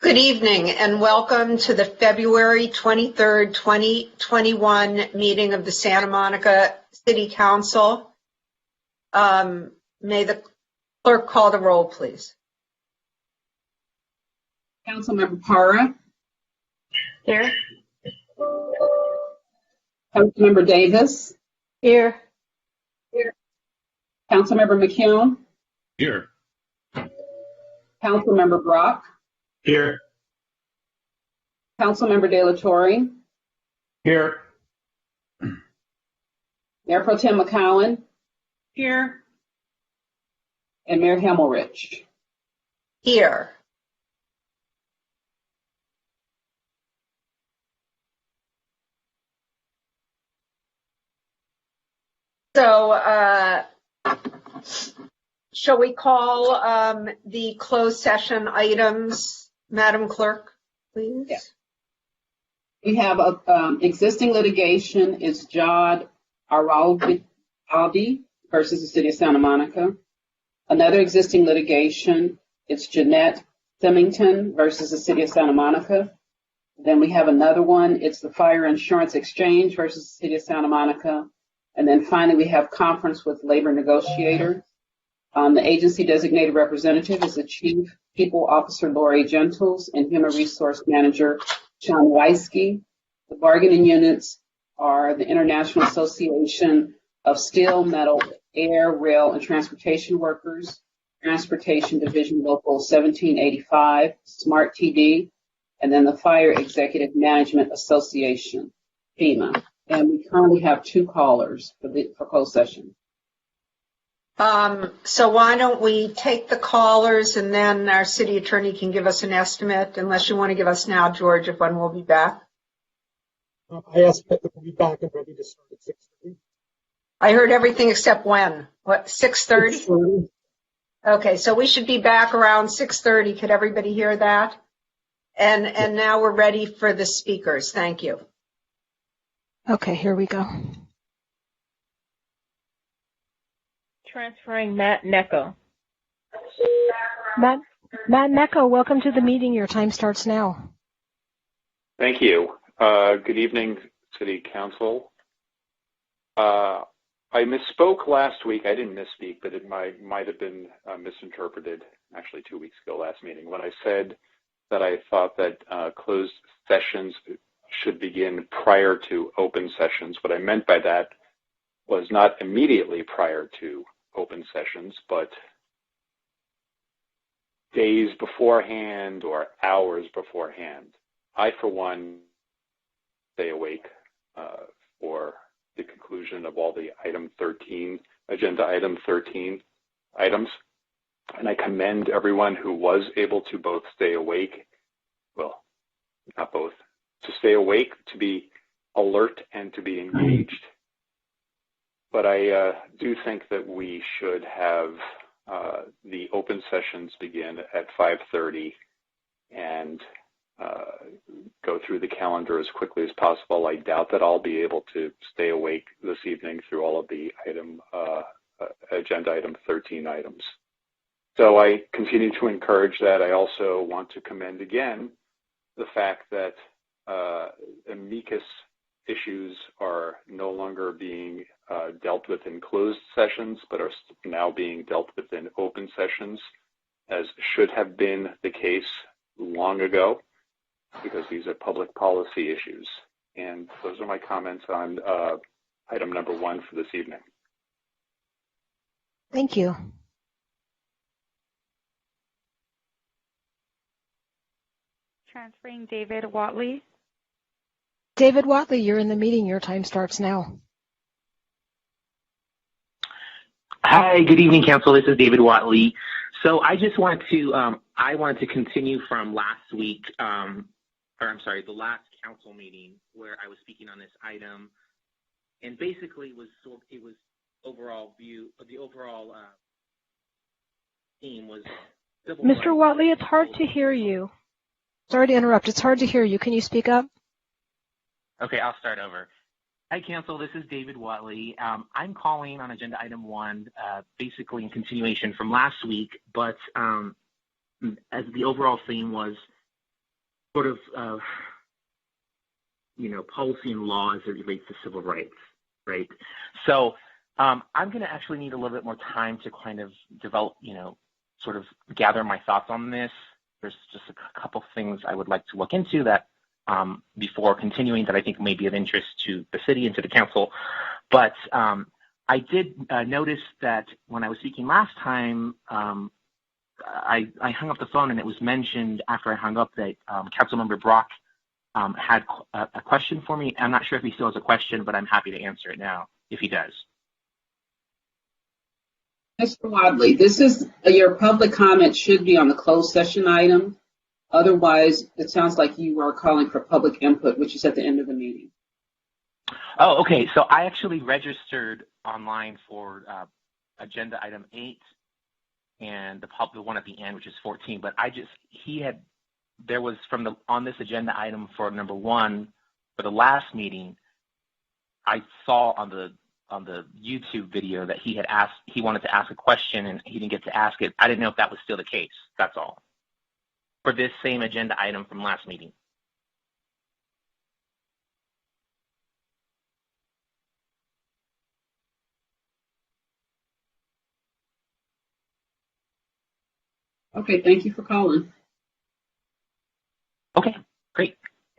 Good evening and welcome to the February 23rd, 2021 meeting of the Santa Monica City Council. May the clerk call the roll, please. Councilmember Para. Here. Councilmember Davis. Here. Councilmember McKeown. Here. Councilmember Brock. Here. Councilmember De La Torre. Here. Mayor Pro Tem McCowan. Here. And Mayor Hemmelrich. Here. So, shall we call the closed session items, Madam Clerk, please? Yeah. We have existing litigation is Jod Araldi versus the City of Santa Monica. Another existing litigation is Jeanette Symington versus the City of Santa Monica. Then we have another one. It's the Fire Insurance Exchange versus the City of Santa Monica. And then finally, we have conference with labor negotiator. The agency designated representative is the Chief People Officer Lori Gentles and Human Resource Manager Sean Weisky. The bargaining units are the International Association of Steel, Metal, Air, Rail, and Transportation Workers, Transportation Division Local 1785, SMART TD, and then the Fire Executive Management Association, FEMA. And we currently have 2 callers for closed session. So why don't we take the callers and then our city attorney can give us an estimate, unless you want to give us now, George, of when we'll be back. I estimate that we'll be back and ready to start at 6:30. I heard everything except when. What, 6:30? 6:30. Okay, so we should be back around 6:30. Could everybody hear that? And now we're ready for the speakers. Thank you. Okay, here we go. Transferring Matt Necco. Matt Necco, welcome to the meeting. Your time starts now. Thank you. Good evening, City Council. I misspoke last week. I didn't misspeak, but it might have been misinterpreted, actually 2 weeks ago last meeting, when I said that I thought that closed sessions should begin prior to open sessions. What I meant by that was not immediately prior to open sessions, but days beforehand or hours beforehand. I, for one, stay awake for the conclusion of all the agenda item 13 items. And I commend everyone who was able to both stay awake, well, not both, to stay awake, to be alert, and to be engaged. But I do think that we should have the open sessions begin at 5:30 and go through the calendar as quickly as possible. I doubt that I'll be able to stay awake this evening through all of the agenda item 13 items. So I continue to encourage that. I also want to commend again the fact that amicus issues are no longer being dealt with in closed sessions, but are now being dealt with in open sessions, as should have been the case long ago, because these are public policy issues. And those are my comments on item number 1 for this evening. Thank you. Transferring David Watley. David Watley, you're in the meeting. Your time starts now. Hi, good evening, Council. This is David Watley. So I just want to, I wanted to continue from last week, the last council meeting where I was speaking on this item, and basically it was overall view, the overall theme was civil rights. Mr. Watley, it's hard to hear you. Sorry to interrupt. It's hard to hear you. Can you speak up? Okay, I'll start over. Hi, Council. This is David Watley. I'm calling on agenda item 1, basically in continuation from last week, but as the overall theme was sort of, policy and law as it relates to civil rights, right? So I'm going to actually need a little bit more time to kind of develop, sort of gather my thoughts on this. There's just a couple things I would like to look into that before continuing that I think may be of interest to the city and to the council. But I did notice that when I was speaking last time, I hung up the phone and it was mentioned after I hung up that Councilmember Brock had a question for me. I'm not sure if he still has a question, but I'm happy to answer it now if he does. Mr. Wadley, this is your public comment should be on the closed session item. Otherwise, it sounds like you are calling for public input, which is at the end of the meeting. Oh, okay. So I actually registered online for agenda item 8 and the one at the end, which is 14. But there was on this agenda item for number 1 for the last meeting. I saw on the YouTube video that he wanted to ask a question and he didn't get to ask it. I didn't know if that was still the case. That's all. For this same agenda item from last meeting. Okay, thank you for calling. Okay, great.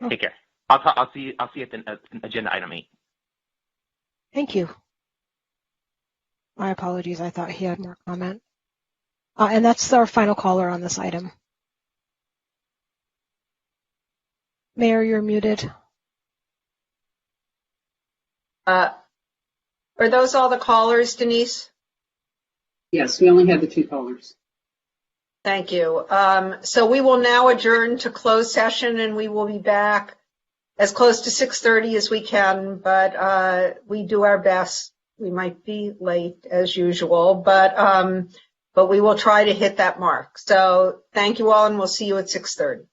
Take care. I'll see you at the agenda item 8. Thank you. My apologies. I thought he had more comment. And that's our final caller on this item. Mayor, you're muted. Are those all the callers, Denise? Yes, we only have the 2 callers. Thank you. So we will now adjourn to closed session and we will be back as close to 6:30 as we can, but we do our best. We might be late as usual, but we will try to hit that mark. So thank you all and we'll see you at 6:30.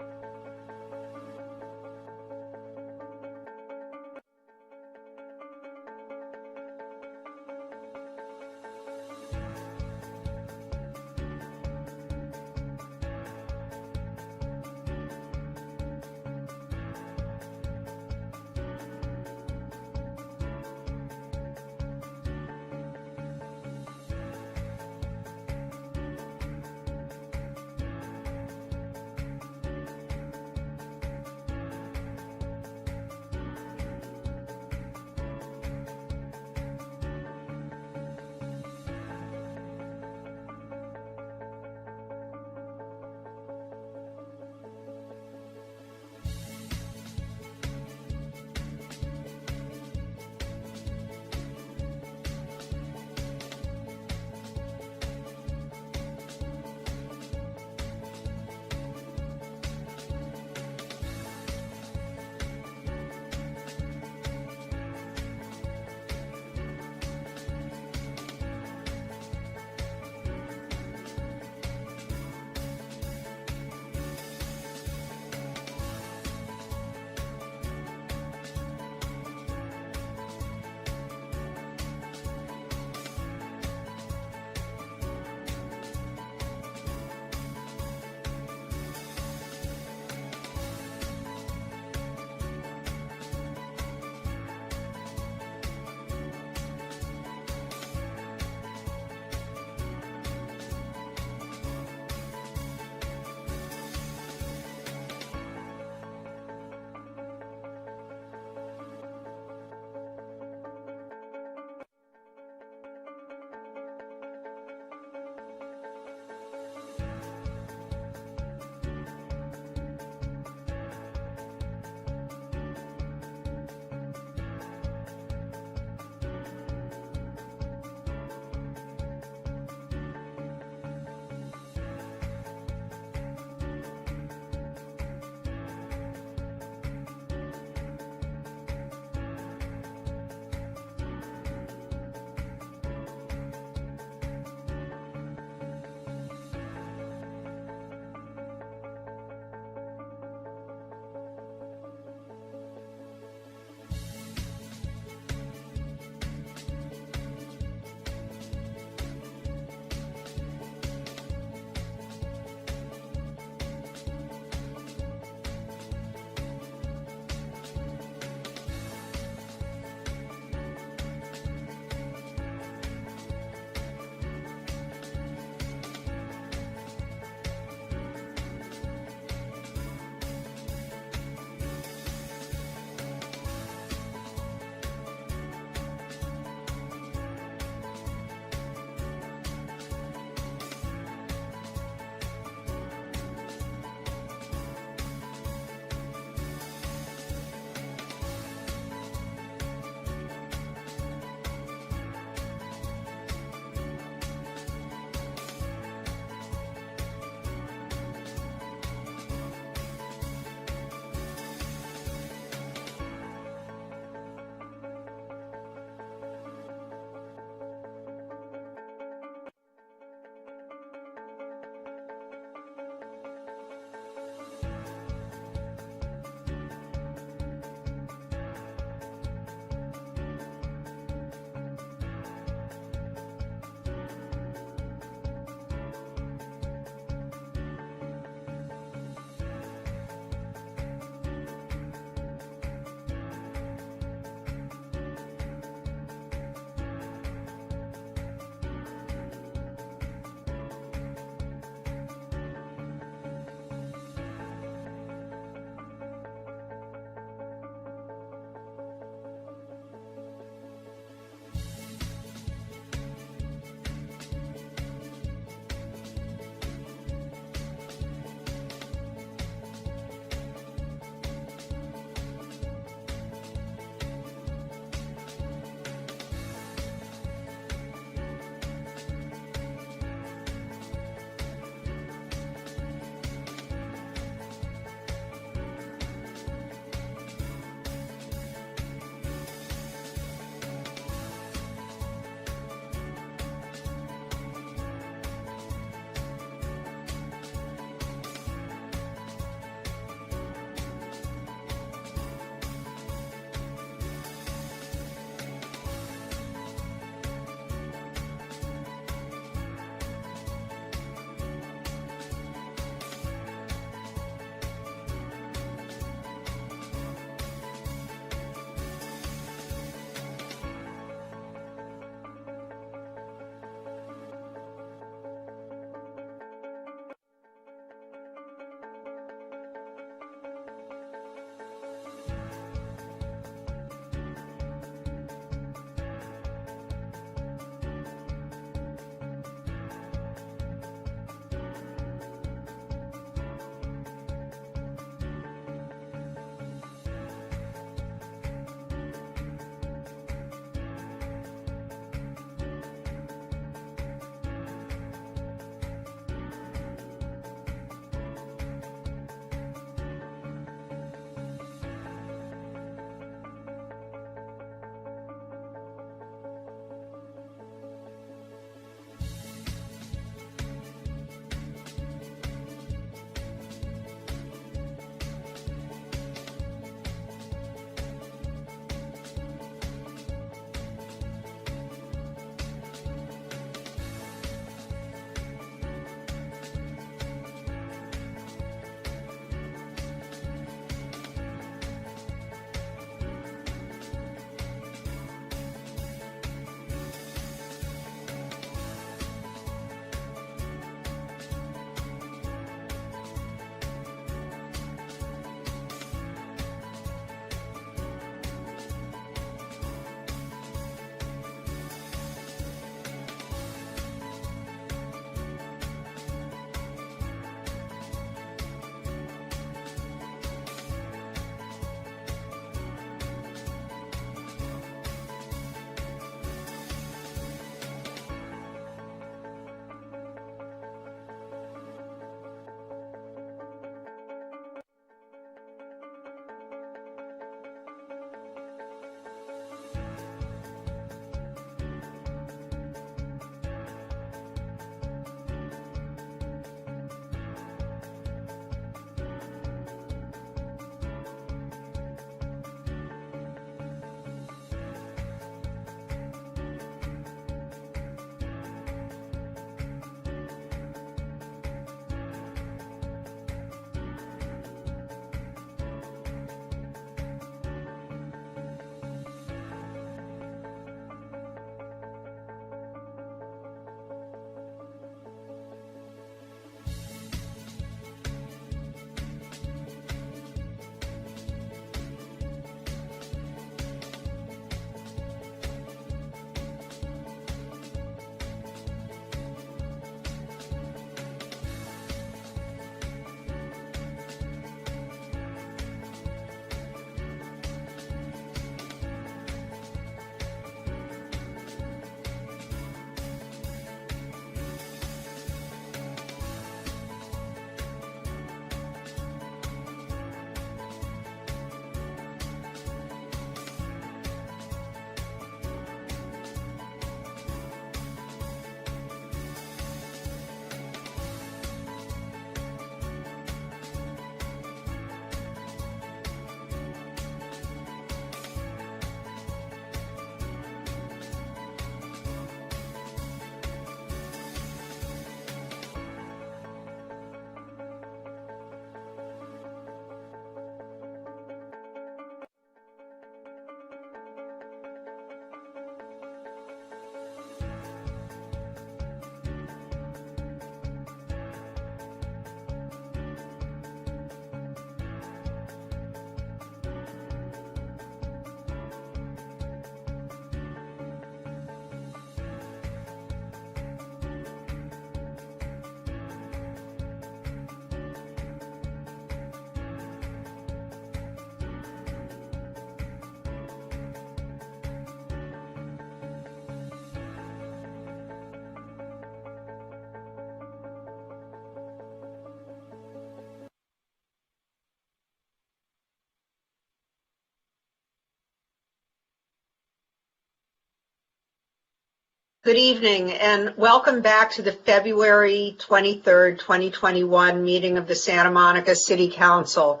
Good evening and welcome back to the February 23rd, 2021 meeting of the Santa Monica City Council.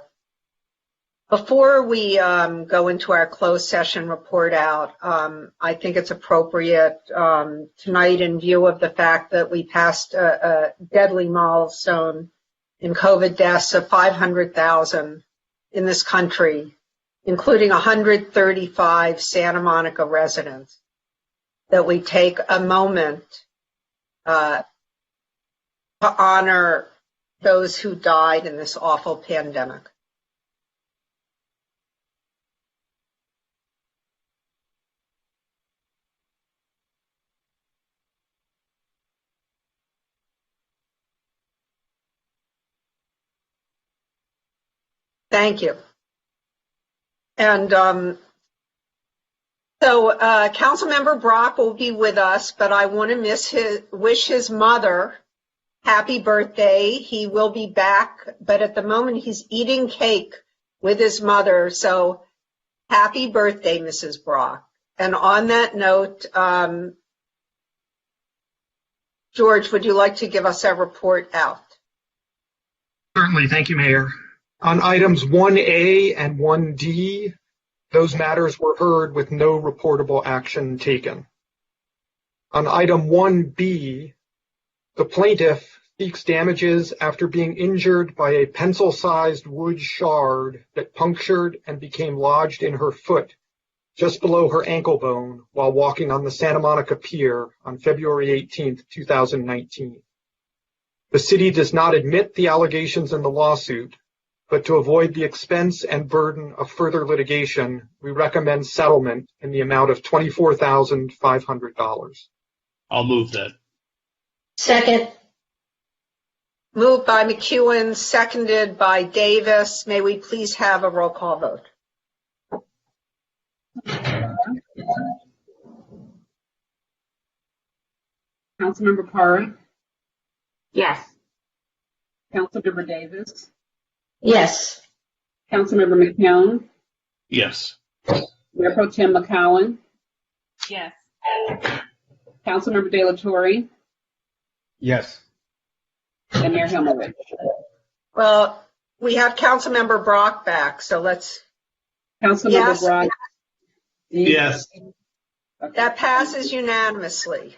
Before we go into our closed session report out, I think it's appropriate tonight, in view of the fact that we passed a deadly milestone in COVID deaths of 500,000 in this country, including 135 Santa Monica residents, that we take a moment to honor those who died in this awful pandemic. Thank you. And so Councilmember Brock will be with us, but I want to wish his mother happy birthday. He will be back, but at the moment he's eating cake with his mother. So happy birthday, Mrs. Brock. And on that note, George, would you like to give us a report out? Certainly. Thank you, Mayor. On items 1A and 1D, those matters were heard with no reportable action taken. On item 1B, the plaintiff seeks damages after being injured by a pencil-sized wood shard that punctured and became lodged in her foot just below her ankle bone while walking on the Santa Monica Pier on February 18, 2019. The city does not admit the allegations in the lawsuit, but to avoid the expense and burden of further litigation, we recommend settlement in the amount of $24,500. I'll move that. Second. Moved by McEwen, seconded by Davis. May we please have a roll call vote? Councilmember Parra, Yes. Councilmember Davis, Yes. Councilmember McCown, Yes. Mayor Pro Tem McCowan, Yes. Councilmember De La Torre, Yes. and Mayor Himmelrich. Well, we have Councilmember Brock back, so let's. Councilmember Yes. Brock. Yes. Okay. That passes unanimously.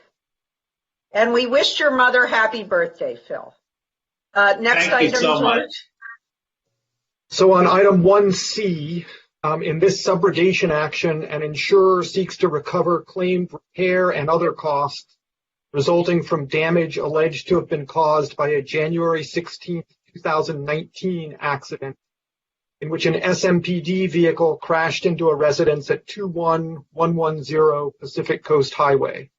And we wished your mother happy birthday, Phil. Next Thank you item, so George. much. So on item 1C, in this subrogation action, an insurer seeks to recover claimed repair and other costs resulting from damage alleged to have been caused by a January 16, 2019 accident in which an SMPD vehicle crashed into a residence at 21110 Pacific Coast Highway.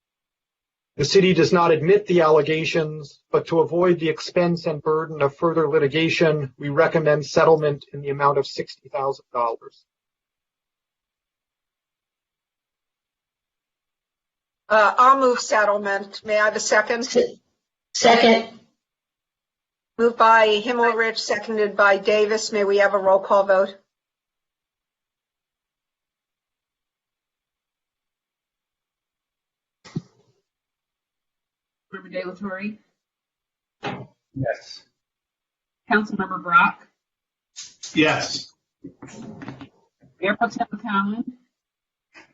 The city does not admit the allegations, but to avoid the expense and burden of further litigation, we recommend settlement in the amount of $60,000. I'll move settlement. May I have a second? Second. Moved by Himmelrich, seconded by Davis. May we have a roll call vote? Councilmember De La Torre, Yes. Councilmember Brock, Yes. Mayor Pro Tem McCowan,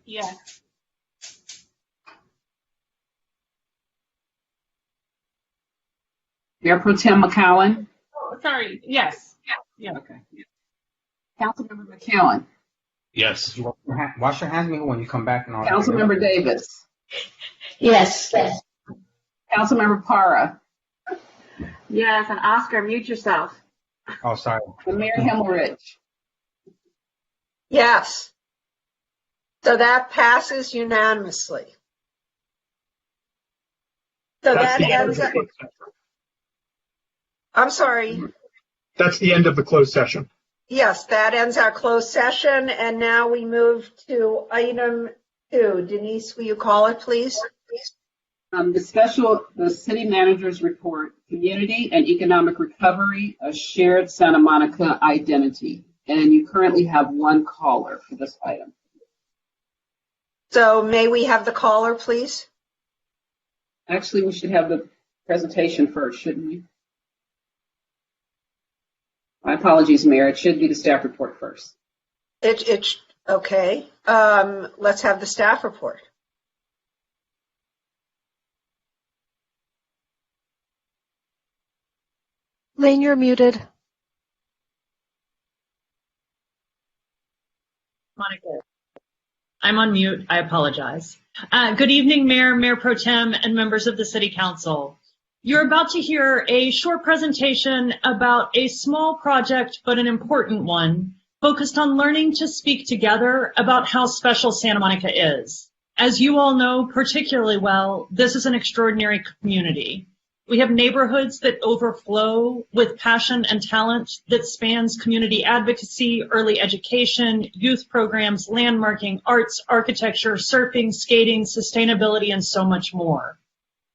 Yes. Mayor Pro Tem McCowan. Oh, sorry. Yes. Yeah. Okay. Councilmember McCowan, Yes. Wash your hands when you come back and all. Councilmember Davis, Yes. Councilmember Parra, Yes. And Oscar, mute yourself. Oh, sorry. and Mayor Himmelrich. Yes. So that passes unanimously. So That's that the end of ends the up, closed session. I'm sorry. That's the end of the closed session. Yes, that ends our closed session. And now we move to item 2. Denise, will you call it, please? The city manager's report, community and economic recovery, a shared Santa Monica identity. And you currently have one caller for this item. So may we have the caller, please? Actually, we should have the presentation first, shouldn't we? My apologies, Mayor. It should be the staff report first. Okay. Let's have the staff report. Lane, you're muted. Monica. I'm on mute. I apologize. Good evening, Mayor, Mayor Pro Tem, and members of the City Council. You're about to hear a short presentation about a small project, but an important one, focused on learning to speak together about how special Santa Monica is. As you all know particularly well, this is an extraordinary community. We have neighborhoods that overflow with passion and talent that spans community advocacy, early education, youth programs, landmarking, arts, architecture, surfing, skating, sustainability, and so much more.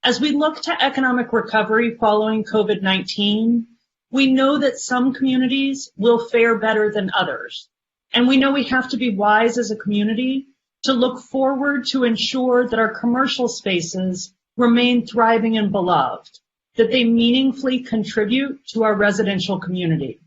As we look to economic recovery following COVID-19, we know that some communities will fare better than others. And we know we have to be wise as a community to look forward to ensure that our commercial spaces remain thriving and beloved, that they meaningfully contribute to our residential community.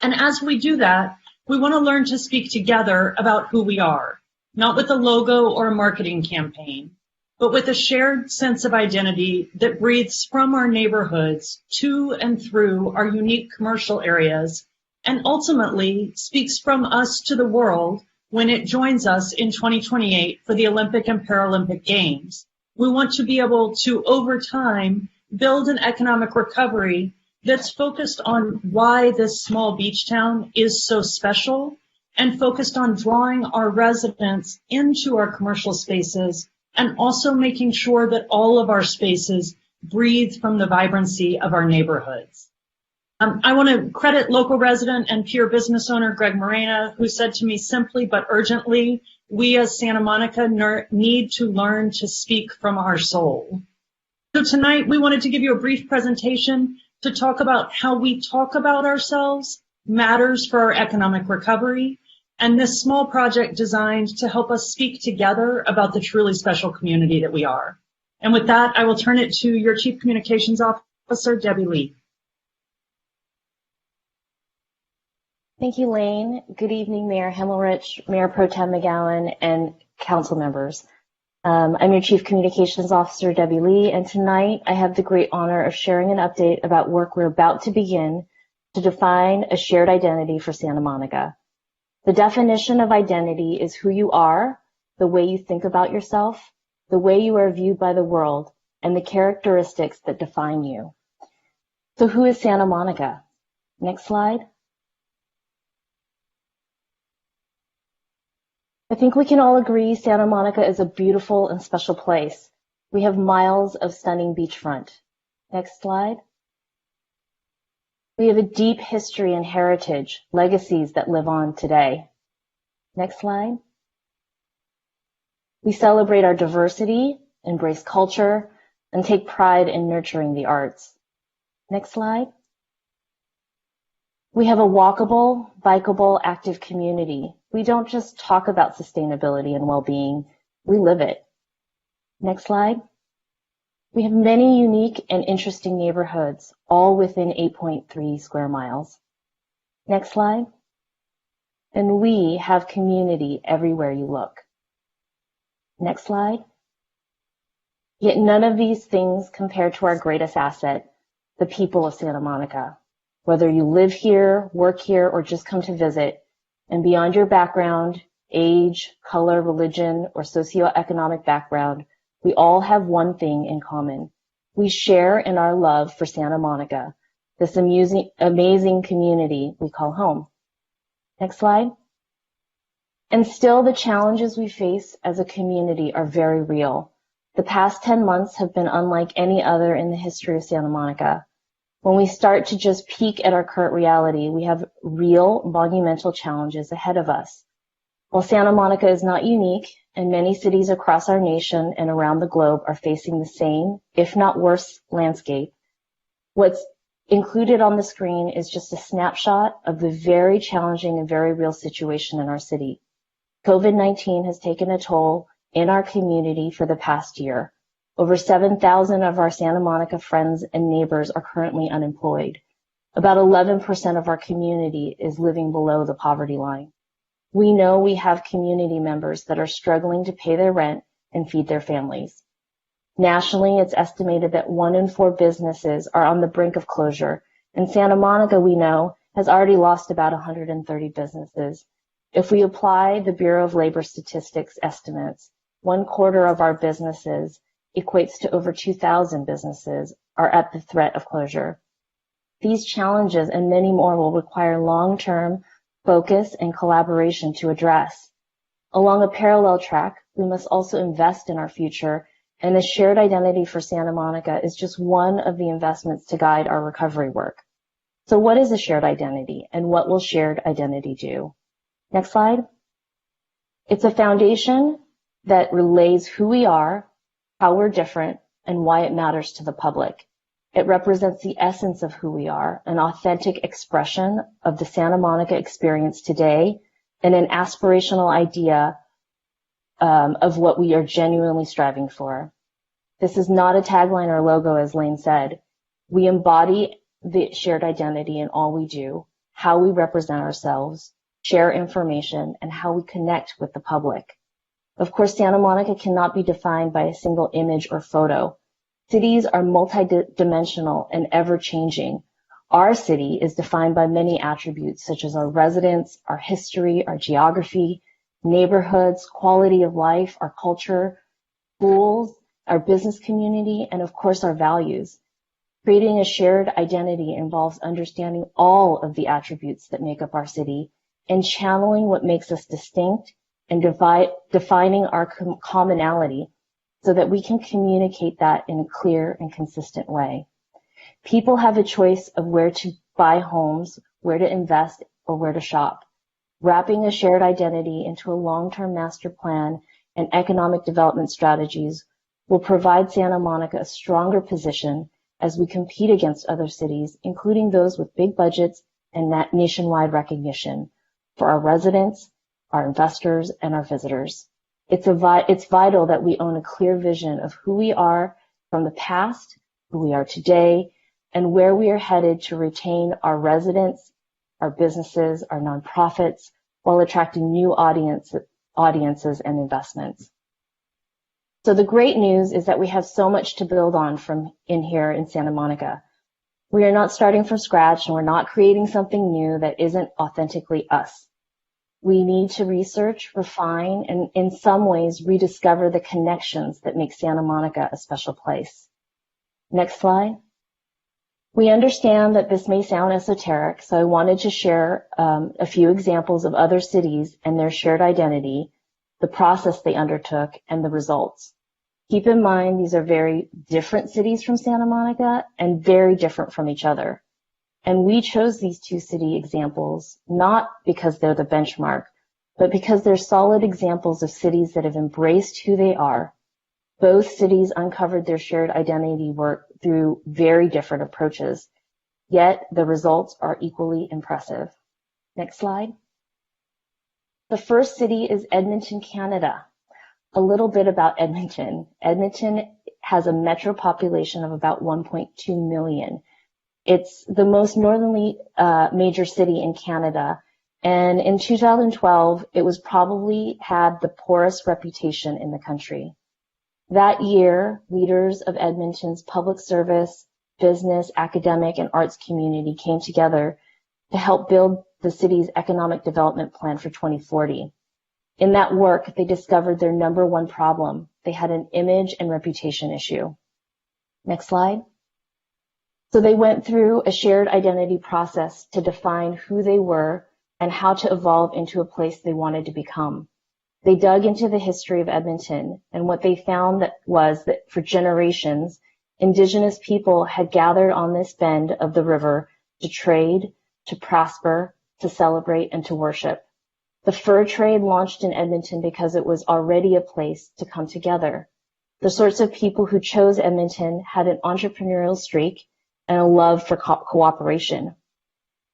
And as we do that, we want to learn to speak together about who we are, not with a logo or a marketing campaign, but with a shared sense of identity that breathes from our neighborhoods to and through our unique commercial areas, and ultimately speaks from us to the world when it joins us in 2028 for the Olympic and Paralympic Games. We want to be able to, over time, build an economic recovery that's focused on why this small beach town is so special and focused on drawing our residents into our commercial spaces and also making sure that all of our spaces breathe from the vibrancy of our neighborhoods. I want to credit local resident and peer business owner Greg Morena, who said to me simply but urgently, we as Santa Monica need to learn to speak from our soul. So tonight we wanted to give you a brief presentation to talk about how we talk about ourselves matters for our economic recovery, and this small project designed to help us speak together about the truly special community that we are. And with that, I will turn it to your Chief Communications Officer, Debbie Lee. Thank you, Lane. Good evening, Mayor Himmelrich, Mayor Pro Tem McGowan, and council members. I'm your Chief Communications Officer, Debbie Lee, and tonight I have the great honor of sharing an update about work we're about to begin to define a shared identity for Santa Monica. The definition of identity is who you are, the way you think about yourself, the way you are viewed by the world, and the characteristics that define you. So who is Santa Monica? Next slide. I think we can all agree Santa Monica is a beautiful and special place. We have miles of stunning beachfront. Next slide. We have a deep history and heritage, legacies that live on today. Next slide. We celebrate our diversity, embrace culture, and take pride in nurturing the arts. Next slide. We have a walkable, bikeable, active community. We don't just talk about sustainability and well-being, we live it. Next slide. We have many unique and interesting neighborhoods, all within 8.3 square miles. Next slide. And we have community everywhere you look. Next slide. Yet none of these things compare to our greatest asset, the people of Santa Monica. Whether you live here, work here, or just come to visit, and beyond your background, age, color, religion, or socioeconomic background, we all have one thing in common. We share in our love for Santa Monica, this amazing community we call home. Next slide. And still the challenges we face as a community are very real. The past 10 months have been unlike any other in the history of Santa Monica. When we start to just peek at our current reality, we have real monumental challenges ahead of us. While Santa Monica is not unique, and many cities across our nation and around the globe are facing the same, if not worse, landscape, what's included on the screen is just a snapshot of the very challenging and very real situation in our city. COVID-19 has taken a toll in our community for the past year. Over 7,000 of our Santa Monica friends and neighbors are currently unemployed. About 11% of our community is living below the poverty line. We know we have community members that are struggling to pay their rent and feed their families. Nationally, it's estimated that 1 in 4 businesses are on the brink of closure, and Santa Monica, we know, has already lost about 130 businesses. If we apply the Bureau of Labor Statistics estimates, 1/4 of our businesses equates to over 2,000 businesses are at the threat of closure. These challenges and many more will require long-term focus and collaboration to address. Along a parallel track, we must also invest in our future, and a shared identity for Santa Monica is just one of the investments to guide our recovery work. So what is a shared identity, and what will shared identity do? Next slide. It's a foundation that relays who we are, how we're different, and why it matters to the public. It represents the essence of who we are, an authentic expression of the Santa Monica experience today, and an aspirational idea of what we are genuinely striving for. This is not a tagline or logo, as Lane said. We embody the shared identity in all we do, how we represent ourselves, share information, and how we connect with the public. Of course, Santa Monica cannot be defined by a single image or photo. Cities are multidimensional and ever-changing. Our city is defined by many attributes such as our residents, our history, our geography, neighborhoods, quality of life, our culture, schools, our business community, and of course our values. Creating a shared identity involves understanding all of the attributes that make up our city and channeling what makes us distinct and defining our commonality so that we can communicate that in a clear and consistent way. People have a choice of where to buy homes, where to invest, or where to shop. Wrapping a shared identity into a long-term master plan and economic development strategies will provide Santa Monica a stronger position as we compete against other cities, including those with big budgets and nationwide recognition, for our residents, our investors, and our visitors. It's vital that we own a clear vision of who we are from the past, who we are today, and where we are headed to retain our residents, our businesses, our nonprofits, while attracting new audiences and investments. So the great news is that we have so much to build on from in here in Santa Monica. We are not starting from scratch, and we're not creating something new that isn't authentically us. We need to research, refine, and in some ways rediscover the connections that make Santa Monica a special place. Next slide. We understand that this may sound esoteric, so I wanted to share a few examples of other cities and their shared identity, the process they undertook, and the results. Keep in mind, these are very different cities from Santa Monica and very different from each other. And we chose these 2 city examples not because they're the benchmark, but because they're solid examples of cities that have embraced who they are. Both cities uncovered their shared identity work through very different approaches, yet the results are equally impressive. Next slide. The first city is Edmonton, Canada. A little bit about Edmonton. Edmonton has a metro population of about 1.2 million. It's the most northerly major city in Canada, and in 2012, it was probably had the poorest reputation in the country. That year, leaders of Edmonton's public service, business, academic, and arts community came together to help build the city's economic development plan for 2040. In that work, they discovered their number one problem. They had an image and reputation issue. Next slide. So they went through a shared identity process to define who they were and how to evolve into a place they wanted to become. They dug into the history of Edmonton, and what they found was that for generations, Indigenous people had gathered on this bend of the river to trade, to prosper, to celebrate, and to worship. The fur trade launched in Edmonton because it was already a place to come together. The sorts of people who chose Edmonton had an entrepreneurial streak and a love for cooperation.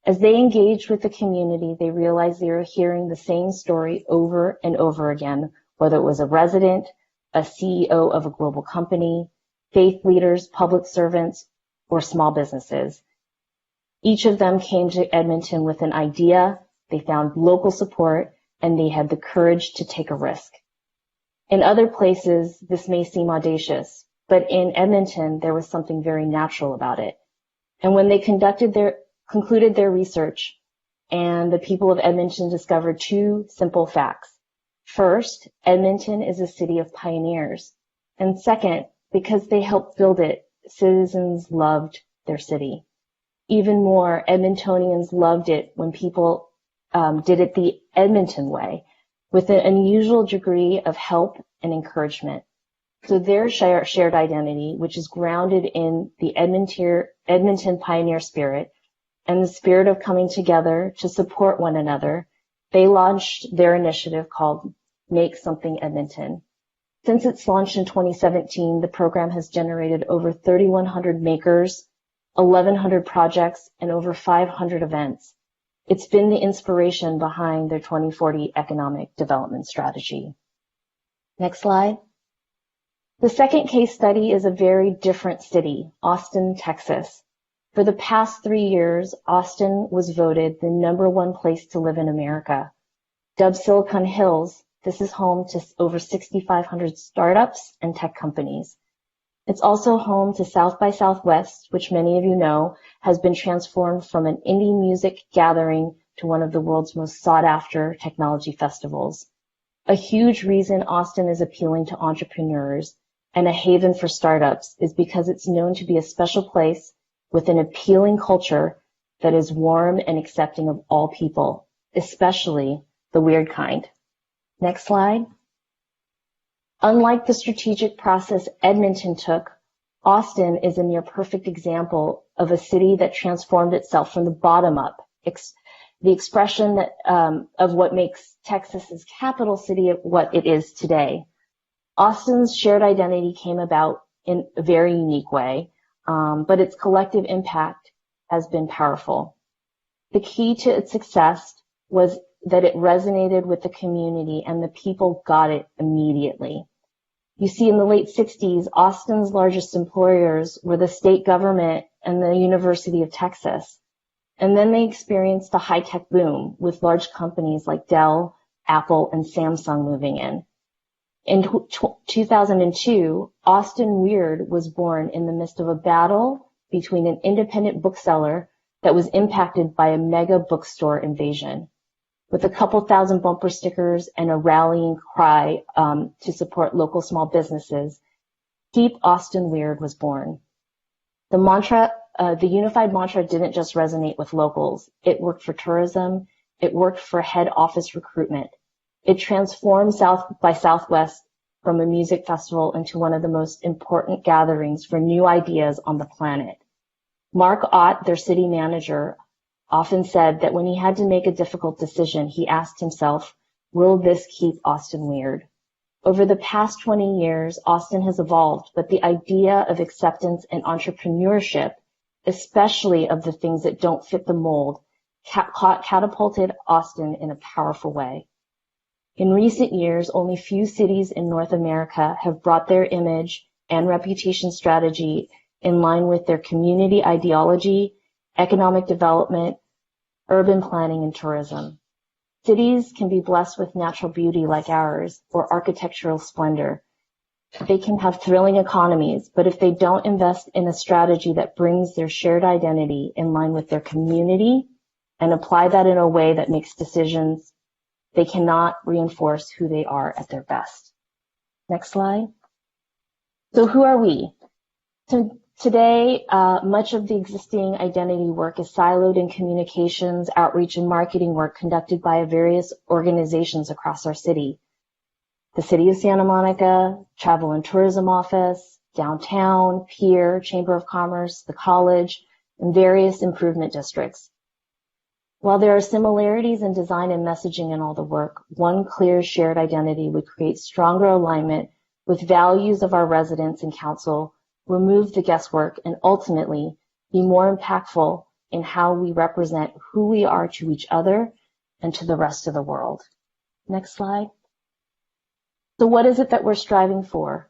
As they engaged with the community, they realized they were hearing the same story over and over again, whether it was a resident, a CEO of a global company, faith leaders, public servants, or small businesses. Each of them came to Edmonton with an idea, they found local support, and they had the courage to take a risk. In other places, this may seem audacious, but in Edmonton, there was something very natural about it. And when they concluded their research, and the people of Edmonton discovered two simple facts. First, Edmonton is a city of pioneers. And second, because they helped build it, citizens loved their city. Even more, Edmontonians loved it when people did it the Edmonton way, with an unusual degree of help and encouragement. So their shared identity, which is grounded in the Edmonton pioneer spirit and the spirit of coming together to support one another, they launched their initiative called Make Something Edmonton. Since its launch in 2017, the program has generated over 3,100 makers, 1,100 projects, and over 500 events. It's been the inspiration behind their 2040 economic development strategy. Next slide. The second case study is a very different city, Austin, Texas. For the past 3 years, Austin was voted the #1 place to live in America. Dubbed Silicon Hills, this is home to over 6,500 startups and tech companies. It's also home to South by Southwest, which many of you know has been transformed from an indie music gathering to one of the world's most sought-after technology festivals. A huge reason Austin is appealing to entrepreneurs and a haven for startups is because it's known to be a special place with an appealing culture that is warm and accepting of all people, especially the weird kind. Next slide. Unlike the strategic process Edmonton took, Austin is a near perfect example of a city that transformed itself from the bottom up. The expression that, of what makes Texas's capital city what it is today. Austin's shared identity came about in a very unique way, but its collective impact has been powerful. The key to its success was that it resonated with the community and the people got it immediately. You see, in the late 60s, Austin's largest employers were the state government and the University of Texas. And then they experienced a high-tech boom with large companies like Dell, Apple, and Samsung moving in. In 2002, Austin Weird was born in the midst of a battle between an independent bookseller that was impacted by a mega bookstore invasion. With a couple thousand bumper stickers and a rallying cry to support local small businesses, Keep Austin Weird was born. The unified mantra didn't just resonate with locals. It worked for tourism. It worked for head office recruitment. It transformed South by Southwest from a music festival into one of the most important gatherings for new ideas on the planet. Mark Ott, their city manager, often said that when he had to make a difficult decision, he asked himself, will this keep Austin weird? Over the past 20 years, Austin has evolved, but the idea of acceptance and entrepreneurship, especially of the things that don't fit the mold, catapulted Austin in a powerful way. In recent years, only few cities in North America have brought their image and reputation strategy in line with their community ideology, economic development, urban planning, and tourism. Cities can be blessed with natural beauty like ours or architectural splendor. They can have thrilling economies, but if they don't invest in a strategy that brings their shared identity in line with their community and apply that in a way that makes decisions, they cannot reinforce who they are at their best. Next slide. So who are we? So today, much of the existing identity work is siloed in communications, outreach, and marketing work conducted by various organizations across our city. The City of Santa Monica, Travel and Tourism Office, Downtown, Pier, Chamber of Commerce, the college, and various improvement districts. While there are similarities in design and messaging in all the work, one clear shared identity would create stronger alignment with values of our residents and council, remove the guesswork, and ultimately be more impactful in how we represent who we are to each other and to the rest of the world. Next slide. So what is it that we're striving for?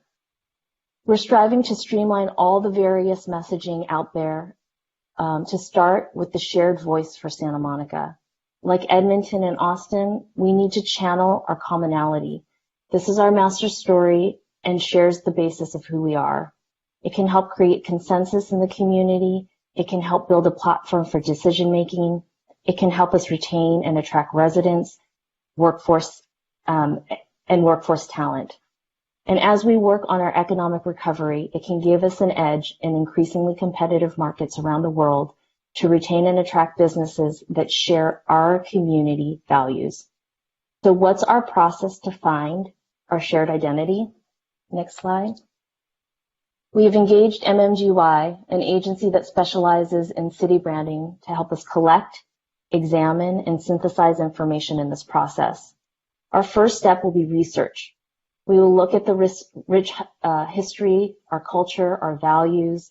We're striving to streamline all the various messaging out there, to start with the shared voice for Santa Monica. Like Edmonton and Austin, we need to channel our commonality. This is our master story and shares the basis of who we are. It can help create consensus in the community. It can help build a platform for decision making. It can help us retain and attract residents, workforce, and workforce talent. And as we work on our economic recovery, it can give us an edge in increasingly competitive markets around the world to retain and attract businesses that share our community values. So what's our process to find our shared identity? Next slide. We have engaged MMGY, an agency that specializes in city branding, to help us collect, examine, and synthesize information in this process. Our first step will be research. We will look at the rich history, our culture, our values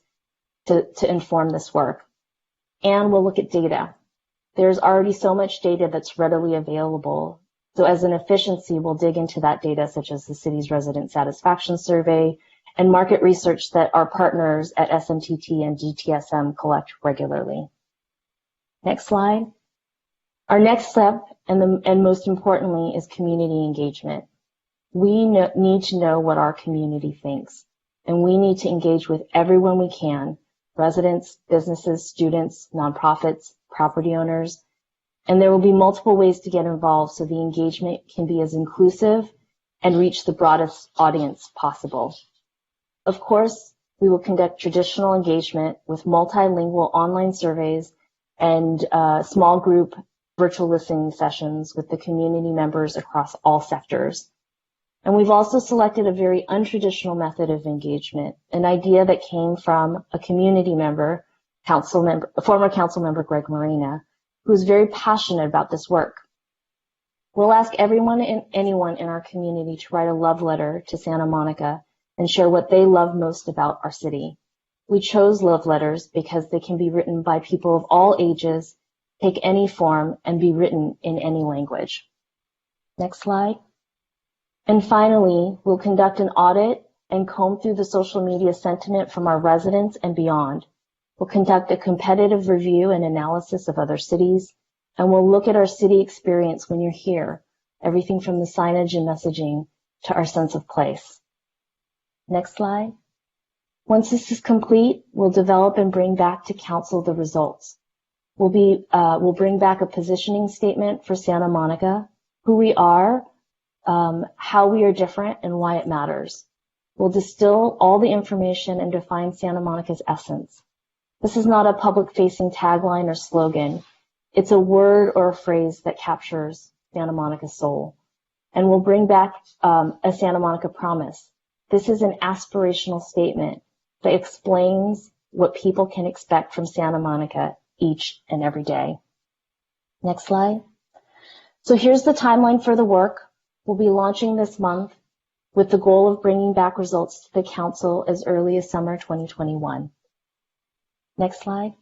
to inform this work. And we'll look at data. There's already so much data that's readily available. So as an efficiency, we'll dig into that data, such as the city's resident satisfaction survey and market research that our partners at SMTT and DTSM collect regularly. Next slide. Our next step, and most importantly, is community engagement. We need to know what our community thinks, and we need to engage with everyone we can, residents, businesses, students, nonprofits, property owners, and there will be multiple ways to get involved so the engagement can be as inclusive and reach the broadest audience possible. Of course, we will conduct traditional engagement with multilingual online surveys and small group virtual listening sessions with the community members across all sectors. And we've also selected a very untraditional method of engagement, an idea that came from a community member, former council member Greg Marina, who's very passionate about this work. We'll ask everyone and anyone in our community to write a love letter to Santa Monica and share what they love most about our city. We chose love letters because they can be written by people of all ages, take any form, and be written in any language. Next slide. And finally, we'll conduct an audit and comb through the social media sentiment from our residents and beyond. We'll conduct a competitive review and analysis of other cities, and we'll look at our city experience when you're here, everything from the signage and messaging to our sense of place. Next slide. Once this is complete, we'll develop and bring back to council the results. We'll bring back a positioning statement for Santa Monica, who we are, how we are different, and why it matters. We'll distill all the information and define Santa Monica's essence. This is not a public-facing tagline or slogan. It's a word or a phrase that captures Santa Monica's soul. And we'll bring back a Santa Monica promise. This is an aspirational statement that explains what people can expect from Santa Monica each and every day. Next slide. So here's the timeline for the work. We'll be launching this month with the goal of bringing back results to the council as early as summer 2021. Next slide.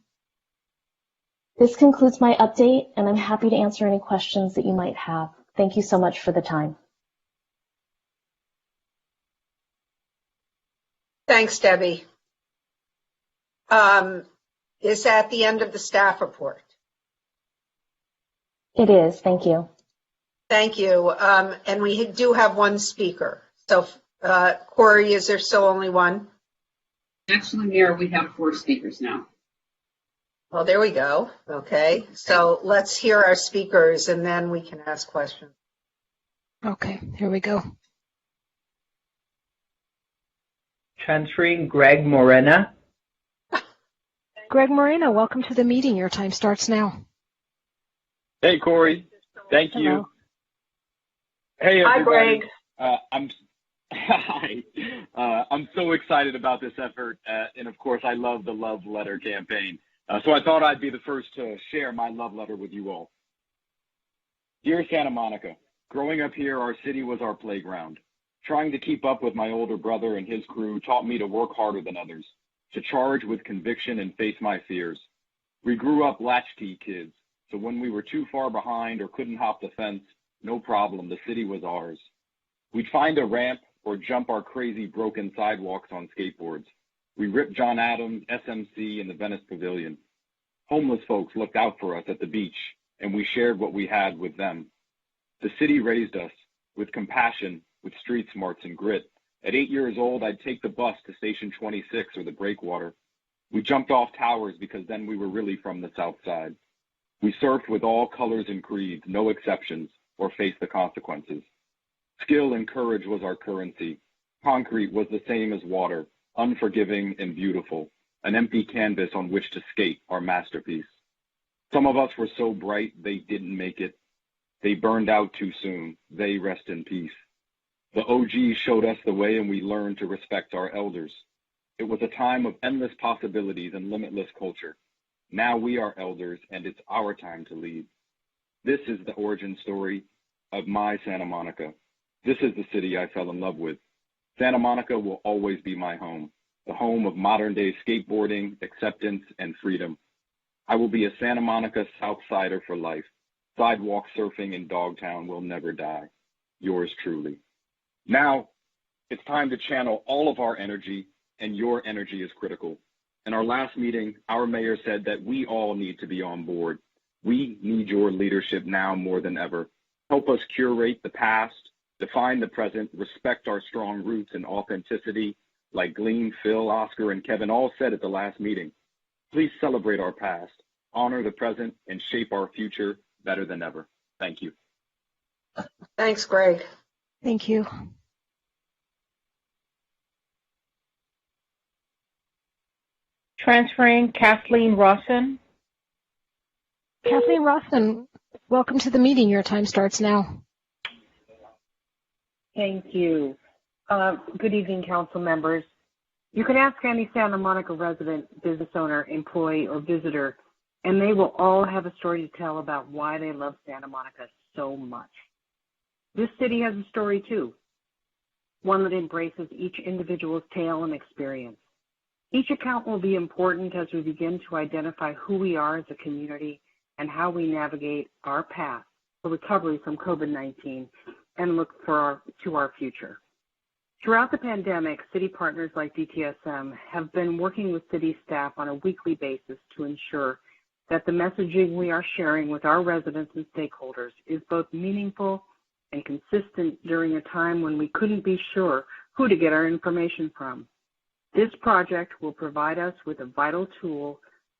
This concludes my update, and I'm happy to answer any questions that you might have. Thank you so much for the time. Thanks, Debbie. Is that the end of the staff report? It is. Thank you. Thank you. And we do have one speaker. So, Corey, is there still only one? Actually, Mayor, we have 4 speakers now. Well, there we go. Okay. So let's hear our speakers and then we can ask questions. Okay, here we go. Transferring Greg Morena. Greg Morena, welcome to the meeting. Your time starts now. Hey, Corey. Thank you. Hello. Hey, everybody. Hi, Greg. I'm so excited about this effort, and of course, I love the love letter campaign. So I thought I'd be the first to share my love letter with you all. Dear Santa Monica, growing up here, our city was our playground. Trying to keep up with my older brother and his crew taught me to work harder than others, to charge with conviction and face my fears. We grew up latchkey kids, so when we were too far behind or couldn't hop the fence, no problem, the city was ours. We'd find a ramp or jump our crazy broken sidewalks on skateboards. We ripped John Adams, SMC, and the Venice Pavilion. Homeless folks looked out for us at the beach, and we shared what we had with them. The city raised us with compassion, with street smarts and grit. At 8 years old, I'd take the bus to Station 26 or the Breakwater. We jumped off towers because then we were really from the South Side. We surfed with all colors and creeds, no exceptions, or faced the consequences. Skill and courage was our currency. Concrete was the same as water, unforgiving and beautiful, an empty canvas on which to skate our masterpiece. Some of us were so bright they didn't make it. They burned out too soon. They rest in peace. The OGs showed us the way, and we learned to respect our elders. It was a time of endless possibilities and limitless culture. Now we are elders, and it's our time to lead. This is the origin story of my Santa Monica. This is the city I fell in love with. Santa Monica will always be my home, the home of modern-day skateboarding, acceptance, and freedom. I will be a Santa Monica Southsider for life. Sidewalk surfing in Dogtown will never die. Yours truly. Now, it's time to channel all of our energy, and your energy is critical. In our last meeting, our mayor said that we all need to be on board. We need your leadership now more than ever. Help us curate the past, define the present, respect our strong roots and authenticity, like Glean, Phil, Oscar, and Kevin all said at the last meeting. Please celebrate our past, honor the present, and shape our future better than ever. Thank you. Thanks, Greg. Thank you. Transferring Kathleen Rawson. Kathleen Rawson, welcome to the meeting. Your time starts now. Thank you. Good evening, council members. You can ask any Santa Monica resident, business owner, employee, or visitor, and they will all have a story to tell about why they love Santa Monica so much. This city has a story too, one that embraces each individual's tale and experience. Each account will be important as we begin to identify who we are as a community and how we navigate our path for recovery from COVID-19 and look to our future. Throughout the pandemic, city partners like DTSM have been working with city staff on a weekly basis to ensure that the messaging we are sharing with our residents and stakeholders is both meaningful and consistent during a time when we couldn't be sure who to get our information from. This project will provide us with a vital tool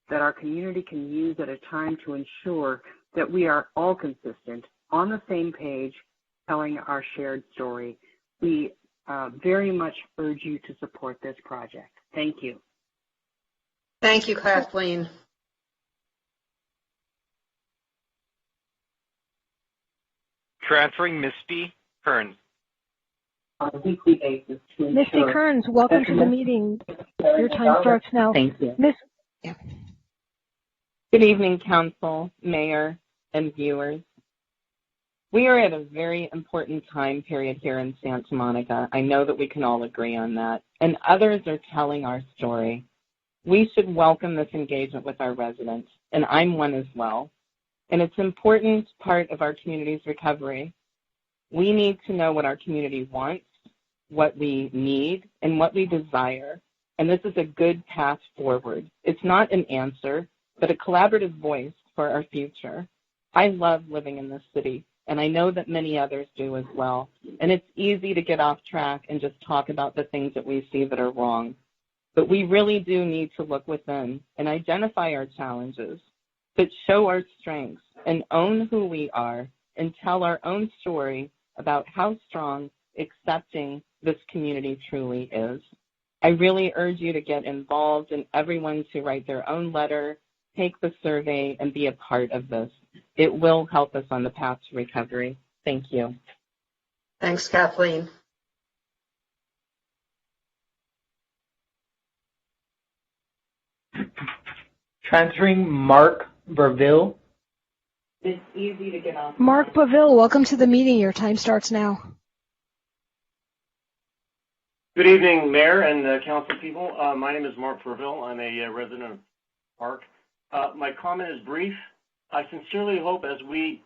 that our community can use at a time to ensure that we are all consistent, on the same page, telling our shared story. We very much urge you to support this project. Thank you. Thank you, Kathleen. Transferring Misty Kearns. On a weekly basis to ensure. Misty Kearns, welcome to the meeting. Your time starts now. Thank you. Yeah. Good evening, council, mayor, and viewers. We are at a very important time period here in Santa Monica. I know that we can all agree on that, and others are telling our story. We should welcome this engagement with our residents, and I'm one as well. And it's an important part of our community's recovery. We need to know what our community wants, what we need, and what we desire. And this is a good path forward. It's not an answer, but a collaborative voice for our future. I love living in this city, and I know that many others do as well. And it's easy to get off track and just talk about the things that we see that are wrong. But we really do need to look within and identify our challenges, but show our strengths and own who we are and tell our own story about how strong, accepting this community truly is. I really urge you to get involved and everyone to write their own letter, take the survey, and be a part of this. It will help us on the path to recovery. Thank you. Thanks, Kathleen. Transferring Mark Verville. It's easy to get off. Mark Paville, welcome to the meeting. Your time starts now. Good evening, Mayor and council people. My name is Mark Verville. I'm a resident of Park. My comment is brief. I sincerely hope as we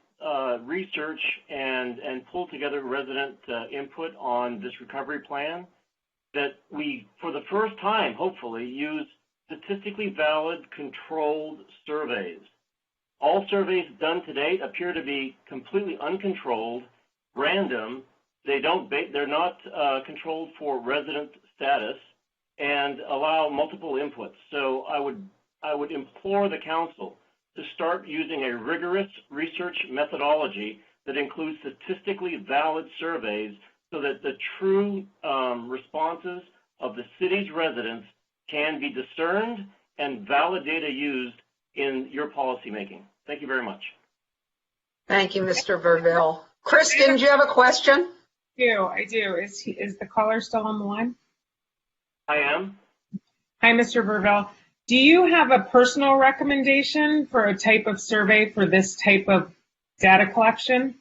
research and pull together resident input on this recovery plan, that we, for the first time, hopefully, use statistically valid controlled surveys. All surveys done to date appear to be completely uncontrolled, random. They're not controlled for resident status and allow multiple inputs. So I would implore the council to start using a rigorous research methodology that includes statistically valid surveys so that the true responses of the city's residents can be discerned and valid data used in your policymaking. Thank you very much. Thank you, Mr. Verville. Kristen, do you have a question? I do. Is the caller still on the line? I am. Hi, Mr. Verville. Do you have a personal recommendation for a type of survey for this type of data collection?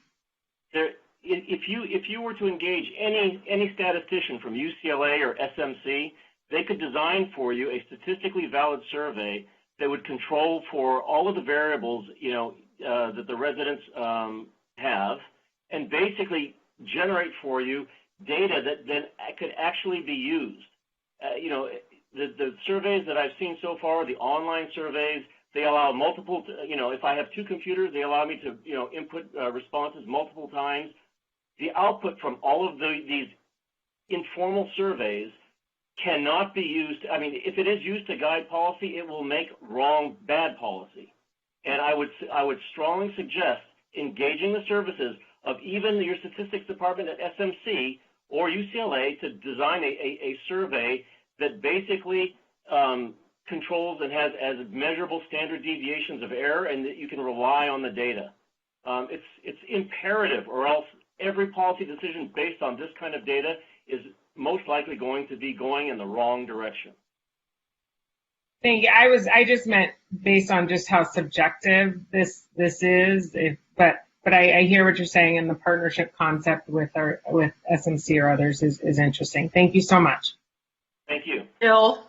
If you were to engage any statistician from UCLA or SMC, they could design for you a statistically valid survey that would control for all of the variables, that the residents have, and basically generate for you data that then could actually be used. The surveys that I've seen so far, the online surveys, they allow multiple, if I have two computers, they allow me to, input responses multiple times. The output from all of these informal surveys cannot be used. I mean, if it is used to guide policy, it will make bad policy. And I would strongly suggest engaging the services of even your statistics department at SMC or UCLA to design a survey that basically controls and has as measurable standard deviations of error, and that you can rely on the data. It's imperative, or else every policy decision based on this kind of data is most likely going to be going in the wrong direction. Thank you. I just meant based on just how subjective this is, but I hear what you're saying, and the partnership concept with SMC or others is interesting. Thank you so much. Thank you. Bill?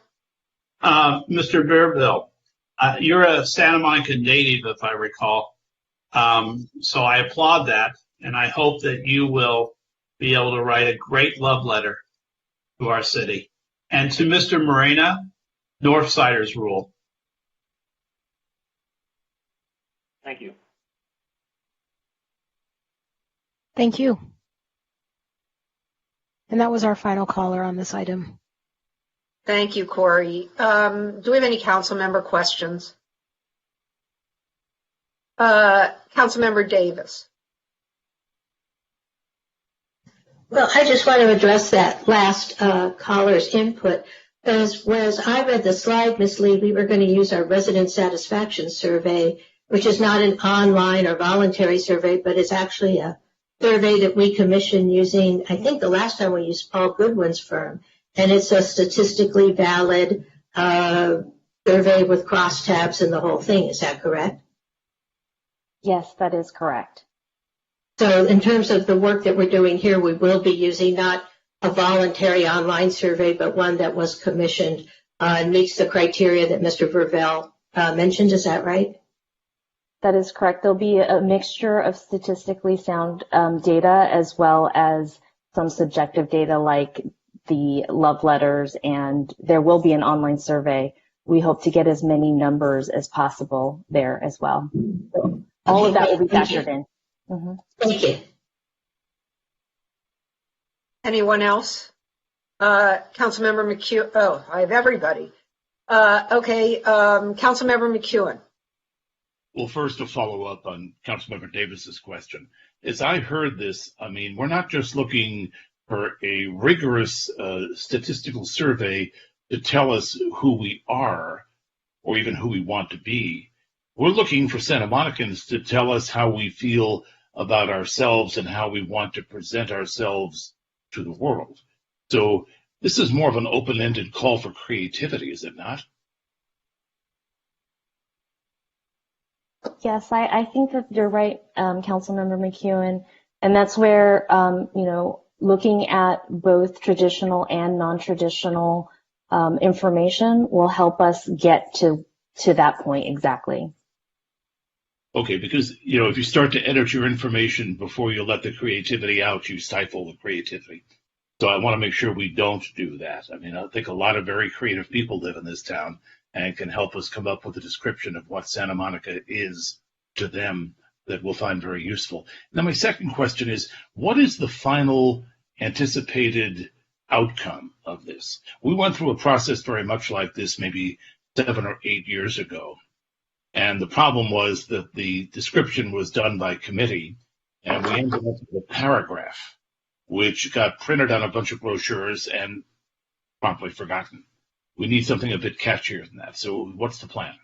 Mr. Verville, you're a Santa Monica native, if I recall. So I applaud that, and I hope that you will be able to write a great love letter to our city. And to Mr. Morena, Northsiders rule. Thank you. Thank you. And that was our final caller on this item. Thank you, Corey. Do we have any council member questions? Councilmember Davis. Well, I just want to address that last caller's input. Whereas I read the slide, Ms. Lee, we were going to use our resident satisfaction survey, which is not an online or voluntary survey, but it's actually a survey that we commissioned using, I think the last time we used Paul Goodwin's firm. And it's a statistically valid survey with crosstabs and the whole thing. Is that correct? Yes, that is correct. So in terms of the work that we're doing here, we will be using not a voluntary online survey, but one that was commissioned and meets the criteria that Mr. Verville mentioned. Is that right? That is correct. There'll be a mixture of statistically sound data as well as some subjective data like the love letters, and there will be an online survey. We hope to get as many numbers as possible there as well. So all of that will be factored in. Mm-hmm. Thank you. Anyone else? Councilmember McEwen. Oh, I have everybody. Okay, Councilmember McEwen. Well, first to follow up on Councilmember Davis's question. As I heard this, I mean, we're not just looking for a rigorous statistical survey to tell us who we are or even who we want to be. We're looking for Santa Monicans to tell us how we feel about ourselves and how we want to present ourselves to the world. So this is more of an open-ended call for creativity, is it not? Yes, I think that you're right, Councilmember McEwen, and that's where, looking at both traditional and non-traditional information will help us get to that point exactly. Okay, because, if you start to edit your information before you let the creativity out, you stifle the creativity. So I want to make sure we don't do that. I mean, I think a lot of very creative people live in this town and can help us come up with a description of what Santa Monica is to them that we'll find very useful. Now, my second question is, what is the final anticipated outcome of this? We went through a process very much like this maybe 7 or 8 years ago. And the problem was that the description was done by committee, and we ended up with a paragraph, which got printed on a bunch of brochures and promptly forgotten. We need something a bit catchier than that. So what's the plan?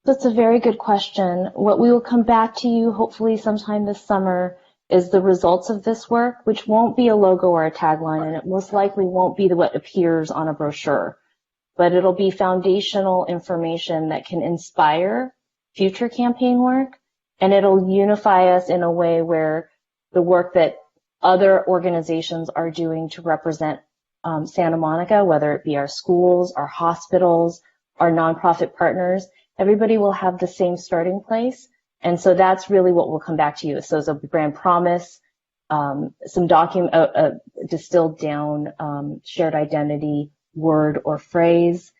That's a very good question. What we will come back to you hopefully sometime this summer is the results of this work, which won't be a logo or a tagline, and it most likely won't be what appears on a brochure. But it'll be foundational information that can inspire future campaign work, and it'll unify us in a way where the work that other organizations are doing to represent Santa Monica, whether it be our schools, our hospitals, our nonprofit partners, everybody will have the same starting place. And so that's really what we'll come back to you. So it's a brand promise, some distilled down shared identity, word or phrase,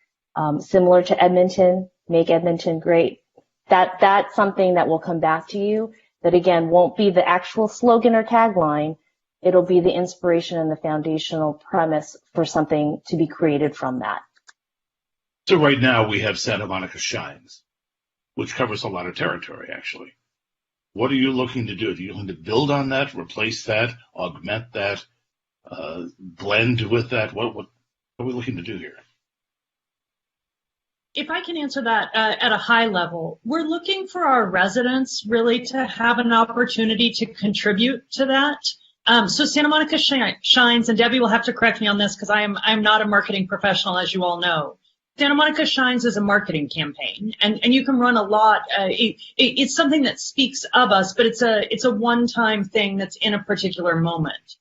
similar to Edmonton, make Edmonton great. That's something that will come back to you that, again, won't be the actual slogan or tagline. It'll be the inspiration and the foundational premise for something to be created from that. So right now we have Santa Monica Shines, which covers a lot of territory, actually. What are you looking to do? Are you looking to build on that, replace that, augment that, blend with that? What are we looking to do here? If I can answer that at a high level, we're looking for our residents really to have an opportunity to contribute to that. So Santa Monica Shines, and Debbie will have to correct me on this because I'm not a marketing professional, as you all know. Santa Monica Shines is a marketing campaign, and you can run a lot. It's something that speaks of us, but it's a one-time thing that's in a particular moment.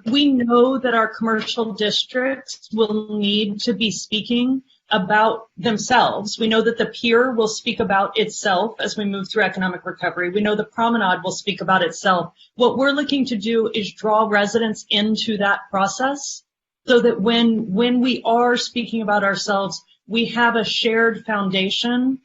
We know that our commercial districts will need to be speaking about themselves. We know that the pier will speak about itself as we move through economic recovery. We know the promenade will speak about itself. What we're looking to do is draw residents into that process so that when we are speaking about ourselves, we have a shared foundation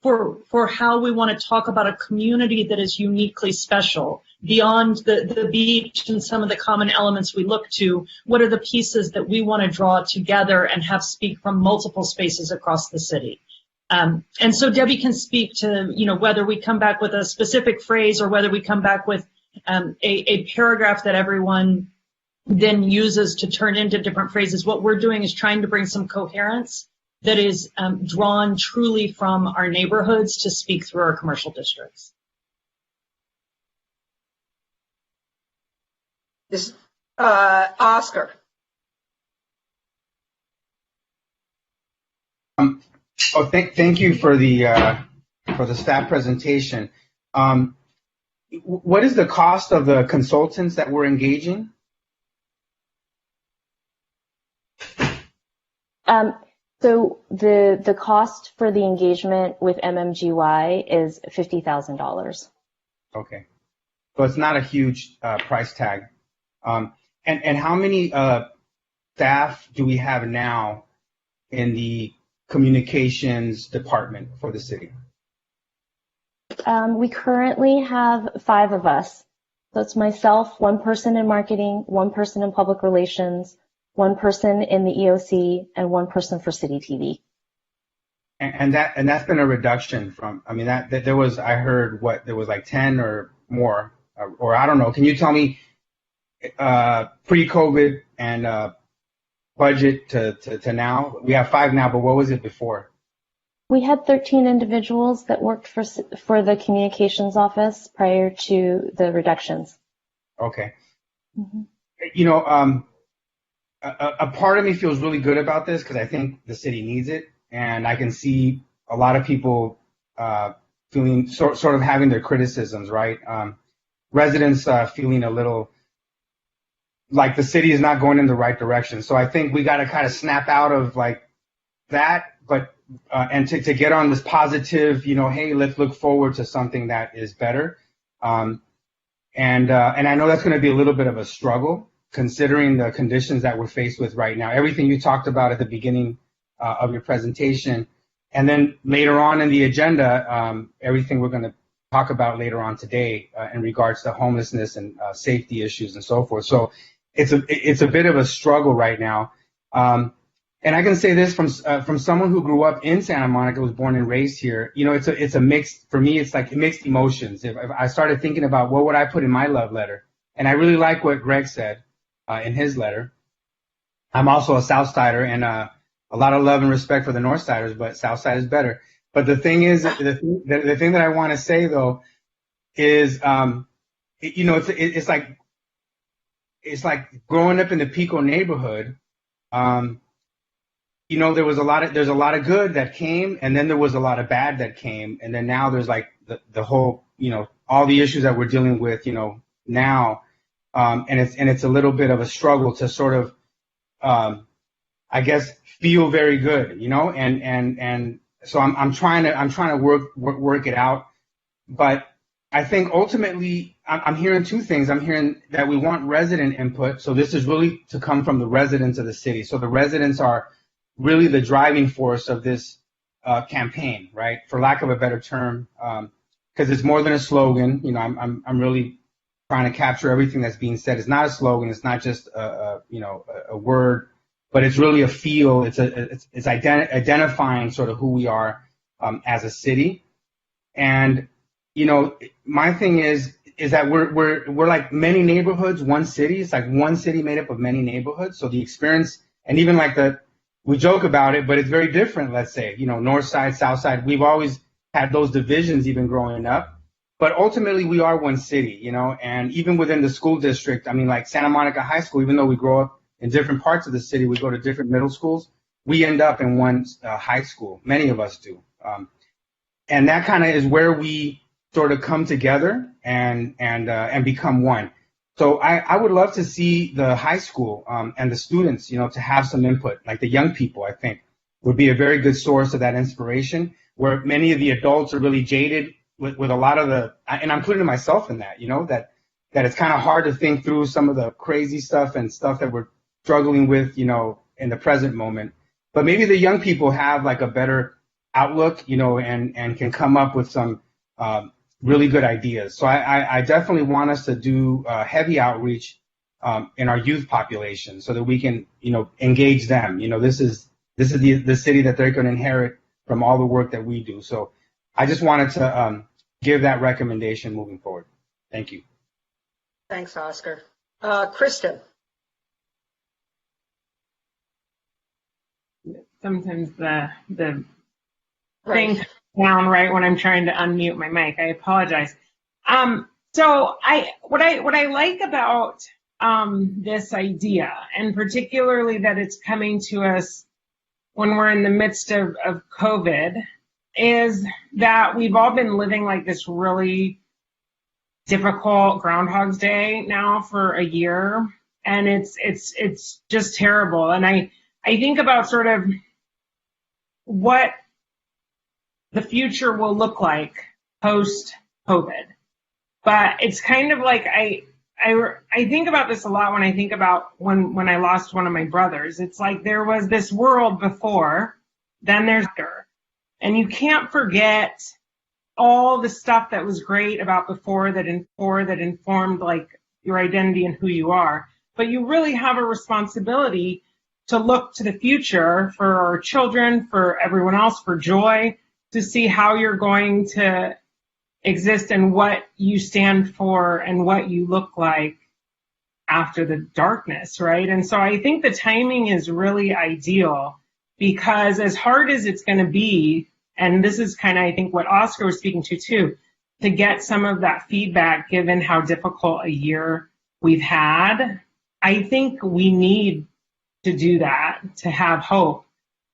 for how we want to talk about a community that is uniquely special. Beyond the beach and some of the common elements we look to, what are the pieces that we want to draw together and have speak from multiple spaces across the city? And so Debbie can speak to, whether we come back with a specific phrase or whether we come back with a paragraph that everyone then uses to turn into different phrases. What we're doing is trying to bring some coherence that is drawn truly from our neighborhoods to speak through our commercial districts. This Oscar. Thank you for the staff presentation. What is the cost of the consultants that we're engaging? So the cost for the engagement with MMGY is $50,000. Okay, so it's not a huge price tag. And how many staff do we have now in the communications department for the city? We currently have 5 of us. So it's myself, 1 person in marketing, 1 person in public relations, 1 person in the EOC, and 1 person for City TV. And that's been a reduction from, that there was, I heard there was like 10 or more, or I don't know. Can you tell me pre-COVID and budget to now? We have 5 now, but what was it before? We had 13 individuals that worked for the communications office prior to the reductions. Okay. Mm-hmm. A part of me feels really good about this because I think the city needs it, and I can see a lot of people feeling sort of having their criticisms, right? Residents feeling a little like the city is not going in the right direction. So I think we got to kind of snap out of like that, but and to get on this positive, hey, let's look forward to something that is better. And I know that's going to be a little bit of a struggle considering the conditions that we're faced with right now. Everything you talked about at the beginning of your presentation, and then later on in the agenda, everything we're going to talk about later on today in regards to homelessness and safety issues and so forth. So it's a bit of a struggle right now. And I can say this from someone who grew up in Santa Monica, was born and raised here. It's a mixed, for me, it's like mixed emotions. If I started thinking about what would I put in my love letter, and I really like what Greg said in his letter. I'm also a South Sider, and a lot of love and respect for the North Siders, but South Side is better. But the thing is, the thing that I want to say though is, it's like growing up in the Pico neighborhood. There's a lot of good that came, and then there was a lot of bad that came, and then now there's like the whole, all the issues that we're dealing with, now, and it's a little bit of a struggle to sort of, I guess, feel very good, and so I'm trying to work it out, but I think ultimately I'm hearing two things. I'm hearing that we want resident input, so this is really to come from the residents of the city. So the residents are really the driving force of this campaign, right? For lack of a better term, because it's more than a slogan. I'm really trying to capture everything that's being said. It's not a slogan. It's not just a word, but it's really a feel. It's identifying sort of who we are as a city. And my thing is that we're like many neighborhoods, one city. It's like one city made up of many neighborhoods. So the experience, and even like we joke about it, but it's very different. Let's say, North Side, South Side. We've always had those divisions even growing up, but ultimately we are one city, and even within the school district, I mean, like Santa Monica High School, even though we grow up in different parts of the city, we go to different middle schools, we end up in one high school. Many of us do. And that kind of is where we sort of come together and become one. So I would love to see the high school and the students, to have some input, like the young people, I think, would be a very good source of that inspiration, where many of the adults are really jaded with a lot of and I'm putting myself in that, that it's kind of hard to think through some of the crazy stuff and stuff that we're struggling with, in the present moment. But maybe the young people have like a better outlook, and can come up with some really good ideas. So I definitely want us to do heavy outreach in our youth population so that we can, engage them. This is the city that they're going to inherit from all the work that we do. So I just wanted to give that recommendation moving forward. Thank you. Thanks, Oscar. Kristen. Sometimes the thing comes down right when I'm trying to unmute my mic. I apologize. So what I like about this idea, and particularly that it's coming to us when we're in the midst of COVID, is that we've all been living like this really difficult Groundhog's Day now for a year, and it's just terrible. And I think about sort of what the future will look like post-COVID. But it's kind of like I think about this a lot when I think about when I lost one of my brothers. It's like there was this world before, then there's after. And you can't forget all the stuff that was great about before that informed like your identity and who you are. But you really have a responsibility to look to the future for our children, for everyone else, for joy, to see how you're going to exist and what you stand for and what you look like after the darkness, right? And so I think the timing is really ideal, because as hard as it's going to be, and this is kind of, I think, what Oscar was speaking to too, to get some of that feedback given how difficult a year we've had, I think we need to do that, to have hope,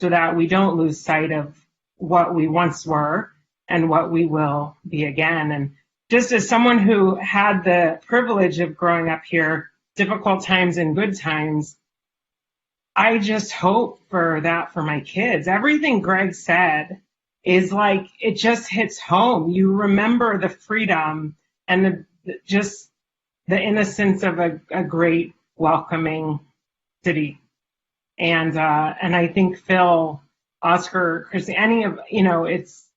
so that we don't lose sight of what we once were and what we will be again. And just as someone who had the privilege of growing up here, difficult times and good times, I just hope for that for my kids. Everything Greg said is like, it just hits home. You remember the freedom and just the innocence of a great, welcoming city. And I think Phil, Oscar, Chris, any of, it's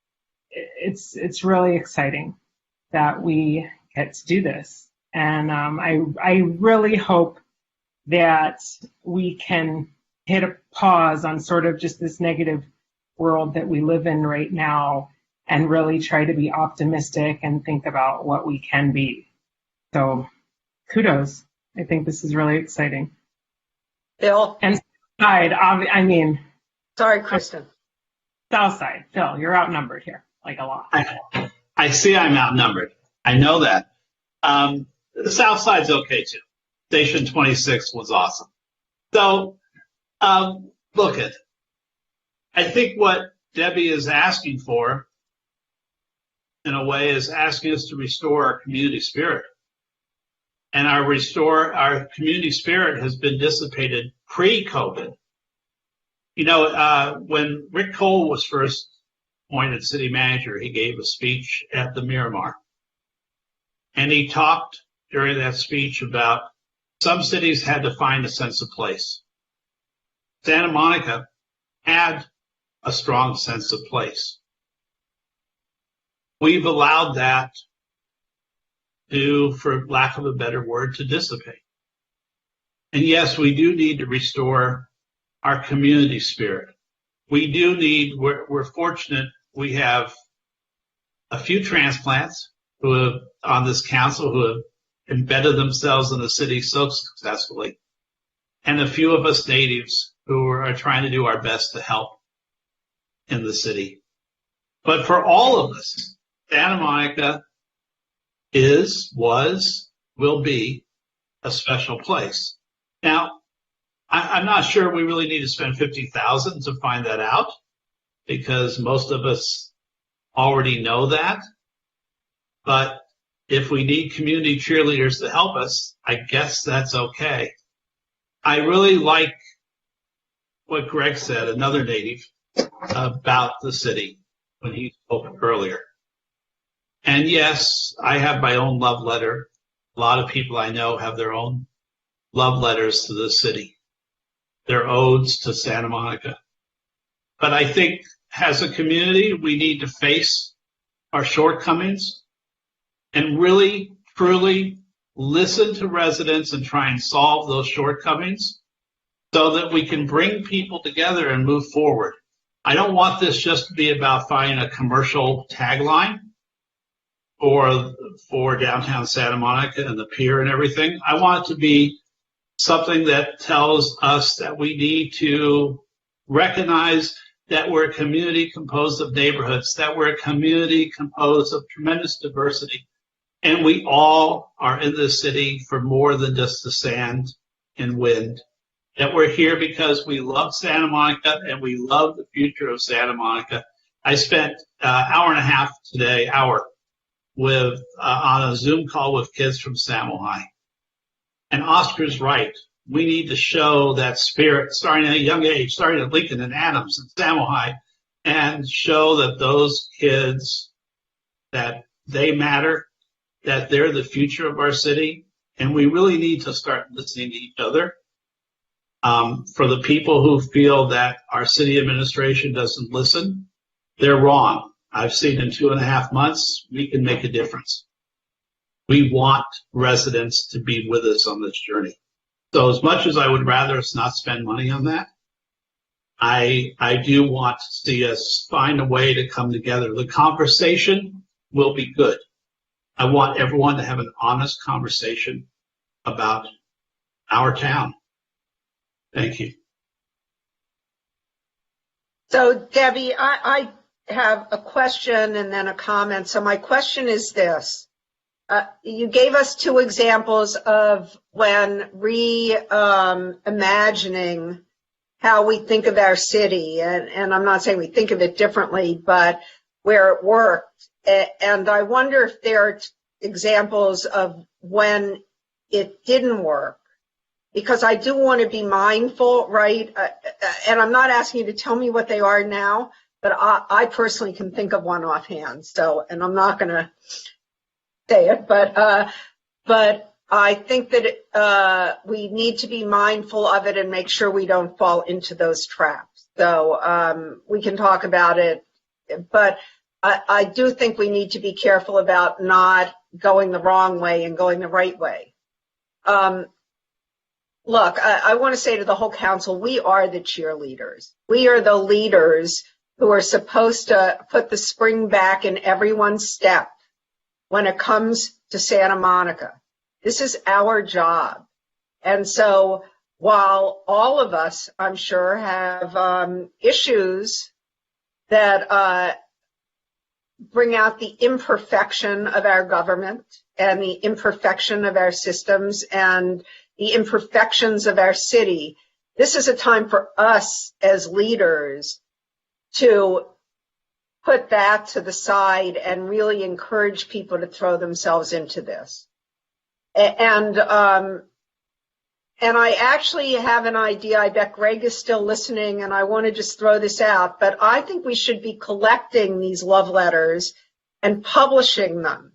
really exciting that we get to do this. And I really hope that we can hit a pause on sort of just this negative world that we live in right now and really try to be optimistic and think about what we can be. So kudos. I think this is really exciting. Bill? And side, I mean. Sorry, Kristen. Southside, Phil, you're outnumbered here, like a lot. I see I'm outnumbered. I know that. The South Side's okay too. Station 26 was awesome. So, look at, I think what Debbie is asking for, in a way, is asking us to restore our community spirit. And our community spirit has been dissipated pre-COVID. When Rick Cole was first appointed city manager, he gave a speech at the Miramar. And he talked during that speech about some cities had to find a sense of place. Santa Monica had a strong sense of place. We've allowed that to, for lack of a better word, to dissipate. And yes, we do need to restore our community spirit. We do need, we're fortunate, we have a few transplants who have, on this council, who have embedded themselves in the city so successfully, and a few of us natives who are trying to do our best to help in the city. But for all of us, Santa Monica will be a special place. Now, I'm not sure we really need to spend $50,000 to find that out, because most of us already know that. But if we need community cheerleaders to help us, I guess that's okay. I really like what Greg said, another native, about the city when he spoke earlier. And yes, I have my own love letter. A lot of people I know have their own love letters to the city, their odes to Santa Monica. But I think as a community, we need to face our shortcomings and really, truly listen to residents and try and solve those shortcomings so that we can bring people together and move forward. I don't want this just to be about finding a commercial tagline for downtown Santa Monica and the pier and everything. I want it to be something that tells us that we need to recognize that we're a community composed of neighborhoods, that we're a community composed of tremendous diversity, and we all are in this city for more than just the sand and wind, that we're here because we love Santa Monica and we love the future of Santa Monica. I spent an hour and a half today, with on a Zoom call with kids from Samohi. And Oscar's right. We need to show that spirit starting at a young age, starting at Lincoln and Adams and Samohi, and show that those kids, that they matter, that they're the future of our city. And we really need to start listening to each other. For the people who feel that our city administration doesn't listen, they're wrong. I've seen in 2.5 months, we can make a difference. We want residents to be with us on this journey. So as much as I would rather us not spend money on that, I do want to see us find a way to come together. The conversation will be good. I want everyone to have an honest conversation about our town. Thank you. So, Debbie, I have a question and then a comment. So my question is this. You gave us 2 examples of when reimagining how we think of our city. And I'm not saying we think of it differently, but where it worked. And I wonder if there are examples of when it didn't work. because I do want to be mindful, right? And I'm not asking you to tell me what they are now, but I personally can think of one offhand. So, and I'm not going to say it, but I think that we need to be mindful of it and make sure we don't fall into those traps. So we can talk about it, but I do think we need to be careful about not going the wrong way and going the right way. Look, I want to say to the whole council, we are the cheerleaders. We are the leaders who are supposed to put the spring back in everyone's step when it comes to Santa Monica. This is our job. And so while all of us, I'm sure, have issues that bring out the imperfection of our government and the imperfection of our systems and the imperfections of our city, this is a time for us as leaders to put that to the side and really encourage people to throw themselves into this. And I actually have an idea. I bet Greg is still listening, and I want to just throw this out, but I think we should be collecting these love letters and publishing them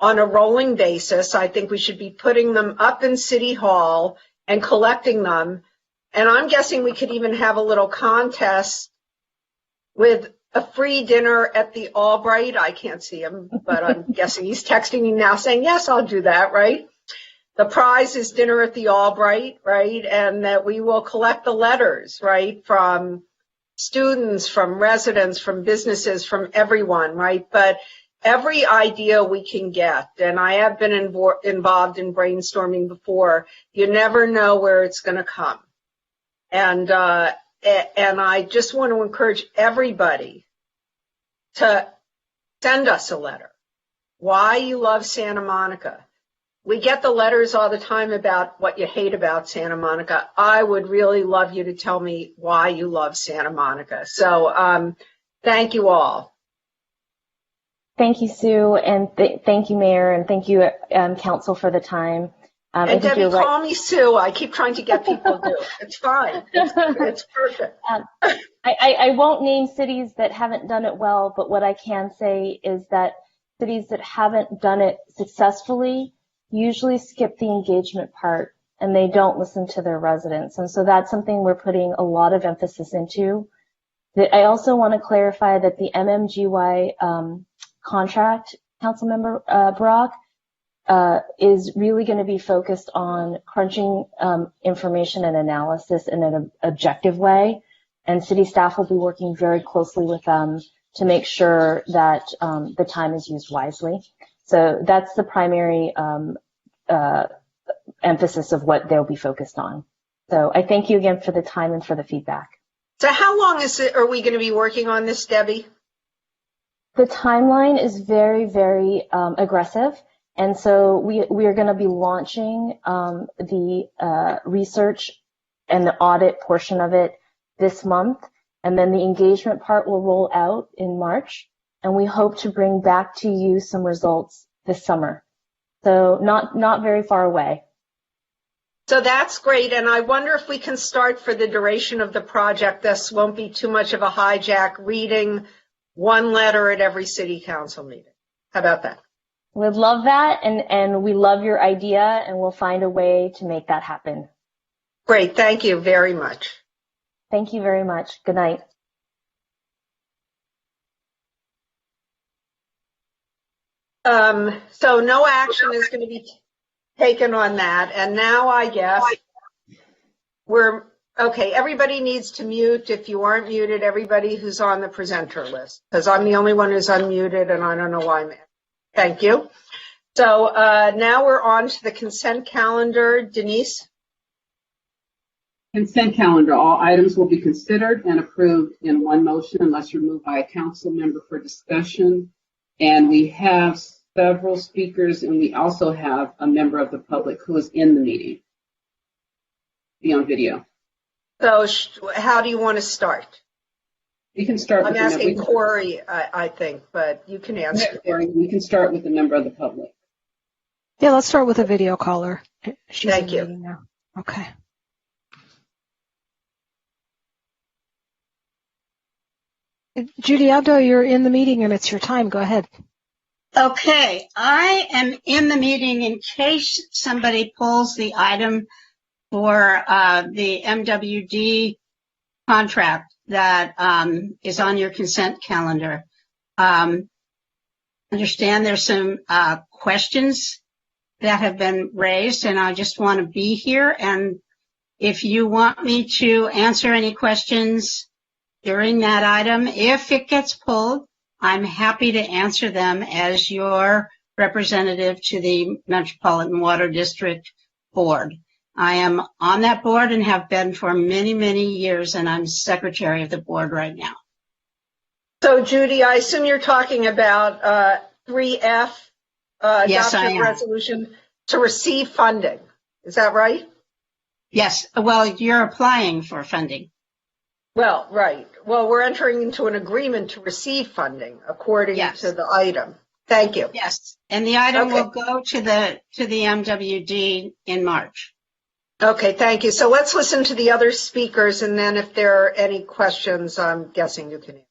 on a rolling basis. I think we should be putting them up in City Hall and collecting them. And I'm guessing we could even have a little contest with a free dinner at the Albright. I can't see him, but I'm guessing he's texting me now saying, yes, I'll do that, right? The prize is dinner at the Albright, right? And that we will collect the letters, right, from students, from residents, from businesses, from everyone, right? But every idea we can get, and I have been involved in brainstorming before, you never know where it's going to come. And I just want to encourage everybody to send us a letter. Why you love Santa Monica. We get the letters all the time about what you hate about Santa Monica. I would really love you to tell me why you love Santa Monica. So thank you all. Thank you, Sue, and thank you, Mayor, and thank you, Council, for the time. And Debbie, call me Sue. I keep trying to get people to do it. It's fine. It's perfect. I won't name cities that haven't done it well, but what I can say is that cities that haven't done it successfully usually skip the engagement part, and they don't listen to their residents. And so that's something we're putting a lot of emphasis into. I also want to clarify that the MMGY contract, Councilmember Brock, is really going to be focused on crunching information and analysis in an objective way, and city staff will be working very closely with them to make sure that the time is used wisely. So that's the primary emphasis of what they'll be focused on. So I thank you again for the time and for the feedback. So how long are we going to be working on this, Debbie? The timeline is very, very aggressive. And so we are going to be launching the research and the audit portion of it this month. And then the engagement part will roll out in March. And we hope to bring back to you some results this summer. So not very far away. So that's great. And I wonder if we can start for the duration of the project. This won't be too much of a hijack, reading one letter at every city council meeting. How about that? We'd love that, and we love your idea, and we'll find a way to make that happen. Great. Thank you very much. Thank you very much. Good night. So no action is going to be taken on that. And now I guess we're okay. Everybody needs to mute. If you aren't muted, everybody who's on the presenter list, because I'm the only one who's unmuted, and I don't know why I'm. Thank you. So now we're on to the consent calendar. Denise? Consent calendar. All items will be considered and approved in one motion unless removed by a council member for discussion. And we have several speakers, and we also have a member of the public who is in the meeting. Be on video. So how do you want to start? We can start. I'm asking Corey, I think, but you can answer. We can start with a member of the public. Yeah, let's start with a video caller. She's Thank you. Now. Okay. Judy Abdo, you're in the meeting and it's your time. Go ahead. Okay, I am in the meeting in case somebody pulls the item for the MWD contract that is on your consent calendar. Understand there's some questions that have been raised, and I just want to be here. And if you want me to answer any questions during that item, if it gets pulled, I'm happy to answer them as your representative to the Metropolitan Water District Board. I am on that board and have been for many, many years, and I'm secretary of the board right now. So, Judy, I assume you're talking about 3F, Yes, I adoption am. resolution to receive funding. Is that right? Yes, well, you're applying for funding. Well, right. Well, we're entering into an agreement to receive funding according to the item. Thank you. Yes, and the item will go to the MWD in March. Okay, thank you. So let's listen to the other speakers, and then if there are any questions, I'm guessing you can answer.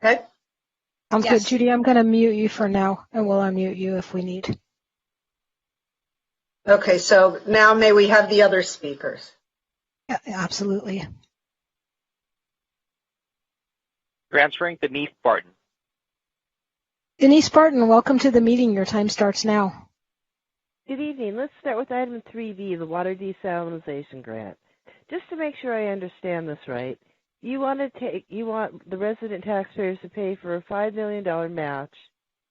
Okay? Sounds good. Judy, I'm going to mute you for now, and we'll unmute you if we need. Okay, so now may we have the other speakers? Yeah, absolutely. Transferring Denise Barton. Denise Barton, welcome to the meeting. Your time starts now. Good evening. Let's start with item 3B, the water desalination grant. Just to make sure I understand this right, you want the resident taxpayers to pay for a $5 million match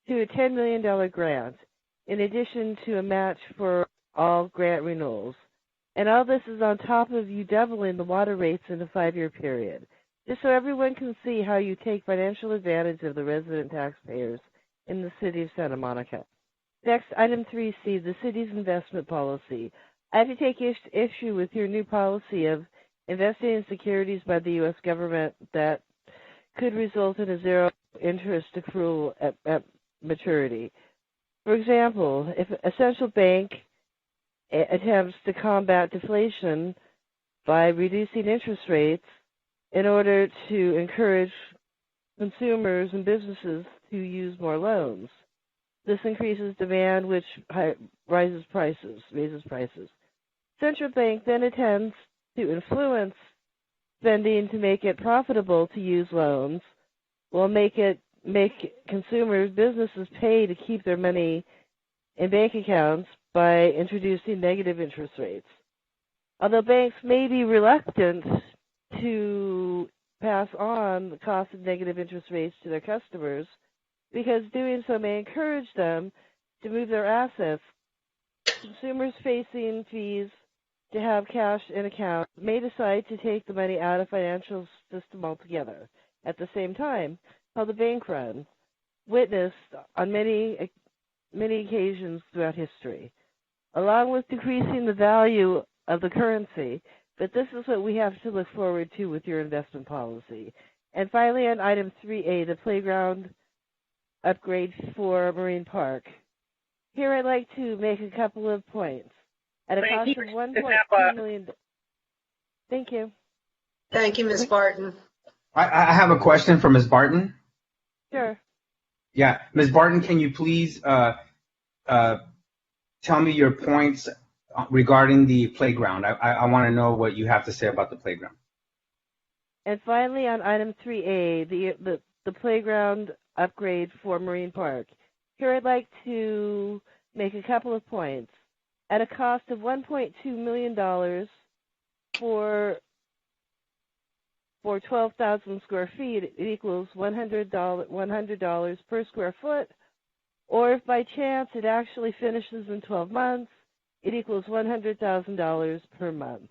to a $10 million grant, in addition to a match for all grant renewals. And all this is on top of you doubling the water rates in a 5-year period. Just so everyone can see how you take financial advantage of the resident taxpayers in the city of Santa Monica. Next, item 3C, the city's investment policy. I have to take issue with your new policy of investing in securities by the U.S. government that could result in a zero interest accrual at maturity. For example, if a central bank attempts to combat deflation by reducing interest rates in order to encourage consumers and businesses to use more loans, this increases demand, which raises prices. Central bank then attempts to influence spending to make it profitable to use loans, will make consumers, businesses pay to keep their money in bank accounts by introducing negative interest rates. Although banks may be reluctant to pass on the cost of negative interest rates to their customers, because doing so may encourage them to move their assets, consumers facing fees to have cash in account may decide to take the money out of financial system altogether. At the same time, how the bank run, witnessed on many occasions throughout history, along with decreasing the value of the currency. But this is what we have to look forward to with your investment policy. And finally, on item 3A, the playground upgrade for Marine Park. Here I'd like to make a couple of points. At a cost of $1.2 million. Thank you. Thank you, Ms. Barton. I have a question for Ms. Barton. Sure. Yeah, Ms. Barton, can you please tell me your points regarding the playground? I want to know what you have to say about the playground. And finally, on item 3A, the playground upgrade for Marine Park. Here I'd like to make a couple of points. At a cost of $1.2 million for 12,000 square feet, it equals $100 per square foot. Or if by chance it actually finishes in 12 months, it equals $100,000 per month.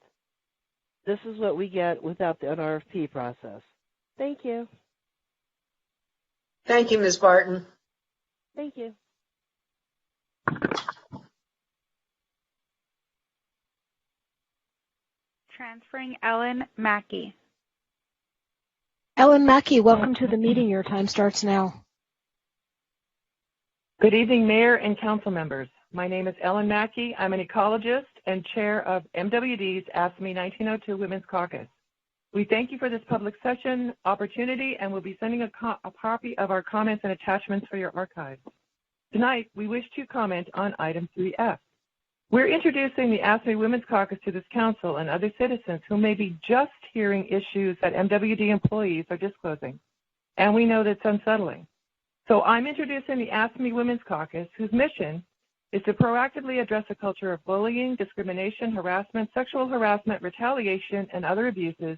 This is what we get without an RFP process. Thank you. Thank you, Ms. Barton. Thank you. Transferring Ellen Mackey. Ellen Mackey, welcome to the meeting. Your time starts now. Good evening, Mayor and Council members. My name is Ellen Mackey. I'm an ecologist and Chair of MWD's ASME 1902 Women's Caucus. We thank you for this public session opportunity and will be sending a copy of our comments and attachments for your archives. Tonight, we wish to comment on item 3F. We're introducing the ASME Women's Caucus to this council and other citizens who may be just hearing issues that MWD employees are disclosing, and we know that's unsettling. So I'm introducing the ASME Women's Caucus, whose mission is to proactively address a culture of bullying, discrimination, harassment, sexual harassment, retaliation, and other abuses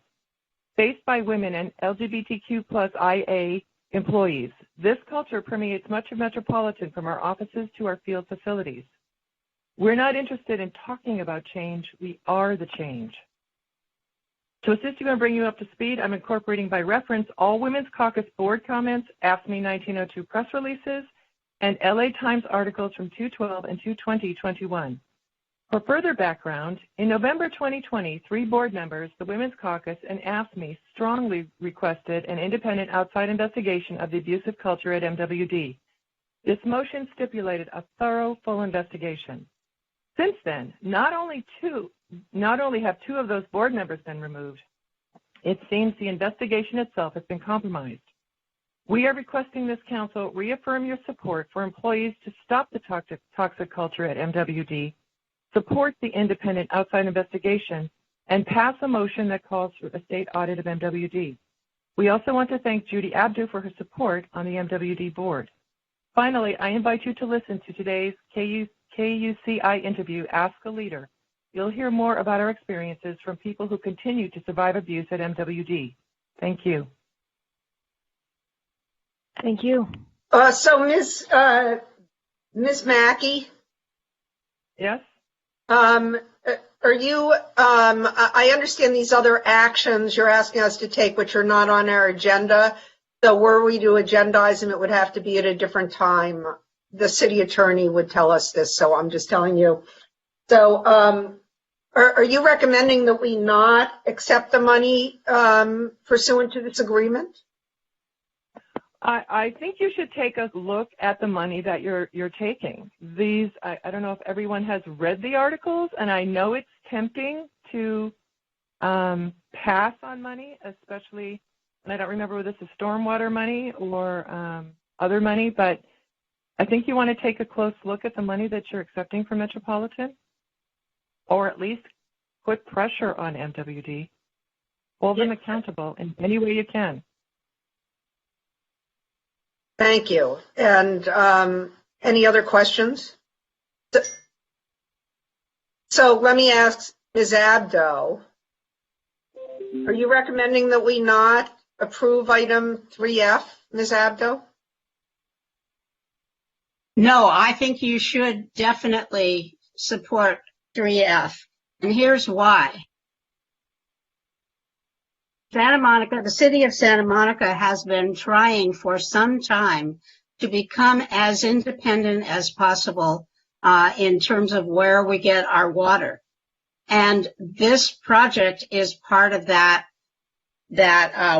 faced by women and LGBTQ+IA employees. This culture permeates much of Metropolitan, from our offices to our field facilities. We're not interested in talking about change, we are the change. To assist you and bring you up to speed, I'm incorporating by reference all Women's Caucus board comments, ASME 1902 press releases, and LA Times articles from 2/12 and 2/20/21. For further background, in November 2020, 3 board members, the Women's Caucus, and ASME strongly requested an independent outside investigation of the abusive culture at MWD. This motion stipulated a thorough, full investigation. Since then, not only have 2 of those board members been removed, it seems the investigation itself has been compromised. We are requesting this council reaffirm your support for employees to stop the toxic culture at MWD, support the independent outside investigation, and pass a motion that calls for a state audit of MWD. We also want to thank Judy Abdu for her support on the MWD board. Finally, I invite you to listen to today's KUCI interview, Ask a Leader. You'll hear more about our experiences from people who continue to survive abuse at MWD. Thank you. Thank you. So Ms. Mackey? Yes? Are you, I understand these other actions you're asking us to take, which are not on our agenda. So were we to agendize them, it would have to be at a different time. The city attorney would tell us this, so I'm just telling you. So are you recommending that we not accept the money pursuant to this agreement? I think you should take a look at the money that you're taking. These, I don't know if everyone has read the articles, and I know it's tempting to pass on money, especially, and I don't remember whether this is stormwater money or other money, but I think you want to take a close look at the money that you're accepting from Metropolitan, or at least put pressure on MWD. Hold them accountable in any way you can. Thank you. And any other questions? So let me ask Ms. Abdo, are you recommending that we not approve item 3F, Ms. Abdo? No, I think you should definitely support 3F. And here's why. Santa Monica, the city of Santa Monica has been trying for some time to become as independent as possible in terms of where we get our water. And this project is part of that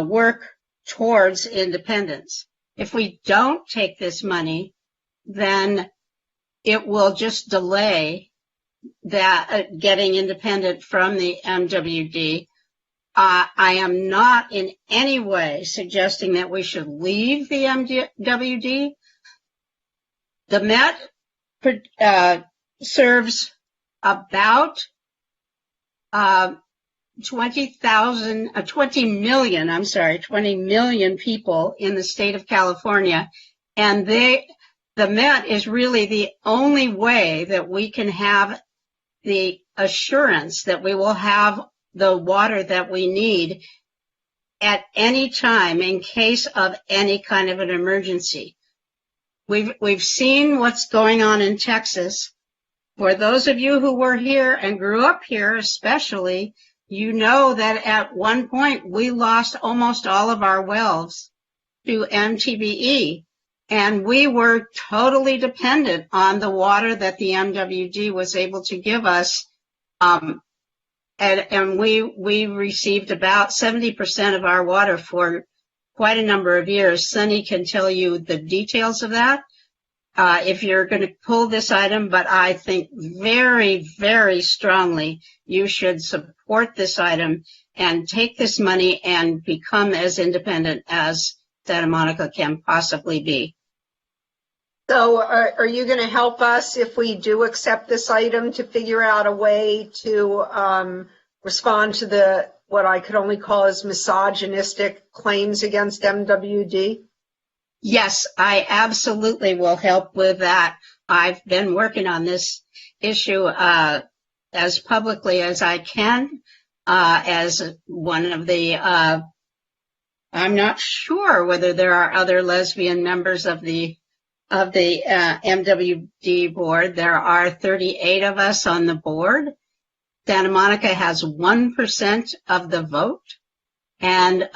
work towards independence. If we don't take this money, then it will just delay that getting independent from the MWD. I am not in any way suggesting that we should leave the MWD. The Met serves about 20 million people in the state of California, and the Met is really the only way that we can have the assurance that we will have the water that we need at any time in case of any kind of an emergency. We've seen what's going on in Texas. For those of you who were here and grew up here especially, you know that at one point we lost almost all of our wells to MTBE, and we were totally dependent on the water that the MWD was able to give us. And we received about 70% of our water for quite a number of years. Sunny can tell you the details of that. if you're going to pull this item, but I think very, very strongly you should support this item and take this money and become as independent as Santa Monica can possibly be. So are you going to help us if we do accept this item to figure out a way to respond to what I could only call as misogynistic claims against MWD? Yes, I absolutely will help with that. I've been working on this issue as publicly as I can, as one of the, I'm not sure whether there are other lesbian members of the MWD board. There are 38 of us on the board. Santa Monica has 1% of the vote, and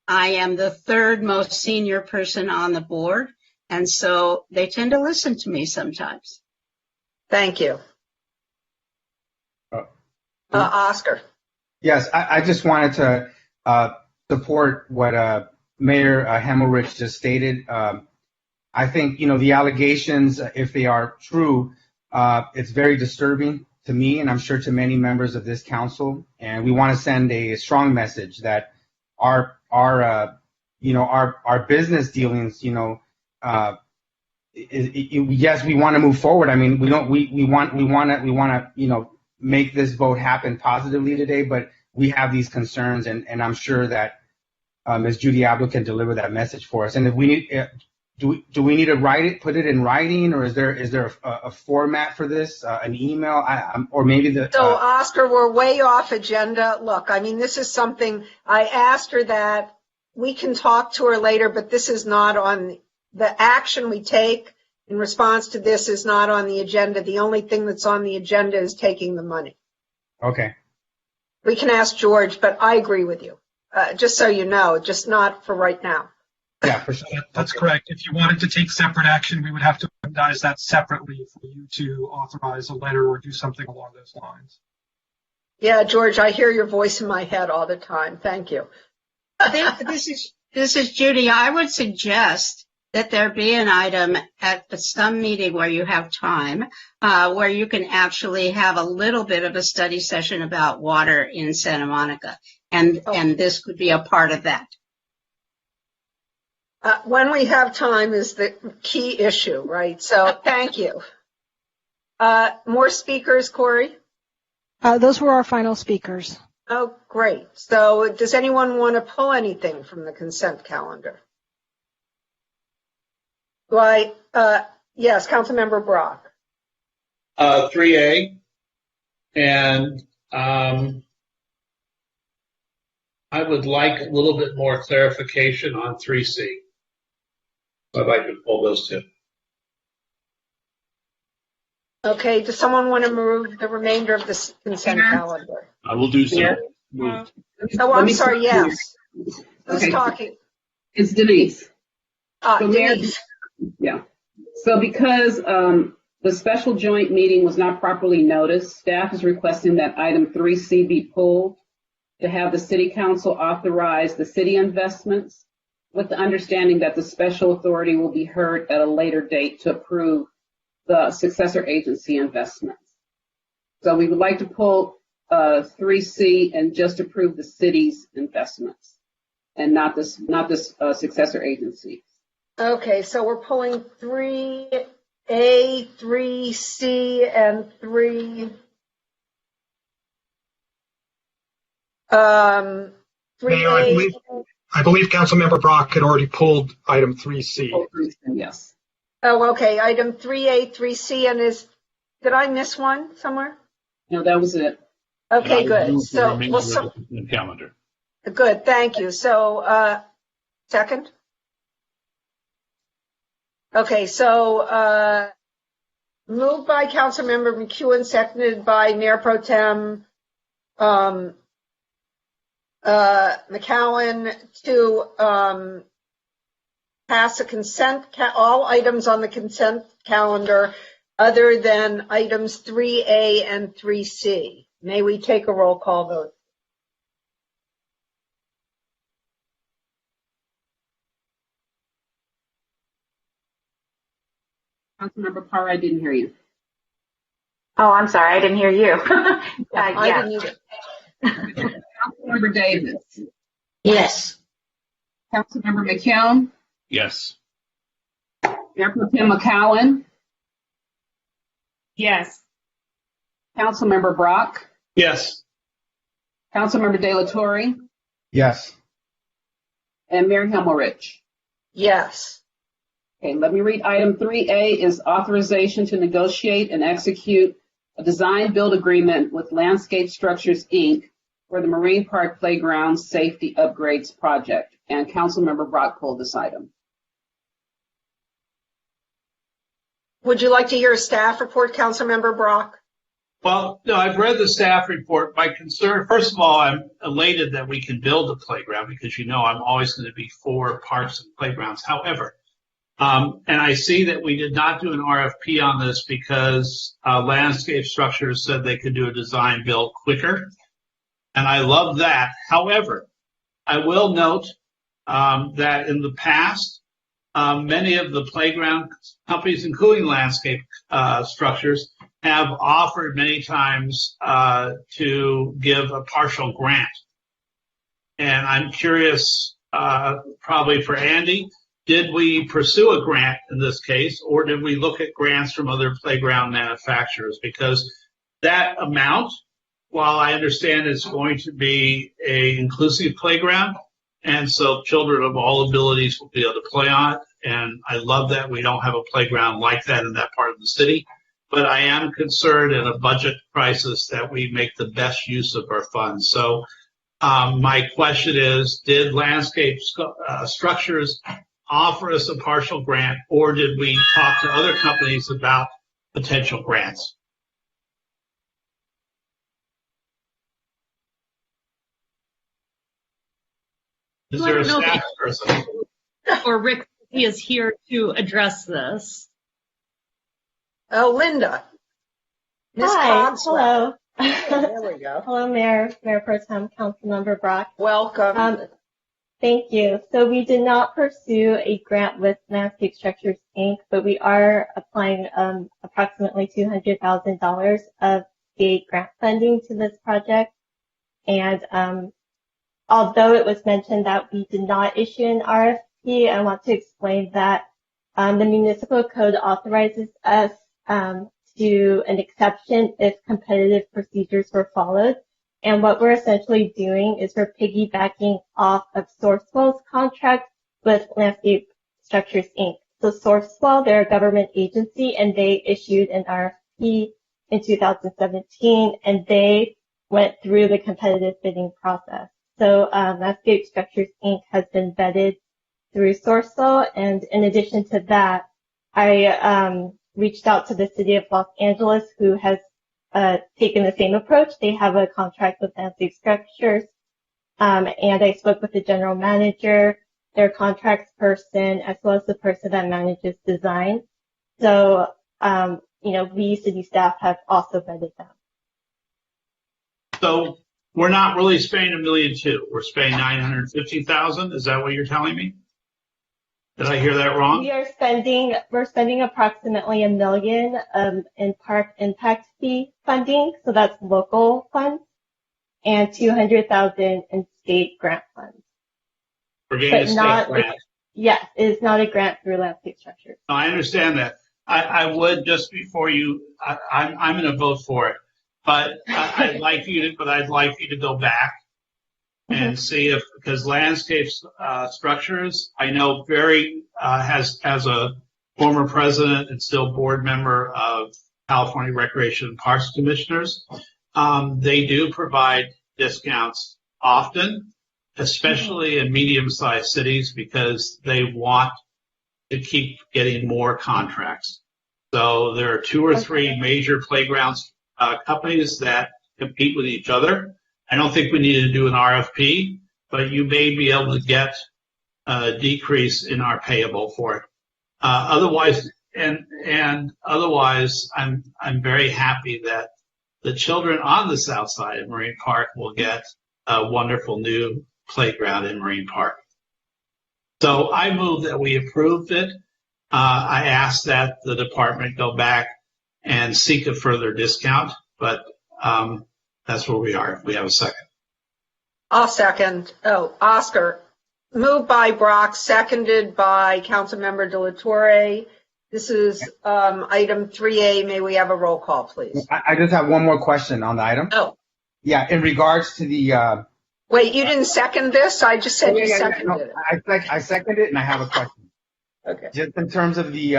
I am the third most senior person on the board, and so they tend to listen to me sometimes. Thank you. Oscar. Yes, I just wanted to support what Mayor Hemmerich just stated. I think, the allegations, if they are true, it's very disturbing to me, and I'm sure to many members of this council. And we want to send a strong message that our business dealings, yes, we want to move forward. I mean, we want to, make this vote happen positively today, but we have these concerns, and I'm sure that Ms. Judy Ablo can deliver that message for us. And if we need, do we need to put it in writing, or is there a format for this, an email, or maybe the? So Oscar, we're way off agenda. Look, I mean, this is something I asked her that we can talk to her later, but this is not on the action we take in response to this is not on the agenda. The only thing that's on the agenda is taking the money. Okay. We can ask George, but I agree with you. Just so you know, just not for right now. Yeah, for sure. That's correct. If you wanted to take separate action, we would have to recognize that separately for you to authorize a letter or do something along those lines. Yeah, George, I hear your voice in my head all the time. Thank you. This is Judy. I would suggest that there be an item at some meeting where you have time, where you can actually have a little bit of a study session about water in Santa Monica. And this could be a part of that. When we have time is the key issue, right? So thank you. More speakers, Corey? Those were our final speakers. Oh, great. So does anyone want to pull anything from the consent calendar? Yes, Councilmember Brock. 3A. And I would like a little bit more clarification on 3C. I'd like to pull those two. Okay, does someone want to move the remainder of the consent calendar? I will do so. Oh, I'm sorry, yes. Who's talking? It's Denise. Denise. Yeah. So because the special joint meeting was not properly noticed, staff is requesting that item 3C be pulled to have the city council authorize the city investments with the understanding that the special authority will be heard at a later date to approve the successor agency investments. So we would like to pull 3C and just approve the city's investments and not this successor agency. Okay, so we're pulling 3A, 3C, and 3. 3A. I believe Councilmember Brock had already pulled item 3C. Yes. Oh, okay. Item 3A, 3C, and did I miss one somewhere? No, that was it. Okay, good. So, calendar. Good, thank you. So, second? Okay, so, moved by Councilmember McEwen, seconded by Mayor Pro Tem McCowan to pass all items on the consent calendar other than items 3A and 3C. May we take a roll call vote? Councilmember Parr, I didn't hear you. Oh, I'm sorry. I didn't hear you. I Yeah. didn't either. Councilmember Davis. Yes. Councilmember McKeown. Yes. Mayor Pro Tem McCowan. Yes. Councilmember Brock. Yes. Councilmember De La Torre. Yes. And Mayor Himmelrich. Yes. Okay, let me read item 3A is authorization to negotiate and execute a design-build agreement with Landscape Structures, Inc. for the Marine Park Playground Safety Upgrades Project. And Councilmember Brock pulled this item. Would you like to hear a staff report, Councilmember Brock? Well, no, I've read the staff report. My concern, first of all, I'm elated that we can build a playground because I'm always going to be for parks and playgrounds. However, and I see that we did not do an RFP on this because Landscape Structures said they could do a design build quicker. And I love that. However, I will note that in the past, many of the playground companies, including Landscape Structures, have offered many times to give a partial grant. And I'm curious, probably for Andy, did we pursue a grant in this case, or did we look at grants from other playground manufacturers? Because that amount, while I understand it's going to be an inclusive playground, and so children of all abilities will be able to play on it, and I love that we don't have a playground like that in that part of the city. But I am concerned in a budget crisis that we make the best use of our funds. So my question is, did Landscape Structures offer us a partial grant, or did we talk to other companies about potential grants? Is there a staff person? Or Rick, he is here to address this. Oh, Linda. Ms. Hi, Cogswell. hello. There we go. Hello, Mayor Pro Tem, Councilmember Brock. Welcome. Thank you. So we did not pursue a grant with Landscape Structures, Inc., but we are applying approximately $200,000 of state grant funding to this project. And although it was mentioned that we did not issue an RFP, I want to explain that the municipal code authorizes us to an exception if competitive procedures were followed. And what we're essentially doing is we're piggybacking off of Sourcewell's contract with Landscape Structures, Inc. So Sourcewell, they're a government agency, and they issued an RFP in 2017, and they went through the competitive bidding process. So Landscape Structures, Inc. has been vetted through Sourcewell, and in addition to that, I reached out to the city of Los Angeles, who has taken the same approach. They have a contract with Landscape Structures, and I spoke with the general manager, their contracts person, as well as the person that manages design. So, we city staff have also vetted them. So we're not really spending $1.2 million. We're spending $950,000. Is that what you're telling me? Did I hear that wrong? We're spending approximately $1 million in park impact fee funding, so that's local funds, and $200,000 in state grant funds. We're getting a state grant. Yes, it is not a grant through Landscape Structures. No, I understand that. I would just before you. I'm going to vote for it, but I'd like you to go back and see if, because Landscape Structures, I know has a former president and still board member of California Recreation and Parks Commissioners. They do provide discounts often, especially in medium-sized cities, because they want to keep getting more contracts. So there are 2 or 3 major playgrounds companies that compete with each other. I don't think we need to do an RFP, but you may be able to get a decrease in our payable for it. Otherwise, I'm very happy that the children on the south side of Marine Park will get a wonderful new playground in Marine Park. So I move that we approved it. I asked that the department go back and seek a further discount, but that's where we are. If we have a second. I'll second. Oh, Oscar. Moved by Brock, seconded by Councilmember De La Torre. This is item 3A. May we have a roll call, please? I just have one more question on the item. Oh. Yeah, in regards to the... Wait, you didn't second this? I just said you seconded no, it. I seconded it, and I have a question. Okay. Just in terms of the...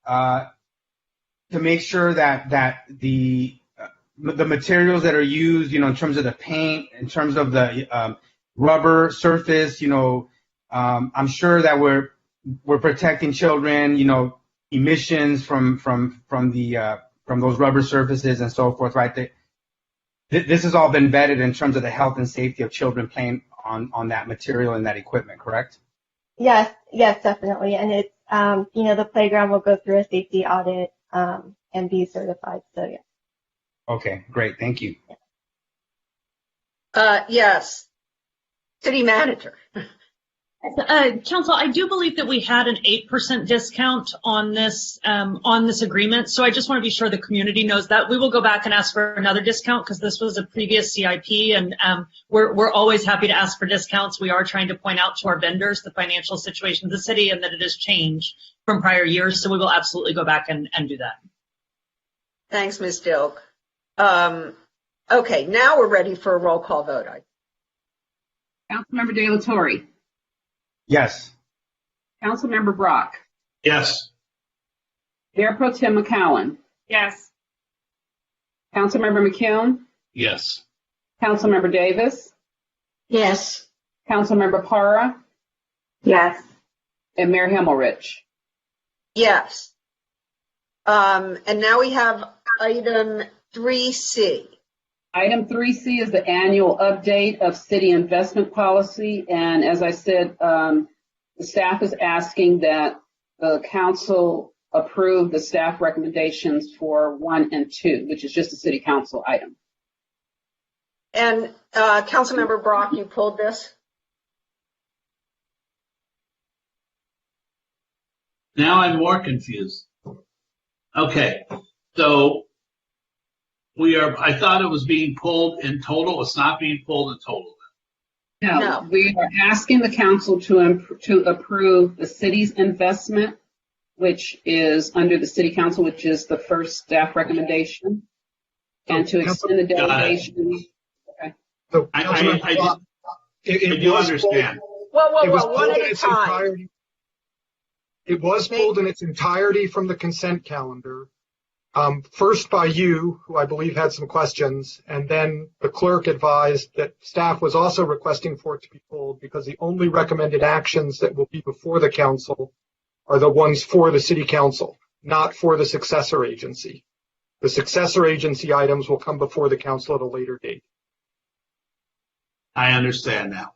to make sure that the materials that are used, in terms of the paint, in terms of the rubber surface, I'm sure that we're protecting children, emissions from those rubber surfaces and so forth, right? This has all been vetted in terms of the health and safety of children playing on that material and that equipment, correct? Yes, definitely. And it's, the playground will go through a safety audit and be certified. So, yeah. Okay, great. Thank you. Yes. City manager. Council, I do believe that we had an 8% discount on this agreement. So I just want to be sure the community knows that. We will go back and ask for another discount because this was a previous CIP, and we're always happy to ask for discounts. We are trying to point out to our vendors the financial situation of the city and that it has changed from prior years. So we will absolutely go back and do that. Thanks, Ms. Dilk. Okay, now we're ready for a roll call vote. Councilmember De La Torre. Yes. Councilmember Brock. Yes. Mayor Pro Tem McCowan. Yes. Councilmember McCune. Yes. Councilmember Davis. Yes. Councilmember Para. Yes. And Mayor Himmelrich. Yes. And now we have item 3C. Item 3C is the annual update of city investment policy. And as I said, the staff is asking that the council approve the staff recommendations for 1 and 2, which is just a city council item. And Councilmember Brock, you pulled this? Now I'm more confused. Okay, so I thought it was being pulled in total. It's not being pulled in total. No, we are asking the council to approve the city's investment, which is under the city council, which is the first staff recommendation, and to extend the delegation. Okay. So, I do understand. Whoa, one at a time. It was pulled in its entirety from the consent calendar. First by you, who I believe had some questions, and then the clerk advised that staff was also requesting for it to be pulled because the only recommended actions that will be before the council are the ones for the city council, not for the successor agency. The successor agency items will come before the council at a later date. I understand now.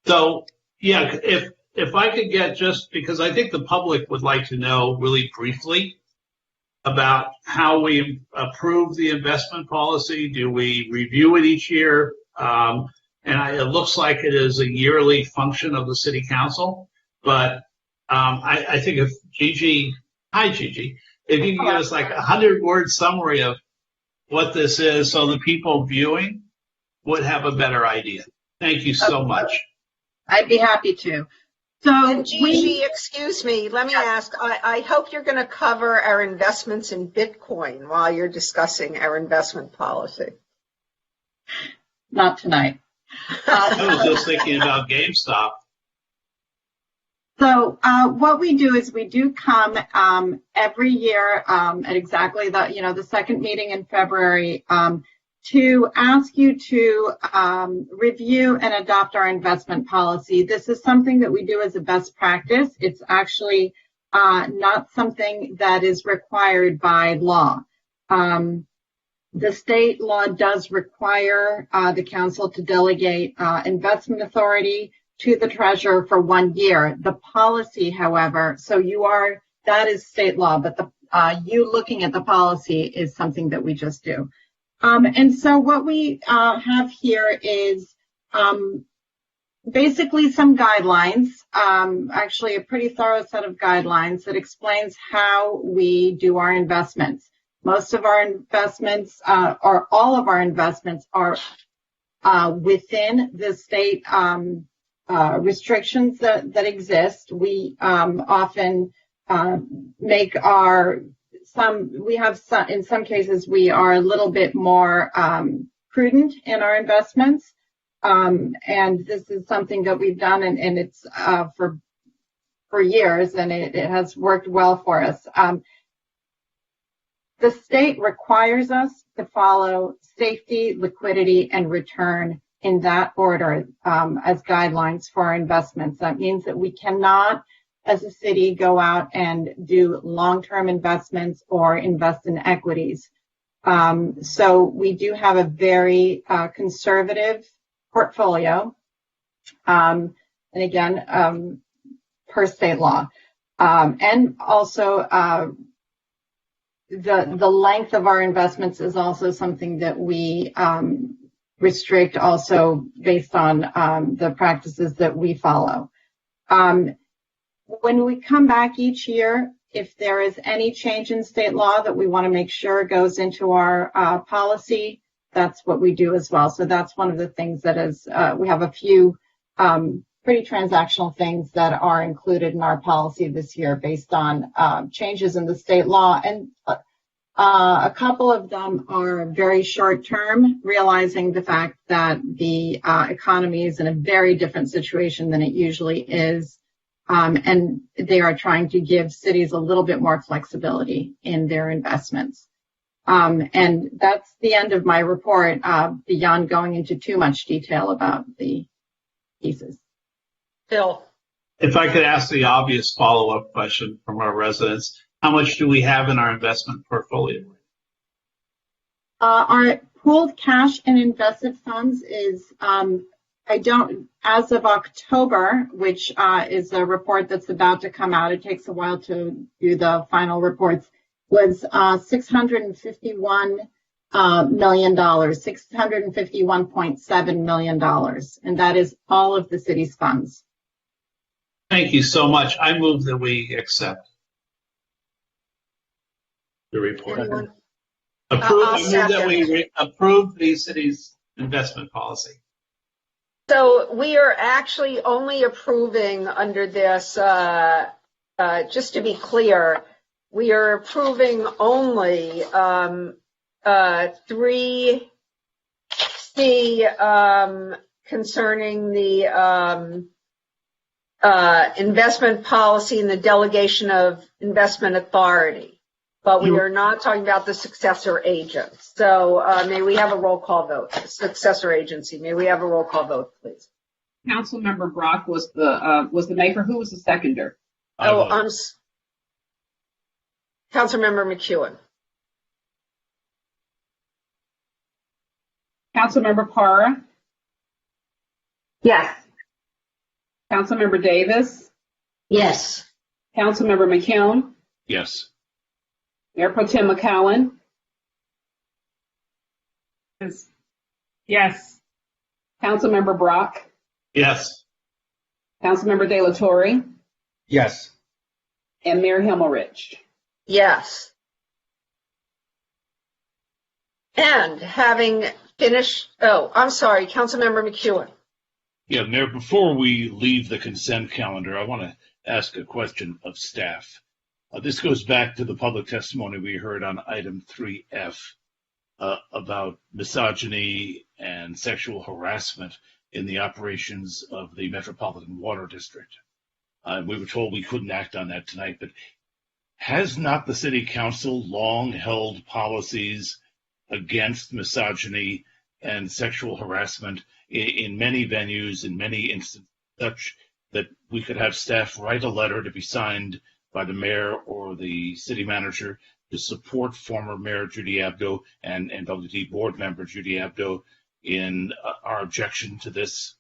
So, yeah, if I could get just, because I think the public would like to know really briefly about how we approve the investment policy. Do we review it each year? It looks like it is a yearly function of the city council. But I think if Gigi, if you can give us like a 100-word summary of what this is so the people viewing would have a better idea. Thank you so much. I'd be happy to. So, and Gigi, excuse me, let me ask, I hope you're going to cover our investments in Bitcoin while you're discussing our investment policy. Not tonight. I was just thinking about GameStop. So what we do is we do come every year at exactly the second meeting in February to ask you to review and adopt our investment policy. This is something that we do as a best practice. It's actually not something that is required by law. The state law does require the council to delegate investment authority to the treasurer for 1 year. The policy, however, that is state law, but you looking at the policy is something that we just do. And so what we have here is basically some guidelines, actually a pretty thorough set of guidelines that explains how we do our investments. Most of our investments, or all of our investments, are within the state restrictions that exist. We often make in some cases we are a little bit more prudent in our investments. And this is something that we've done, and it's for years, and it has worked well for us. The state requires us to follow safety, liquidity, and return in that order as guidelines for our investments. That means that we cannot, as a city, go out and do long-term investments or invest in equities. So we do have a very conservative portfolio, and again, per state law. And also, the length of our investments is also something that we restrict, also based on the practices that we follow. When we come back each year, if there is any change in state law that we want to make sure goes into our policy, that's what we do as well. So that's one of the things that is, we have a few pretty transactional things that are included in our policy this year based on changes in the state law. And a couple of them are very short term, realizing the fact that the economy is in a very different situation than it usually is. And they are trying to give cities a little bit more flexibility in their investments. And that's the end of my report, beyond going into too much detail about the pieces. Bill. If I could ask the obvious follow-up question from our residents, how much do we have in our investment portfolio? Our pooled cash and invested funds is, as of October, which is a report that's about to come out, it takes a while to do the final reports, was $651 million, $651.7 million. And that is all of the city's funds. Thank you so much. I move that we accept the report. I move that we approve the city's investment policy. So we are actually only approving under this, just to be clear, we are approving only 3C concerning the investment policy and the delegation of investment authority. But we are not talking about the successor agent. So may we have a roll call vote? Successor agency. May we have a roll call vote, please? Councilmember Brock was the maker. Who was the seconder? Councilmember McEwen. Councilmember Parra? Yes. Councilmember Davis? Yes. Councilmember McKeown? Yes. Mayor Pro Tem McCowan? Yes. Councilmember Brock? Yes. Councilmember De La Torre? Yes. And Mayor Himmelrich? Yes. And having finished, I'm sorry, Councilmember McEwen. Yeah, Mayor, before we leave the consent calendar, I want to ask a question of staff. This goes back to the public testimony we heard on item 3F about misogyny and sexual harassment in the operations of the Metropolitan Water District. We were told we couldn't act on that tonight, but has not the City Council long held policies against misogyny and sexual harassment in many venues, in many instances, such that we could have staff write a letter to be signed by the mayor or the city manager to support former Mayor Judy Abdo and WD board member Judy Abdo in our objection to this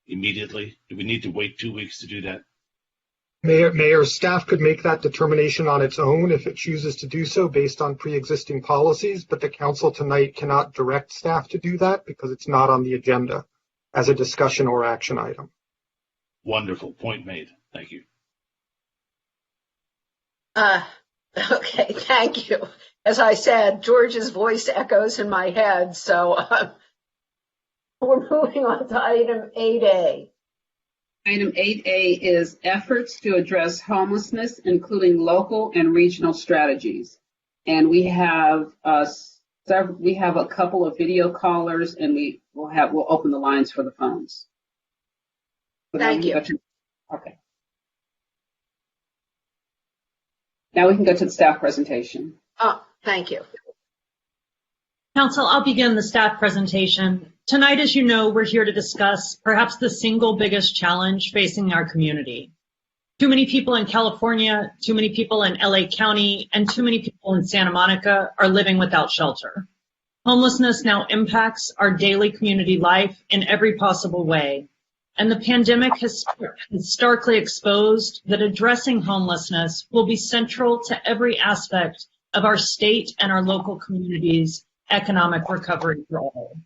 immediately? Do we need to wait 2 weeks to do that? Mayor, staff could make that determination on its own if it chooses to do so based on pre-existing policies, but the council tonight cannot direct staff to do that because it's not on the agenda as a discussion or action item. Wonderful. Point made. Thank you. Okay, thank you. As I said, George's voice echoes in my head, so we're moving on to item 8A. Item 8A is efforts to address homelessness, including local and regional strategies. And we have a couple of video callers, and we'll open the lines for the phones. Thank you. Okay. Now we can go to the staff presentation. Oh, thank you. Council, I'll begin the staff presentation. Tonight, as you know, we're here to discuss perhaps the single biggest challenge facing our community. Too many people in California, too many people in LA County, and too many people in Santa Monica are living without shelter. Homelessness now impacts our daily community life in every possible way. And the pandemic has starkly exposed that addressing homelessness will be central to every aspect of our state and our local communities' economic recovery for all.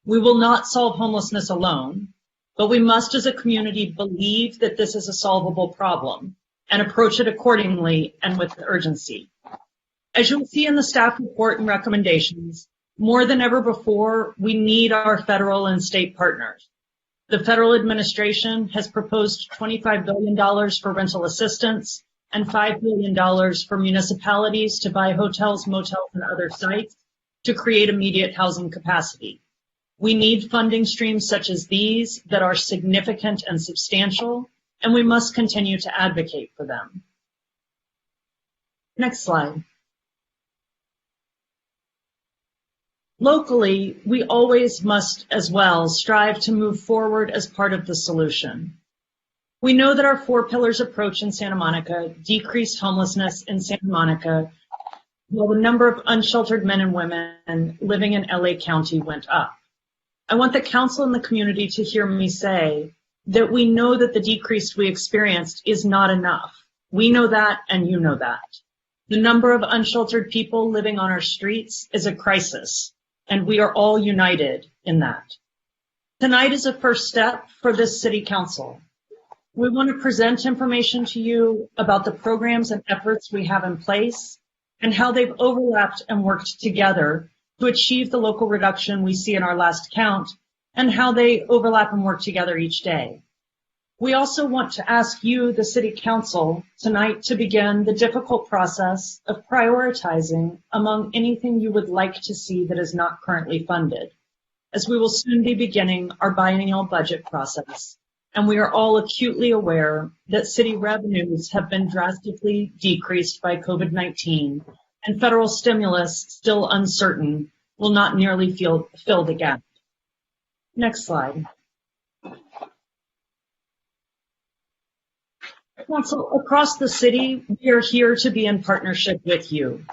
We will not solve homelessness alone, but we must as a community believe that this is a solvable problem and approach it accordingly and with urgency. As you'll see in the staff report and recommendations, more than ever before, we need our federal and state partners. The federal administration has proposed $25 billion for rental assistance and $5 billion for municipalities to buy hotels, motels, and other sites to create immediate housing capacity. We need funding streams such as these that are significant and substantial, and we must continue to advocate for them. Next slide. Locally, we always must as well strive to move forward as part of the solution. We know that our 4 pillars approach in Santa Monica decreased homelessness in Santa Monica, while the number of unsheltered men and women living in LA County went up. I want the council and the community to hear me say that we know that the decrease we experienced is not enough. We know that, and you know that. The number of unsheltered people living on our streets is a crisis, and we are all united in that. Tonight is a first step for this city council. We want to present information to you about the programs and efforts we have in place and how they've overlapped and worked together to achieve the local reduction we see in our last count and how they overlap and work together each day. We also want to ask you, the City Council, tonight to begin the difficult process of prioritizing among anything you would like to see that is not currently funded, as we will soon be beginning our biennial budget process. And we are all acutely aware that city revenues have been drastically decreased by COVID-19, and federal stimulus, still uncertain, will not nearly fill the gap. Next slide. Council, across the city, we are here to be in partnership with you.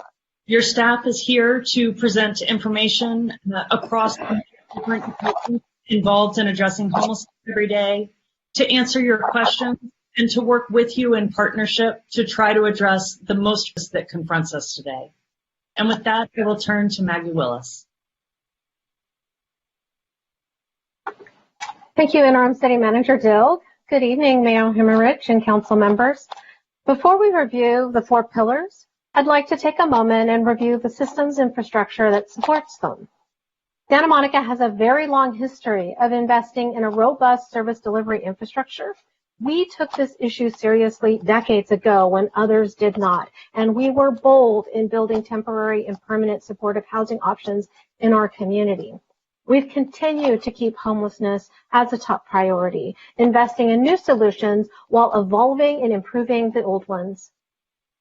Your staff is here to present information across the different departments involved in addressing homelessness every day, to answer your questions, and to work with you in partnership to try to address the most that confronts us today. And with that, I will turn to Maggie Willis. Thank you, Interim City Manager Dill. Good evening, Mayor Himmerich and council members. Before we review the 4 pillars, I'd like to take a moment and review the systems infrastructure that supports them. Santa Monica has a very long history of investing in a robust service delivery infrastructure. We took this issue seriously decades ago when others did not, and we were bold in building temporary and permanent supportive housing options in our community. We've continued to keep homelessness as a top priority, investing in new solutions while evolving and improving the old ones.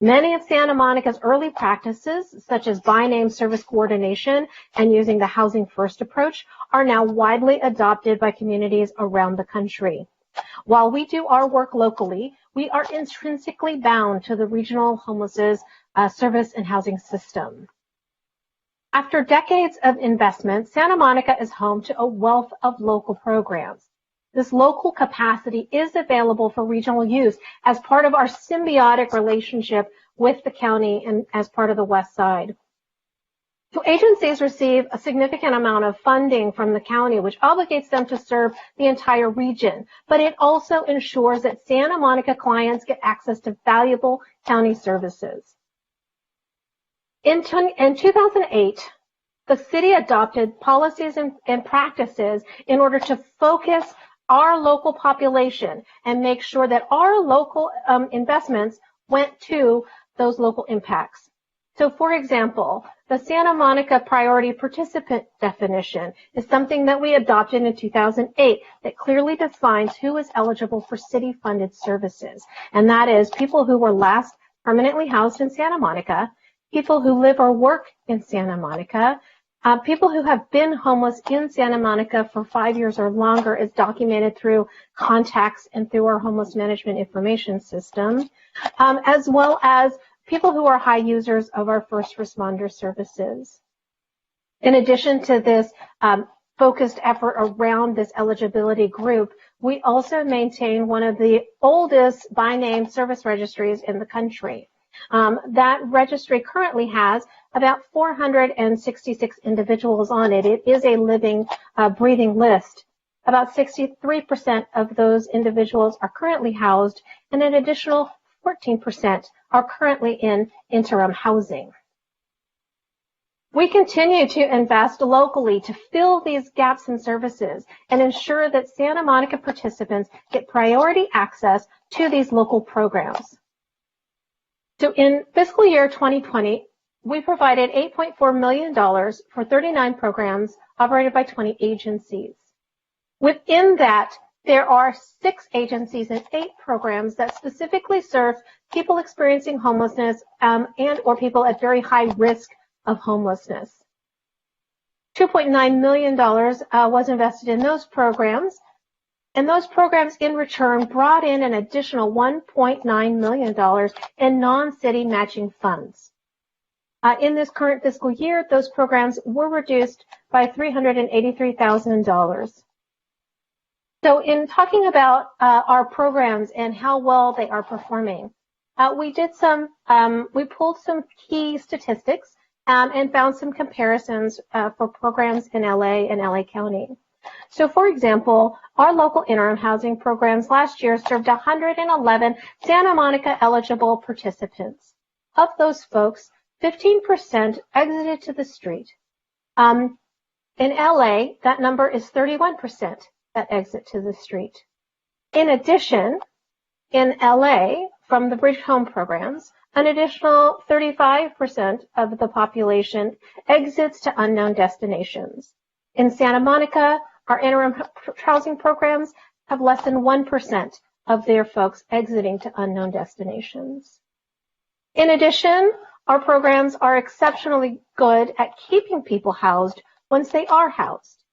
Many of Santa Monica's early practices, such as by-name service coordination and using the housing first approach, are now widely adopted by communities around the country. While we do our work locally, we are intrinsically bound to the regional homelessness service and housing system. After decades of investment, Santa Monica is home to a wealth of local programs. This local capacity is available for regional use as part of our symbiotic relationship with the county and as part of the West Side. So agencies receive a significant amount of funding from the county, which obligates them to serve the entire region, but it also ensures that Santa Monica clients get access to valuable county services. In 2008, the city adopted policies and practices in order to focus our local population and make sure that our local investments went to those local impacts. So, for example, the Santa Monica Priority Participant definition is something that we adopted in 2008 that clearly defines who is eligible for city-funded services. And that is people who were last permanently housed in Santa Monica, people who live or work in Santa Monica, people who have been homeless in Santa Monica for 5 years or longer as documented through contacts and through our homeless management information system, as well as people who are high users of our first responder services. In addition to this focused effort around this eligibility group, we also maintain one of the oldest by name service registries in the country. That registry currently has about 466 individuals on it. It is a living, breathing list. About 63% of those individuals are currently housed, and an additional 14% are currently in interim housing. We continue to invest locally to fill these gaps in services and ensure that Santa Monica participants get priority access to these local programs. So in fiscal year 2020, we provided $8.4 million for 39 programs operated by 20 agencies. Within that, there are 6 agencies and 8 programs that specifically serve people experiencing homelessness and or people at very high risk of homelessness. $2.9 million was invested in those programs, and those programs in return brought in an additional $1.9 million in non-city matching funds. In this current fiscal year, those programs were reduced by $383,000. So in talking about our programs and how well they are performing, we pulled some key statistics and found some comparisons for programs in LA and LA County. So for example, our local interim housing programs last year served 111 Santa Monica eligible participants. Of those folks, 15% exited to the street. In LA, that number is 31% that exit to the street. In addition, in LA, from the Bridge Home programs, an additional 35% of the population exits to unknown destinations. In Santa Monica, our interim housing programs have less than 1% of their folks exiting to unknown destinations. In addition, our programs are exceptionally good at keeping people housed once they are housed.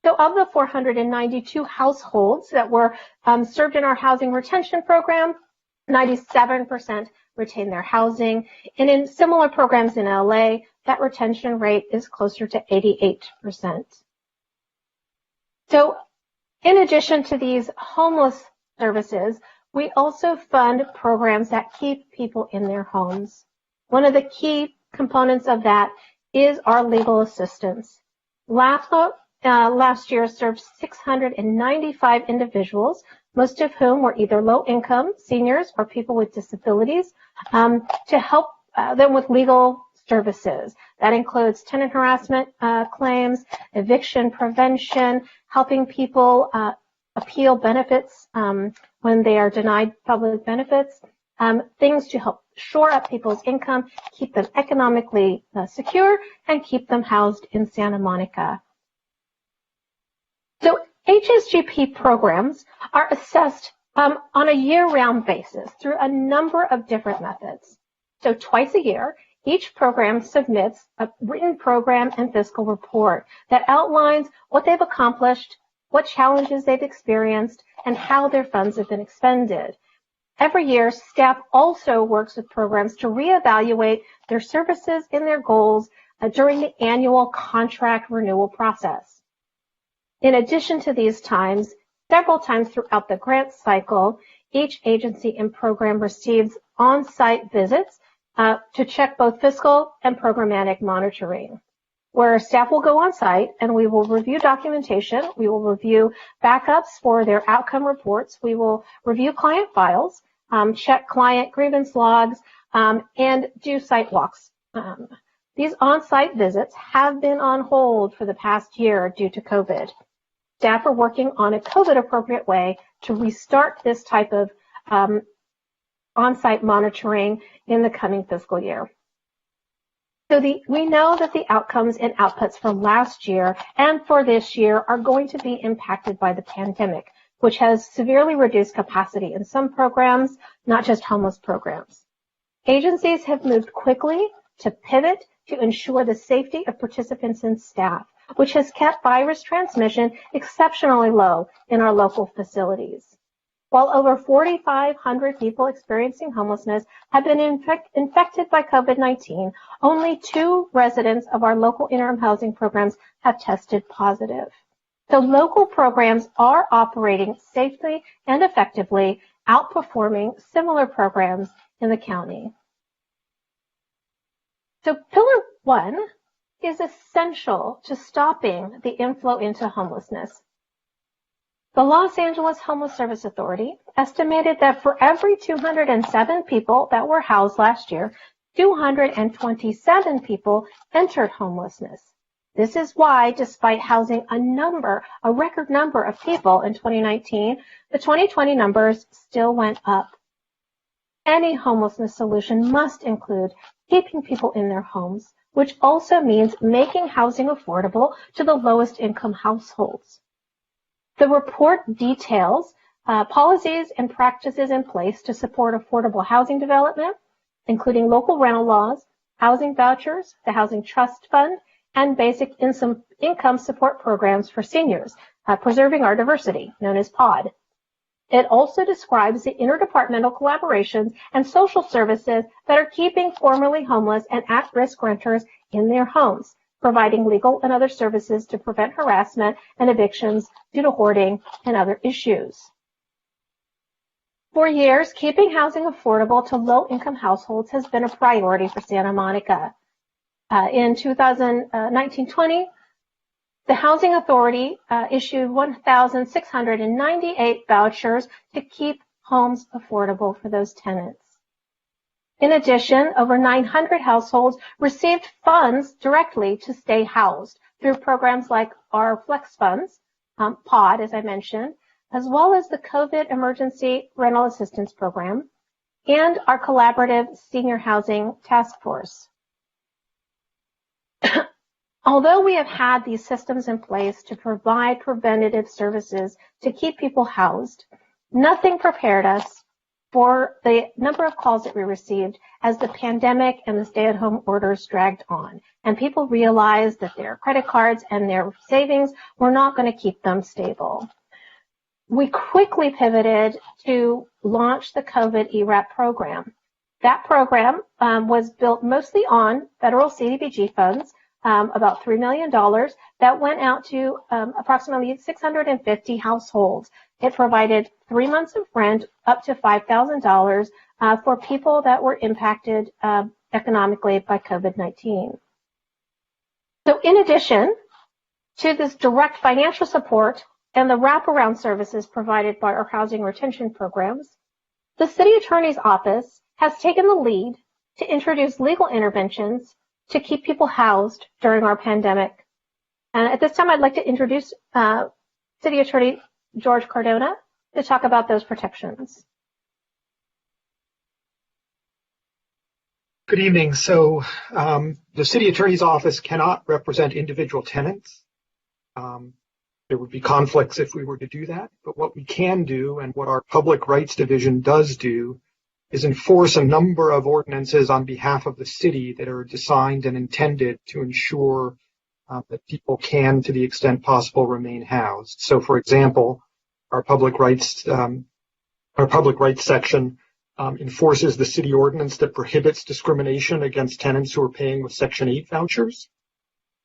So of the 492 households that were served in our housing retention program, 97% retain their housing. And in similar programs in LA, that retention rate is closer to 88%. So in addition to these homeless services, we also fund programs that keep people in their homes. One of the key components of that is our legal assistance. Last year served 695 individuals, most of whom were either low income, seniors, or people with disabilities, to help them with legal services. That includes tenant harassment claims, eviction prevention, helping people appeal benefits when they are denied public benefits, things to help shore up people's income, keep them economically secure, and keep them housed in Santa Monica. So HSGP programs are assessed on a year-round basis through a number of different methods. So twice a year, each program submits a written program and fiscal report that outlines what they've accomplished, what challenges they've experienced, and how their funds have been expended. Every year, staff also works with programs to reevaluate their services and their goals during the annual contract renewal process. In addition to these times, several times throughout the grant cycle, each agency and program receives on-site visits to check both fiscal and programmatic monitoring. where staff will go on site and we will review documentation. We will review backups for their outcome reports. We will review client files, check client grievance logs, and do site walks. These on-site visits have been on hold for the past year due to COVID. Staff are working on a COVID-appropriate way to restart this type of on-site monitoring in the coming fiscal year. So we know that the outcomes and outputs from last year and for this year are going to be impacted by the pandemic, which has severely reduced capacity in some programs, not just homeless programs. Agencies have moved quickly to pivot to ensure the safety of participants and staff, which has kept virus transmission exceptionally low in our local facilities. While over 4,500 people experiencing homelessness have been infected by COVID-19, only 2 residents of our local interim housing programs have tested positive. So local programs are operating safely and effectively, outperforming similar programs in the county. So Pillar 1 is essential to stopping the inflow into homelessness. The Los Angeles Homeless Service Authority estimated that for every 207 people that were housed last year, 227 people entered homelessness. This is why, despite housing a record number of people in 2019, the 2020 numbers still went up. Any homelessness solution must include keeping people in their homes, which also means making housing affordable to the lowest income households. The report details policies and practices in place to support affordable housing development, including local rental laws, housing vouchers, the Housing Trust Fund, and basic income support programs for seniors, preserving our diversity, known as POD. It also describes the interdepartmental collaborations and social services that are keeping formerly homeless and at-risk renters in their homes, providing legal and other services to prevent harassment and evictions due to hoarding and other issues. For years, keeping housing affordable to low-income households has been a priority for Santa Monica. In 2019-20, the Housing Authority issued 1,698 vouchers to keep homes affordable for those tenants. In addition, over 900 households received funds directly to stay housed through programs like our Flex Funds, POD, as I mentioned, as well as the COVID Emergency Rental Assistance Program and our collaborative Senior Housing Task Force. Although we have had these systems in place to provide preventative services to keep people housed, nothing prepared us for the number of calls that we received as the pandemic and the stay-at-home orders dragged on, and people realized that their credit cards and their savings were not going to keep them stable. We quickly pivoted to launch the COVID ERAP program. That program was built mostly on federal CDBG funds, about $3 million, that went out to approximately 650 households. It provided 3 months of rent up to $5,000 for people that were impacted economically by COVID-19. So in addition to this direct financial support and the wraparound services provided by our housing retention programs, the City Attorney's Office has taken the lead to introduce legal interventions to keep people housed during our pandemic. And at this time, I'd like to introduce City Attorney George Cardona to talk about those protections. Good evening. So the City Attorney's Office cannot represent individual tenants. There would be conflicts if we were to do that. But what we can do, and what our Public Rights Division does do, is enforce a number of ordinances on behalf of the city that are designed and intended to ensure that people can, to the extent possible, remain housed. So, for example, our public rights section enforces the city ordinance that prohibits discrimination against tenants who are paying with Section 8 vouchers.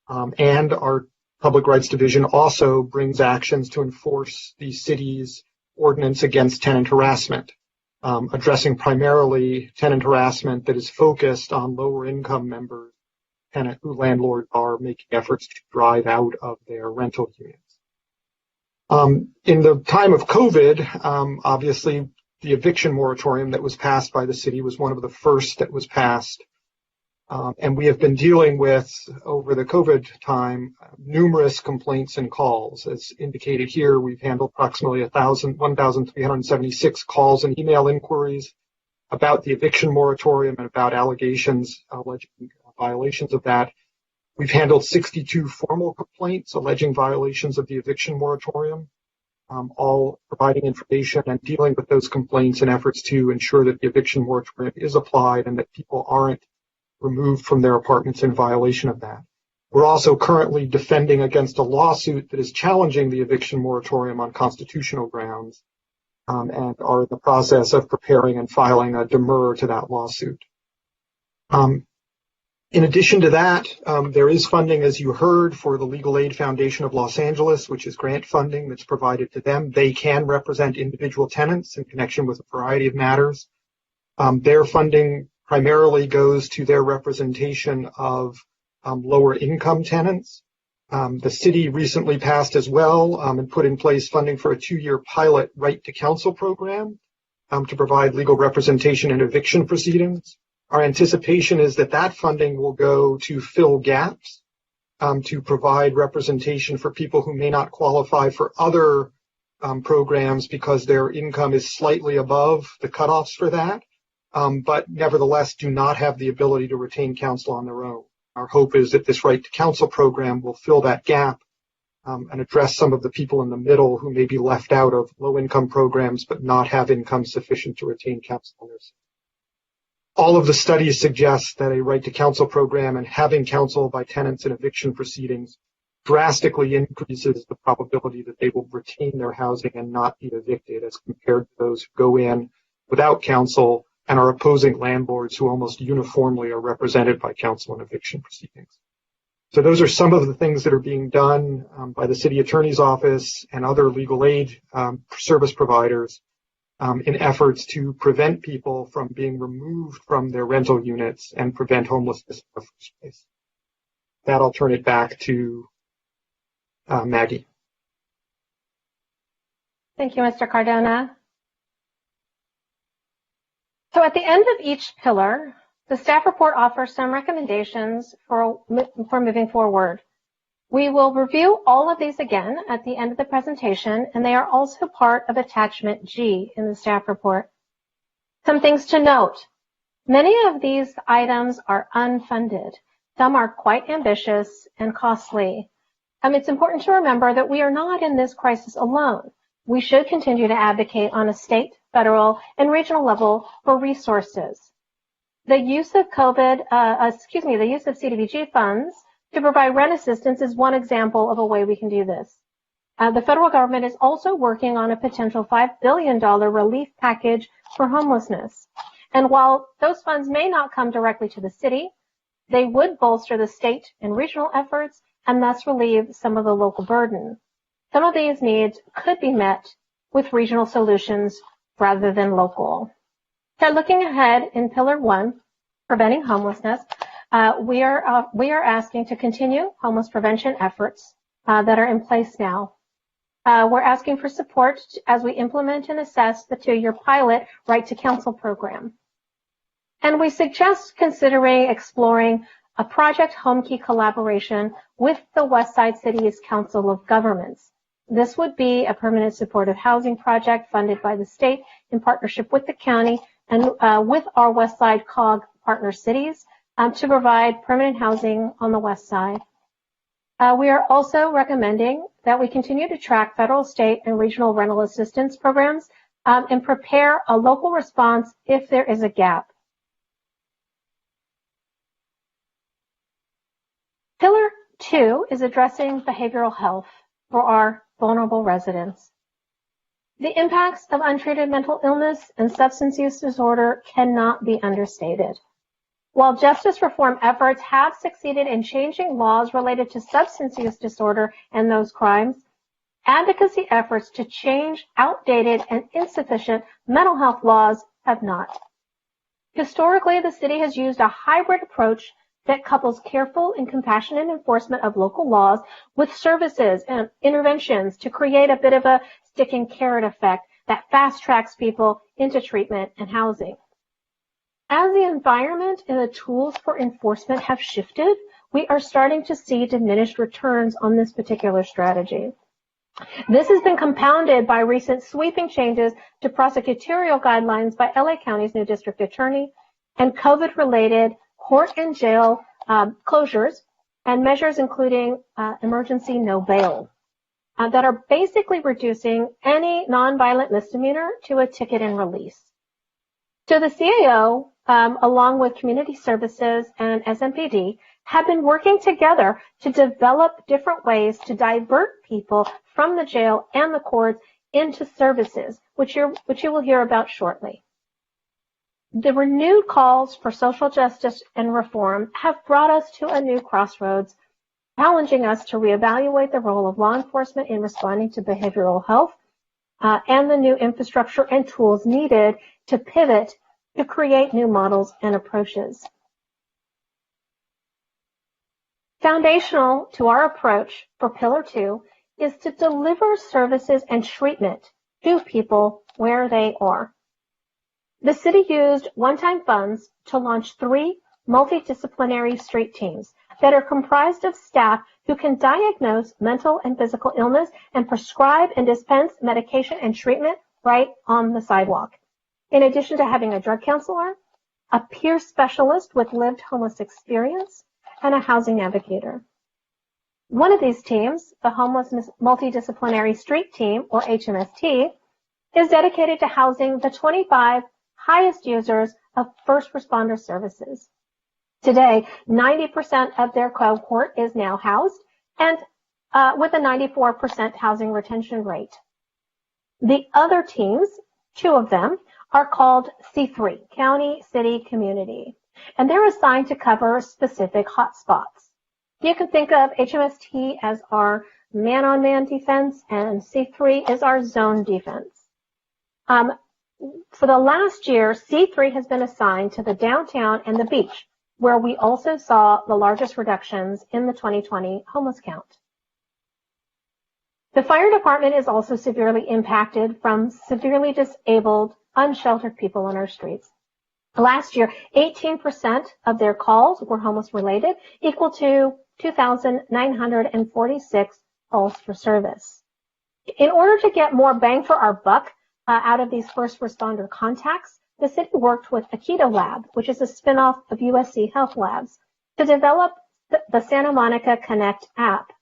And our Public Rights Division also brings actions to enforce the city's ordinance against tenant harassment, addressing primarily tenant harassment that is focused on lower income members landlords are making efforts to drive out of their rental units. In the time of COVID, obviously the eviction moratorium that was passed by the city was one of the first that was passed. And we have been dealing with, over the COVID time, numerous complaints and calls. As indicated here, we've handled approximately 1,376 calls and email inquiries about the eviction moratorium and about allegations alleging violations of that. We've handled 62 formal complaints alleging violations of the eviction moratorium, all providing information and dealing with those complaints in efforts to ensure that the eviction moratorium is applied and that people aren't removed from their apartments in violation of that. We're also currently defending against a lawsuit that is challenging the eviction moratorium on constitutional grounds, and are in the process of preparing and filing a demurrer to that lawsuit. In addition to that, there is funding, as you heard, for the Legal Aid Foundation of Los Angeles, which is grant funding that's provided to them. They can represent individual tenants in connection with a variety of matters. Their funding primarily goes to their representation of lower income tenants. The city recently passed as well and put in place funding for a 2-year pilot right to counsel program to provide legal representation in eviction proceedings. Our anticipation is that that funding will go to fill gaps, to provide representation for people who may not qualify for other programs because their income is slightly above the cutoffs for that, but nevertheless do not have the ability to retain counsel on their own. Our hope is that this right to counsel program will fill that gap and address some of the people in the middle who may be left out of low-income programs but not have income sufficient to retain counsel on their own. All of the studies suggest that a right to counsel program and having counsel by tenants in eviction proceedings drastically increases the probability that they will retain their housing and not be evicted as compared to those who go in without counsel and are opposing landlords who almost uniformly are represented by counsel in eviction proceedings. So those are some of the things that are being done by the city attorney's office and other legal aid service providers in efforts to prevent people from being removed from their rental units and prevent homelessness in the first place. That I'll turn it back to Maggie. Thank you, Mr. Cardona. So at the end of each pillar, the staff report offers some recommendations for moving forward. We will review all of these again at the end of the presentation, and they are also part of attachment G in the staff report. Some things to note. Many of these items are unfunded. Some are quite ambitious and costly. It's important to remember that we are not in this crisis alone. We should continue to advocate on a state, federal, and regional level for resources. The use of the use of CDBG funds to provide rent assistance is one example of a way we can do this. The federal government is also working on a potential $5 billion relief package for homelessness. And while those funds may not come directly to the city, they would bolster the state and regional efforts and thus relieve some of the local burden. Some of these needs could be met with regional solutions rather than local. So looking ahead in Pillar 1, preventing homelessness, we are asking to continue homeless prevention efforts that are in place now. We're asking for support as we implement and assess the 2-year pilot right to counsel program. And we suggest exploring a Project HomeKey collaboration with the Westside City's Council of Governments. This would be a permanent supportive housing project funded by the state in partnership with the county and with our Westside COG partner cities to provide permanent housing on the West Side. We are also recommending that we continue to track federal, state, and regional rental assistance programs and prepare a local response if there is a gap. Pillar 2 is addressing behavioral health for our vulnerable residents. The impacts of untreated mental illness and substance use disorder cannot be understated. While justice reform efforts have succeeded in changing laws related to substance use disorder and those crimes, advocacy efforts to change outdated and insufficient mental health laws have not. Historically, the city has used a hybrid approach that couples careful and compassionate enforcement of local laws with services and interventions to create a bit of a stick and carrot effect that fast tracks people into treatment and housing. As the environment and the tools for enforcement have shifted, we are starting to see diminished returns on this particular strategy. This has been compounded by recent sweeping changes to prosecutorial guidelines by LA County's new district attorney and COVID-related court and jail closures and measures including emergency no bail that are basically reducing any nonviolent misdemeanor to a ticket and release. So the CAO, along with community services and SMPD, have been working together to develop different ways to divert people from the jail and the courts into services, which you will hear about shortly. The renewed calls for social justice and reform have brought us to a new crossroads, challenging us to reevaluate the role of law enforcement in responding to behavioral health and the new infrastructure and tools needed to pivot to create new models and approaches. Foundational to our approach for Pillar 2 is to deliver services and treatment to people where they are. The city used one-time funds to launch 3 multidisciplinary street teams that are comprised of staff who can diagnose mental and physical illness and prescribe and dispense medication and treatment right on the sidewalk. In addition to having a drug counselor, a peer specialist with lived homeless experience, and a housing navigator. One of these teams, the Homelessness Multidisciplinary Street Team, or HMST, is dedicated to housing the 25 highest users of first responder services. Today, 90% of their cohort is now housed, and with a 94% housing retention rate. The other teams, 2 of them, are called C3, County, City, Community, and they're assigned to cover specific hotspots. You can think of HMST as our man-on-man defense, and C3 is our zone defense. For the last year, C3 has been assigned to the downtown and the beach, where we also saw the largest reductions in the 2020 homeless count. The fire department is also severely impacted from severely disabled, unsheltered people on our streets. Last year, 18% of their calls were homeless related, equal to 2,946 calls for service. In order to get more bang for our buck out of these first responder contacts, the city worked with Akita Lab, which is a spinoff of USC Health Labs, to develop the Santa Monica Connect app.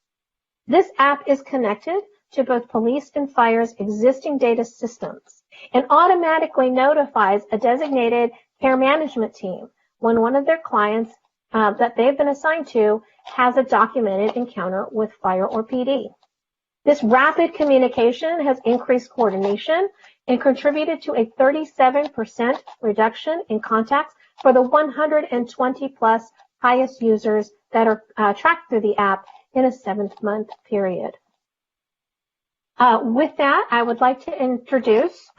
This app is connected to both police and fire's existing data systems and automatically notifies a designated care management team when one of their clients that they've been assigned to has a documented encounter with fire or PD. This rapid communication has increased coordination and contributed to a 37% reduction in contacts for the 120 plus highest users that are tracked through the app in a 7-month period. With that, I would like to introduce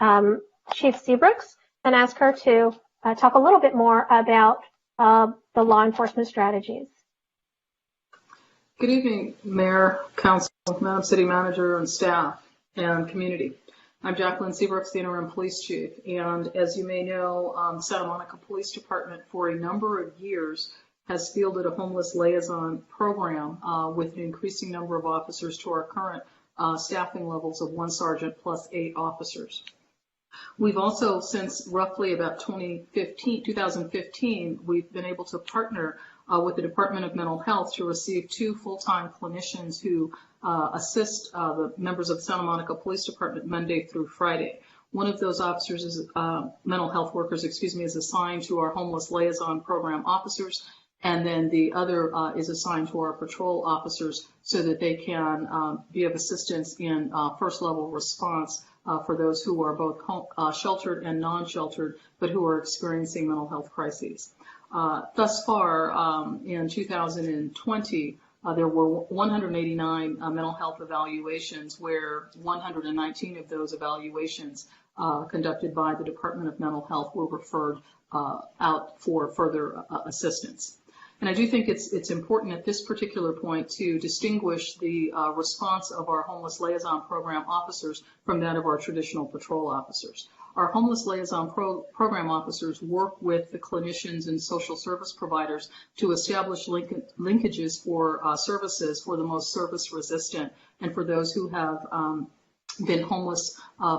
Chief Seabrooks and ask her to talk a little bit more about the law enforcement strategies. Good evening, Mayor, Council, Madam City Manager, and staff, and community. I'm Jacqueline Seabrooks, the Interim Police Chief, and as you may know, the Santa Monica Police Department for a number of years has fielded a homeless liaison program with an increasing number of officers to our current staffing levels of 1 sergeant plus 8 officers. We've also, since roughly about 2015, we've been able to partner with the Department of Mental Health to receive 2 full-time clinicians who assist the members of the Santa Monica Police Department Monday through Friday. One of those officers is mental health workers, is assigned to our homeless liaison program officers, and then the other is assigned to our patrol officers so that they can be of assistance in first-level response for those who are both sheltered and non-sheltered, but who are experiencing mental health crises. Thus far, in 2020, there were 189 mental health evaluations, where 119 of those evaluations conducted by the Department of Mental Health were referred out for further assistance. And I do think it's important at this particular point to distinguish the response of our homeless liaison program officers from that of our traditional patrol officers. Our homeless liaison program officers work with the clinicians and social service providers to establish linkages for services for the most service resistant and for those who have been homeless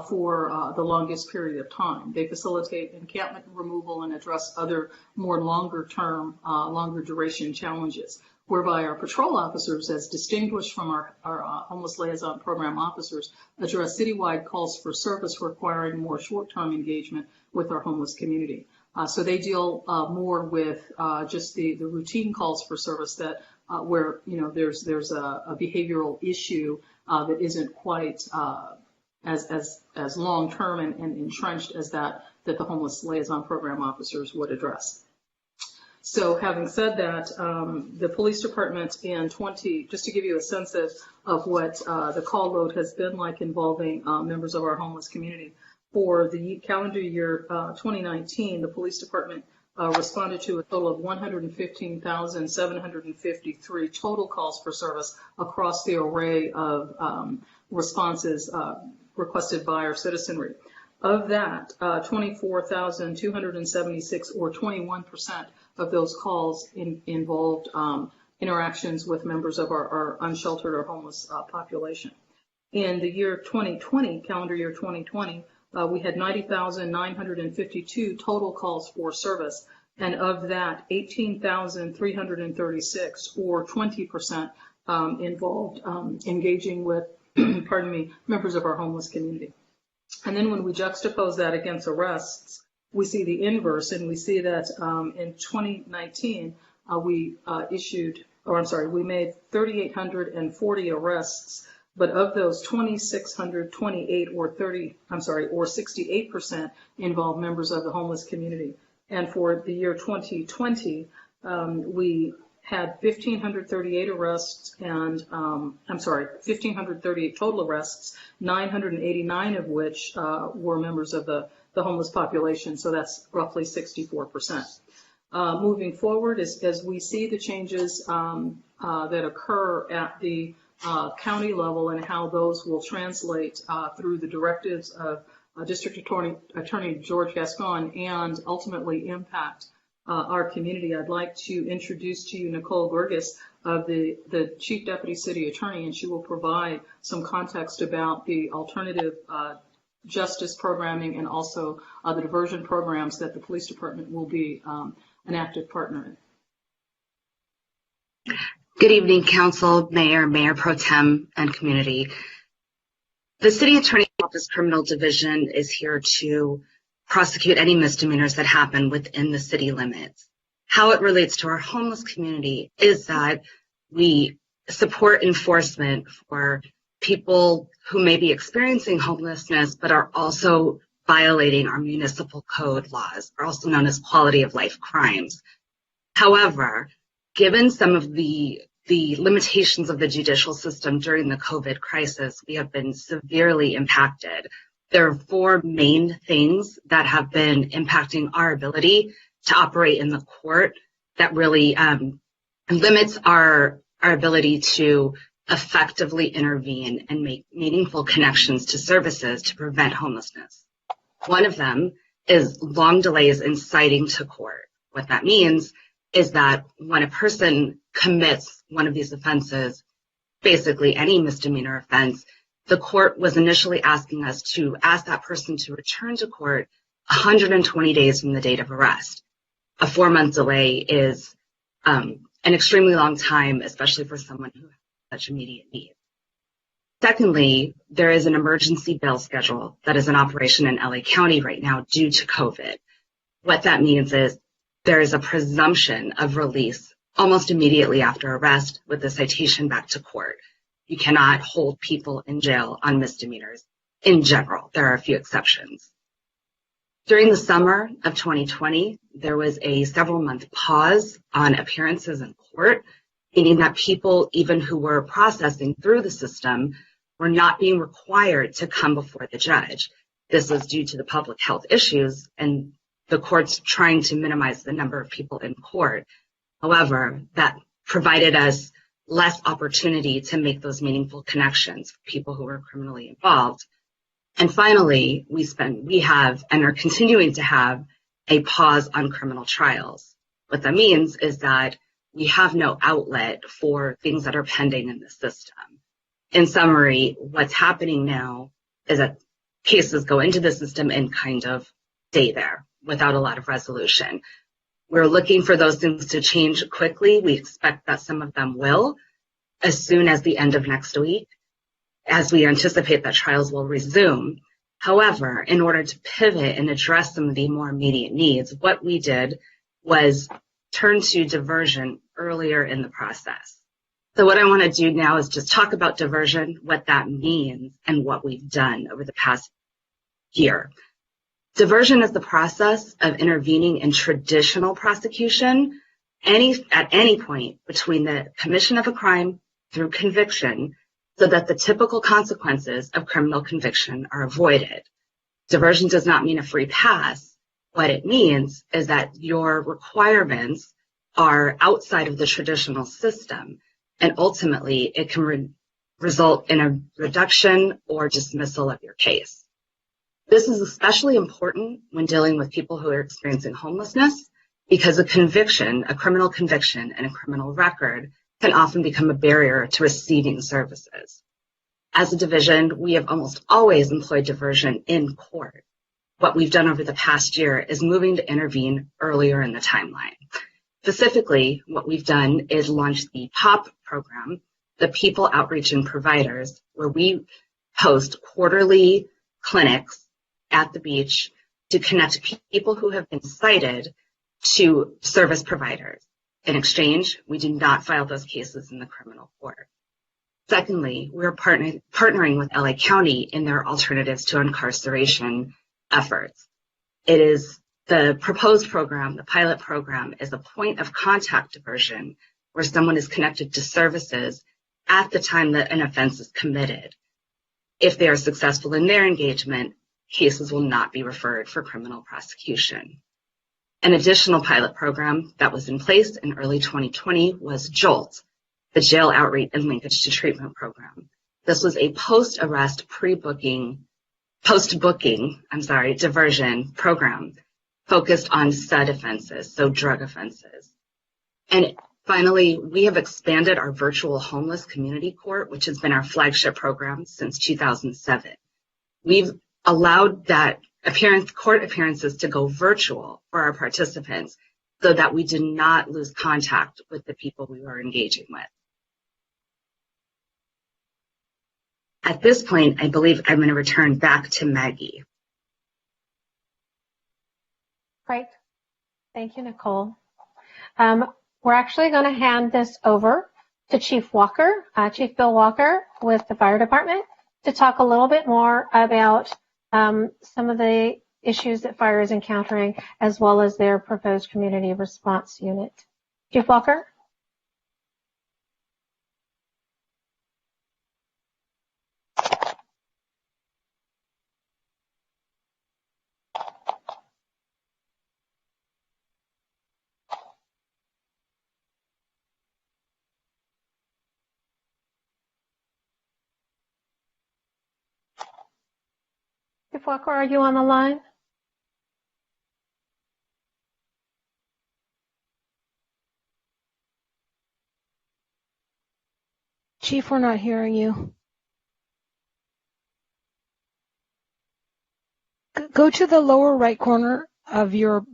for the longest period of time. They facilitate encampment removal and address other more longer term, longer duration challenges, whereby our patrol officers, as distinguished from our homeless liaison program officers, address citywide calls for service requiring more short-term engagement with our homeless community. So they deal more with just the routine calls for service that where there's a behavioral issue that isn't quite as long-term and entrenched as that the homeless liaison program officers would address. So having said that, the police department in just to give you a sense of what the call load has been like involving members of our homeless community, for the calendar year 2019, the police department responded to a total of 115,753 total calls for service across the array of responses requested by our citizenry. Of that, 24,276 or 21% of those calls involved interactions with members of our unsheltered or homeless population. In the year 2020, calendar year 2020, we had 90,952 total calls for service, and of that, 18,336 or 20% involved engaging with, pardon me, members of our homeless community. And then when we juxtapose that against arrests, we see the inverse, and we see that in 2019, we made 3,840 arrests, but of those, 2,628 or 68% involved members of the homeless community. And for the year 2020, we had 1,538 arrests and, 1,538 total arrests, 989 of which were members of the homeless population, so that's roughly 64%. Moving forward, as we see the changes that occur at the county level and how those will translate through the directives of District Attorney George Gascon and ultimately impact our community, I'd like to introduce to you Nicole Gurgis, the Chief Deputy City Attorney, and she will provide some context about the alternative justice programming and also the diversion programs that the police department will be an active partner in. Good evening, Council, Mayor Pro Tem, and community. The City Attorney's Office Criminal Division is here to prosecute any misdemeanors that happen within the city limits. How it relates to our homeless community is that we support enforcement for people who may be experiencing homelessness but are also violating our municipal code laws, are also known as quality of life crimes. However, given some of the limitations of the judicial system during the COVID crisis, we have been severely impacted. There are four main things that have been impacting our ability to operate in the court that really limits our ability to effectively intervene and make meaningful connections to services to prevent homelessness. One of them is long delays in citing to court. What that means is that when a person commits one of these offenses, basically any misdemeanor offense, the court was initially asking us to ask that person to return to court 120 days from the date of arrest. A 4-month delay is an extremely long time, especially for someone who has such immediate need. Secondly, there is an emergency bail schedule that is in operation in LA County right now due to COVID. What that means is there is a presumption of release almost immediately after arrest with a citation back to court. You cannot hold people in jail on misdemeanors in general. There are a few exceptions. During the summer of 2020, there was a several-month pause on appearances in court, meaning that people, even who were processing through the system, were not being required to come before the judge. This was due to the public health issues and the courts trying to minimize the number of people in court. However, that provided us less opportunity to make those meaningful connections for people who were criminally involved. And finally, we have and are continuing to have a pause on criminal trials. What that means is that we have no outlet for things that are pending in the system. In summary, what's happening now is that cases go into the system and kind of stay there without a lot of resolution. We're looking for those things to change quickly. We expect that some of them will as soon as the end of next week, as we anticipate that trials will resume. However, in order to pivot and address some of the more immediate needs, what we did was turn to diversion earlier in the process. So what I want to do now is just talk about diversion, what that means, and what we've done over the past year. Diversion is the process of intervening in traditional prosecution at any point between the commission of a crime through conviction, so that the typical consequences of criminal conviction are avoided. Diversion does not mean a free pass. What it means is that your requirements are outside of the traditional system, and ultimately it can result in a reduction or dismissal of your case. This is especially important when dealing with people who are experiencing homelessness, because a criminal conviction and a criminal record can often become a barrier to receiving services. As a division, we have almost always employed diversion in court. What we've done over the past year is moving to intervene earlier in the timeline. Specifically, what we've done is launch the POP program, the People Outreach and Providers, where we host quarterly clinics at the beach to connect people who have been cited to service providers. In exchange, we do not file those cases in the criminal court. Secondly, we're partnering with LA County in their alternatives to incarceration efforts. It is the proposed program, the pilot program, is a point of contact diversion where someone is connected to services at the time that an offense is committed. If they are successful in their engagement, cases will not be referred for criminal prosecution. An additional pilot program that was in place in early 2020 was JOLT, the Jail Outreach and Linkage to Treatment Program. This was a post-arrest diversion program focused on SUD offenses, so drug offenses. And finally, we have expanded our virtual homeless community court, which has been our flagship program since 2007. We've allowed that court appearances to go virtual for our participants so that we did not lose contact with the people we were engaging with. At this point, I believe I'm going to return back to Maggie. Great. Thank you, Nicole. We're actually going to hand this over to Chief Bill Walker with the fire department, to talk a little bit more about some of the issues that fire is encountering, as well as their proposed community response unit. Chief Walker? Chief Walker, are you on the line? Chief, we're not hearing you. Go to the lower right corner of your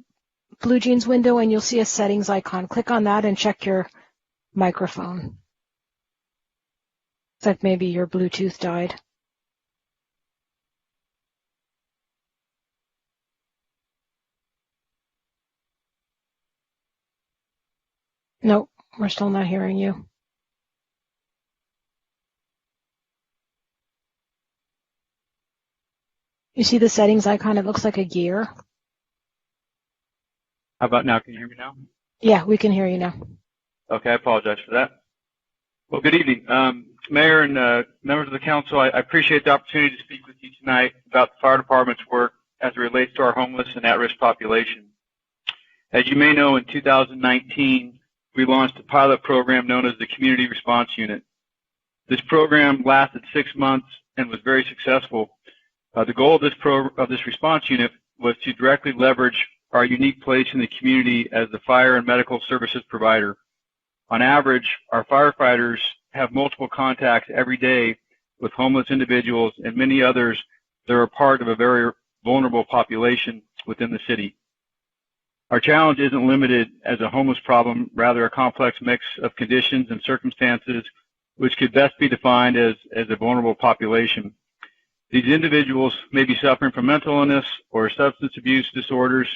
Blue Jeans window and you'll see a settings icon. Click on that and check your microphone. It's like maybe your Bluetooth died. Nope, we're still not hearing you. You see the settings icon? It looks like a gear. How about now? Can you hear me now? Yeah, we can hear you now. Okay, I apologize for that. Well, good evening. Mayor and members of the council, I appreciate the opportunity to speak with you tonight about the fire department's work as it relates to our homeless and at-risk population. As you may know, in 2019, we launched a pilot program known as the Community Response Unit. This program lasted 6 months and was very successful. The goal of this response unit was to directly leverage our unique place in the community as the fire and medical services provider. On average, our firefighters have multiple contacts every day with homeless individuals and many others that are part of a very vulnerable population within the city. Our challenge isn't limited as a homeless problem, rather a complex mix of conditions and circumstances which could best be defined as a vulnerable population. These individuals may be suffering from mental illness or substance abuse disorders,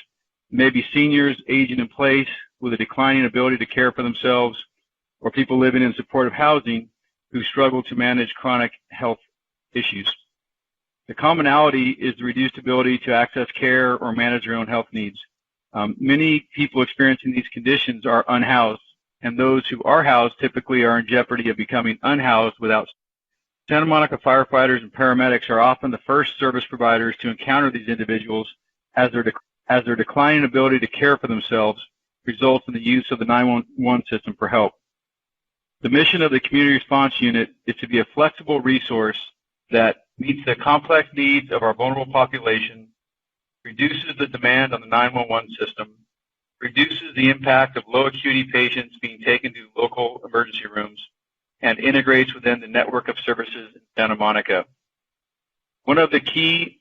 may be seniors aging in place with a declining ability to care for themselves, or people living in supportive housing who struggle to manage chronic health issues. The commonality is the reduced ability to access care or manage their own health needs. Many people experiencing these conditions are unhoused, and those who are housed typically are in jeopardy of becoming unhoused without. Santa Monica firefighters and paramedics are often the first service providers to encounter these individuals as their declining ability to care for themselves results in the use of the 911 system for help. The mission of the Community Response Unit is to be a flexible resource that meets the complex needs of our vulnerable population, reduces the demand on the 911 system, reduces the impact of low acuity patients being taken to local emergency rooms, and integrates within the network of services in Santa Monica. One of the key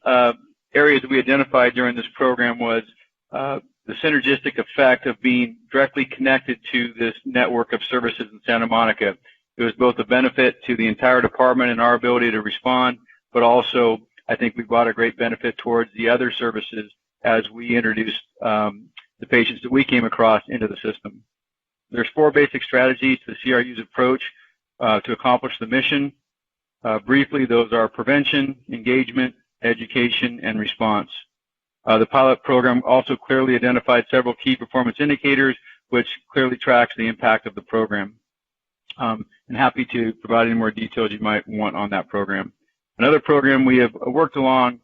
areas that we identified during this program was the synergistic effect of being directly connected to this network of services in Santa Monica. It was both a benefit to the entire department and our ability to respond, but also I think we brought a great benefit towards the other services as we introduced the patients that we came across into the system. There's 4 basic strategies to the CRU's approach to accomplish the mission. Briefly, those are prevention, engagement, education, and response. The pilot program also clearly identified several key performance indicators, which clearly tracks the impact of the program. And happy to provide any more details you might want on that program. Another program we have worked along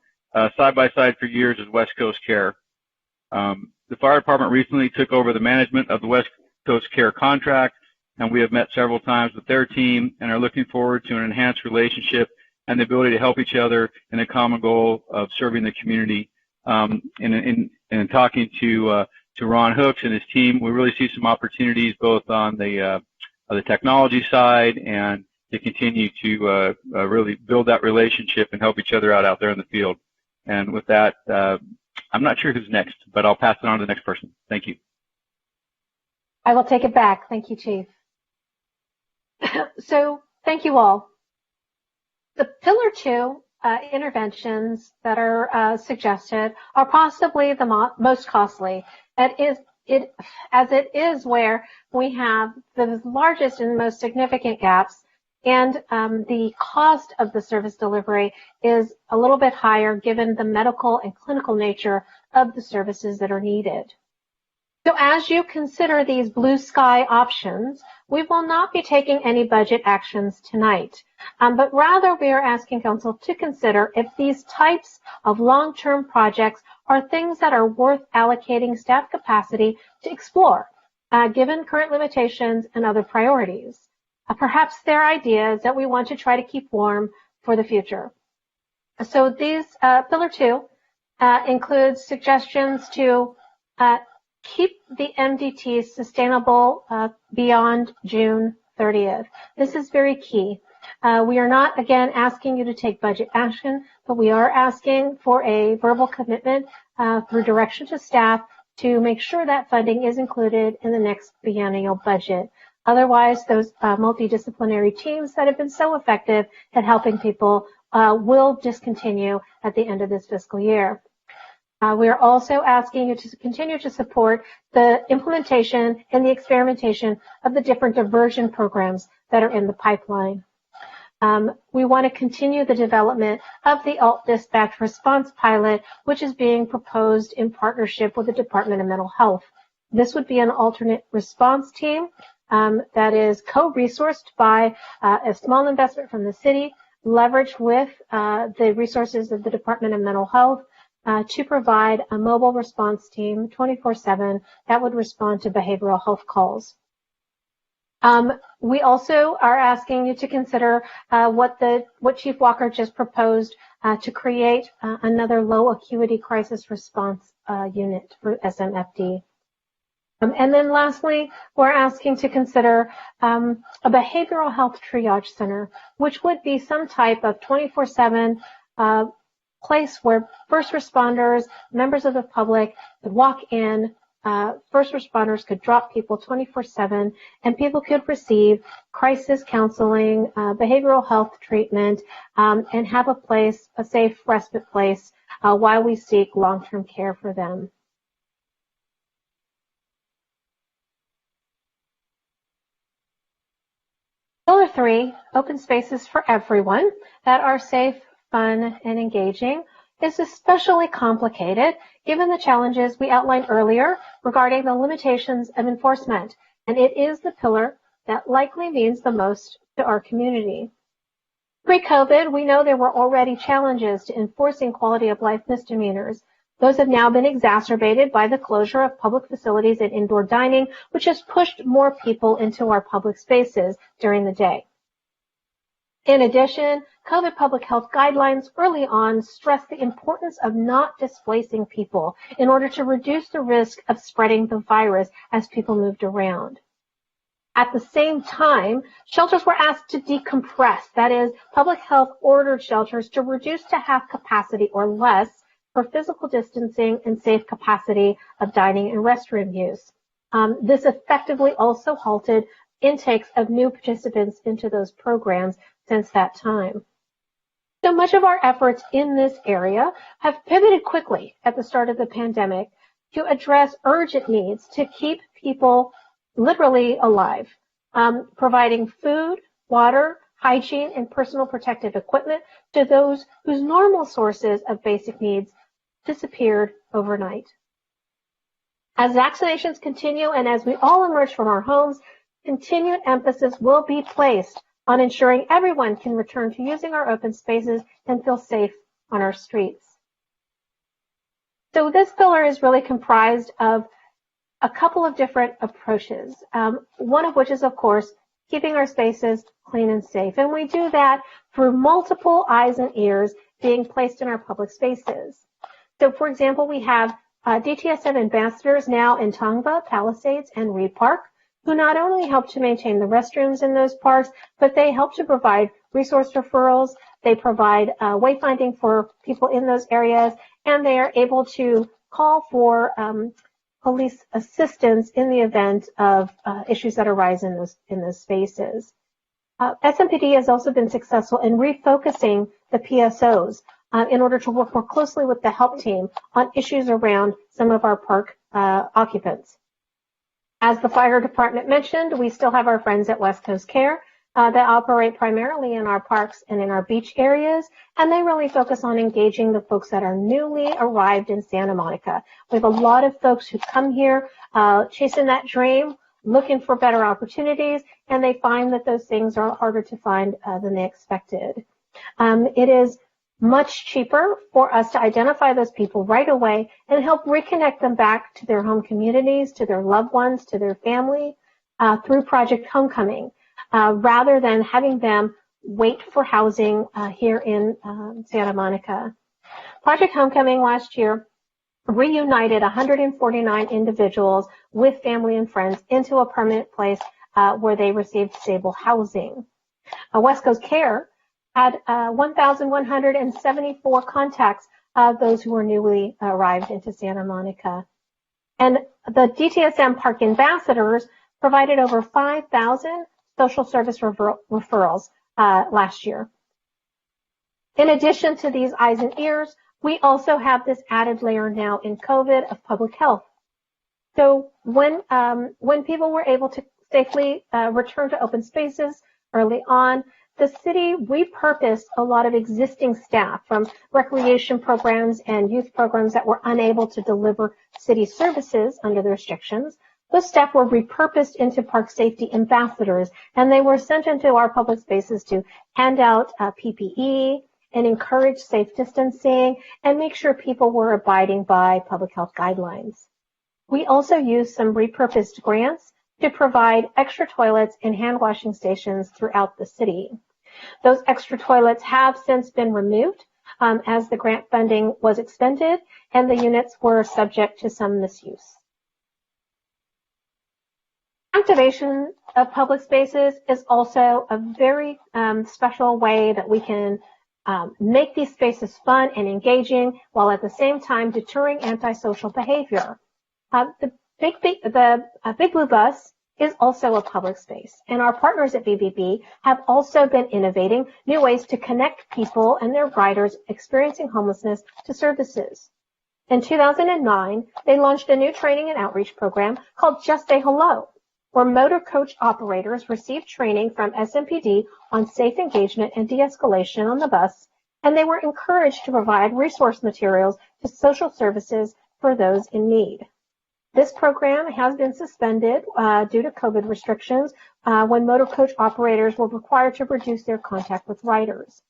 side by side for years is West Coast Care. The fire department recently took over the management of the West Coast Care contract, and we have met several times with their team and are looking forward to an enhanced relationship and the ability to help each other in a common goal of serving the community. In talking to Ron Hooks and his team, we really see some opportunities both on the technology side and to continue to really build that relationship and help each other out there in the field. And with that, I'm not sure who's next, but I'll pass it on to the next person. Thank you. I will take it back. Thank you, Chief. So thank you all. The Pillar 2 interventions that are suggested are possibly the most costly. As it is where we have the largest and most significant gaps, and the cost of the service delivery is a little bit higher given the medical and clinical nature of the services that are needed. So as you consider these blue sky options, we will not be taking any budget actions tonight, but rather we are asking Council to consider if these types of long-term projects are things that are worth allocating staff capacity to explore, given current limitations and other priorities. Perhaps they're ideas that we want to try to keep warm for the future. So these Pillar 2 includes suggestions to keep the MDTs sustainable beyond June 30th. This is very key. We are not, again, asking you to take budget action, but we are asking for a verbal commitment through direction to staff to make sure that funding is included in the next biennial budget. Otherwise, those multidisciplinary teams that have been so effective at helping people will discontinue at the end of this fiscal year. We are also asking you to continue to support the implementation and the experimentation of the different diversion programs that are in the pipeline. We want to continue the development of the alt dispatch response pilot, which is being proposed in partnership with the Department of Mental Health. This would be an alternate response team that is co-resourced by a small investment from the city, leveraged with the resources of the Department of Mental Health to provide a mobile response team 24/7 that would respond to behavioral health calls. We also are asking you to consider what Chief Walker just proposed to create another low acuity crisis response unit for SMFD. And then lastly, we're asking to consider a behavioral health triage center, which would be some type of 24/7 place where first responders, members of the public could walk in, first responders could drop people 24/7, and people could receive crisis counseling, behavioral health treatment, and have a safe respite place while we seek long-term care for them. Pillar 3, open spaces for everyone that are safe, fun, and engaging, is especially complicated given the challenges we outlined earlier regarding the limitations of enforcement, and it is the pillar that likely means the most to our community. Pre-COVID, we know there were already challenges to enforcing quality of life misdemeanors. Those have now been exacerbated by the closure of public facilities and indoor dining, which has pushed more people into our public spaces during the day. In addition, COVID public health guidelines early on stressed the importance of not displacing people in order to reduce the risk of spreading the virus as people moved around. At the same time, shelters were asked to decompress. That is, public health ordered shelters to reduce to half capacity or less for physical distancing and safe capacity of dining and restroom use. This effectively also halted intakes of new participants into those programs since that time. So much of our efforts in this area have pivoted quickly at the start of the pandemic to address urgent needs to keep people literally alive, providing food, water, hygiene, and personal protective equipment to those whose normal sources of basic needs disappeared overnight. As vaccinations continue and as we all emerge from our homes, continued emphasis will be placed on ensuring everyone can return to using our open spaces and feel safe on our streets. So this pillar is really comprised of a couple of different approaches, one of which is, of course, keeping our spaces clean and safe. And we do that through multiple eyes and ears being placed in our public spaces. So, for example, we have DTSM ambassadors now in Tongva, Palisades, and Reed Park, who not only help to maintain the restrooms in those parks, but they help to provide resource referrals, they provide wayfinding for people in those areas, and they are able to call for police assistance in the event of issues that arise in those spaces. SMPD has also been successful in refocusing the PSOs in order to work more closely with the help team on issues around some of our park occupants. As the fire department mentioned, we still have our friends at West Coast Care that operate primarily in our parks and in our beach areas, and they really focus on engaging the folks that are newly arrived in Santa Monica. We have a lot of folks who come here chasing that dream, looking for better opportunities, and they find that those things are harder to find than they expected. It is much cheaper for us to identify those people right away and help reconnect them back to their home communities, to their loved ones, to their family through Project Homecoming, rather than having them wait for housing here in Santa Monica. Project Homecoming last year reunited 149 individuals with family and friends into a permanent place where they received stable housing. West Coast Care had 1,174 contacts of those who were newly arrived into Santa Monica. And the DTSM Park ambassadors provided over 5,000 social service referrals last year. In addition to these eyes and ears, we also have this added layer now in COVID of public health. So when people were able to safely return to open spaces early on, the city repurposed a lot of existing staff from recreation programs and youth programs that were unable to deliver city services under the restrictions. Those staff were repurposed into park safety ambassadors, and they were sent into our public spaces to hand out PPE and encourage safe distancing and make sure people were abiding by public health guidelines. We also used some repurposed grants to provide extra toilets and hand washing stations throughout the city. Those extra toilets have since been removed as the grant funding was expended and the units were subject to some misuse. Activation of public spaces is also a very special way that we can make these spaces fun and engaging while at the same time deterring antisocial behavior. The Big Blue Bus is also a public space, and our partners at BBB have also been innovating new ways to connect people and their riders experiencing homelessness to services. In 2009, they launched a new training and outreach program called Just Say Hello, where motor coach operators received training from SMPD on safe engagement and de-escalation on the bus, and they were encouraged to provide resource materials to social services for those in need. This program has been suspended due to COVID restrictions when motor coach operators were required to reduce their contact with riders.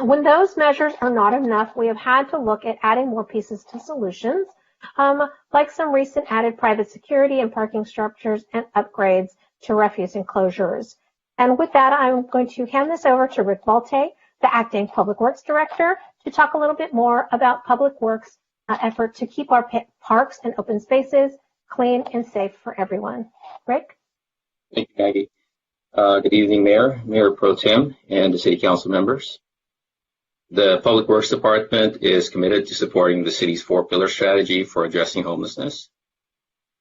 When those measures are not enough, we have had to look at adding more pieces to solutions, like some recent added private security and parking structures and upgrades to refuse enclosures. And with that, I'm going to hand this over to Rick Valte, the Acting Public Works Director, to talk a little bit more about Public Works' effort to keep our parks and open spaces clean and safe for everyone. Rick? Thank you, Maggie. Good evening, Mayor Pro Tem, and the City Council members. The Public Works Department is committed to supporting the city's 4-pillar strategy for addressing homelessness.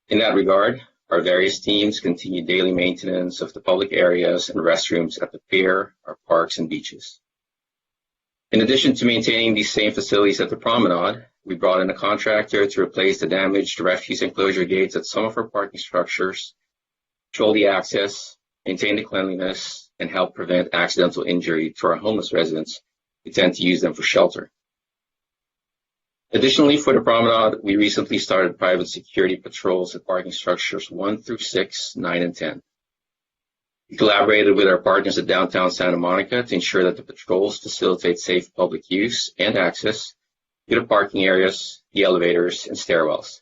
In that regard, our various teams continue daily maintenance of the public areas and restrooms at the pier, our parks, and beaches. In addition to maintaining these same facilities at the promenade, we brought in a contractor to replace the damaged refuse enclosure gates at some of our parking structures, control the access, maintain the cleanliness, and help prevent accidental injury to our homeless residents who tend to use them for shelter. Additionally, for the promenade, we recently started private security patrols at parking structures 1 through 6, 9, and 10. We collaborated with our partners at downtown Santa Monica to ensure that the patrols facilitate safe public use and access to the parking areas, the elevators, and stairwells,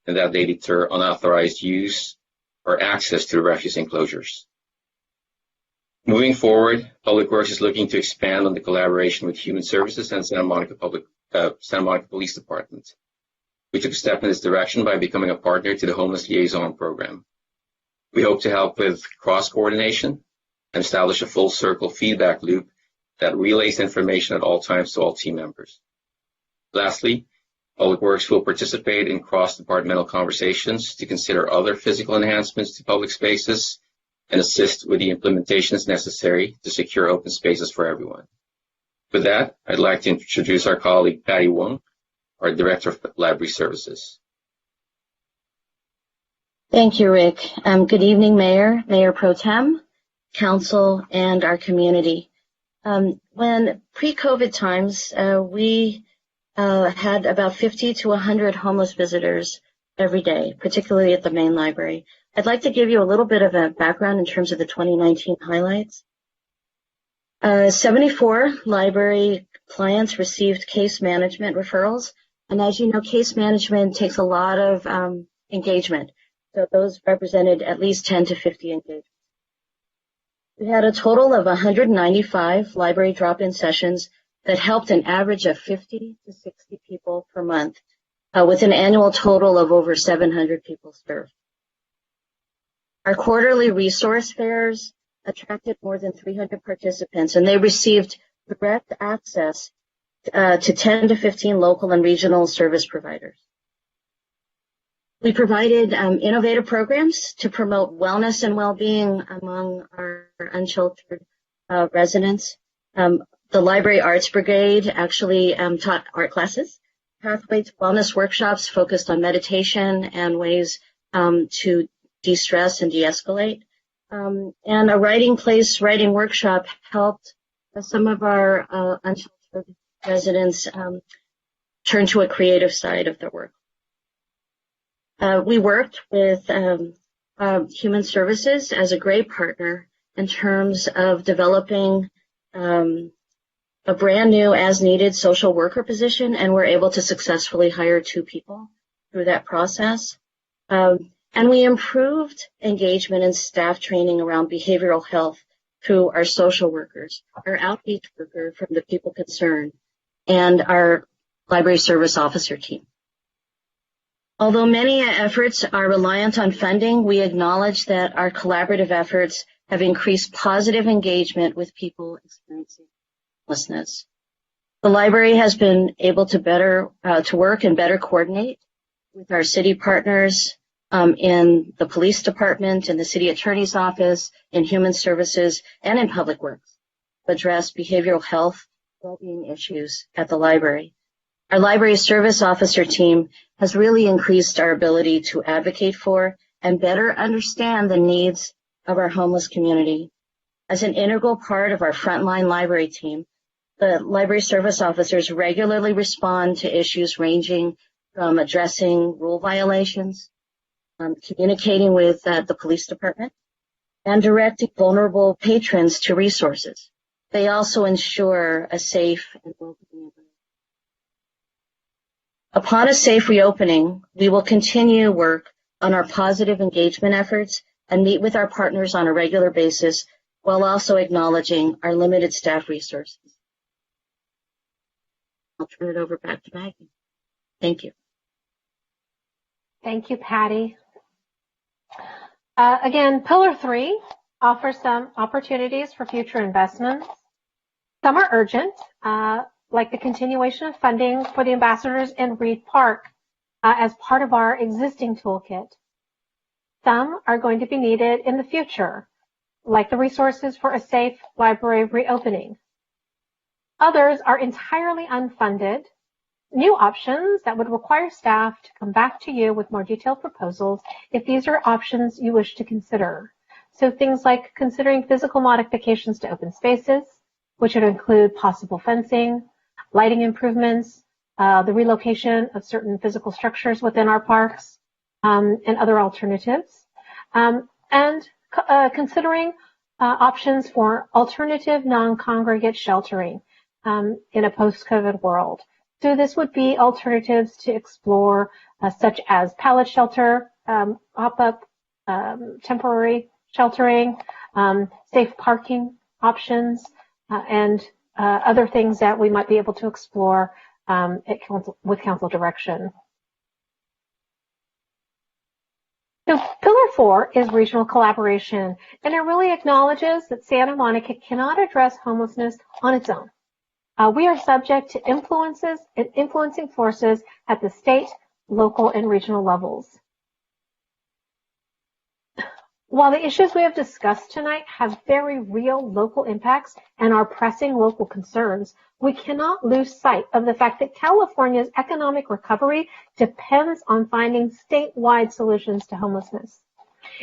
and that they deter unauthorized use or access to the refuse enclosures. Moving forward, Public Works is looking to expand on the collaboration with Human Services and Santa Monica Police Department. We took a step in this direction by becoming a partner to the Homeless Liaison Program. We hope to help with cross-coordination and establish a full-circle feedback loop that relays information at all times to all team members. Lastly, Public Works will participate in cross-departmental conversations to consider other physical enhancements to public spaces and assist with the implementations necessary to secure open spaces for everyone. With that, I'd like to introduce our colleague Patty Wong, our Director of Library Services. Thank you, Rick. Good evening, Mayor Pro Tem, Council, and our community. When pre-COVID times, we had about 50 to 100 homeless visitors every day, particularly at the main library. I'd like to give you a little bit of a background in terms of the 2019 highlights. 74 library clients received case management referrals. And as you know, case management takes a lot of engagement. So those represented at least 10 to 50 engagements. We had a total of 195 library drop-in sessions that helped an average of 50 to 60 people per month, with an annual total of over 700 people served. Our quarterly resource fairs attracted more than 300 participants, and they received direct access to 10 to 15 local and regional service providers. We provided innovative programs to promote wellness and well-being among our unsheltered residents. The Library Arts Brigade actually taught art classes, pathway to wellness workshops focused on meditation and ways to de-stress and de-escalate. And a writing workshop helped some of our unsheltered residents turn to a creative side of their work. We worked with Human Services as a great partner in terms of developing a brand new as-needed social worker position, and we're able to successfully hire 2 people through that process. And we improved engagement and staff training around behavioral health through our social workers, our outreach worker from the people concerned, and our library service officer team. Although many efforts are reliant on funding, we acknowledge that our collaborative efforts have increased positive engagement with people experiencing homelessness. The library has been able to work and better coordinate with our city partners in the police department, in the city attorney's office, in human services, and in public works to address behavioral health well-being issues at the library. Our library service officer team has really increased our ability to advocate for and better understand the needs of our homeless community. As an integral part of our frontline library team, the library service officers regularly respond to issues ranging from addressing rule violations, communicating with the police department, and directing vulnerable patrons to resources. They also ensure a safe and welcoming environment. Upon a safe reopening, we will continue work on our positive engagement efforts and meet with our partners on a regular basis while also acknowledging our limited staff resources. I'll turn it over back to Maggie. Thank you. Thank you, Patty. Again, Pillar 3 offers some opportunities for future investments. Some are urgent, like the continuation of funding for the ambassadors in Reed Park as part of our existing toolkit. Some are going to be needed in the future, like the resources for a safe library reopening. Others are entirely unfunded, new options that would require staff to come back to you with more detailed proposals if these are options you wish to consider. So things like considering physical modifications to open spaces, which would include possible fencing, lighting improvements, the relocation of certain physical structures within our parks, and other alternatives, and considering options for alternative non-congregate sheltering in a post-COVID world. So this would be alternatives to explore, such as pallet shelter, pop-up temporary sheltering, safe parking options, and other things that we might be able to explore with council direction. So Pillar 4 is regional collaboration, and it really acknowledges that Santa Monica cannot address homelessness on its own. We are subject to influences and influencing forces at the state, local, and regional levels. While the issues we have discussed tonight have very real local impacts and are pressing local concerns, we cannot lose sight of the fact that California's economic recovery depends on finding statewide solutions to homelessness.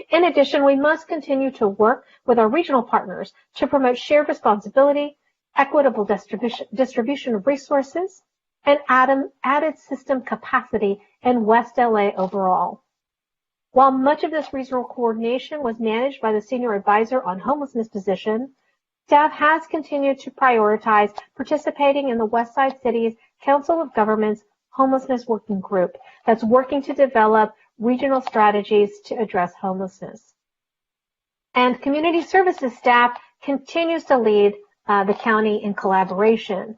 In addition, we must continue to work with our regional partners to promote shared responsibility, equitable distribution of resources, and added system capacity in West LA overall. While much of this regional coordination was managed by the Senior Advisor on Homelessness position, staff has continued to prioritize participating in the Westside City's Council of Governments Homelessness Working Group that's working to develop regional strategies to address homelessness. And community services staff continues to lead the county in collaboration.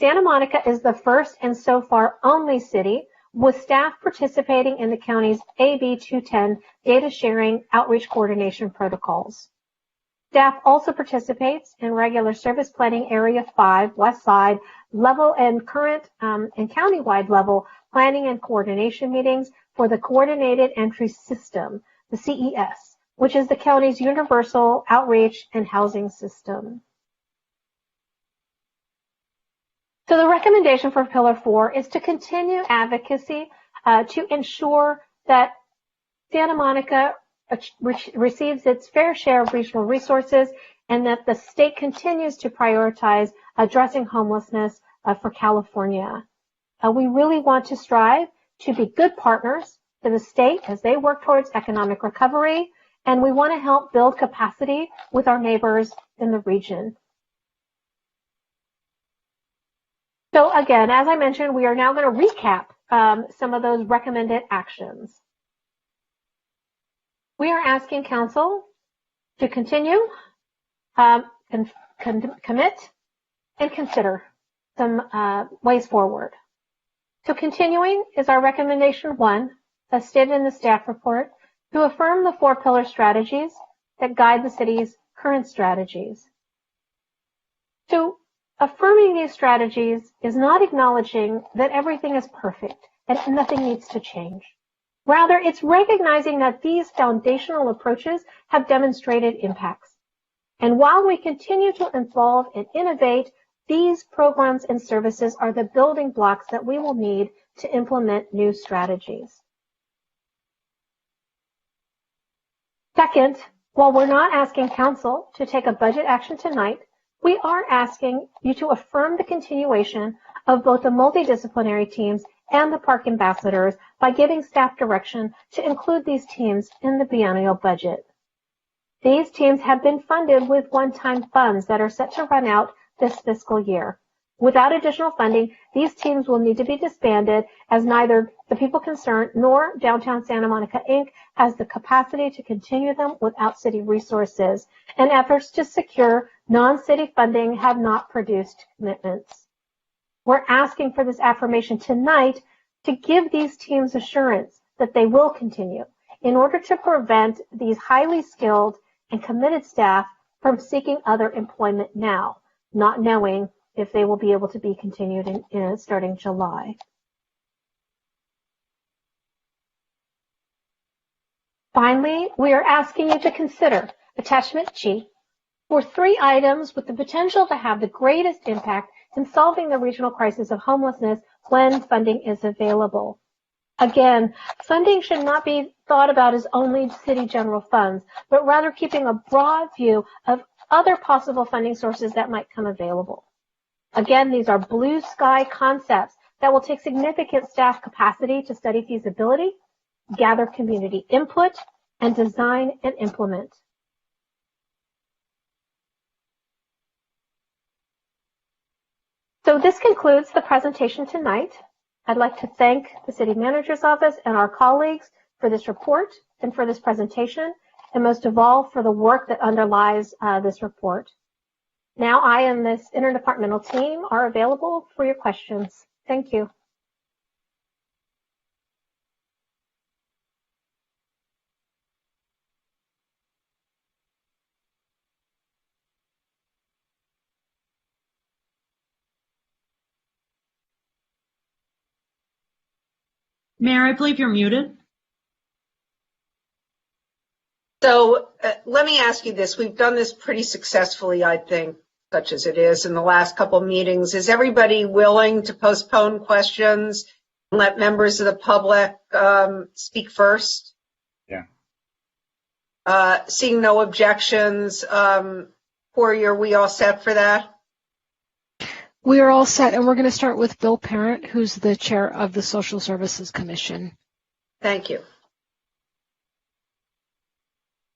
Santa Monica is the first and so far only city with staff participating in the county's AB 210 data sharing outreach coordination protocols. Staff also participates in regular service planning Area 5 West Side level and current and countywide level planning and coordination meetings for the Coordinated Entry System, the CES, which is the county's universal outreach and housing system. So the recommendation for Pillar 4 is to continue advocacy to ensure that Santa Monica receives its fair share of regional resources and that the state continues to prioritize addressing homelessness for California. We really want to strive to be good partners to the state as they work towards economic recovery, and we want to help build capacity with our neighbors in the region. So again, as I mentioned, we are now going to recap some of those recommended actions. are asking council to continue, commit, and consider some ways forward. So continuing is our recommendation 1, as stated in the staff report, to affirm the 4-pillar strategies that guide the city's current strategies. So affirming these strategies is not acknowledging that everything is perfect and nothing needs to change. Rather, it's recognizing that these foundational approaches have demonstrated impacts. And while we continue to evolve and innovate, these programs and services are the building blocks that we will need to implement new strategies. Second, while we're not asking council to take a budget action tonight, we are asking you to affirm the continuation of both the multidisciplinary teams and the park ambassadors by giving staff direction to include these teams in the biennial budget. These teams have been funded with one-time funds that are set to run out this fiscal year. Without additional funding, these teams will need to be disbanded, as neither the people concerned nor Downtown Santa Monica, Inc. has the capacity to continue them without city resources, and efforts to secure non-city funding have not produced commitments. We're asking for this affirmation tonight to give these teams assurance that they will continue in order to prevent these highly skilled and committed staff from seeking other employment now, not knowing if they will be able to be continued starting July. Finally, we are asking you to consider Attachment G for 3 items with the potential to have the greatest impact in solving the regional crisis of homelessness when funding is available. Again, funding should not be thought about as only city general funds, but rather keeping a broad view of other possible funding sources that might come available. Again, these are blue sky concepts that will take significant staff capacity to study feasibility, gather community input, and design and implement. So this concludes the presentation tonight. I'd like to thank the City Manager's Office and our colleagues for this report and for this presentation, and most of all for the work that underlies this report. Now I and this interdepartmental team are available for your questions. Thank you. Mayor, I believe you're muted. So let me ask you this. We've done this pretty successfully, I think, such as it is in the last couple of meetings. Is everybody willing to postpone questions and let members of the public speak first? Yeah. Seeing no objections, Corey, are we all set for that? We are all set, and we're going to start with Bill Parent, who's the chair of the Social Services Commission. Thank you.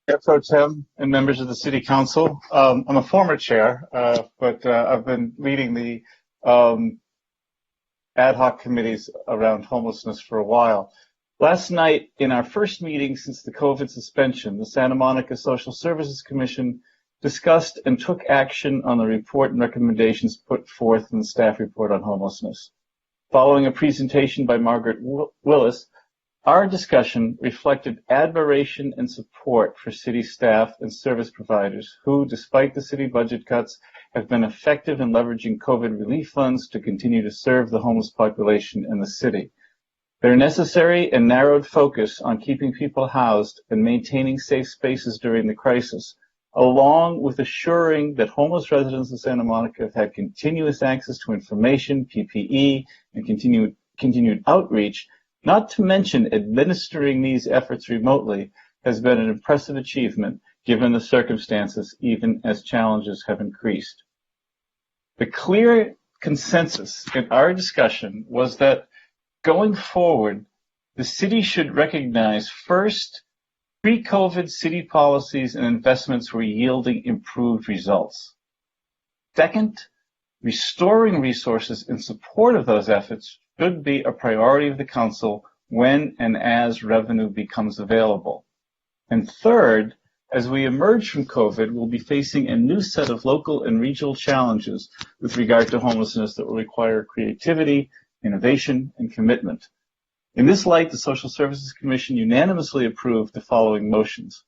Mayor Pro Tem and members of the City Council. I'm a former chair, but I've been leading the ad hoc committees around homelessness for a while. Last night, in our first meeting since the COVID suspension, the Santa Monica Social Services Commission discussed and took action on the report and recommendations put forth in the staff report on homelessness. Following a presentation by Margaret Willis, our discussion reflected admiration and support for city staff and service providers who, despite the city budget cuts, have been effective in leveraging COVID relief funds to continue to serve the homeless population in the city. Their necessary and narrowed focus on keeping people housed and maintaining safe spaces during the crisis, along with assuring that homeless residents of Santa Monica have had continuous access to information, PPE, and continued outreach, not to mention administering these efforts remotely, has been an impressive achievement given the circumstances, even as challenges have increased. The clear consensus in our discussion was that going forward, the city should recognize first, pre-COVID city policies and investments were yielding improved results. Second, restoring resources in support of those efforts should be a priority of the council when and as revenue becomes available. And third, as we emerge from COVID, we'll be facing a new set of local and regional challenges with regard to homelessness that will require creativity, innovation, and commitment. In this light, the Social Services Commission unanimously approved the following motions.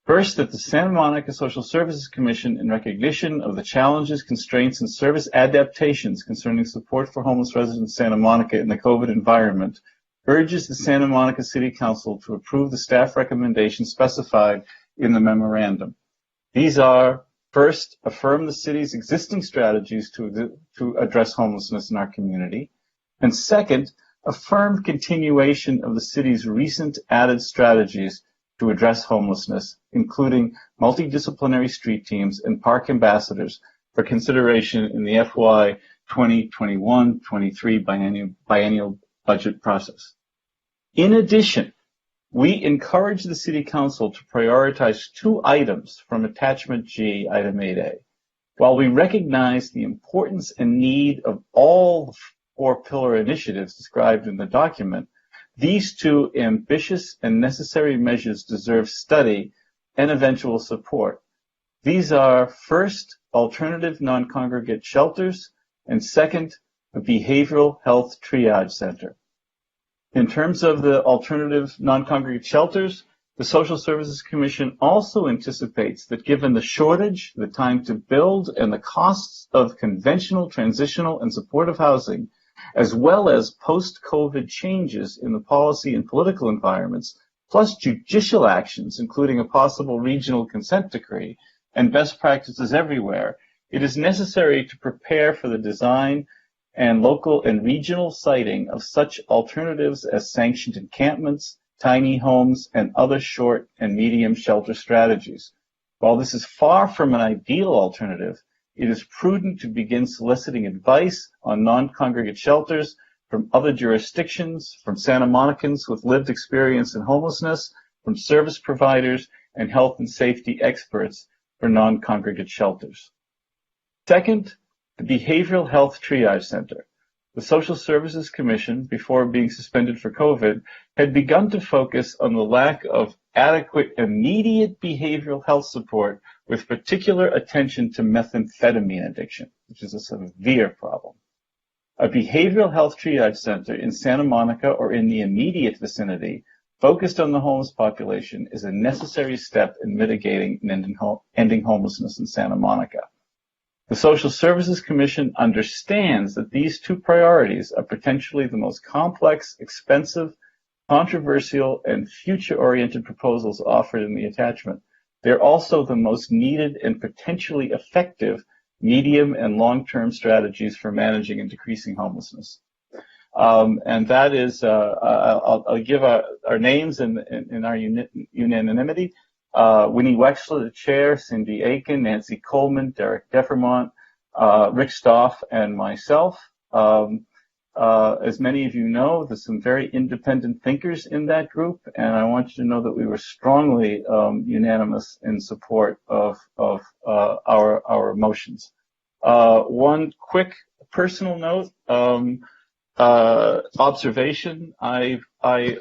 First, that the Santa Monica Social Services Commission, in recognition of the challenges, constraints, and service adaptations concerning support for homeless residents in Santa Monica in the COVID environment, urges the Santa Monica City Council to approve the staff recommendations specified in the memorandum. These are, first, affirm the city's existing strategies to address homelessness in our community, and second, affirm continuation of the city's recent added strategies to address homelessness, including multidisciplinary street teams and park ambassadors for consideration in the FY 2021-23 biennial budget process. In addition, we encourage the City Council to prioritize 2 items from Attachment G, Item 8A. While we recognize the importance and need of all the 4-pillar initiatives described in the document, these 2 ambitious and necessary measures deserve study and eventual support. These are, first, alternative non-congregate shelters, and second, a behavioral health triage center. In terms of the alternative non-congregate shelters, the Social Services Commission also anticipates that given the shortage, the time to build, and the costs of conventional, transitional, and supportive housing, as well as post-COVID changes in the policy and political environments, plus judicial actions, including a possible regional consent decree and best practices everywhere, it is necessary to prepare for the design and local and regional siting of such alternatives as sanctioned encampments, tiny homes, and other short and medium shelter strategies. While this is far from an ideal alternative, it is prudent to begin soliciting advice on non-congregate shelters from other jurisdictions, from Santa Monicans with lived experience in homelessness, from service providers and health and safety experts for non-congregate shelters. Second, the Behavioral Health Triage Center. The Social Services Commission, before being suspended for COVID, had begun to focus on the lack of adequate immediate behavioral health support with particular attention to methamphetamine addiction, which is a severe problem. A behavioral health triage center in Santa Monica or in the immediate vicinity focused on the homeless population is a necessary step in mitigating and ending homelessness in Santa Monica. The Social Services Commission understands that these 2 priorities are potentially the most complex, expensive, controversial, and future-oriented proposals offered in the attachment. They're also the most needed and potentially effective medium and long-term strategies for managing and decreasing homelessness. And that is, I'll give our names in our unanimity. Winnie Wexler, the chair, Cindy Aiken, Nancy Coleman, Derek Deffermont, Rick Stoff, and myself. As many of you know, there's some very independent thinkers in that group, and I want you to know that we were strongly unanimous in support of our motions. One quick personal note. Observation. I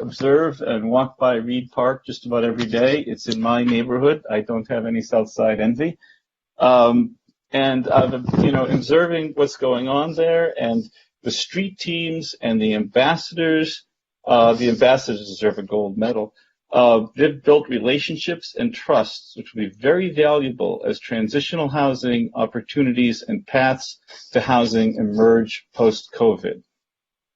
observe and walk by Reed Park just about every day. It's in my neighborhood. I don't have any South Side envy. And observing what's going on there, and the street teams and the ambassadors deserve a gold medal. They've built relationships and trusts which will be very valuable as transitional housing opportunities and paths to housing emerge post-COVID.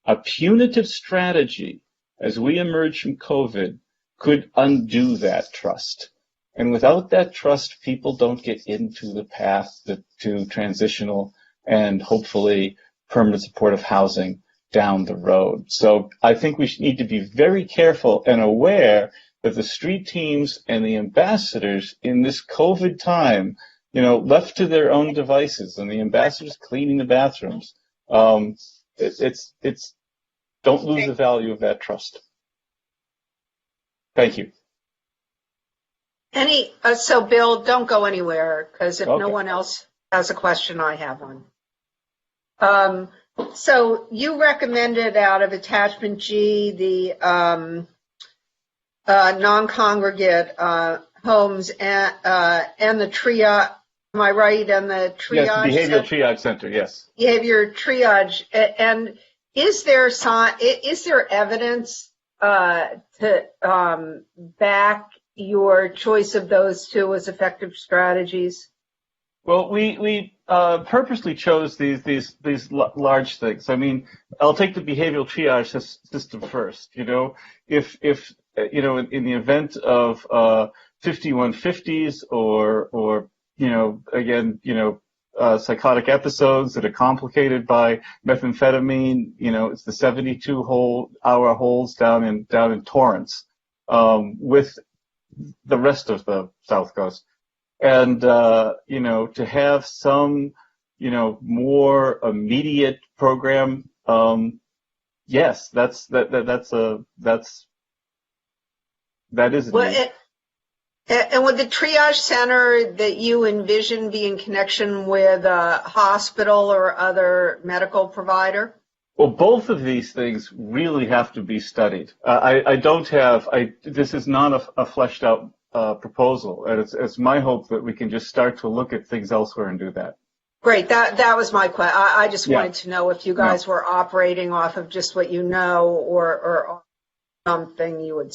A punitive strategy as we emerge from COVID could undo that trust. And without that trust, people don't get into the path to transitional and hopefully permanent supportive housing down the road. So I think we need to be very careful and aware that the street teams and the ambassadors in this COVID time, left to their own devices, and the ambassadors cleaning the bathrooms, don't lose the value of that trust. Thank you. So Bill, don't go anywhere, because if no one else has a question, I have one. So you recommended out of Attachment G non-congregate homes and the triage. Am I right? And the triage. Yes, the behavioral triage center. Yes. Behavior triage. And is there evidence to back your choice of those two as effective strategies? Well, we purposely chose these large things. I mean, I'll take the behavioral triage system first. You know, if you know, in the event of 5150s or you know, again, you know, psychotic episodes that are complicated by methamphetamine, you know, it's the 72-hour holds down in Torrance with the rest of the South Coast. And, you know, to have some, you know, more immediate program, yes, that is a need. And would the triage center that you envision be in connection with a hospital or other medical provider? Well, both of these things really have to be studied. This is not a fleshed out proposal, and it's my hope that we can just start to look at things elsewhere and do that. Great. That was my question. I just wanted to know if you guys were operating off of just what you know or something you would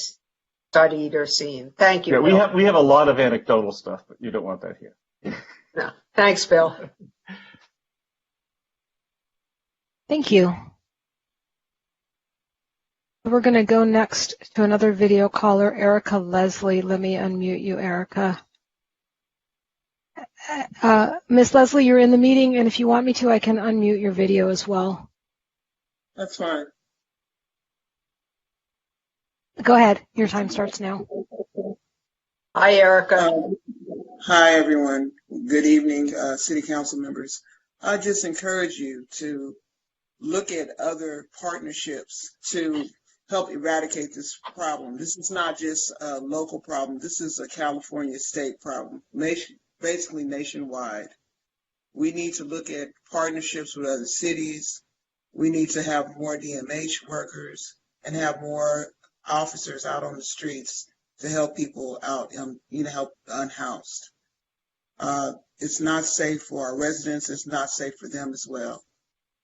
studied or seen. Thank you. Yeah, we have a lot of anecdotal stuff, but you don't want that here. No. Thanks, Bill. Thank you. We're going to go next to another video caller, Erica Leslie. Let me unmute you, Erica. Miss Leslie, you're in the meeting, and if you want me to, I can unmute your video as well. That's fine. Go ahead. Your time starts now. Hi, Erica. Hi, everyone. Good evening, City Council members. I just encourage you to look at other partnerships to help eradicate this problem. This is not just a local problem. This is a California state problem, basically nationwide. We need to look at partnerships with other cities. We need to have more DMH workers and have more officers out on the streets to help people out, help the unhoused. It's not safe for our residents. It's not safe for them as well.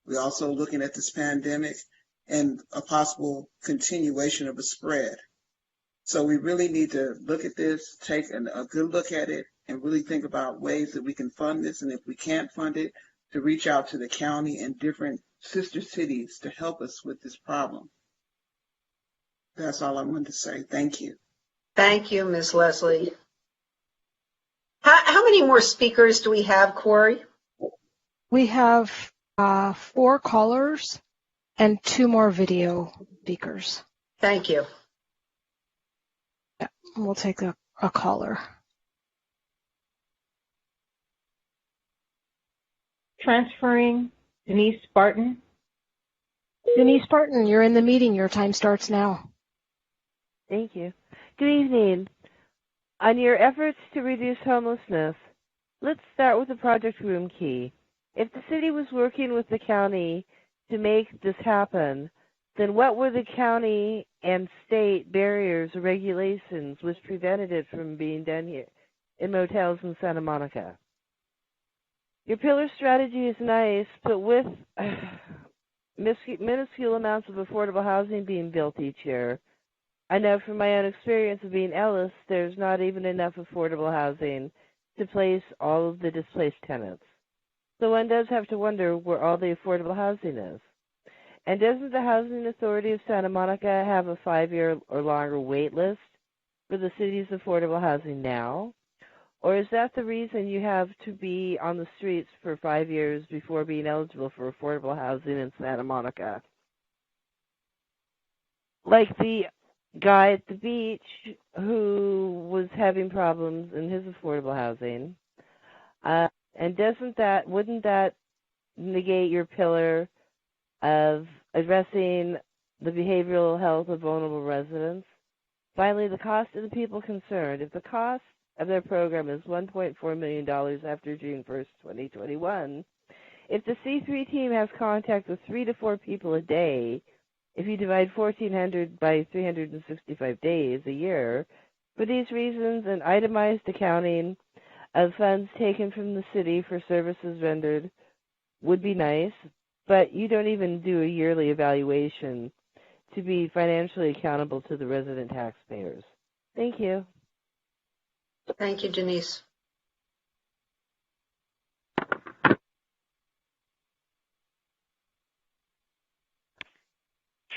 We're also looking at this pandemic and a possible continuation of a spread. So we really need to look at this, take a good look at it, and really think about ways that we can fund this. And if we can't fund it, to reach out to the county and different sister cities to help us with this problem. That's all I wanted to say. Thank you. Thank you, Ms. Leslie. How many more speakers do we have, Corey? We have 4 callers and 2 more video speakers. Thank you. Yeah, we'll take a caller. Transferring Denise Barton. Denise Barton, you're in the meeting. Your time starts now. Thank you. Good evening. On your efforts to reduce homelessness, let's start with the Project Room Key. If the city was working with the county to make this happen, then what were the county and state barriers or regulations which prevented it from being done here in motels in Santa Monica? Your pillar strategy is nice, but with minuscule amounts of affordable housing being built each year, I know from my own experience of being Ellis, there's not even enough affordable housing to place all of the displaced tenants. So one does have to wonder where all the affordable housing is. And doesn't the Housing Authority of Santa Monica have a 5-year or longer wait list for the city's affordable housing now? Or is that the reason you have to be on the streets for 5 years before being eligible for affordable housing in Santa Monica? Like the guy at the beach who was having problems in his affordable housing. And wouldn't that negate your pillar of addressing the behavioral health of vulnerable residents? Finally, the cost to the people concerned. If the cost of their program is $1.4 million after June 1st, 2021, if the C3 team has contact with 3 to 4 people a day If you divide 1,400 by 365 days a year, for these reasons, an itemized accounting of funds taken from the city for services rendered would be nice, but you don't even do a yearly evaluation to be financially accountable to the resident taxpayers. Thank you. Thank you, Denise.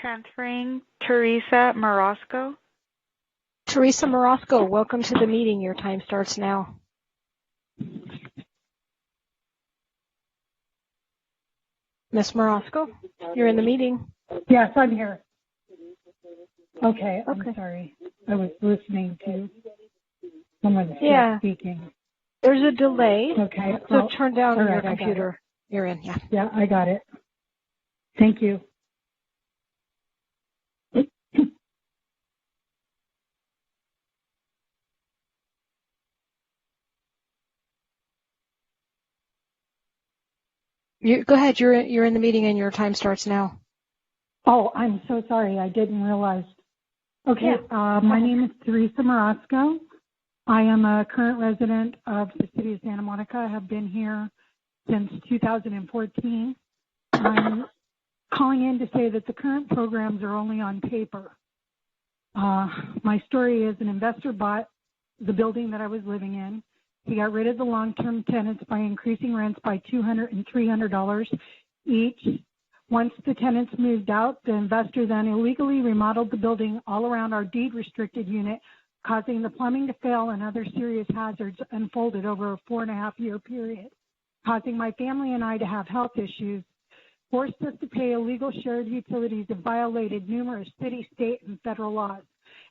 Transferring Teresa Morosco. Teresa Morosco, welcome to the meeting. Your time starts now. Ms. Morosco, you're in the meeting. Yes, I'm here. Okay, I'm sorry. I was listening to someone speaking. There's a delay. Okay. So turn down your right, computer. You're in, yeah. Yeah, I got it. Thank you. Go ahead. You're in the meeting and your time starts now. Oh, I'm so sorry. I didn't realize. Okay, my name is Teresa Morosco. I am a current resident of the city of Santa Monica. I have been here since 2014. I'm calling in to say that the current programs are only on paper. My story is an investor bought the building that I was living in. He got rid of the long-term tenants by increasing rents by $200 and $300 each. Once the tenants moved out, the investor then illegally remodeled the building all around our deed-restricted unit, causing the plumbing to fail and other serious hazards unfolded over a 4.5-year period, causing my family and I to have health issues, forced us to pay illegal shared utilities and violated numerous city, state, and federal laws.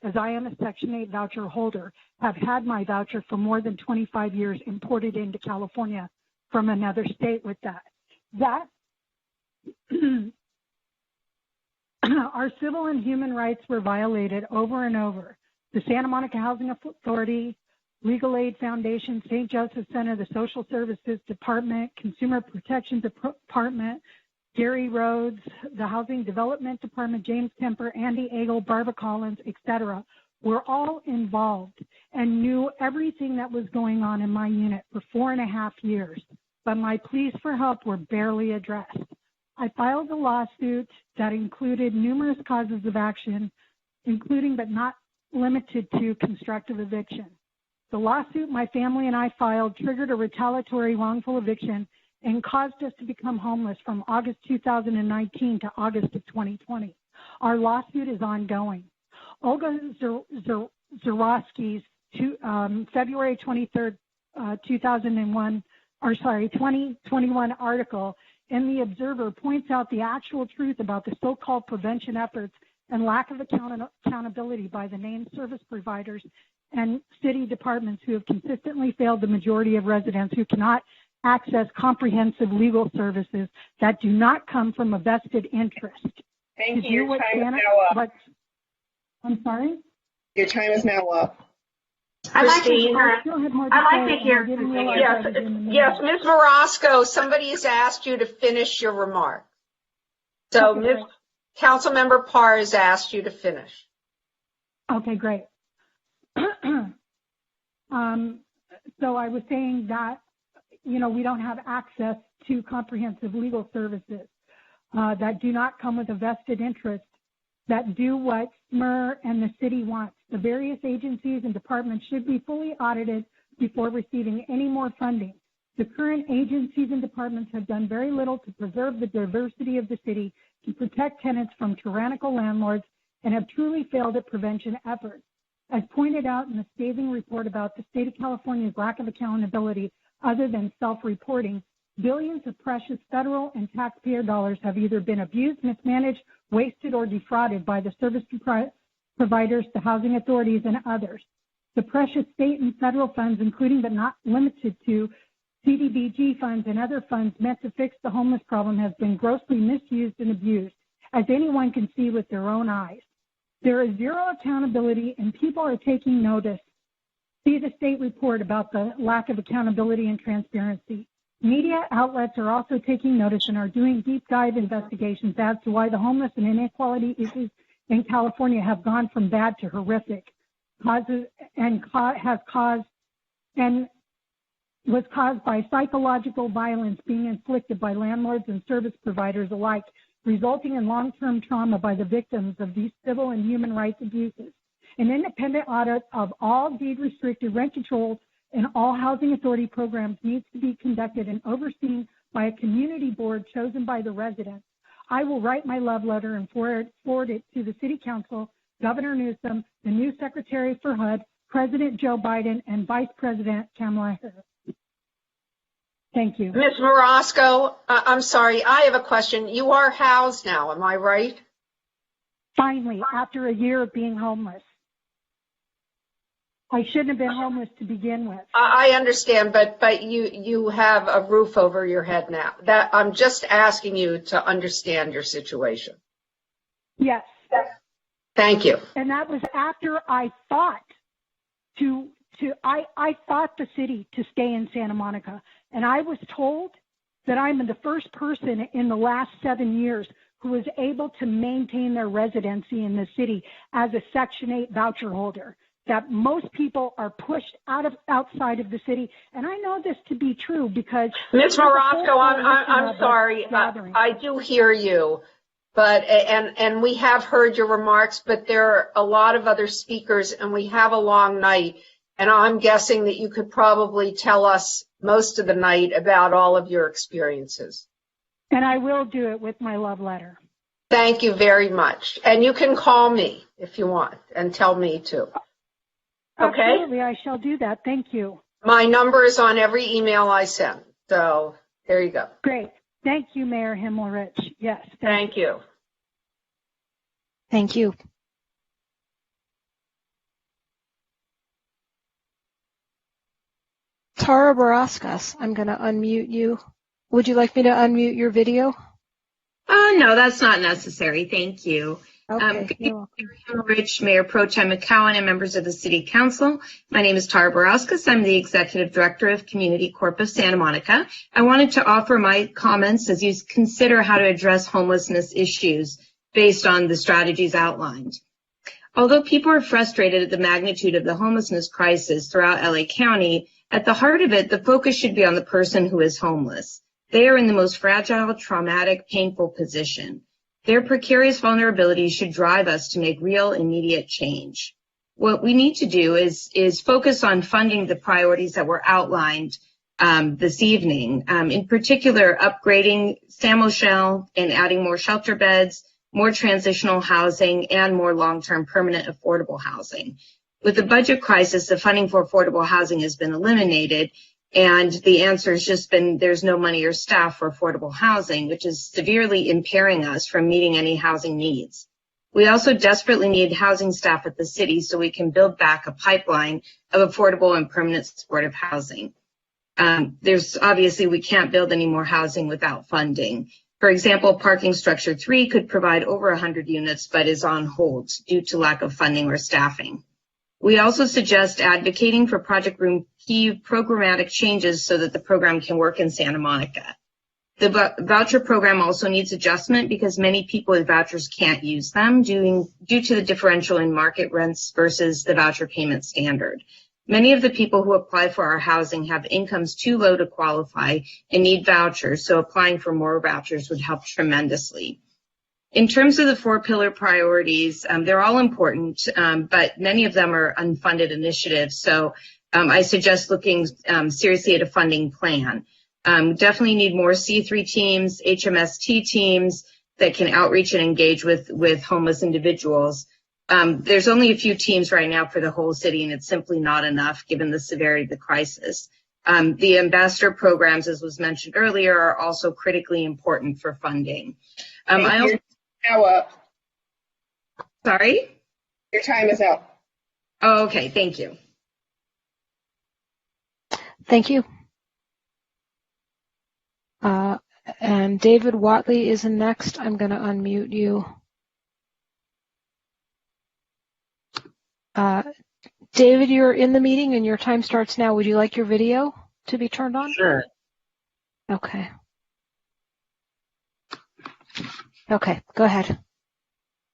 As I am a Section 8 voucher holder, have had my voucher for more than 25 years imported into California from another state with that. Our civil and human rights were violated over and over. The Santa Monica Housing Authority, Legal Aid Foundation, St. Joseph Center, the Social Services Department, Consumer Protection Department, Gary Rhodes, the Housing Development Department, James Kemper, Andy Agel, Barbara Collins, etc., were all involved and knew everything that was going on in my unit for 4.5 years, but my pleas for help were barely addressed. I filed a lawsuit that included numerous causes of action, including but not limited to constructive eviction. The lawsuit my family and I filed triggered a retaliatory wrongful eviction and caused us to become homeless from August 2019 to August of 2020. Our lawsuit is ongoing. Olga Zarowski's February 23rd, 2021 article in The Observer points out the actual truth about the so-called prevention efforts and lack of accountability by the named service providers and city departments who have consistently failed the majority of residents who cannot access comprehensive legal services that do not come from a vested interest. Thank you. Your time is now up. I'm sorry? Your time is now up. I'd like to hear. Yes, Ms. Morosco, somebody has asked you to finish your remark. So Ms. Councilmember Parr has asked you to finish. Okay, great. So I was saying that, we don't have access to comprehensive legal services that do not come with a vested interest, that do what SMER and the city wants. The various agencies and departments should be fully audited before receiving any more funding. The current agencies and departments have done very little to preserve the diversity of the city, to protect tenants from tyrannical landlords, and have truly failed at prevention efforts. As pointed out in the scathing report about the state of California's lack of accountability other than self-reporting, billions of precious federal and taxpayer dollars have either been abused, mismanaged, wasted, or defrauded by the service providers, the housing authorities, and others. The precious state and federal funds, including but not limited to CDBG funds and other funds meant to fix the homeless problem, has been grossly misused and abused, as anyone can see with their own eyes. There is zero accountability, and people are taking notice. See the state report about the lack of accountability and transparency. Media outlets are also taking notice and are doing deep dive investigations as to why the homeless and inequality issues in California have gone from bad to horrific, was caused by psychological violence being inflicted by landlords and service providers alike, resulting in long-term trauma by the victims of these civil and human rights abuses. An independent audit of all deed-restricted rent controls and all housing authority programs needs to be conducted and overseen by a community board chosen by the residents. I will write my love letter and forward it to the City Council, Governor Newsom, the new Secretary for HUD, President Joe Biden, and Vice President Kamala Harris. Thank you. Ms. Morosco, I'm sorry, I have a question. You are housed now, am I right? Finally, after a year of being homeless. I shouldn't have been homeless to begin with. I understand, but you have a roof over your head now. That I'm just asking you to understand your situation. Yes. Thank you. And that was after I fought I fought the city to stay in Santa Monica. And I was told that I'm the first person in the last 7 years who was able to maintain their residency in the city as a Section 8 voucher holder. That most people are pushed outside of the city, and I know this to be true because Ms. Morosco, I'm sorry, I do hear you, but and we have heard your remarks, but there are a lot of other speakers, and we have a long night, and I'm guessing that you could probably tell us most of the night about all of your experiences. And I will do it with my love letter. Thank you very much, and you can call me if you want and tell me too. Okay. Absolutely, I shall do that. Thank you. My number is on every email I send. So there you go. Great. Thank you, Mayor Himmelrich. Yes. Thank you. Thank you. Tara Baraskas, I'm going to unmute you. Would you like me to unmute your video? No, that's not necessary. Thank you. Okay. Good evening, Mayor Himmelrich, Mayor Pro Tem McCowan, and members of the City Council. My name is Tara Baraskas. I'm the Executive Director of Community Corp of Santa Monica. I wanted to offer my comments as you consider how to address homelessness issues based on the strategies outlined. Although people are frustrated at the magnitude of the homelessness crisis throughout LA County, at the heart of it, the focus should be on the person who is homeless. They are in the most fragile, traumatic, painful position. Their precarious vulnerabilities should drive us to make real, immediate change. What we need to do is focus on funding the priorities that were outlined this evening. In particular, upgrading San Michelle and adding more shelter beds, more transitional housing, and more long-term permanent affordable housing. With the budget crisis, the funding for affordable housing has been eliminated, and the answer has just been there's no money or staff for affordable housing, which is severely impairing us from meeting any housing needs. We also desperately need housing staff at the city so we can build back a pipeline of affordable and permanent supportive housing. There's obviously we can't build any more housing without funding. For example, parking structure 3 could provide over 100 units, but is on hold due to lack of funding or staffing. We also suggest advocating for Project Room key programmatic changes so that the program can work in Santa Monica. The voucher program also needs adjustment because many people with vouchers can't use them due to the differential in market rents versus the voucher payment standard. Many of the people who apply for our housing have incomes too low to qualify and need vouchers, so applying for more vouchers would help tremendously. In terms of the 4 pillar priorities, they're all important, but many of them are unfunded initiatives. So I suggest looking seriously at a funding plan. Definitely need more C3 teams, HMST teams that can outreach and engage with homeless individuals. There's only a few teams right now for the whole city, and it's simply not enough given the severity of the crisis. The ambassador programs, as was mentioned earlier, are also critically important for funding. Now up. Sorry? Your time is up. Oh, okay. Thank you. Thank you. And David Watley is next. I'm going to unmute you. David, you're in the meeting and your time starts now. Would you like your video to be turned on? Sure. Okay. Okay, go ahead.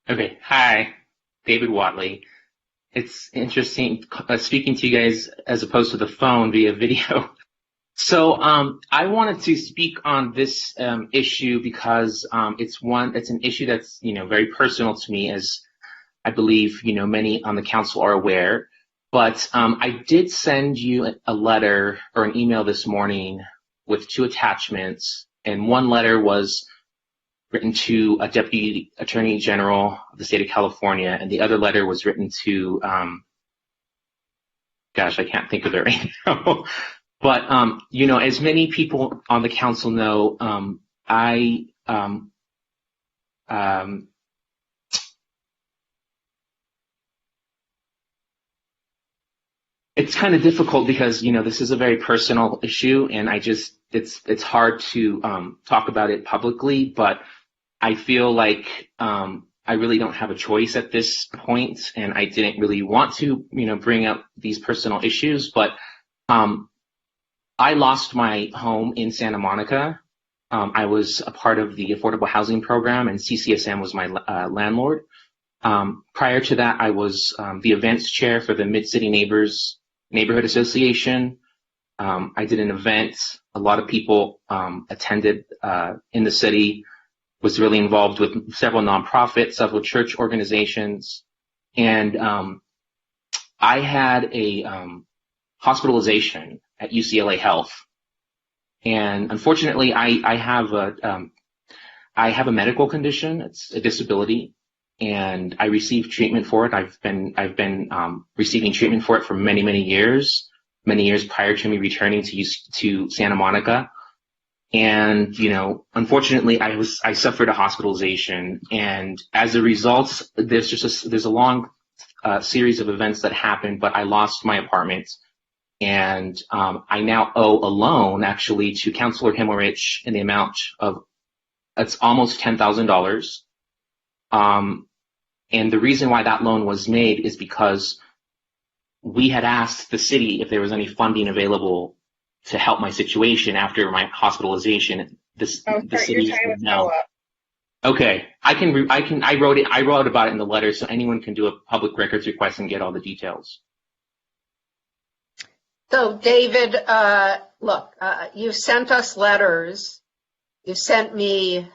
Okay. Hi, David Watley. It's interesting speaking to you guys as opposed to the phone via video. So I wanted to speak on this issue because it's an issue that's very personal to me, as I believe many on the council are aware. But I did send you a letter or an email this morning with 2 attachments, and one letter was written to a Deputy Attorney General of the state of California, and the other letter was written to gosh, I can't think of it right now. But, as many people on the council know, it's kind of difficult because, this is a very personal issue, and it's hard to talk about it publicly, but I feel like I really don't have a choice at this point, and I didn't really want to, bring up these personal issues, but I lost my home in Santa Monica. I was a part of the affordable housing program, and CCSM was my landlord. Prior to that, I was the events chair for the Mid-City Neighbors Neighborhood Association. I did an event. A lot of people attended in the city, was really involved with several nonprofits, several church organizations. And I had a hospitalization at UCLA Health. And unfortunately, I have a medical condition. It's a disability, and I received treatment for it. I've been receiving treatment for it for many years prior to me returning to Santa Monica. And unfortunately, I suffered a hospitalization, and as a result, there's a long series of events that happened. But I lost my apartment. And I now owe a loan, actually, to Councilor Himmelrich in the amount of, it's almost $10,000. And the reason why that loan was made is because we had asked the city if there was any funding available to help my situation after my hospitalization. The city said no. Okay, I wrote about it in the letter, so anyone can do a public records request and get all the details. So, David, look, you've sent us letters. You've sent me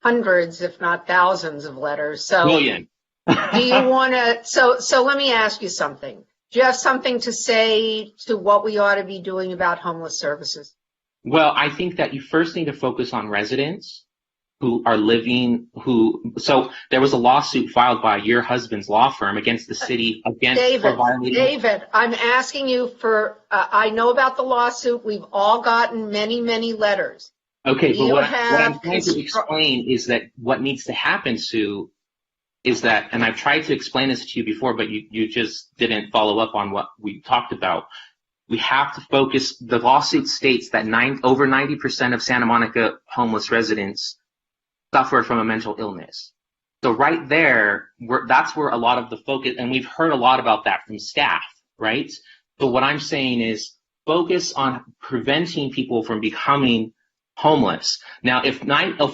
hundreds, if not thousands of letters. So, million. Do you want to, so let me ask you something. Do you have something to say to what we ought to be doing about homeless services? Well, I think that you first need to focus on residents who are so there was a lawsuit filed by your husband's law firm against the city for violating. David, I'm asking you for, I know about the lawsuit. We've all gotten many letters. Okay, but what I'm trying to explain is that what needs to happen, Sue, is that, and I've tried to explain this to you before, but you just didn't follow up on what we talked about. We have to focus. The lawsuit states that over 90% of Santa Monica homeless residents suffer from a mental illness. So right there, that's where a lot of the focus, and we've heard a lot about that from staff, right? So what I'm saying is focus on preventing people from becoming homeless. Now, if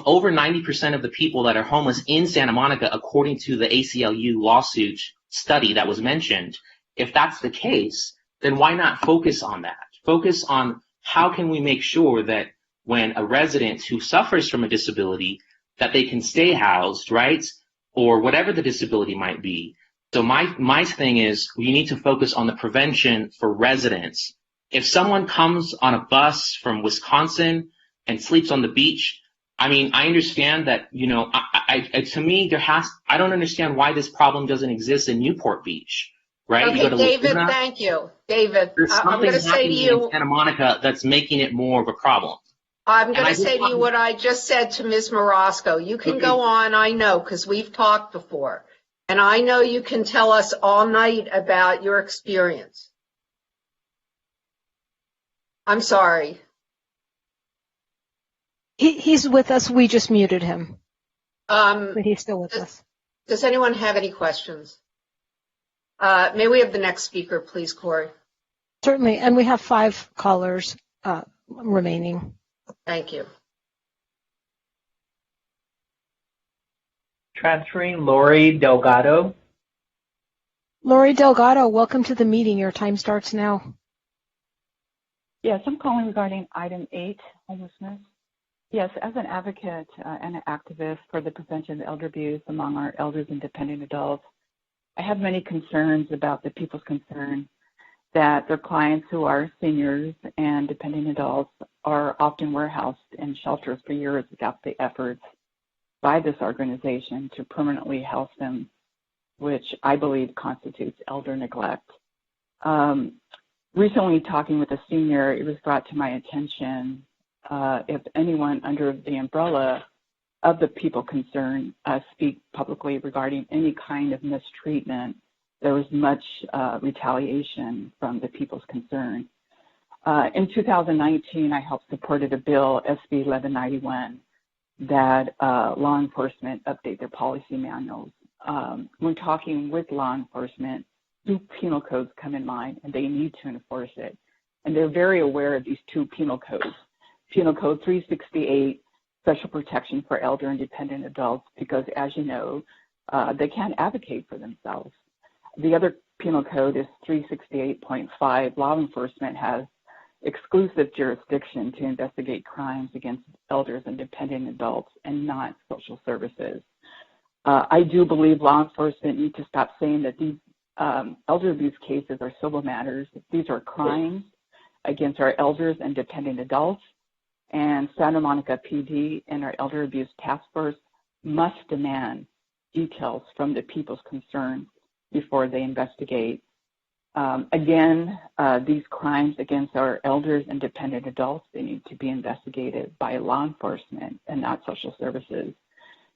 over 90% of the people that are homeless in Santa Monica, according to the ACLU lawsuit study that was mentioned, if that's the case, then why not focus on that? Focus on how can we make sure that when a resident who suffers from a disability, that they can stay housed, right? Or whatever the disability might be. So my thing is we need to focus on the prevention for residents. If someone comes on a bus from Wisconsin and sleeps on the beach, I mean, I understand that, to me, I don't understand why this problem doesn't exist in Newport Beach, right? Okay, David, thank you. David, I'm going to say to you, in Santa Monica that's making it more of a problem. I'm going to say to you what I just said to Ms. Morosco. You can go on, I know, because we've talked before. And I know you can tell us all night about your experience. I'm sorry. He's with us. We just muted him. But he's still with us. Does anyone have any questions? May we have the next speaker, please, Corey? Certainly. And we have 5 callers remaining. Thank you. Transferring Lori Delgado. Lori Delgado, welcome to the meeting. Your time starts now. Yes, I'm calling regarding item 8, homelessness. Yes, as an advocate and an activist for the prevention of elder abuse among our elders and dependent adults, I have many concerns about the people's concern that their clients who are seniors and dependent adults are often warehoused in shelters for years without the efforts by this organization to permanently house them, which I believe constitutes elder neglect. Recently, talking with a senior, it was brought to my attention if anyone under the umbrella of the people concerned speak publicly regarding any kind of mistreatment, there was much retaliation from the people's concern. In 2019, I helped supported a bill, SB 1191, that law enforcement update their policy manuals. When talking with law enforcement, two penal codes come in mind, and they need to enforce it. And they're very aware of these two penal codes. Penal Code 368, Special Protection for Elder and Dependent Adults, because as you know, they can't advocate for themselves. The other penal code is 368.5. Law enforcement has exclusive jurisdiction to investigate crimes against elders and dependent adults and not social services. I do believe law enforcement need to stop saying that these elder abuse cases are civil matters. These are crimes against our elders and dependent adults, and Santa Monica PD and our Elder Abuse Task Force must demand details from the people's concerns before they investigate. Again, these crimes against our elders and dependent adults, they need to be investigated by law enforcement and not social services.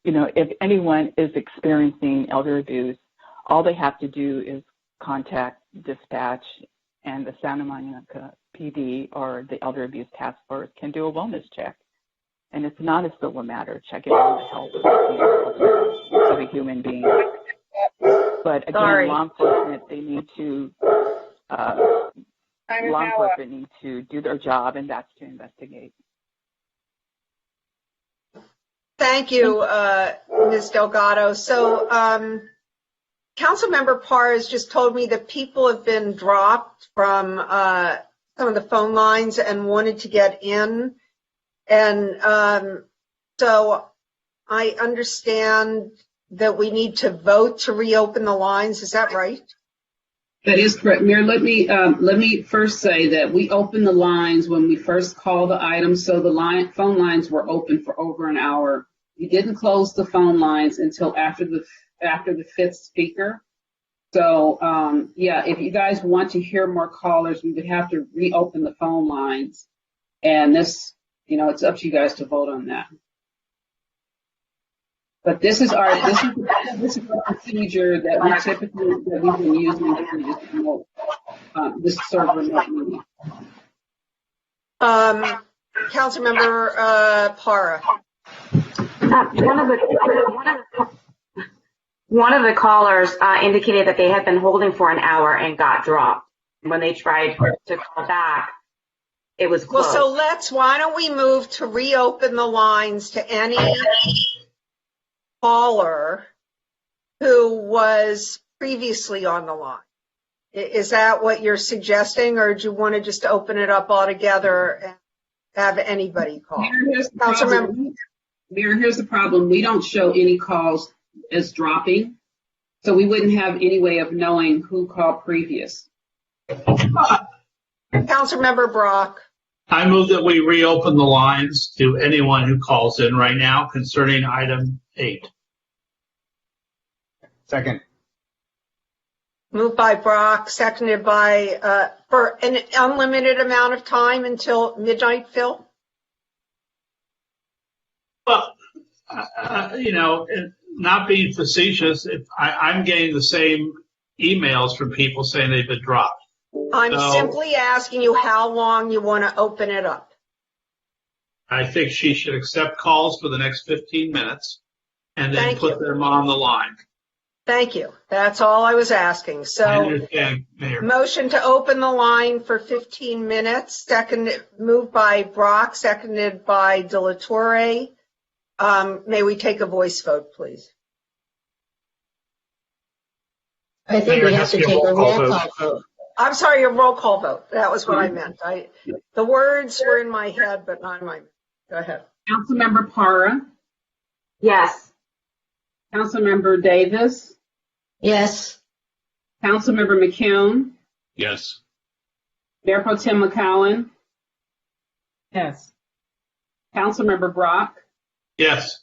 You know, if anyone is experiencing elder abuse, all they have to do is contact dispatch, and the Santa Monica PD or the Elder Abuse Task Force can do a wellness check. And it's not a civil matter, checking on the health of a human being. But again, law enforcement, they need to, law enforcement need to do their job, and that's to investigate. Thank you, Ms. Delgado. So, Councilmember Parr has just told me that people have been dropped from some of the phone lines and wanted to get in. And so I understand that we need to vote to reopen the lines. Is that right? That is correct. Mayor, let me first say that we opened the lines when we first called the item, so the phone lines were open for over an hour. We didn't close the phone lines until after the fifth speaker. So, yeah, if you guys want to hear more callers, we would have to reopen the phone lines. And this, you know, it's up to you guys to vote on that. But this is our procedure that we've been using to promote this sort of remote meeting. Councilmember Parra. One of the callers indicated that they had been holding for an hour and got dropped. When they tried to call back, it was closed. Well, so why don't we move to reopen the lines to any caller who was previously on the line? Is that what you're suggesting, or do you want to just open it up altogether and have anybody call? Mayor, here's the problem. We don't show any calls as dropping, so we wouldn't have any way of knowing who called previous. Councilmember Brock. I move that we reopen the lines to anyone who calls in right now concerning item 8. Second. Moved by Brock, seconded by, for an unlimited amount of time until midnight, Phil? Well, you know, not being facetious, I'm getting the same emails from people saying they've been dropped. I'm simply asking you how long you want to open it up. I think she should accept calls for the next 15 minutes and then put them on the line. Thank you. That's all I was asking. I So, understand, Mayor. motion to open the line for 15 minutes. Moved by Brock, seconded by De La Torre. May we take a voice vote, please? I think we have to take a roll call vote. I'm sorry, a roll call vote. That was what I meant. The words were in my head, but not in my mouth. Go ahead. Councilmember Para, Yes. Councilmember Davis, Yes. Councilmember McCune, Yes. Mayor Pro Tem McCowan, Yes. Councilmember Brock, Yes.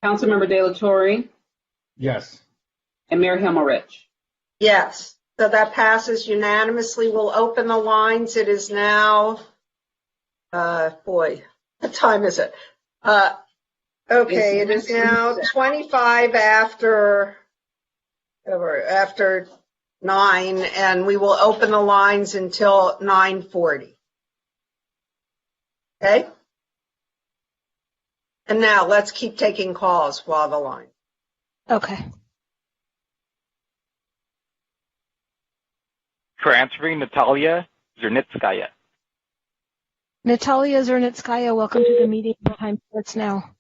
Councilmember De La Torre, Yes. and Mayor Himmelrich. Yes. So that passes unanimously. We'll open the lines. It is now, what time is it? Okay, it is now 25 after 9, and we will open the lines until 9:40. Okay? And now let's keep taking calls while the line. Okay. Transferring Natalia Zernitskaya. Natalia Zernitskaya, welcome to the meeting. The time starts now.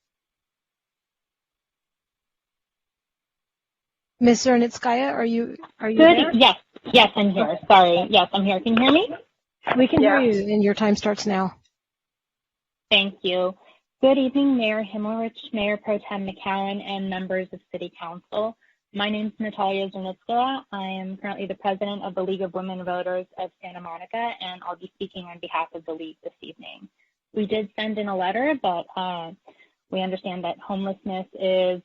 Ms. Zernitskaya, are you there? Yes, I'm here. Sorry. Yes, I'm here. Can you hear me? We can hear you, and your time starts now. Thank you. Good evening, Mayor Himmelrich, Mayor Pro Tem McCowan, and members of City Council. My name is Natalia Zernitskaya. I am currently the president of the League of Women Voters of Santa Monica, and I'll be speaking on behalf of the League this evening. We did send in a letter, but we understand that homelessness is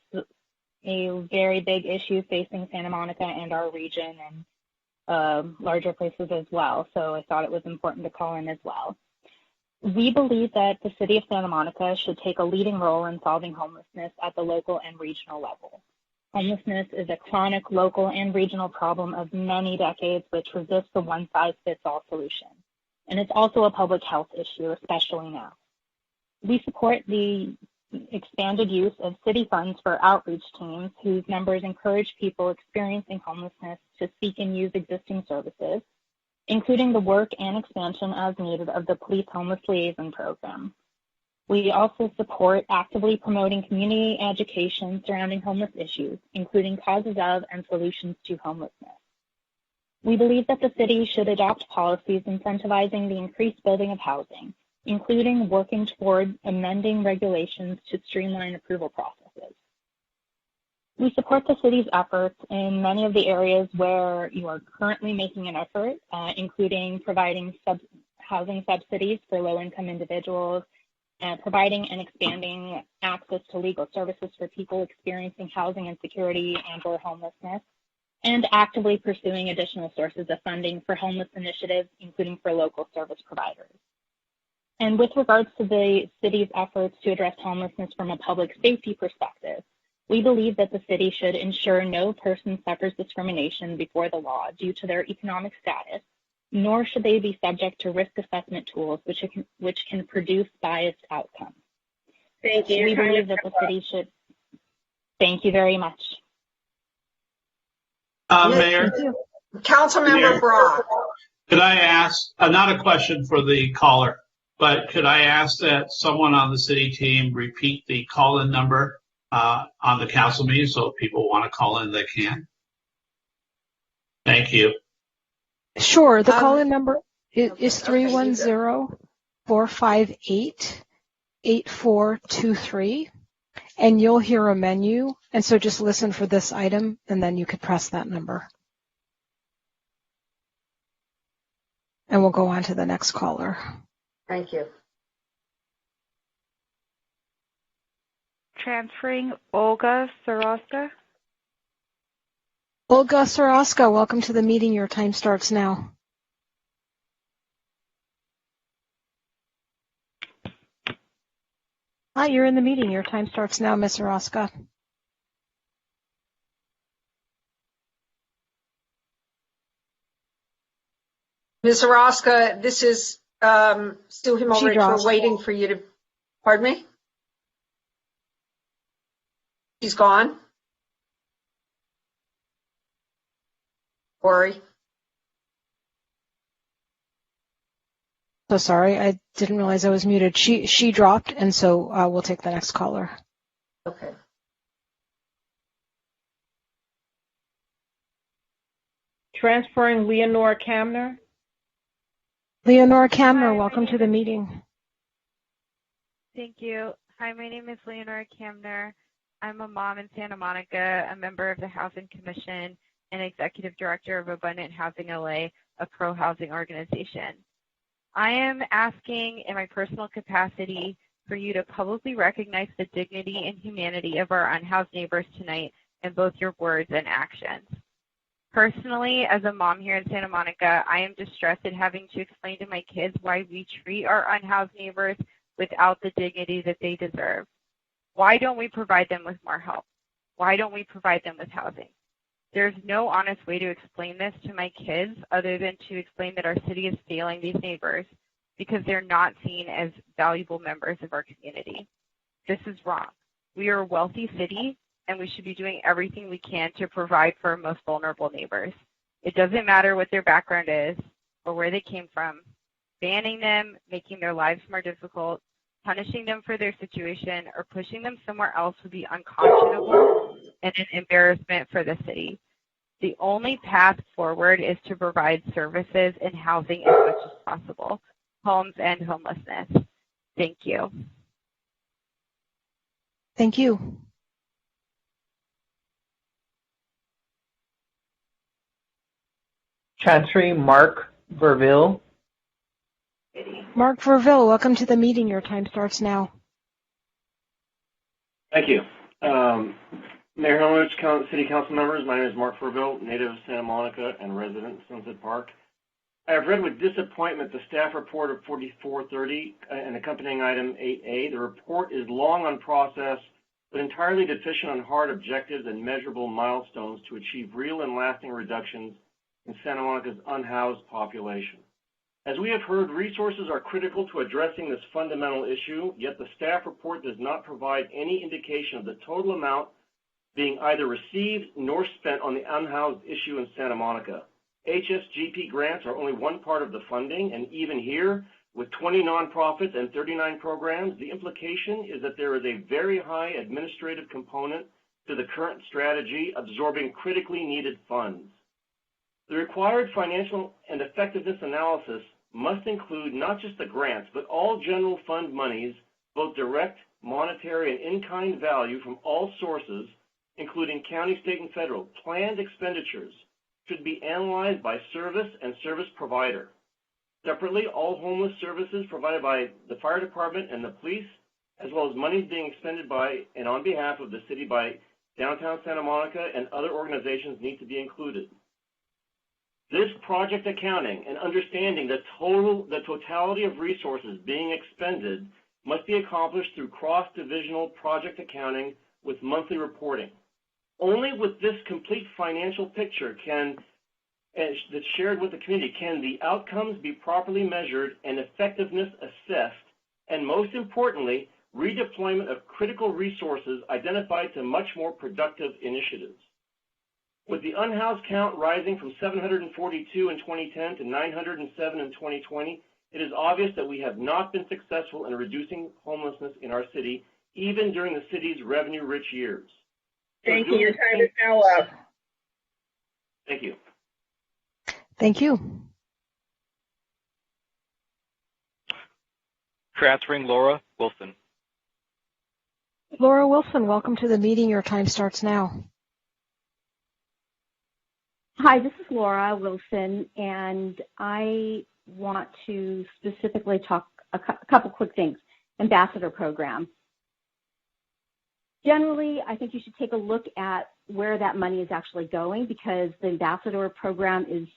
a very big issue facing Santa Monica and our region and larger places as well. So I thought it was important to call in as well. We believe that the city of Santa Monica should take a leading role in solving homelessness at the local and regional level. Homelessness is a chronic local and regional problem of many decades which resists the one-size-fits-all solution. And it's also a public health issue, especially now. We support the expanded use of city funds for outreach teams whose members encourage people experiencing homelessness to seek and use existing services, including the work and expansion as needed of the Police Homeless Liaison Program. We also support actively promoting community education surrounding homeless issues, including causes of and solutions to homelessness. We believe that the city should adopt policies incentivizing the increased building of housing, including working toward amending regulations to streamline approval processes. We support the city's efforts in many of the areas where you are currently making an effort, including providing housing subsidies for low-income individuals, providing and expanding access to legal services for people experiencing housing insecurity and/or homelessness, and actively pursuing additional sources of funding for homeless initiatives, including for local service providers. And with regards to the city's efforts to address homelessness from a public safety perspective, we believe that the city should ensure no person suffers discrimination before the law due to their economic status, nor should they be subject to risk assessment tools which can produce biased outcomes. Thank you. We believe that the city should. Thank you very much. Mayor. Councilmember Brock. Could I ask, not a question for the caller, but could I ask that someone on the city team repeat the call-in number on the council meeting so if people want to call in, they can? Thank you. Sure. The call-in number is 310-458-8423, and you'll hear a menu. And so just listen for this item, and then you could press that number. And we'll go on to the next caller. Thank you. Transferring Olga Soroska. Olga Soroska, welcome to the meeting. Your time starts now. Hi, you're in the meeting. Your time starts now, Ms. Soroska. Ms. Soroska, this is Stu Himmelrich. We're waiting for you to, pardon me? She's gone? Lori? So sorry, I didn't realize I was muted. She dropped, and so we'll take the next caller. Okay. Transferring Leonora Camner. Leonora Camner, welcome to the meeting. Thank you. Hi, my name is Leonora Camner. I'm a mom in Santa Monica, a member of the Housing Commission, and executive director of Abundant Housing LA, a pro-housing organization. I am asking in my personal capacity for you to publicly recognize the dignity and humanity of our unhoused neighbors tonight in both your words and actions. Personally, as a mom here in Santa Monica, I am distressed at having to explain to my kids why we treat our unhoused neighbors without the dignity that they deserve. Why don't we provide them with more help? Why don't we provide them with housing? There's no honest way to explain this to my kids other than to explain that our city is failing these neighbors because they're not seen as valuable members of our community. This is wrong. We are a wealthy city, and we should be doing everything we can to provide for our most vulnerable neighbors. It doesn't matter what their background is or where they came from. Banning them, making their lives more difficult, punishing them for their situation, or pushing them somewhere else would be unconscionable and an embarrassment for the city. The only path forward is to provide services and housing as much as possible, homes and homelessness. Thank you. Thank you. Chantry Mark Verville. Mark Verville, welcome to the meeting. Your time starts now. Thank you. Mayor Hillrich, City Council members, my name is Mark Verville, native of Santa Monica and resident of Sunset Park. I have read with disappointment the staff report of 4430 and accompanying item 8A. The report is long on process, but entirely deficient on hard objectives and measurable milestones to achieve real and lasting reductions in Santa Monica's unhoused population. As we have heard, resources are critical to addressing this fundamental issue, yet the staff report does not provide any indication of the total amount being either received nor spent on the unhoused issue in Santa Monica. HSGP grants are only one part of the funding, and even here, with 20 nonprofits and 39 programs, the implication is that there is a very high administrative component to the current strategy, absorbing critically needed funds. The required financial and effectiveness analysis must include not just the grants, but all general fund monies, both direct, monetary, and in-kind value from all sources, including county, state, and federal. Planned expenditures should be analyzed by service and service provider. Separately, all homeless services provided by the fire department and the police, as well as monies being expended by and on behalf of the city by downtown Santa Monica and other organizations need to be included. This project accounting and understanding the totality of resources being expended must be accomplished through cross-divisional project accounting with monthly reporting. Only with this complete financial picture that's shared with the community can the outcomes be properly measured and effectiveness assessed, and most importantly, redeployment of critical resources identified to much more productive initiatives. With the unhoused count rising from 742 in 2010 to 907 in 2020, it is obvious that we have not been successful in reducing homelessness in our city, even during the city's revenue-rich years. Thank you. Your time is now up. Thank you. Thank you. Transferring Laura Wilson. Laura Wilson, welcome to the meeting. Your time starts now. Hi, this is Laura Wilson, and I want to specifically talk a couple quick things. Ambassador program. Generally, I think you should take a look at where that money is actually going, because the ambassador program is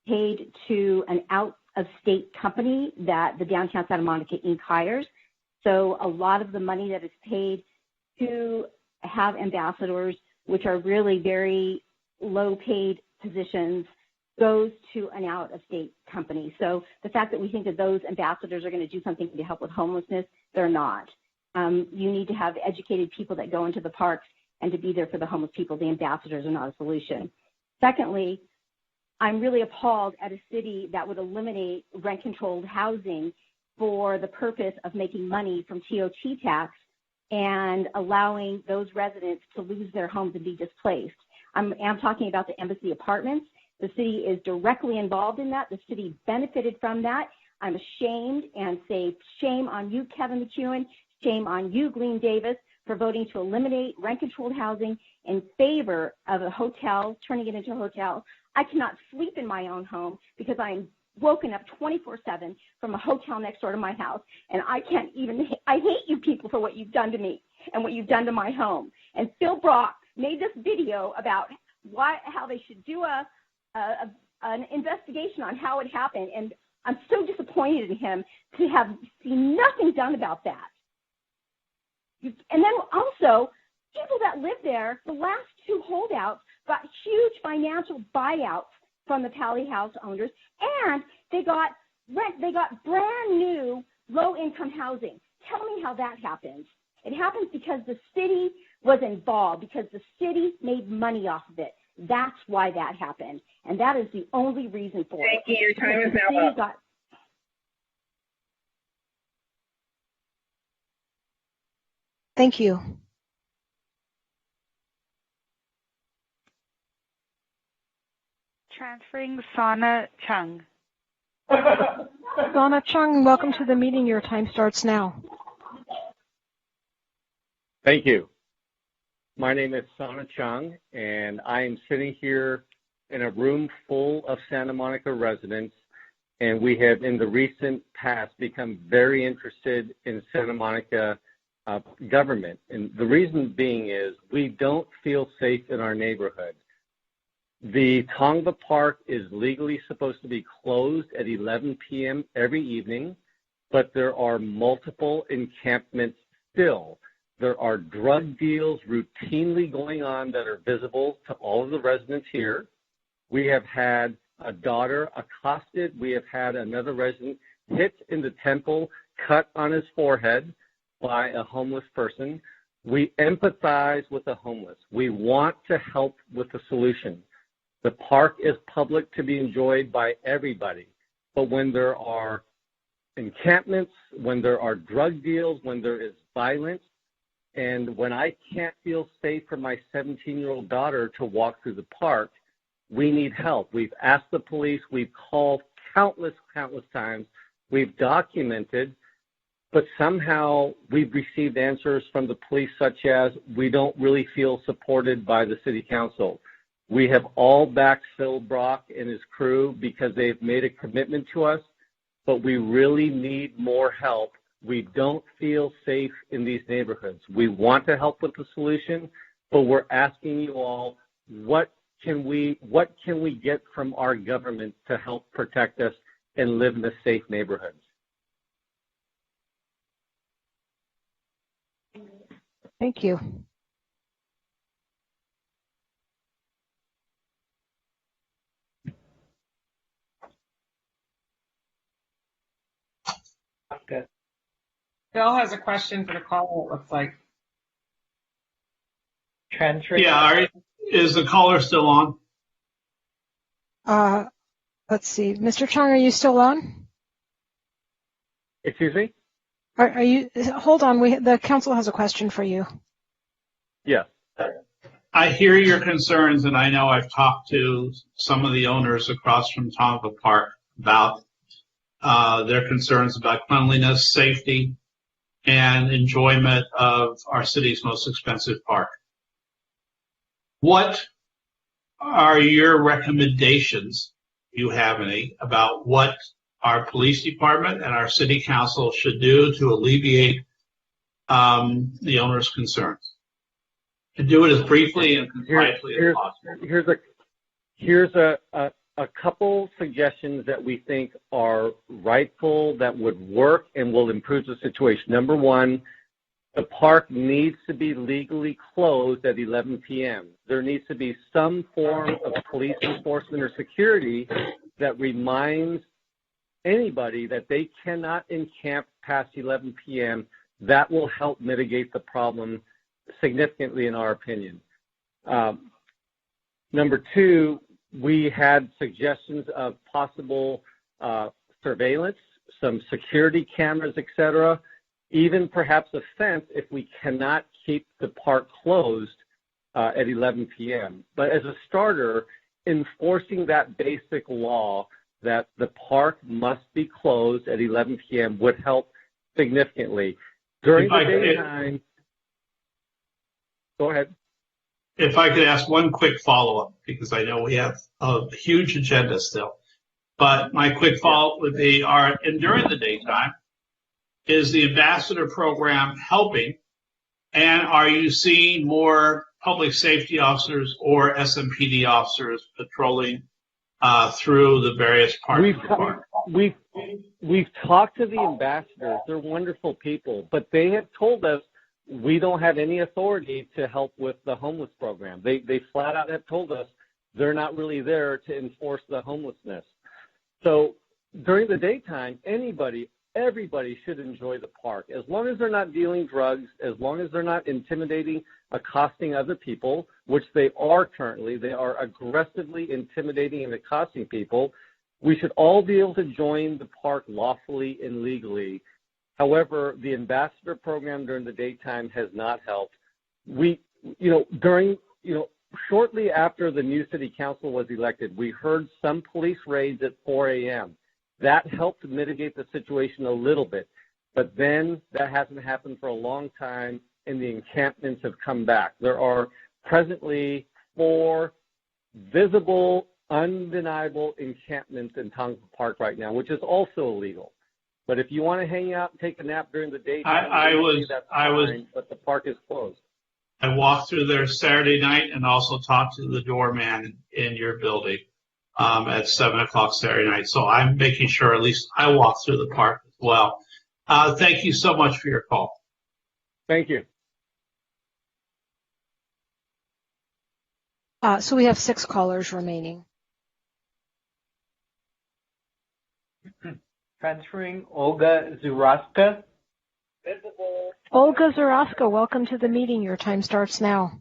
paid to an out-of-state company that the Downtown Santa Monica Inc. hires. So a lot of the money that is paid to have ambassadors, which are really very low-paid positions, goes to an out-of-state company. So the fact that we think that those ambassadors are going to do something to help with homelessness, they're not. You need to have educated people that go into the parks and to be there for the homeless people. The ambassadors are not a solution. Secondly, I'm really appalled at a city that would eliminate rent-controlled housing for the purpose of making money from TOT tax and allowing those residents to lose their homes and be displaced. I'm talking about the Embassy Apartments. The city is directly involved in that. The city benefited from that. I'm ashamed and say shame on you, Kevin McEwen, shame on you, Glenn Davis, for voting to eliminate rent-controlled housing in favor of a hotel, turning it into a hotel. I cannot sleep in my own home because I am woken up 24/7 from a hotel next door to my house, and I can't even, I hate you people for what you've done to me and what you've done to my home. And Phil Brock made this video about how they should do an investigation on how it happened, and I'm so disappointed in him to have seen nothing done about that. And then also, people that live there, the last two holdouts got huge financial buyouts from the Pally House owners, and they got brand new low-income housing. Tell me how that happens. It happens because the city was involved, because the city made money off of it. That's why that happened, and that is the only reason for it. Thank you. Your time is now up. Thank you. Transferring Sana Chung. Donna Chung, welcome to the meeting. Your time starts now. Thank you. My name is Sana Chung, and I am sitting here in a room full of Santa Monica residents, and we have in the recent past become very interested in Santa Monica government. And the reason being is we don't feel safe in our neighborhood. The Tongva Park is legally supposed to be closed at 11 p.m. every evening, but there are multiple encampments still. There are drug deals routinely going on that are visible to all of the residents here. We have had a daughter accosted. We have had another resident hit in the temple, cut on his forehead by a homeless person. We empathize with the homeless. We want to help with the solution. The park is public to be enjoyed by everybody. But when there are encampments, when there are drug deals, when there is violence, and when I can't feel safe for my 17-year-old daughter to walk through the park, we need help. We've asked the police. We've called countless times. We've documented, but somehow we've received answers from the police such as, we don't really feel supported by the city council. We have all backed Phil Brock and his crew because they've made a commitment to us, but we really need more help. We don't feel safe in these neighborhoods. We want to help with the solution, but we're asking you all, what can we get from our government to help protect us and live in a safe neighborhoods? Thank you. Good. Phil has a question for the caller, it looks like. Yeah, is the caller still on? Let's see. Mr. Chung, are you still on? Excuse me? Are you? Hold on. The council has a question for you. Yes. I hear your concerns, and I know I've talked to some of the owners across from Tongva Park about their concerns about cleanliness, safety, and enjoyment of our city's most expensive park. What are your recommendations, if you have any, about what our police department and our city council should do to alleviate the owner's concerns? And do it as briefly and concisely as possible. Here's a couple suggestions that we think are rightful, that would work and will improve the situation. Number one, the park needs to be legally closed at 11 p.m. There needs to be some form of police enforcement or security that reminds anybody that they cannot encamp past 11 p.m. That will help mitigate the problem significantly, in our opinion. Number two, We had suggestions of possible surveillance, some security cameras, etc., even perhaps a fence if we cannot keep the park closed at 11 p.m. But as a starter, enforcing that basic law that the park must be closed at 11 p.m. would help significantly. During the daytime, go ahead. If I could ask one quick follow-up, because I know we have a huge agenda still. But my quick follow-up would be, and during the daytime, is the ambassador program helping? And are you seeing more public safety officers or SMPD officers patrolling through the various parts of the park? We've talked to the ambassadors. They're wonderful people, but they have told us we don't have any authority to help with the homeless program. They flat out have told us they're not really there to enforce the homelessness. So during the daytime, everybody should enjoy the park. As long as they're not dealing drugs, as long as they're not intimidating, accosting other people, which they are currently, they are aggressively intimidating and accosting people, we should all be able to join the park lawfully and legally. However, the ambassador program during the daytime has not helped. Shortly after the new city council was elected, we heard some police raids at 4 a.m. That helped mitigate the situation a little bit, but then that hasn't happened for a long time, and the encampments have come back. There are presently 4 visible, undeniable encampments in Tonga Park right now, which is also illegal. But if you want to hang out and take a nap during the daytime, but the park is closed. I walked through there Saturday night and also talked to the doorman in your building at 7 o'clock Saturday night. So I'm making sure at least I walk through the park as well. Thank you so much for your call. Thank you. So we have 6 callers remaining. Transferring Olga Zuraska. Olga Zuraska, welcome to the meeting. Your time starts now.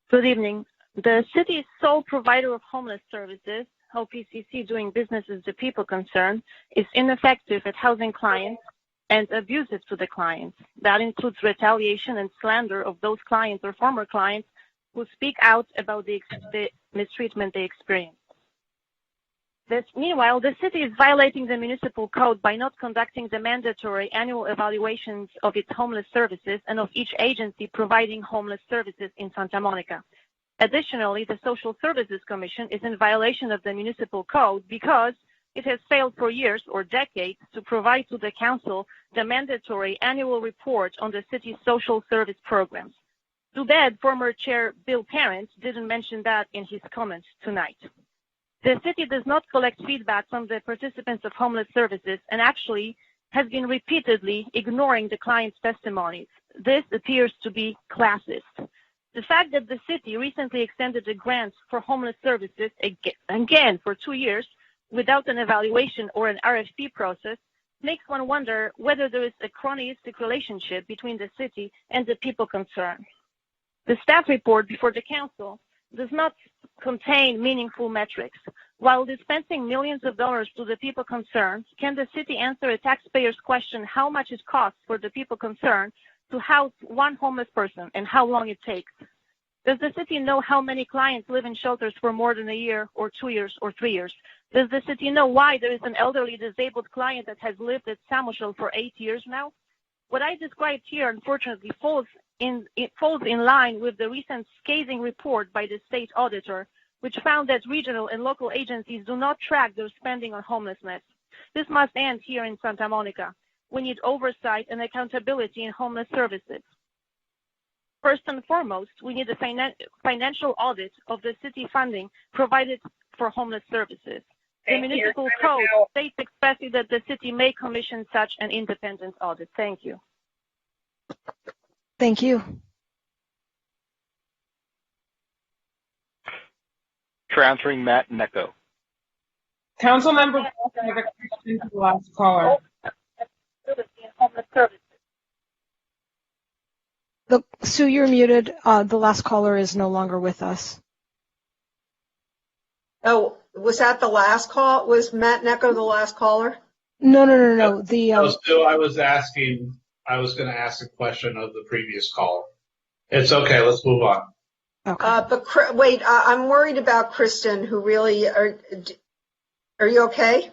Good evening. The city's sole provider of homeless services, HOPCC doing business as the people concerned, is ineffective at housing clients and abusive to the clients. That includes retaliation and slander of those clients or former clients who speak out about the mistreatment they experience. Meanwhile, the city is violating the municipal code by not conducting the mandatory annual evaluations of its homeless services and of each agency providing homeless services in Santa Monica. Additionally, the Social Services Commission is in violation of the municipal code because it has failed for years or decades to provide to the council the mandatory annual report on the city's social service programs. Too bad former Chair Bill Parent didn't mention that in his comments tonight. The city does not collect feedback from the participants of homeless services and actually has been repeatedly ignoring the client's testimonies. This appears to be classist. The fact that the city recently extended the grants for homeless services again for 2 years without an evaluation or an RFP process makes one wonder whether there is a cronyistic relationship between the city and the people concerned. The staff report before the council does not contain meaningful metrics. While dispensing millions of dollars to the people concerned, can the city answer a taxpayer's question how much it costs for the people concerned to house one homeless person and how long it takes? Does the city know how many clients live in shelters for more than a year or 2 years or 3 years? Does the city know why there is an elderly disabled client that has lived at Samushel for 8 years now? What I described here, unfortunately, falls in line with the recent scathing report by the state auditor, which found that regional and local agencies do not track their spending on homelessness. This must end here in Santa Monica. We need oversight and accountability in homeless services. First and foremost, we need a financial audit of the city funding provided for homeless services. The municipal code states expressly that the city may commission such an independent audit. Thank you. Thank you. Transferring Matt Necco. Councilmember Walker, I have a question to the last caller. Sue, you're muted. The last caller is no longer with us. Oh, was that the last call? Was Matt Necko the last caller? No. I was going to ask a question of the previous caller. It's okay. Let's move on. Okay. But wait, I'm worried about Kristen, who really are you okay?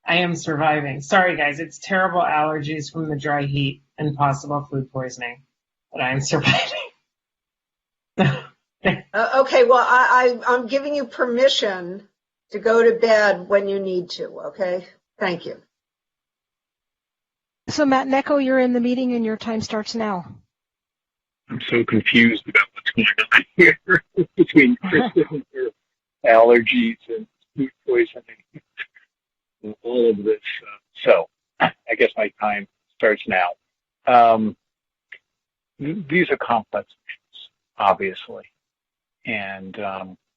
I am surviving. Sorry, guys. It's terrible allergies from the dry heat and possible food poisoning, but I'm surviving. Okay, well, I'm giving you permission to go to bed when you need to, okay? Thank you. So, Matt Necko, you're in the meeting and your time starts now. I'm so confused about what's going on here between Kristen and her allergies and food poisoning and all of this. So I guess my time starts now. These are complex issues, obviously, and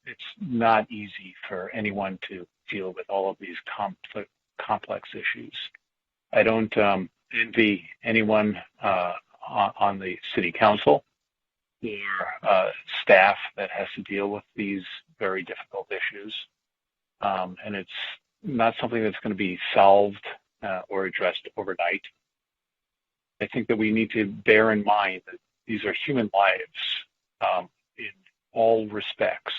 it's not easy for anyone to deal with all of these complex issues. I don't envy anyone on the city council or staff that has to deal with these very difficult issues. And it's not something that's going to be solved or addressed overnight. I think that we need to bear in mind that these are human lives in all respects.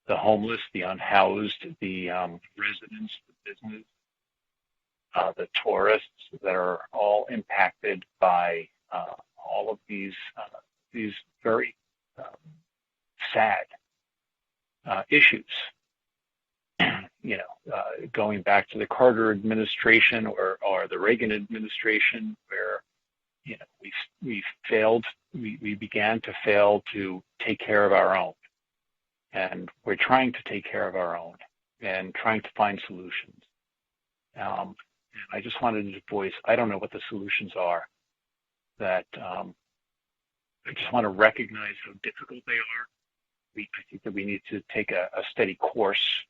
The homeless, the unhoused, the residents, the business, the tourists that are all impacted by all of these very sad issues. Going back to the Carter administration or the Reagan administration, where we began to fail to take care of our own, and we're trying to take care of our own and trying to find solutions. And I just wanted to voice, I don't know what the solutions are, that I just want to recognize how difficult they are. I think that we need to take a steady course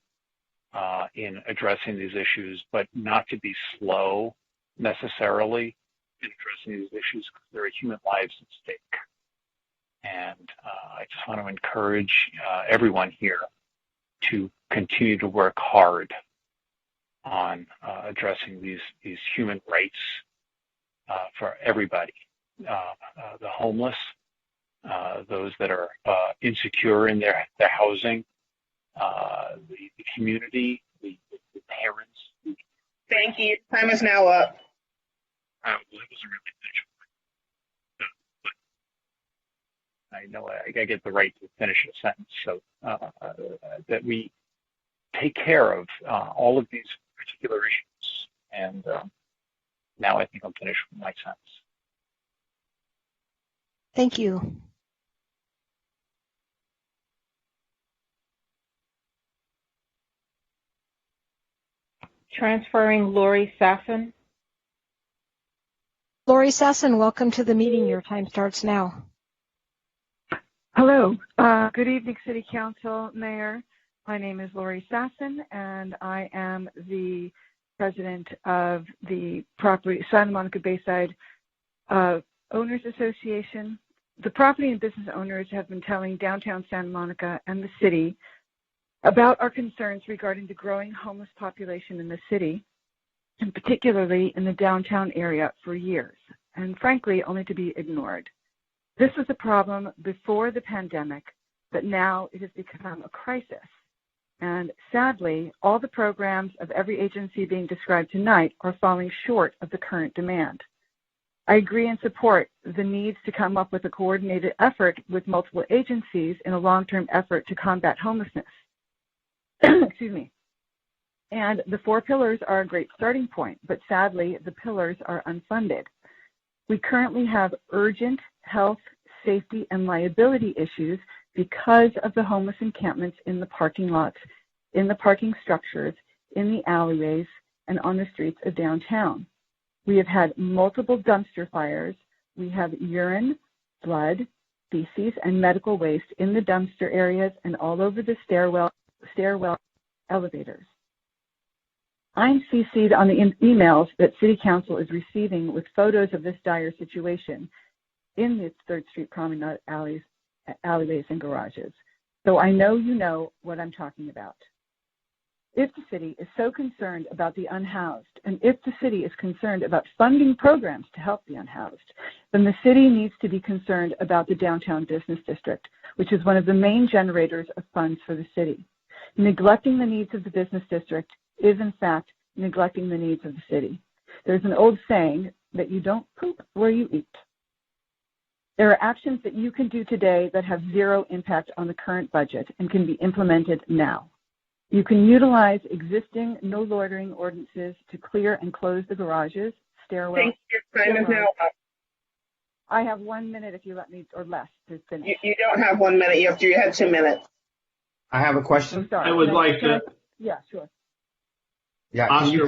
in addressing these issues, but not to be slow necessarily in addressing these issues, because there are human lives at stake. And I just want to encourage everyone here to continue to work hard on addressing these human rights for everybody, the homeless, those that are insecure in their housing, the community, the parents. Thank you. Time is now up. Well, it wasn't really finished. But I know I get the right to finish a sentence. So that we take care of all of these particular issues. And now I think I'm finished with my sentence. Thank you. Transferring Lori Sasson. Lori Sasson, welcome to the meeting. Your time starts now. Hello. Good evening, City Council, Mayor. My name is Lori Sasson, and I am the president of the Santa Monica Bayside Owners Association. The property and business owners have been telling downtown Santa Monica and the city about our concerns regarding the growing homeless population in the city, and particularly in the downtown area, for years, and frankly, only to be ignored. This was a problem before the pandemic, but now it has become a crisis. And sadly, all the programs of every agency being described tonight are falling short of the current demand. I agree and support the needs to come up with a coordinated effort with multiple agencies in a long-term effort to combat homelessness. Excuse me. And the 4 pillars are a great starting point, but sadly, the pillars are unfunded. We currently have urgent health, safety, and liability issues because of the homeless encampments in the parking lots, in the parking structures, in the alleyways, and on the streets of downtown. We have had multiple dumpster fires. We have urine, blood, feces, and medical waste in the dumpster areas and all over the stairwell elevators. I'm CC'd on the emails that City Council is receiving with photos of this dire situation in the 3rd Street Promenade alleyways and garages. So I know you know what I'm talking about. If the city is so concerned about the unhoused, and if the city is concerned about funding programs to help the unhoused, then the city needs to be concerned about the downtown business district, which is one of the main generators of funds for the city. Neglecting the needs of the business district is, in fact, neglecting the needs of the city. There's an old saying that you don't poop where you eat. There are actions that you can do today that have zero impact on the current budget and can be implemented now. You can utilize existing no loitering ordinances to clear and close the garages, stairwells. Thank you. Your time is now up. I have 1 minute if you let me, or less, to finish. You don't have 1 minute. You had 2 minutes. I have a question. Sorry. I would like to. Yeah, sure. Yeah. Oscar,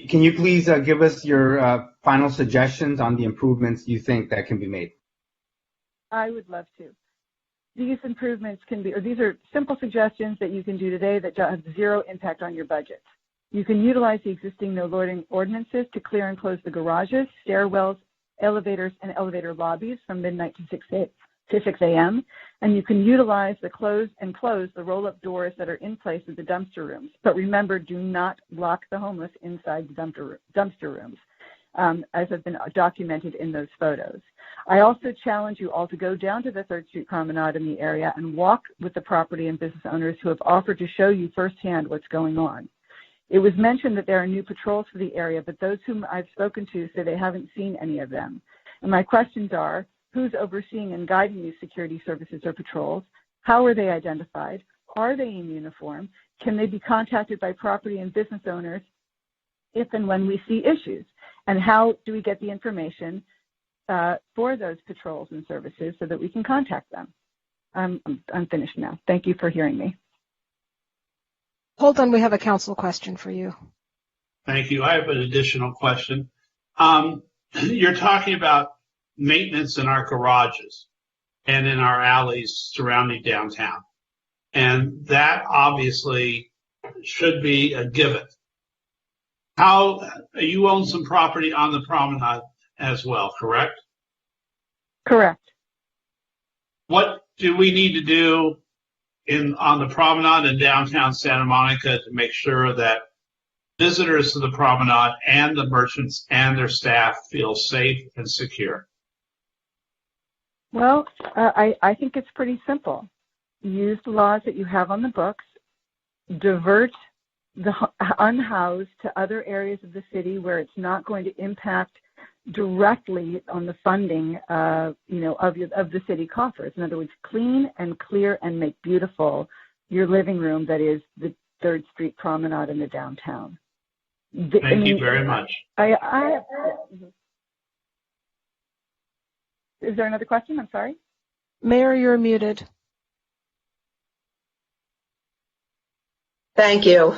Can you please give us your final suggestions on the improvements you think that can be made? I would love to. These improvements can be, or these are simple suggestions that you can do today that have zero impact on your budget. You can utilize the existing no loitering ordinances to clear and close the garages, stairwells, elevators, and elevator lobbies from midnight to 6 a.m. And you can utilize the close the roll-up doors that are in place at the dumpster rooms. But remember, do not lock the homeless inside the dumpster rooms, as has been documented in those photos. I also challenge you all to go down to the 3rd Street Promenade in the area and walk with the property and business owners who have offered to show you firsthand what's going on. It was mentioned that there are new patrols for the area, but those whom I've spoken to say they haven't seen any of them. And my questions are, who's overseeing and guiding these security services or patrols? How are they identified? Are they in uniform? Can they be contacted by property and business owners if and when we see issues? And how do we get the information for those patrols and services so that we can contact them? I'm finished now. Thank you for hearing me. Hold on, we have a council question for you. Thank you. I have an additional question. You're talking about maintenance in our garages and in our alleys surrounding downtown. And that obviously should be a given. You own some property on the promenade as well, correct? Correct. What do we need to do on the promenade in downtown Santa Monica to make sure that visitors to the promenade and the merchants and their staff feel safe and secure? Well, I think it's pretty simple. Use the laws that you have on the books, divert the unhoused to other areas of the city where it's not going to impact directly on the funding, of the city coffers. In other words, clean and clear and make beautiful your living room that is the 3rd Street Promenade in the downtown. Thank you very much. Is there another question? I'm sorry. Mayor, you're muted. Thank you.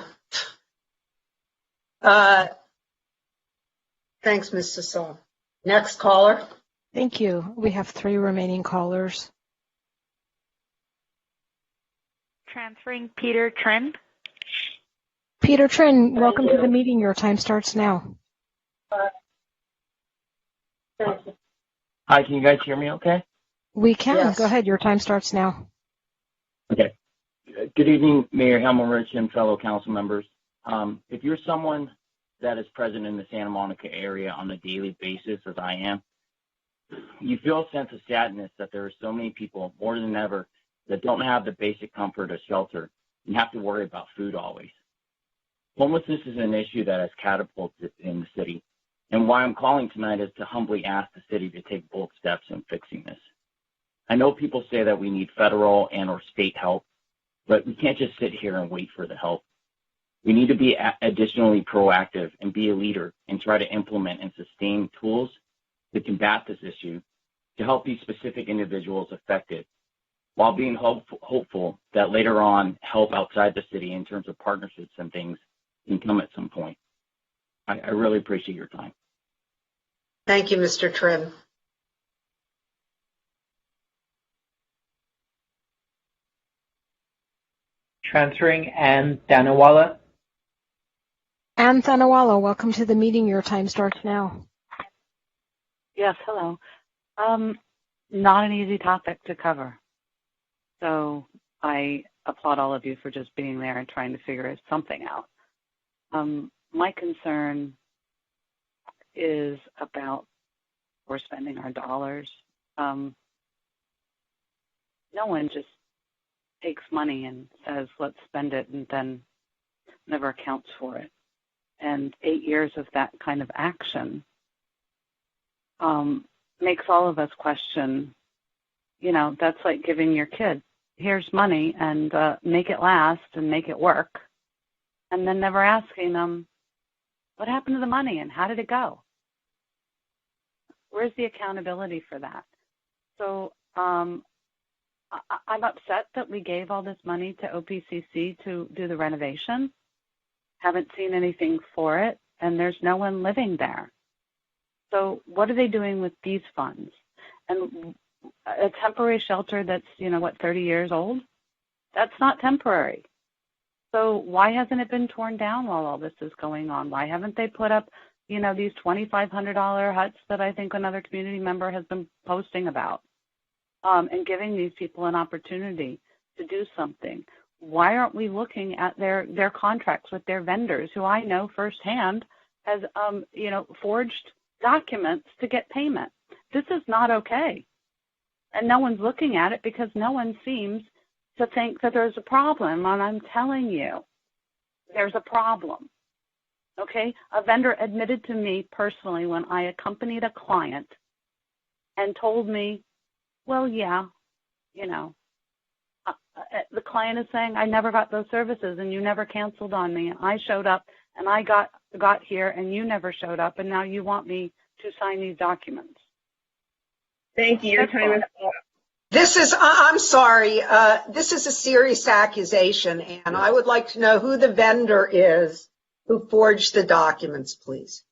Thanks, Mr. Saul. Next caller. Thank you. We have 3 remaining callers. Transferring Peter Trin. Peter Trin, welcome to the meeting. Your time starts now. Hi, can you guys hear me okay? We can. Yes. Go ahead. Your time starts now. Okay. Good evening, Mayor Hemmelrich and fellow council members. If you're someone that is present in the Santa Monica area on a daily basis, as I am, you feel a sense of sadness that there are so many people, more than ever, that don't have the basic comfort of shelter and have to worry about food always. Homelessness is an issue that has catapulted in the city, and why I'm calling tonight is to humbly ask the city to take bold steps in fixing this. I know people say that we need federal and or state help, but we can't just sit here and wait for the help. We need to be additionally proactive and be a leader and try to implement and sustain tools to combat this issue to help these specific individuals affected, while being hopeful that later on help outside the city in terms of partnerships and things can come at some point. I really appreciate your time. Thank you, Mr. Trin. Transferring Ann Danawala. Ann Thanawala, welcome to the meeting. Your time starts now. Yes, hello. Not an easy topic to cover. So I applaud all of you for just being there and trying to figure something out. My concern is about where we're spending our dollars. No one just takes money and says, let's spend it, and then never accounts for it. And 8 years of that kind of action makes all of us question, that's like giving your kid, here's money and make it last and make it work, and then never asking them, what happened to the money and how did it go? Where's the accountability for that? So I'm upset that we gave all this money to OPCC to do the renovation. Haven't seen anything for it, and there's no one living there. So what are they doing with these funds? And a temporary shelter that's, 30 years old? That's not temporary. So why hasn't it been torn down while all this is going on? Why haven't they put up, these $2,500 huts that I think another community member has been posting about, and giving these people an opportunity to do something? Why aren't we looking at their contracts with their vendors, who I know firsthand has, forged documents to get payment? This is not okay. And no one's looking at it because no one seems to think that there's a problem. And I'm telling you, there's a problem. Okay? A vendor admitted to me personally when I accompanied a client and told me, well, yeah, the client is saying, I never got those services and you never canceled on me. I showed up and I got here and you never showed up, and now you want me to sign these documents. Thank you. Your time is up. I'm sorry, this is a serious accusation, and I would like to know who the vendor is who forged the documents, please.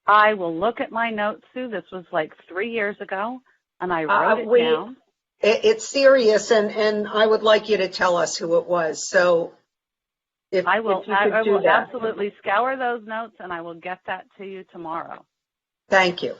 I will look at my notes, Sue. This was like 3 years ago, and I wrote it down. It's serious, and I would like you to tell us who it was. So I will absolutely scour those notes, and I will get that to you tomorrow. Thank you.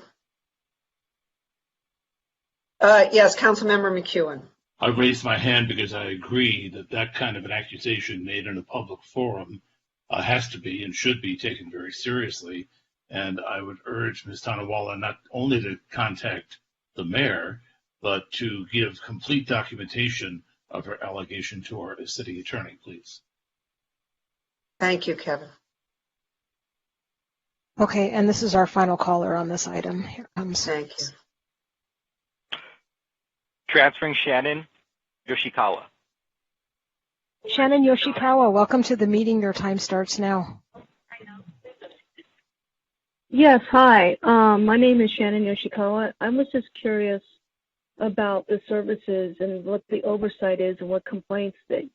Yes, Councilmember McEwen. I raised my hand because I agree that kind of an accusation made in a public forum has to be and should be taken very seriously. And I would urge Ms. Tanawala not only to contact the mayor, but to give complete documentation of her allegation to our city attorney, please. Thank you, Kevin. Okay, and this is our final caller on this item. Here comes. Thank you. Transferring Shannon Yoshikawa. Shannon Yoshikawa, welcome to the meeting. Your time starts now. Yes, hi. My name is Shannon Yoshikawa. I was just curious about the services and what the oversight is and what complaints that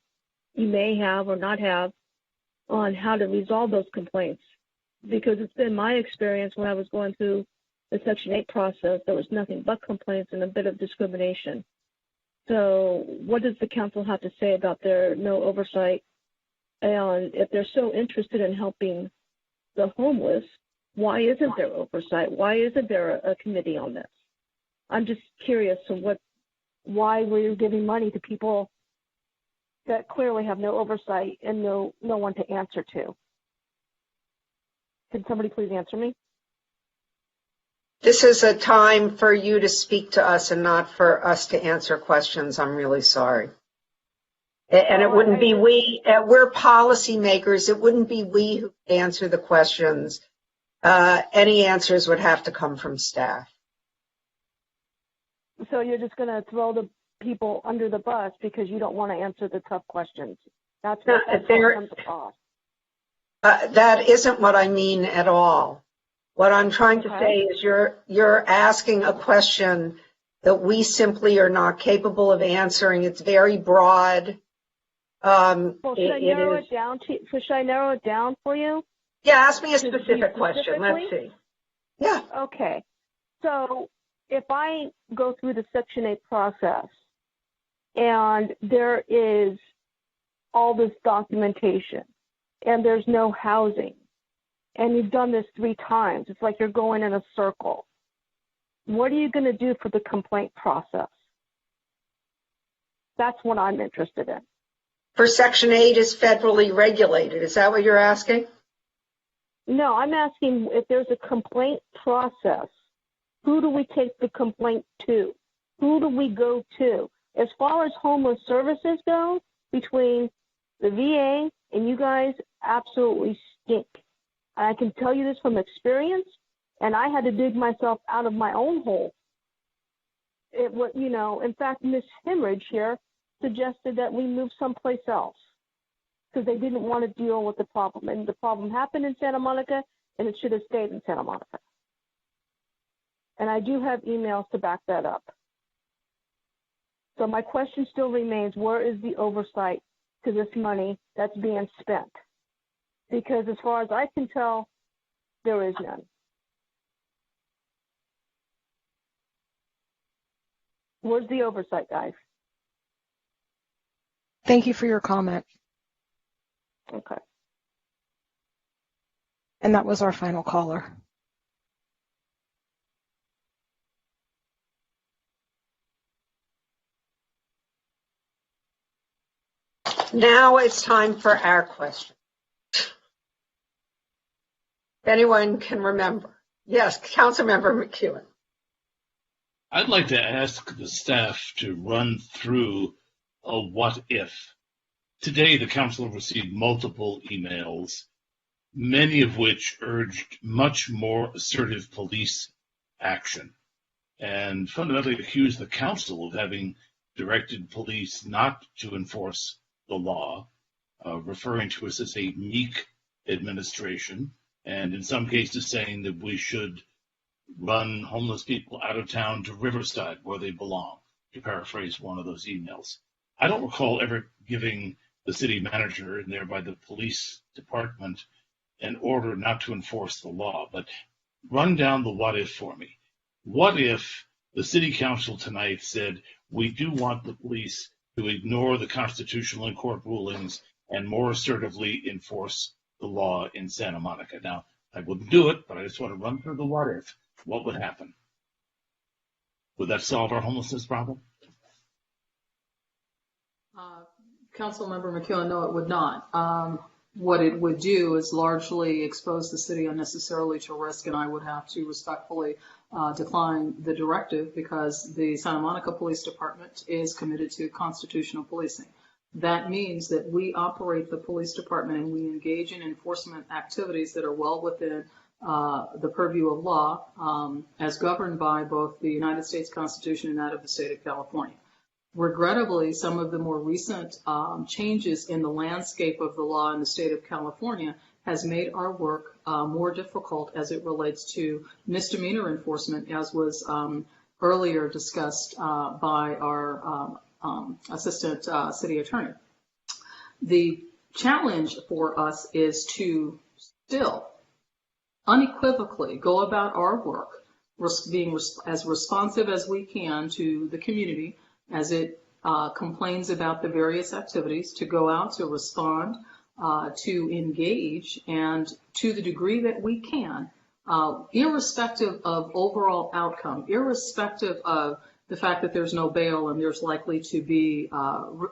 you may have or not have on how to resolve those complaints. Because it's been my experience when I was going through the Section 8 process, there was nothing but complaints and a bit of discrimination. So what does the council have to say about their no oversight? And if they're so interested in helping the homeless, why isn't there oversight? Why isn't there a committee on this? I'm just curious to why we're giving money to people that clearly have no oversight and no one to answer to. Can somebody please answer me? This is a time for you to speak to us and not for us to answer questions. I'm really sorry. And it wouldn't be we, we're policymakers. It wouldn't be we who answer the questions. Any answers would have to come from staff. So you're just going to throw the people under the bus because you don't want to answer the tough questions. That's what comes across. That isn't what I mean at all. What I'm trying to say is you're asking a question that we simply are not capable of answering. It's very broad. Well, should I narrow it down for you? Yeah, ask me a specific question. Let's see. Yeah. Okay. So if I go through the Section 8 process and there is all this documentation and there's no housing, and you've done this 3 times, it's like you're going in a circle. What are you going to do for the complaint process? That's what I'm interested in. for Section 8 is federally regulated. Is that what you're asking? No, I'm asking if there's a complaint process. Who do we take the complaint to? Who do we go to? As far as homeless services go, between the VA and you guys, absolutely stink. I can tell you this from experience, and I had to dig myself out of my own hole. It was, in fact, Miss Hemorrhage here suggested that we move someplace else because they didn't want to deal with the problem. And the problem happened in Santa Monica, and it should have stayed in Santa Monica. And I do have emails to back that up. So my question still remains, where is the oversight to this money that's being spent? Because as far as I can tell, there is none. Where's the oversight, guys? Thank you for your comment. Okay. And that was our final caller. Now it's time for our question. If anyone can remember. Yes, Councilmember McEwen. I'd like to ask the staff to run through a what if. Today, the council received multiple emails, many of which urged much more assertive police action and fundamentally accused the council of having directed police not to enforce the law, referring to us as a meek administration, and in some cases saying that we should run homeless people out of town to Riverside where they belong, to paraphrase one of those emails. I don't recall ever giving the city manager and thereby the police department an order not to enforce the law, but run down the what if for me. What if the city council tonight said, we do want the police to ignore the constitutional and court rulings and more assertively enforce the law in Santa Monica? Now, I wouldn't do it, but I just want to run through the what if. What would happen? Would that solve our homelessness problem? Councilmember McEwen, no, it would not. What it would do is largely expose the city unnecessarily to risk, and I would have to respectfully decline the directive because the Santa Monica Police Department is committed to constitutional policing. That means that we operate the police department and we engage in enforcement activities that are well within the purview of law as governed by both the United States Constitution and that of the state of California. Regrettably, some of the more recent changes in the landscape of the law in the state of California has made our work more difficult as it relates to misdemeanor enforcement, as was earlier discussed by our assistant city attorney. The challenge for us is to still unequivocally go about our work, being as responsive as we can to the community as it complains about the various activities, to go out, to respond, to engage, and to the degree that we can, irrespective of overall outcome, irrespective of the fact that there's no bail and there's likely to be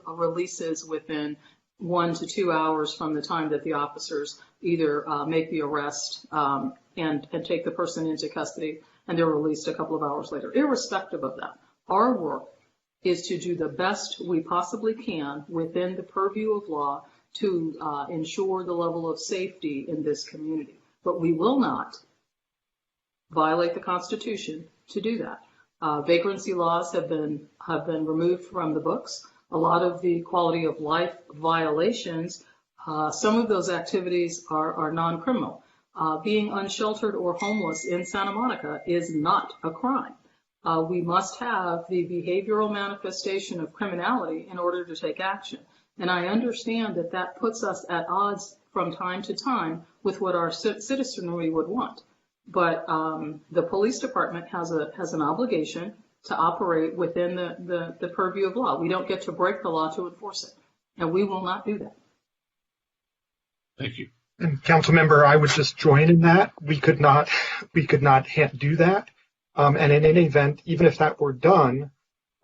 releases within 1 to 2 hours from the time that the officers either make the arrest and take the person into custody and they're released a couple of hours later. Irrespective of that, our work is to do the best we possibly can within the purview of law to ensure the level of safety in this community. But we will not violate the Constitution to do that. Vagrancy laws have been removed from the books. A lot of the quality of life violations, some of those activities are non-criminal. Being unsheltered or homeless in Santa Monica is not a crime. We must have the behavioral manifestation of criminality in order to take action. And I understand that that puts us at odds from time to time with what our citizenry would want. But the police department has an obligation to operate within the purview of law. We don't get to break the law to enforce it, and we will not do that. Thank you. And Councilmember, I would just join in that. We could not do that. And in any event, even if that were done,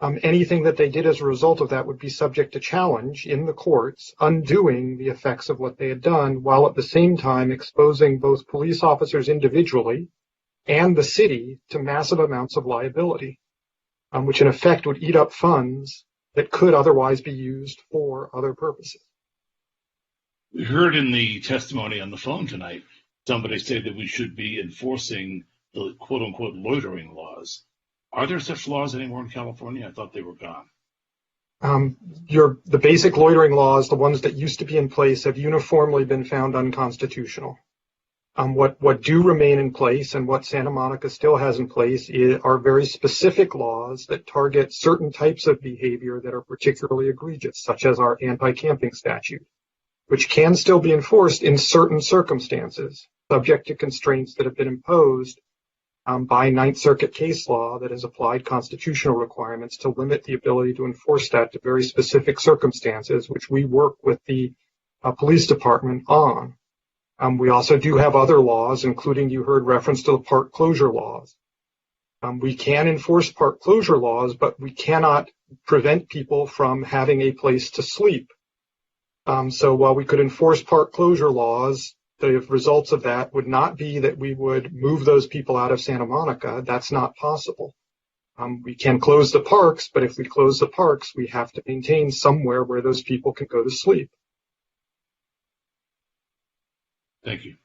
anything that they did as a result of that would be subject to challenge in the courts, undoing the effects of what they had done, while at the same time exposing both police officers individually and the city to massive amounts of liability, which in effect would eat up funds that could otherwise be used for other purposes. We heard in the testimony on the phone tonight, somebody say that we should be enforcing the quote unquote loitering laws. Are there such laws anymore in California? I thought they were gone. The basic loitering laws, the ones that used to be in place, have uniformly been found unconstitutional. What do remain in place and what Santa Monica still has in place are very specific laws that target certain types of behavior that are particularly egregious, such as our anti-camping statute, which can still be enforced in certain circumstances, subject to constraints that have been imposed by Ninth Circuit case law that has applied constitutional requirements to limit the ability to enforce that to very specific circumstances, which we work with the police department on. We also do have other laws, including you heard reference to the park closure laws. We can enforce park closure laws, but we cannot prevent people from having a place to sleep. So while we could enforce park closure laws, the results of that would not be that we would move those people out of Santa Monica. That's not possible. We can close the parks, but if we close the parks, we have to maintain somewhere where those people can go to sleep. Thank you.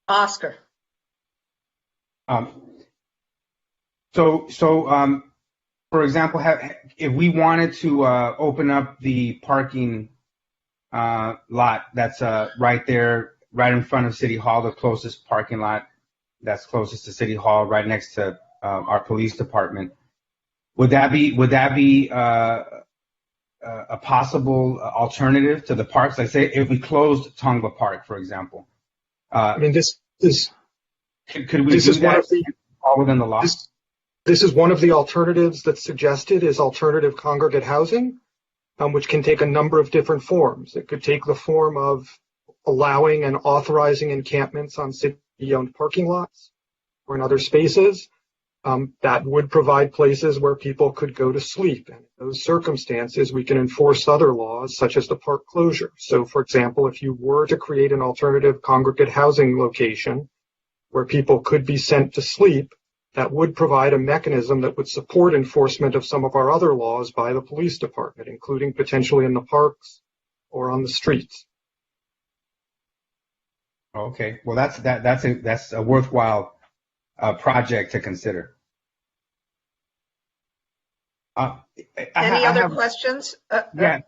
Oscar. For example, if we wanted to open up the parking lot that's right there, right in front of City Hall, the closest parking lot that's closest to City Hall, right next to our police department, would that be a possible alternative to the parks? Like, say, if we closed Tongva Park, for example. Could we do that all within the law? This is one of the alternatives that's suggested is alternative congregate housing, which can take a number of different forms. It could take the form of allowing and authorizing encampments on city-owned parking lots or in other spaces. That would provide places where people could go to sleep. And in those circumstances, we can enforce other laws, such as the park closure. So, for example, if you were to create an alternative congregate housing location where people could be sent to sleep, that would provide a mechanism that would support enforcement of some of our other laws by the police department, including potentially in the parks or on the streets. Okay, well, that's a worthwhile project to consider. Any other questions? Yeah.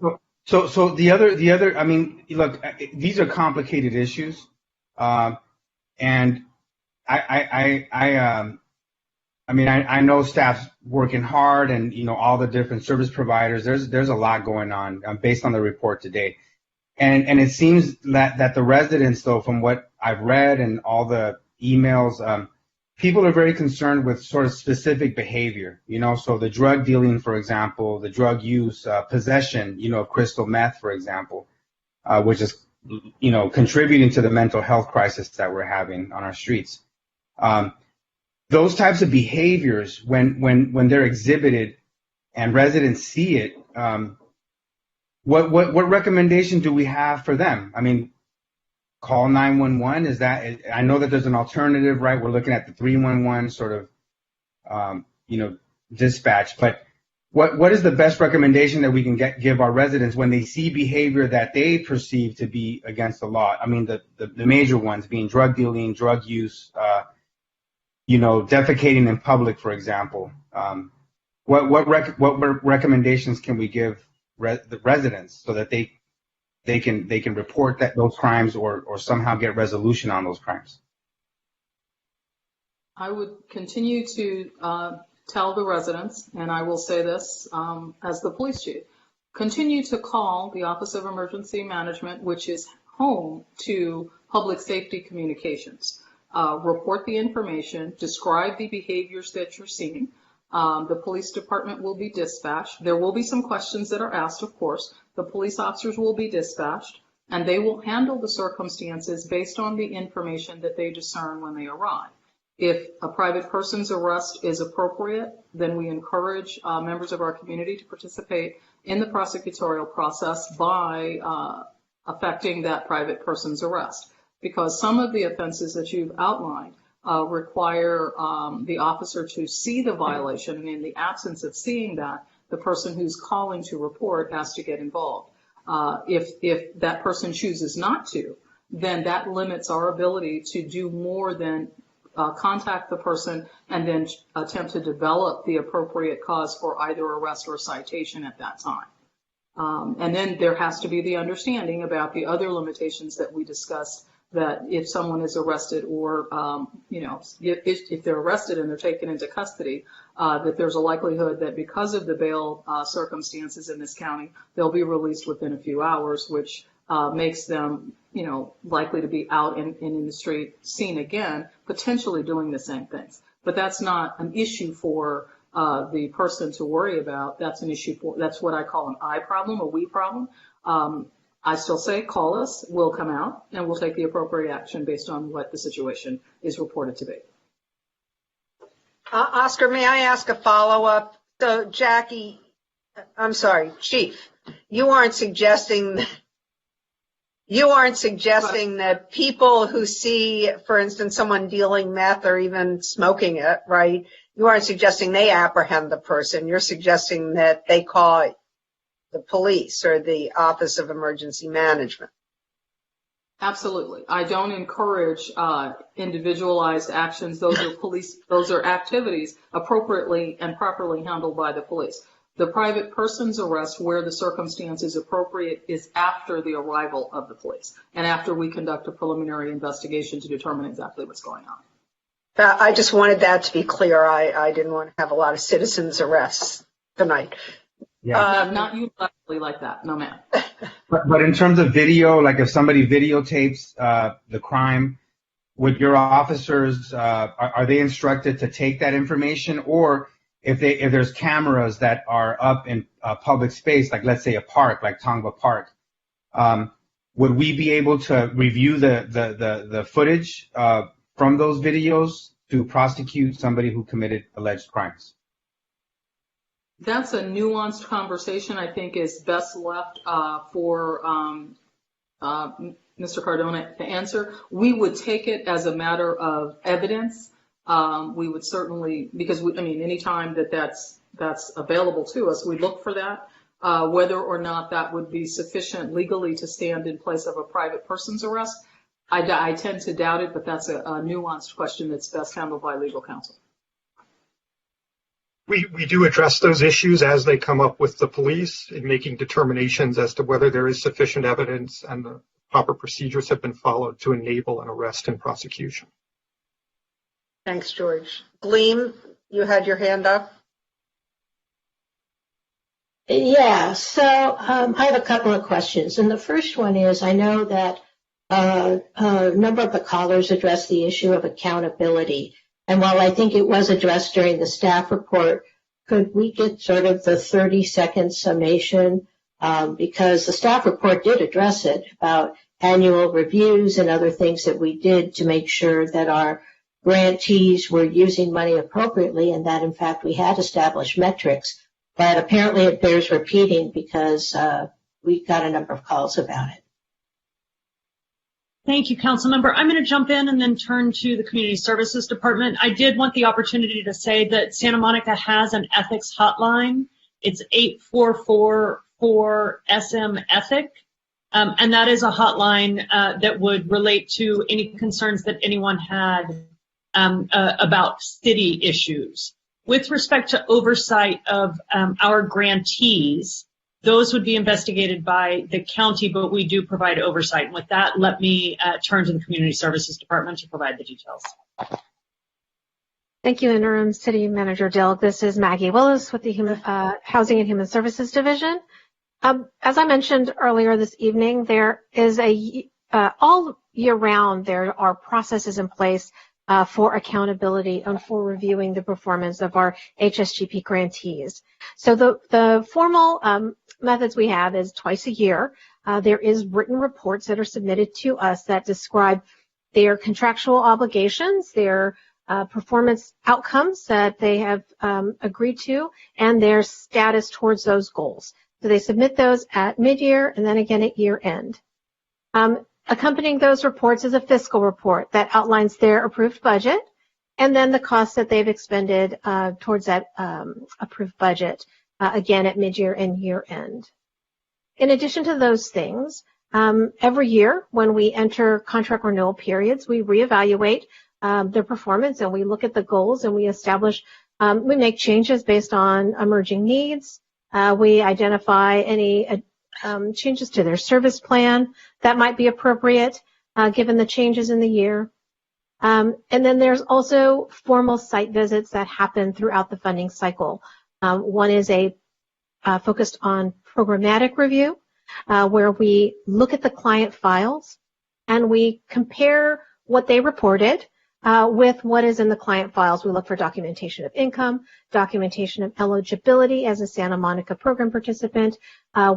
So the other. I mean, look, these are complicated issues, and I know staff's working hard, and all the different service providers. There's a lot going on based on the report today, and it seems that the residents, though, from what I've read and all the emails, people are very concerned with sort of specific behavior. So the drug dealing, for example, the drug use, possession, of crystal meth, for example, which is contributing to the mental health crisis that we're having on our streets. Those types of behaviors, when they're exhibited and residents see it, what recommendation do we have for them? I mean, call 911. Is that? I know that there's an alternative, right? We're looking at the 311 sort of, dispatch. But what is the best recommendation that we can give our residents when they see behavior that they perceive to be against the law? I mean, the major ones being drug dealing, drug use. Defecating in public, for example. What recommendations can we give the residents so that they can report those crimes or somehow get resolution on those crimes? I would continue to tell the residents, and I will say this as the police chief, continue to call the Office of Emergency Management, which is home to public safety communications. Report the information, describe the behaviors that you're seeing. The police department will be dispatched. There will be some questions that are asked, of course. The police officers will be dispatched, and they will handle the circumstances based on the information that they discern when they arrive. If a private person's arrest is appropriate, then we encourage members of our community to participate in the prosecutorial process by affecting that private person's arrest. Because some of the offenses that you've outlined require the officer to see the violation, and in the absence of seeing that, the person who's calling to report has to get involved. If that person chooses not to, then that limits our ability to do more than contact the person and then attempt to develop the appropriate cause for either arrest or citation at that time. And then there has to be the understanding about the other limitations that we discussed, that if someone is arrested or, if they're arrested and they're taken into custody, that there's a likelihood that because of the bail circumstances in this county, they'll be released within a few hours, which makes them, likely to be out in the street, seen again, potentially doing the same things. But that's not an issue for the person to worry about. That's an issue that's what I call an I problem, a we problem. I still say call us, we'll come out, and we'll take the appropriate action based on what the situation is reported to be. Oscar, may I ask a follow-up? So, Jackie, I'm sorry, Chief, you aren't suggesting that people who see, for instance, someone dealing meth or even smoking it, right? You aren't suggesting they apprehend the person. You're suggesting that they call the police or the Office of Emergency Management. Absolutely. I don't encourage individualized actions. Those are activities appropriately and properly handled by the police. The private person's arrest, where the circumstance is appropriate, is after the arrival of the police and after we conduct a preliminary investigation to determine exactly what's going on. I just wanted that to be clear. I didn't want to have a lot of citizens' arrests tonight. Yeah. Not unilaterally like that, no ma'am. But in terms of video, like if somebody videotapes the crime, would your officers are they instructed to take that information, or if there's cameras that are up in public space, like let's say a park, like Tongva Park, would we be able to review the footage from those videos to prosecute somebody who committed alleged crimes? That's a nuanced conversation I think is best left for Mr. Cardona to answer. We would take it as a matter of evidence. We would certainly, because anytime that's available to us, we look for that. Whether or not that would be sufficient legally to stand in place of a private person's arrest, I tend to doubt it, but that's a nuanced question that's best handled by legal counsel. We do address those issues as they come up with the police in making determinations as to whether there is sufficient evidence and the proper procedures have been followed to enable an arrest and prosecution. Thanks, George. Gleam, you had your hand up. Yeah, so I have a couple of questions. And the first one is, I know that a number of the callers addressed the issue of accountability. And while I think it was addressed during the staff report, could we get sort of the 30-second summation? Because the staff report did address it about annual reviews and other things that we did to make sure that our grantees were using money appropriately and that, in fact, we had established metrics. But apparently it bears repeating because we got a number of calls about it. Thank you, Councilmember. I'm going to jump in and then turn to the Community Services Department. I did want the opportunity to say that Santa Monica has an ethics hotline. It's 844-SM-ETHIC, and that is a hotline that would relate to any concerns that anyone had about city issues. With respect to oversight of our grantees, those would be investigated by the county, but we do provide oversight. And with that, let me turn to the Community Services Department to provide the details. Thank you, Interim City Manager Dill. This is Maggie Willis with the Housing and Human Services Division. As I mentioned earlier this evening, there is all year round, there are processes in place for accountability and for reviewing the performance of our HSGP grantees. So the formal methods we have is twice a year. There is written reports that are submitted to us that describe their contractual obligations, their performance outcomes that they have agreed to and their status towards those goals. So they submit those at mid-year and then again at year-end. Accompanying those reports is a fiscal report that outlines their approved budget and then the costs that they've expended towards that approved budget, again at mid-year and year-end. In addition to those things, every year when we enter contract renewal periods, we reevaluate their performance and we look at the goals and we establish, we make changes based on emerging needs. We identify any changes to their service plan that might be appropriate given the changes in the year. And then there's also formal site visits that happen throughout the funding cycle. One is focused on programmatic review, where we look at the client files and we compare what they reported with what is in the client files. We look for documentation of income, documentation of eligibility as a Santa Monica program participant.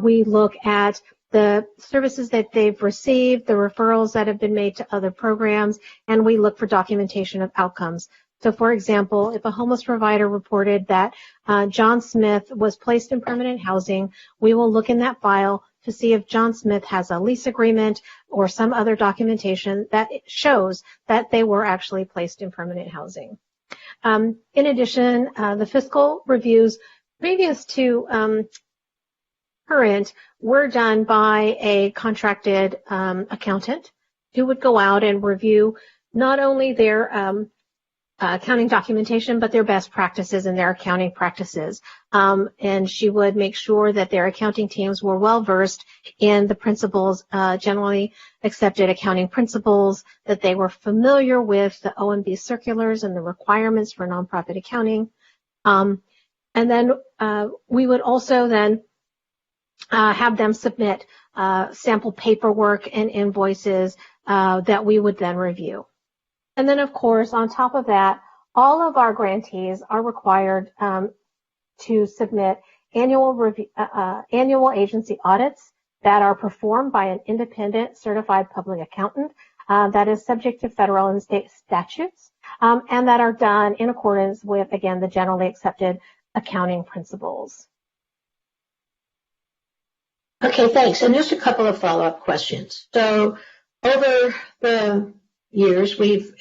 We look at the services that they've received, the referrals that have been made to other programs, and we look for documentation of outcomes. So, for example, if a homeless provider reported that John Smith was placed in permanent housing, we will look in that file to see if John Smith has a lease agreement or some other documentation that shows that they were actually placed in permanent housing. In addition, the fiscal reviews previous to current were done by a contracted accountant who would go out and review not only their accounting documentation, but their best practices and their accounting practices. And she would make sure that their accounting teams were well versed in the principles, generally accepted accounting principles, that they were familiar with the OMB circulars and the requirements for nonprofit accounting. And then we would also then have them submit sample paperwork and invoices that we would then review. And then, of course, on top of that, all of our grantees are required to submit annual agency audits that are performed by an independent certified public accountant that is subject to federal and state statutes and that are done in accordance with, again, the generally accepted accounting principles. Okay, thanks. And just a couple of follow-up questions. So over the years, we've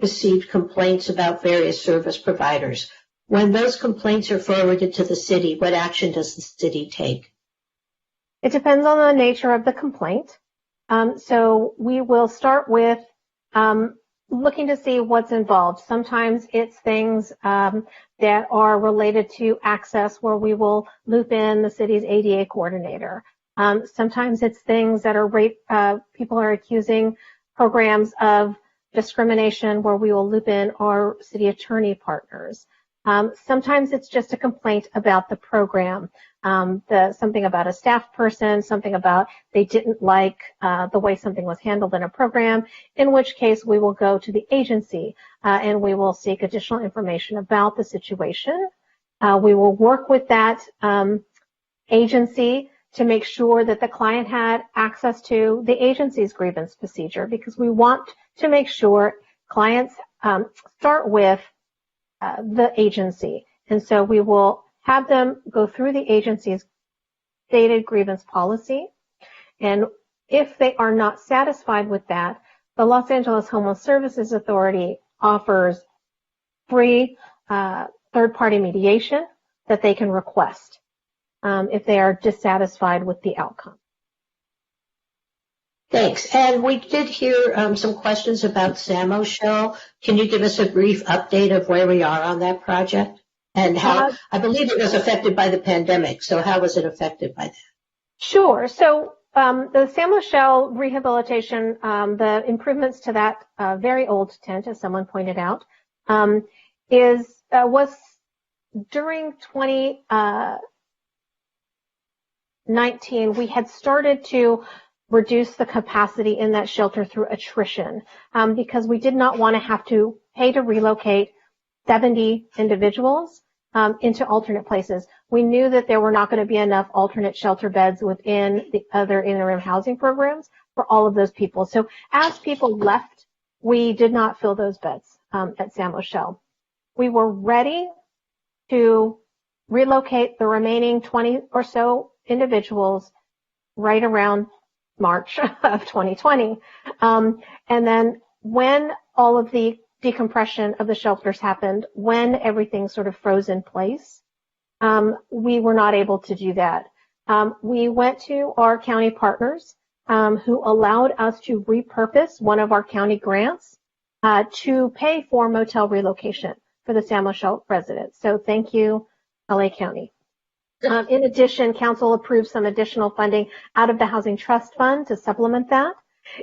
received complaints about various service providers. When those complaints are forwarded to the city, what action does the city take? It depends on the nature of the complaint. So we will start with looking to see what's involved. Sometimes it's things that are related to access, where we will loop in the city's ADA coordinator. Sometimes it's things that are people are accusing programs of discrimination, where we will loop in our city attorney partners. Sometimes it's just a complaint about the program, something about a staff person, something about they didn't like the way something was handled in a program, in which case we will go to the agency and we will seek additional information about the situation. We will work with that agency to make sure that the client had access to the agency's grievance procedure, because we want to make sure clients start with the agency. And so we will have them go through the agency's stated grievance policy. And if they are not satisfied with that, the Los Angeles Homeless Services Authority offers free third-party mediation that they can request if they are dissatisfied with the outcome. Thanks. And we did hear some questions about Samo Shell. Can you give us a brief update of where we are on that project? And how, I believe it was affected by the pandemic, so how was it affected by that? Sure. So the Samo Shell rehabilitation, the improvements to that very old tent, as someone pointed out, was during 2019, we had started to reduce the capacity in that shelter through attrition because we did not want to have to pay to relocate 70 individuals into alternate places. We knew that there were not going to be enough alternate shelter beds within the other interim housing programs for all of those people. So as people left, we did not fill those beds. at San Michelle. We were ready to relocate the remaining 20 or so individuals right around March of 2020. And then when all of the decompression of the shelters happened, when everything sort of froze in place, we were not able to do that. We went to our county partners who allowed us to repurpose one of our county grants to pay for motel relocation for the San Michelle residents. So thank you, LA County. In addition, council approved some additional funding out of the Housing Trust Fund to supplement that.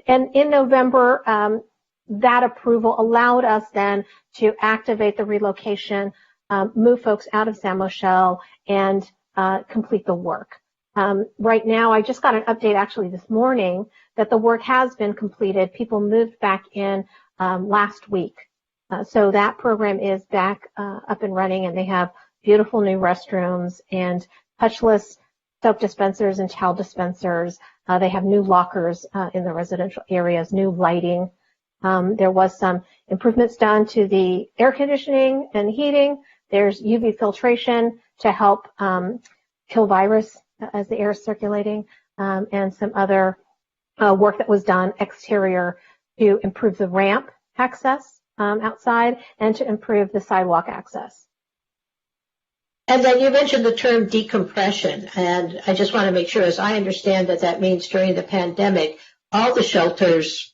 And in November, that approval allowed us then to activate the relocation, move folks out of San Michelle, and complete the work. Right now, I just got an update actually this morning that the work has been completed. People moved back in last week. So that program is back up and running, and they have beautiful new restrooms and touchless soap dispensers and towel dispensers. They have new lockers in the residential areas, new lighting. There was some improvements done to the air conditioning and heating. There's UV filtration to help kill virus as the air is circulating, and some other work that was done exterior to improve the ramp access outside and to improve the sidewalk access. And then you mentioned the term decompression, and I just want to make sure, as I understand it, that means during the pandemic, all the shelters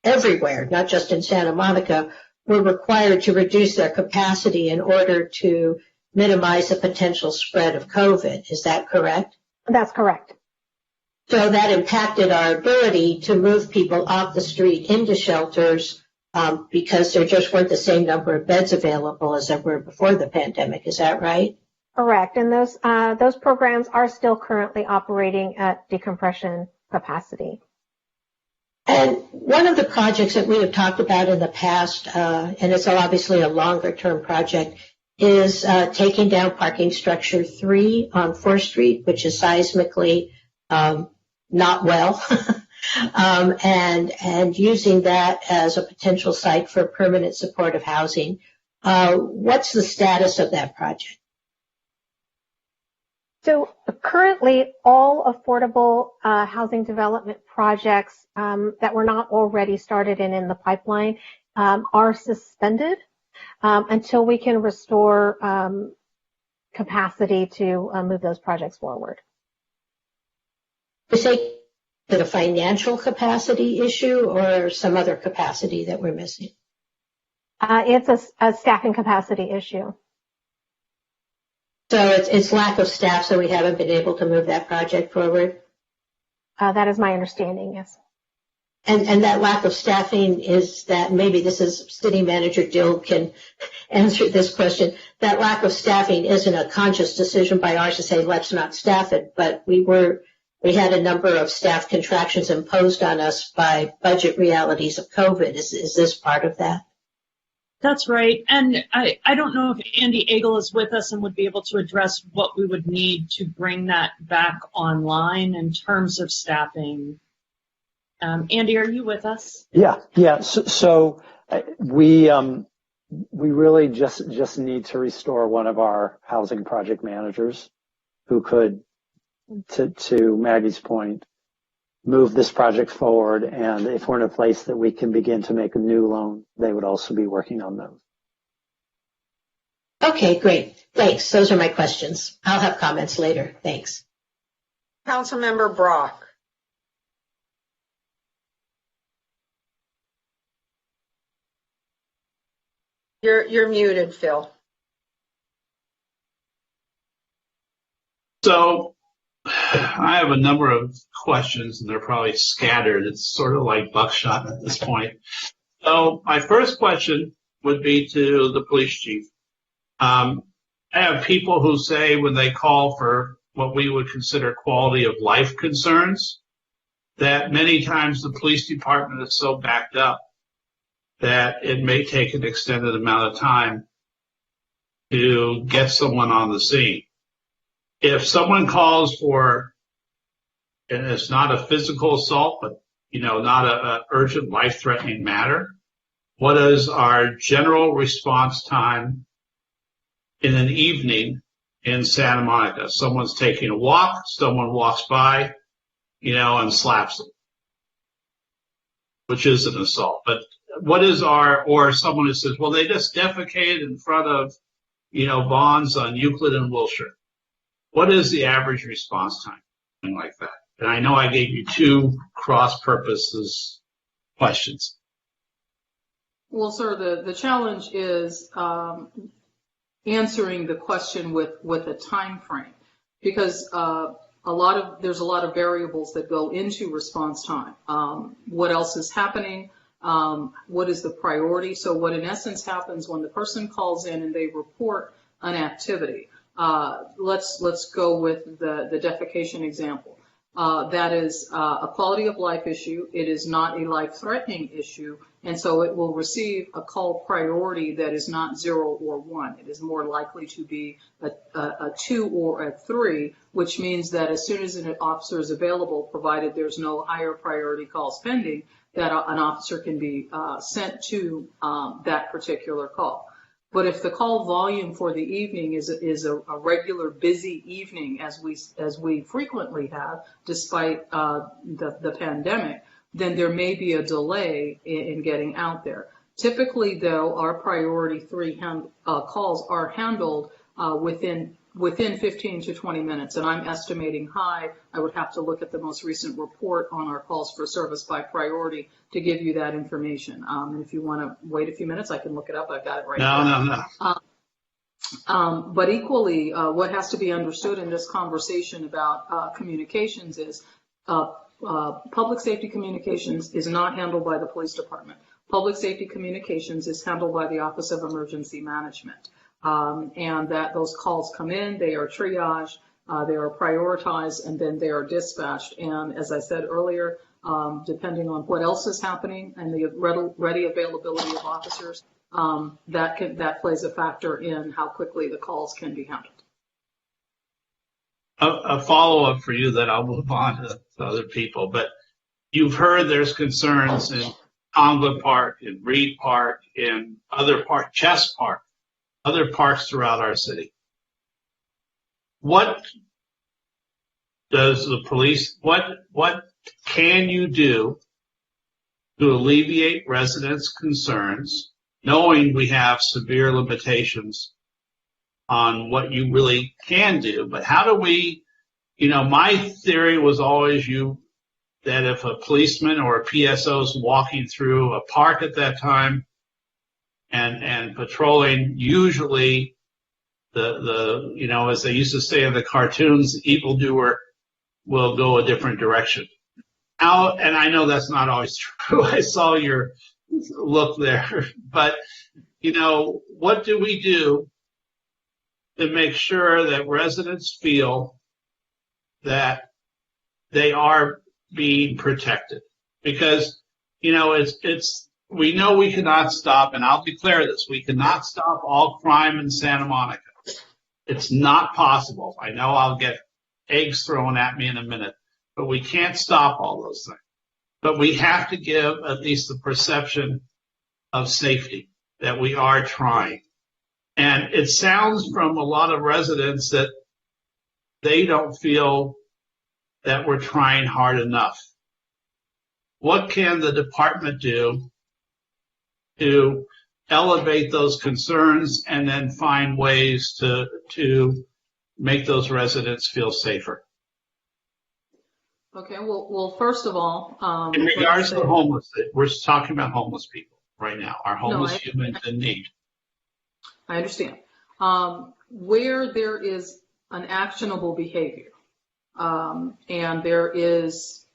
everywhere, not just in Santa Monica, were required to reduce their capacity in order to minimize the potential spread of COVID. Is that correct? That's correct. So that impacted our ability to move people off the street into shelters because there just weren't the same number of beds available as there were before the pandemic. Is that right? Correct. And those programs are still currently operating at decompression capacity. And one of the projects that we have talked about in the past, and it's obviously a longer-term project, is taking down parking structure 3 on 4th Street, which is seismically not well, and using that as a potential site for permanent supportive housing. What's the status of that project? So currently, all affordable housing development projects that were not already started and in the pipeline are suspended until we can restore capacity to move those projects forward. Is it a financial capacity issue or some other capacity that we're missing? It's a staffing capacity issue. So it's lack of staff, so we haven't been able to move that project forward? That is my understanding, yes. And that lack of staffing is that, maybe this is City Manager Dill can answer this question. That lack of staffing isn't a conscious decision by ours to say let's not staff it, but we had a number of staff contractions imposed on us by budget realities of COVID. Is this part of that? That's right. And I don't know if Andy Agel is with us and would be able to address what we would need to bring that back online in terms of staffing. Andy, are you with us? Yeah. So we really just need to restore one of our housing project managers who could, to Maggie's point, move this project forward, and if we're in a place that we can begin to make a new loan, they would also be working on those. Okay, great. Thanks. Those are my questions. I'll have comments later. Thanks. Councilmember Brock. You're muted, Phil. So I have a number of questions, and they're probably scattered. It's sort of like buckshot at this point. So my first question would be to the police chief. I have people who say when they call for what we would consider quality of life concerns, that many times the police department is so backed up that it may take an extended amount of time to get someone on the scene. If someone calls for, and it's not a physical assault, but, not a urgent life-threatening matter, what is our general response time in an evening in Santa Monica? Someone's taking a walk, someone walks by, and slaps them, which is an assault. But what is or someone who says, well, they just defecated in front of, Vaughn's on Euclid and Wilshire. What is the average response time? Something like that. And I know I gave you two cross-purposes questions. Well, sir, the challenge is answering the question with a time frame, because there's a lot of variables that go into response time. What else is happening? What is the priority? So what in essence happens when the person calls in and they report an activity? Let's go with the defecation example. That is a quality of life issue. It is not a life-threatening issue, and so it will receive a call priority that is not 0 or 1. It is more likely to be a 2 or a 3, which means that as soon as an officer is available, provided there's no higher priority calls pending, that an officer can be sent to that particular call. But if the call volume for the evening is a regular busy evening, as we frequently have, despite the pandemic, then there may be a delay in getting out there. Typically, though, our priority 3 calls are handled within 15 to 20 minutes, and I'm estimating high. I would have to look at the most recent report on our calls for service by priority to give you that information. And if you want to wait a few minutes, I can look it up. I've got it right now. No. But equally, what has to be understood in this conversation about communications is public safety communications is not handled by the police department. Public safety communications is handled by the Office of Emergency Management. And that those calls come in, they are triaged, they are prioritized, and then they are dispatched. And as I said earlier, depending on what else is happening and the ready availability of officers, that plays a factor in how quickly the calls can be handled. A follow-up for you, that I'll move on to other people. But you've heard there's concerns in Conga Park, in Reed Park, in other parks, Chess Park, other parks throughout our city. What does the police, what can you do to alleviate residents' concerns, knowing we have severe limitations on what you really can do? But how do we, my theory was always that if a policeman or a PSO is walking through a park at that time, and patrolling, usually as they used to say in the cartoons, the evildoer will go a different direction. And I know that's not always true. I saw your look there. But, what do we do to make sure that residents feel that they are being protected? Because, we know we cannot stop, and I'll declare this, we cannot stop all crime in Santa Monica. It's not possible. I know I'll get eggs thrown at me in a minute, but we can't stop all those things. But we have to give at least the perception of safety, that we are trying. And it sounds from a lot of residents that they don't feel that we're trying hard enough. What can the department do to elevate those concerns and then find ways to make those residents feel safer? Okay, well, first of all, in regards to homeless, we're talking about homeless people right now, our homeless humans in need. I understand. Where there is an actionable behavior, and there is,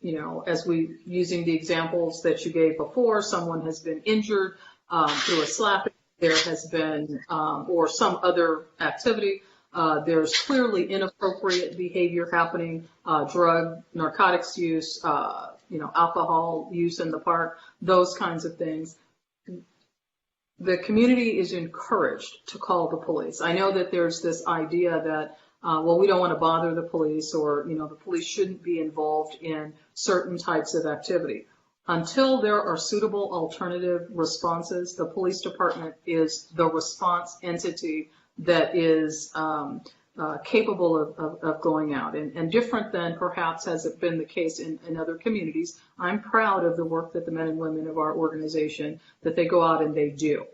as using the examples that you gave before, someone has been injured through a slapping, there has been, or some other activity, there's clearly inappropriate behavior happening, drug, narcotics use, alcohol use in the park, those kinds of things. The community is encouraged to call the police. I know that there's this idea that, we don't want to bother the police, or, the police shouldn't be involved in certain types of activity. Until there are suitable alternative responses, the police department is the response entity that is capable of going out. And different than perhaps has it been the case in other communities, I'm proud of the work that the men and women of our organization, that they go out and they do.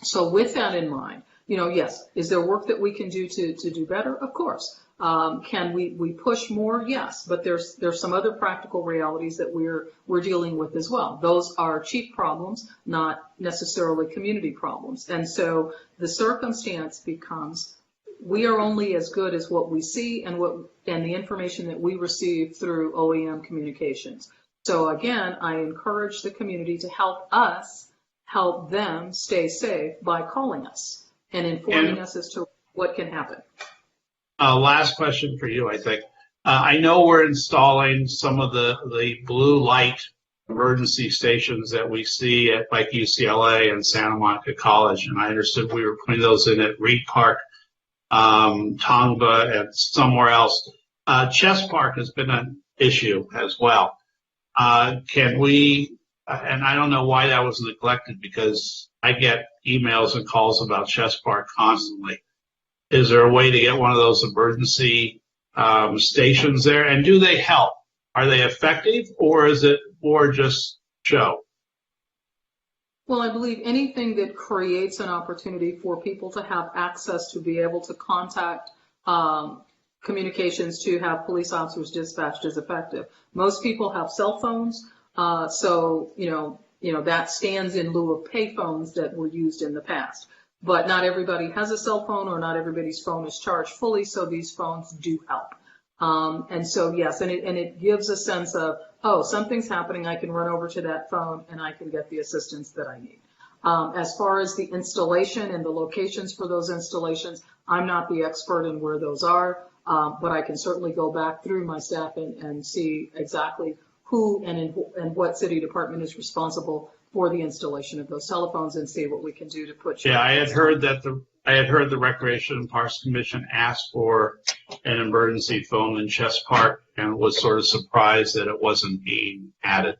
So with that in mind, yes, is there work that we can do to do better? Of course. Can we push more? Yes, but there's some other practical realities that we're dealing with as well. Those are chief problems, not necessarily community problems. And so the circumstance becomes, we are only as good as what we see and the information that we receive through OEM communications. So again, I encourage the community to help us help them stay safe by calling us and informing us as to what can happen. Last question for you, I think. I know we're installing some of the blue light emergency stations that we see at like UCLA and Santa Monica College, and I understood we were putting those in at Reed Park, Tongva, and somewhere else. Chess Park has been an issue as well. Can we, and I don't know why that was neglected because I get emails and calls about Chess Park constantly. Is there a way to get one of those emergency stations there? And do they help? Are they effective, or is it more just show? Well, I believe anything that creates an opportunity for people to have access to be able to contact communications to have police officers dispatched is effective. Most people have cell phones, so that stands in lieu of pay phones that were used in the past. But not everybody has a cell phone, or not everybody's phone is charged fully, so these phones do help. And so, yes, and it gives a sense of, oh, something's happening, I can run over to that phone and I can get the assistance that I need. As far as the installation and the locations for those installations, I'm not the expert in where those are, but I can certainly go back through my staff and see exactly who and what city department is responsible for the installation of those telephones and see what we can do to put. Yeah, I had heard the Recreation and Parks Commission asked for an emergency phone in Chess Park and was sort of surprised that it wasn't being added.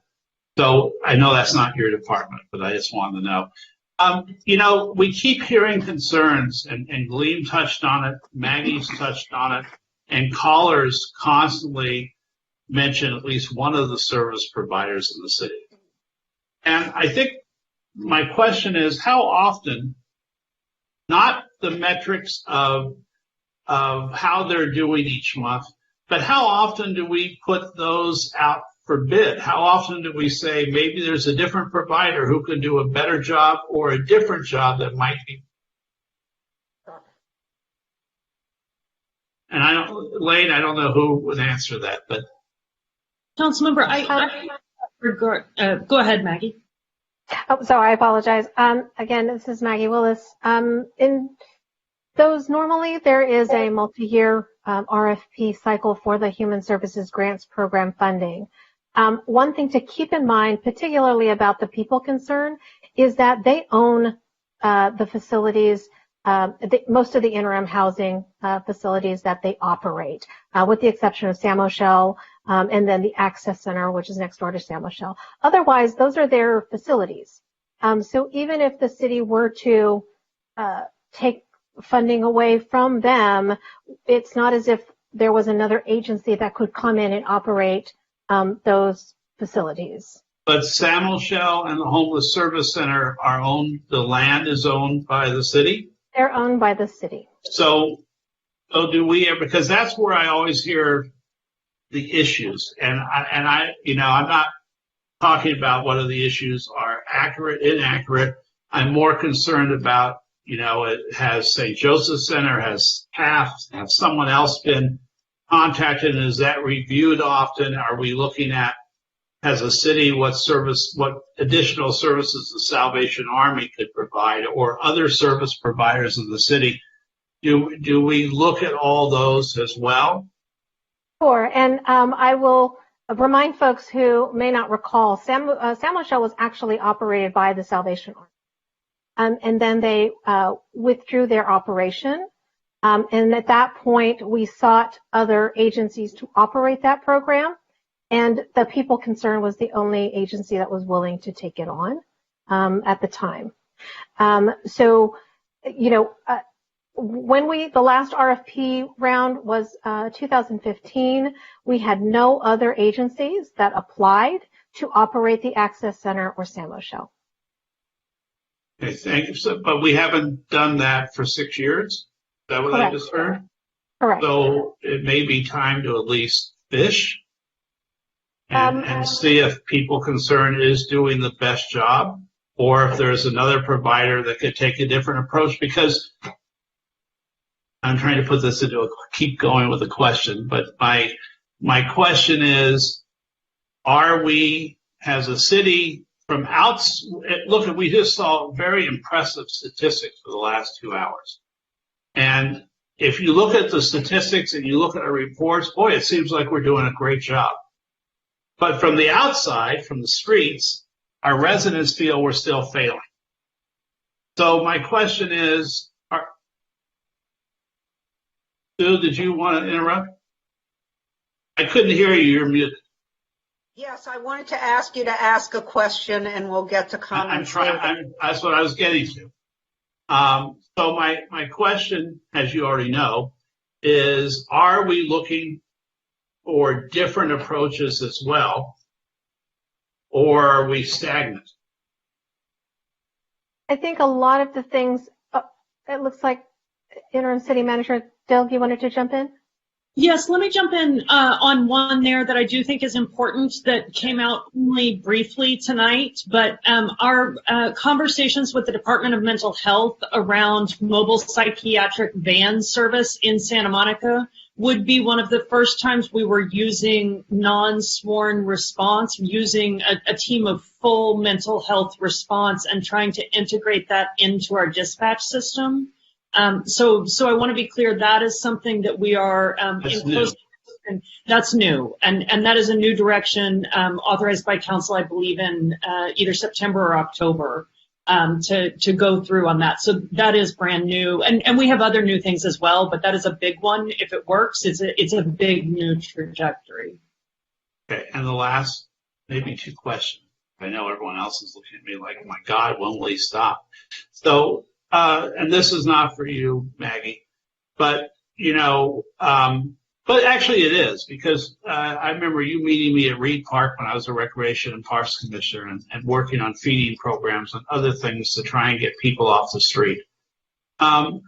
So I know that's not your department, but I just wanted to know. We keep hearing concerns, and Gleam touched on it, Maggie's touched on it, and callers constantly mention at least one of the service providers in the city. And I think my question is, how often, not the metrics of how they're doing each month, but how often do we put those out for bid? How often do we say maybe there's a different provider who can do a better job or a different job that might be? And Lane, I don't know who would answer that, but. Councilmember, go ahead, Maggie. Oh, so I apologize. Again, this is Maggie Willis. In those, normally there is a multi-year RFP cycle for the Human Services Grants Program funding. One thing to keep in mind, particularly about the people concerned, is that they own the facilities, most of the interim housing facilities that they operate, with the exception of Sam O'Shell, and then the Access Center, which is next door to Sam O'Shell. Otherwise, those are their facilities. So even if the city were to take funding away from them, it's not as if there was another agency that could come in and operate those facilities. But Sam O'Shell and the Homeless Service Center are owned, the land is owned by the city? They're owned by the city. So do we, because that's where I always hear the issues. And I'm not talking about whether the issues are accurate, inaccurate. I'm more concerned about, it has St. Joseph Center, has TAF, has someone else been contacted, and is that reviewed often? Are we looking at, as a city, what additional services the Salvation Army could provide, or other service providers of the city? Do we look at all those as well? Sure, and I will remind folks who may not recall, Sam O'Shell was actually operated by the Salvation Army. And then they withdrew their operation. And at that point, we sought other agencies to operate that program. And the people concerned was the only agency that was willing to take it on at the time. So, when the last RFP round was 2015, we had no other agencies that applied to operate the Access Center or Samo Show. Okay, thank you. So, but we haven't done that for 6 years? Is that what I just heard? Correct. So it may be time to at least fish and see if people concerned is doing the best job, or if there's another provider that could take a different approach. Because I'm trying to put this into keep going with a question, but my question is, are we as a city from look, we just saw very impressive statistics for the last 2 hours. And if you look at the statistics and you look at our reports, boy, it seems like we're doing a great job. But from the outside, from the streets, our residents feel we're still failing. So my question is, Sue, did you want to interrupt? I couldn't hear you. You're muted. Yes, I wanted to ask you to ask a question, and we'll get to comments later. That's what I was getting to. So my question, as you already know, is, are we looking for different approaches as well, or are we stagnant? I think a lot of the things, it looks like Interim City Manager Dilg, you wanted to jump in? Yes, let me jump in on one there that I do think is important that came out only briefly tonight, but our conversations with the Department of Mental Health around mobile psychiatric van service in Santa Monica would be one of the first times we were using non-sworn response, using a team of full mental health response and trying to integrate that into our dispatch system. So I want to be clear, that is something that we are that's new, and that is a new direction authorized by council, I believe, in either September or October to go through on that. So that is brand new, and we have other new things as well, but that is a big one. If it works, it's a big new trajectory. Okay, and the last maybe 2 questions. I know everyone else is looking at me like, my God, when will he stop? So. And this is not for you, Maggie, but, but actually it is, because I remember you meeting me at Reed Park when I was a Recreation and Parks Commissioner and working on feeding programs and other things to try and get people off the street. How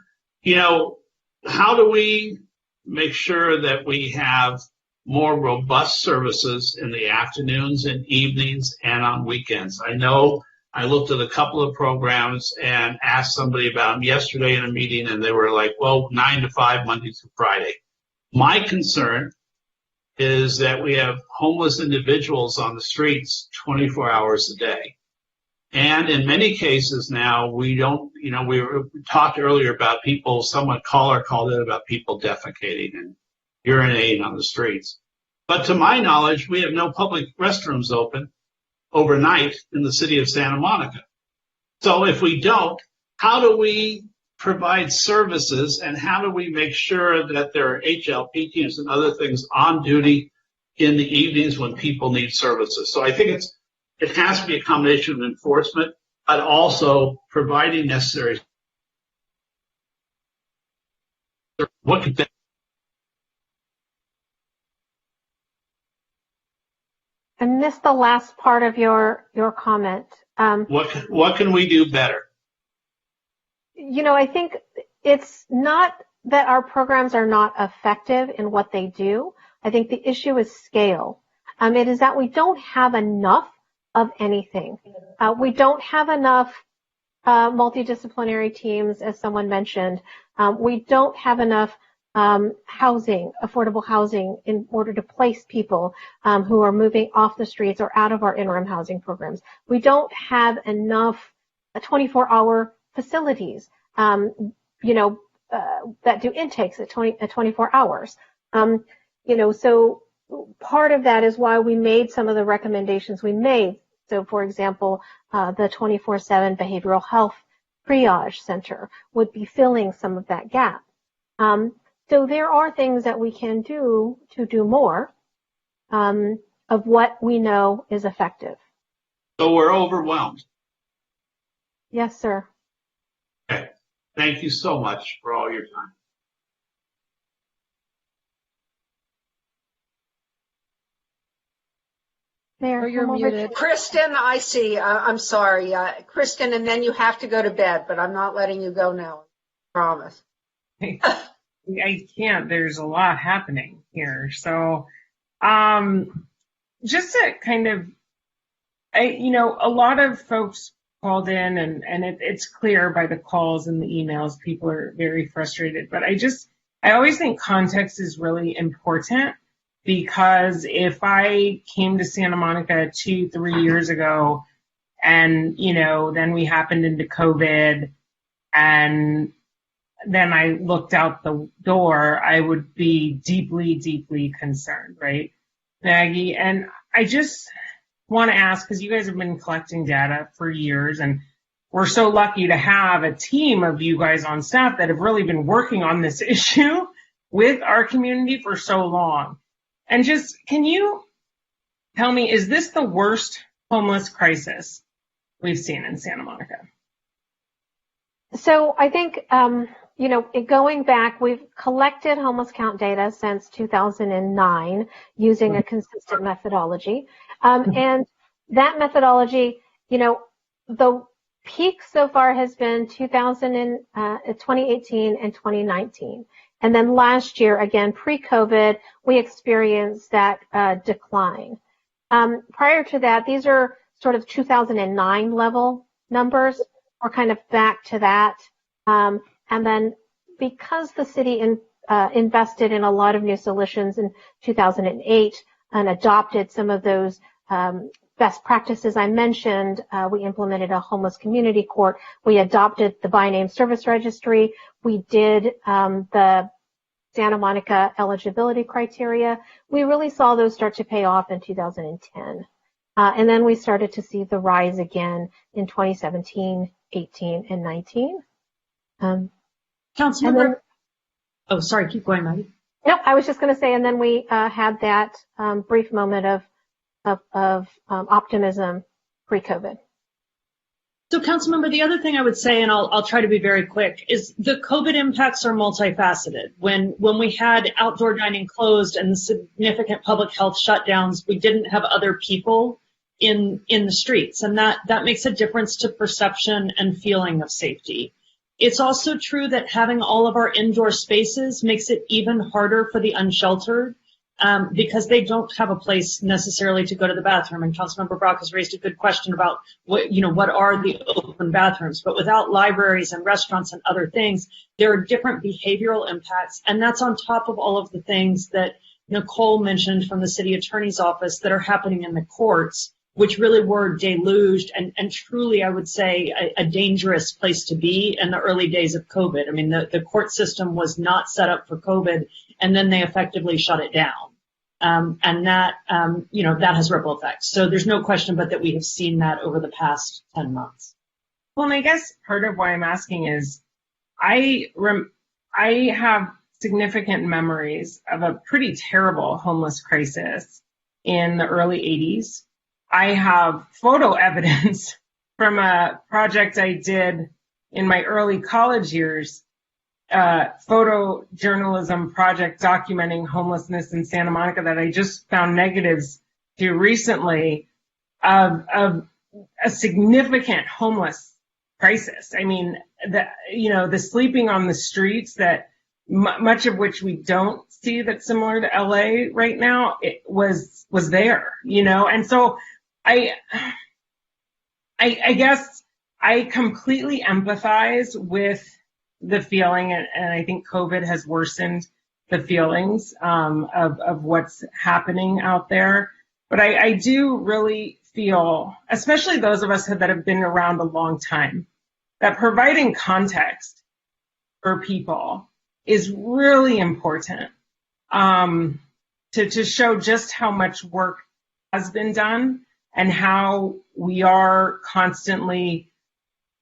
do we make sure that we have more robust services in the afternoons and evenings and on weekends? I know I looked at a couple of programs and asked somebody about them yesterday in a meeting, and they were like, well, 9 to 5, Monday through Friday. My concern is that we have homeless individuals on the streets 24 hours a day. And in many cases now, we don't, we talked earlier about caller called in about people defecating and urinating on the streets. But to my knowledge, we have no public restrooms open overnight in the city of Santa Monica. So if we don't, how do we provide services, and how do we make sure that there are HLP teams and other things on duty in the evenings when people need services? So I think it has to be a combination of enforcement, but also providing necessary. What could that? I missed the last part of your comment. What can we do better? I think it's not that our programs are not effective in what they do. I think the issue is scale. It is that we don't have enough of anything. We don't have enough multidisciplinary teams, as someone mentioned. We don't have enough housing, affordable housing, in order to place people who are moving off the streets or out of our interim housing programs. We don't have enough 24-hour facilities, that do intakes at 24 hours. So part of that is why we made some of the recommendations we made. So, for example, the 24/7 behavioral health triage center would be filling some of that gap. So there are things that we can do to do more. of what we know is effective. So we're overwhelmed. Yes, sir. Okay. Thank you so much for all your time. Mayor, you're muted. Kristen, I see. I'm sorry. Kristen, and then you have to go to bed, but I'm not letting you go now. Promise. I can't. There's a lot happening here. So, just to kind of, a lot of folks called in and it's clear by the calls and the emails, people are very frustrated, but I always think context is really important, because if I came to Santa Monica 2-3 years ago and, then we happened into COVID and then I looked out the door, I would be deeply, deeply concerned, right, Maggie? And I just want to ask, because you guys have been collecting data for years, and we're so lucky to have a team of you guys on staff that have really been working on this issue with our community for so long. And just, can you tell me, is this the worst homeless crisis we've seen in Santa Monica? So I think, going back, we've collected homeless count data since 2009 using a consistent methodology. And that methodology, the peak so far has been 2018 and 2019. And then last year, again, pre-COVID, we experienced that decline. Prior to that, these are sort of 2009 level numbers. We're kind of back to that. And then because the city invested in a lot of new solutions in 2008 and adopted some of those best practices I mentioned, we implemented a homeless community court. We adopted the by name service registry. We did the Santa Monica eligibility criteria. We really saw those start to pay off in 2010. And then we started to see the rise again in 2017, 18, and 19. Councilmember. Oh, sorry. Keep going, Maggie. No, I was just going to say, and then we had that brief moment of optimism pre-COVID. So, Councilmember, the other thing I would say, and I'll try to be very quick, is the COVID impacts are multifaceted. When we had outdoor dining closed and significant public health shutdowns, we didn't have other people in the streets, and that makes a difference to perception and feeling of safety. It's also true that having all of our indoor spaces makes it even harder for the unsheltered, because they don't have a place necessarily to go to the bathroom. And Councilmember Brock has raised a good question about what are the open bathrooms. But without libraries and restaurants and other things, there are different behavioral impacts. And that's on top of all of the things that Nicole mentioned from the city attorney's office that are happening in the courts, which really were deluged and truly, I would say, a dangerous place to be in the early days of COVID. I mean, the court system was not set up for COVID, and then they effectively shut it down. And that, that has ripple effects. So there's no question but that we have seen that over the past 10 months. Well, and I guess part of why I'm asking is I have significant memories of a pretty terrible homeless crisis in the early 80s. I have photo evidence from a project I did in my early college years, photojournalism project documenting homelessness in Santa Monica that I just found negatives to recently of a significant homeless crisis. I mean, the sleeping on the streets that much of which we don't see that's similar to LA right now, it was there, and so I guess I completely empathize with the feeling, and I think COVID has worsened the feelings of what's happening out there. But I do really feel, especially those of us that have been around a long time, that providing context for people is really important to show just how much work has been done and how we are constantly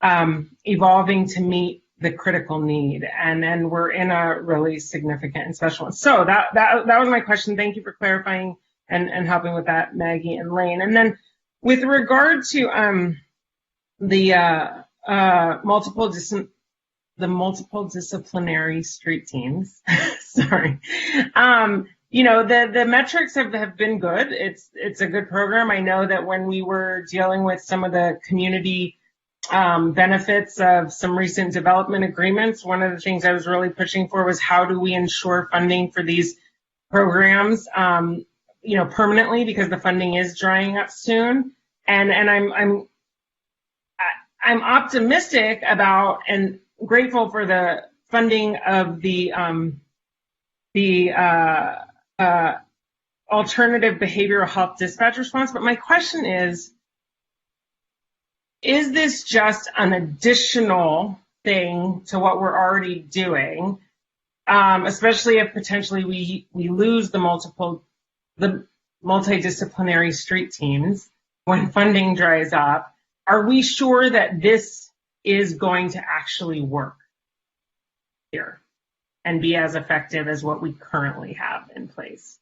evolving to meet the critical need. And we're in a really significant and special one. So that was my question. Thank you for clarifying and helping with that, Maggie and Lane. And then with regard to the multiple disciplinary street teams, sorry. The metrics have been good. It's a good program. I know that when we were dealing with some of the community benefits of some recent development agreements, one of the things I was really pushing for was how do we ensure funding for these programs, permanently, because the funding is drying up soon. And I'm optimistic about and grateful for the funding of the alternative behavioral health dispatch response. But my question is this just an additional thing to what we're already doing, especially if potentially we lose the multidisciplinary street teams when funding dries up? Are we sure that this is going to actually work here and be as effective as what we currently have in place?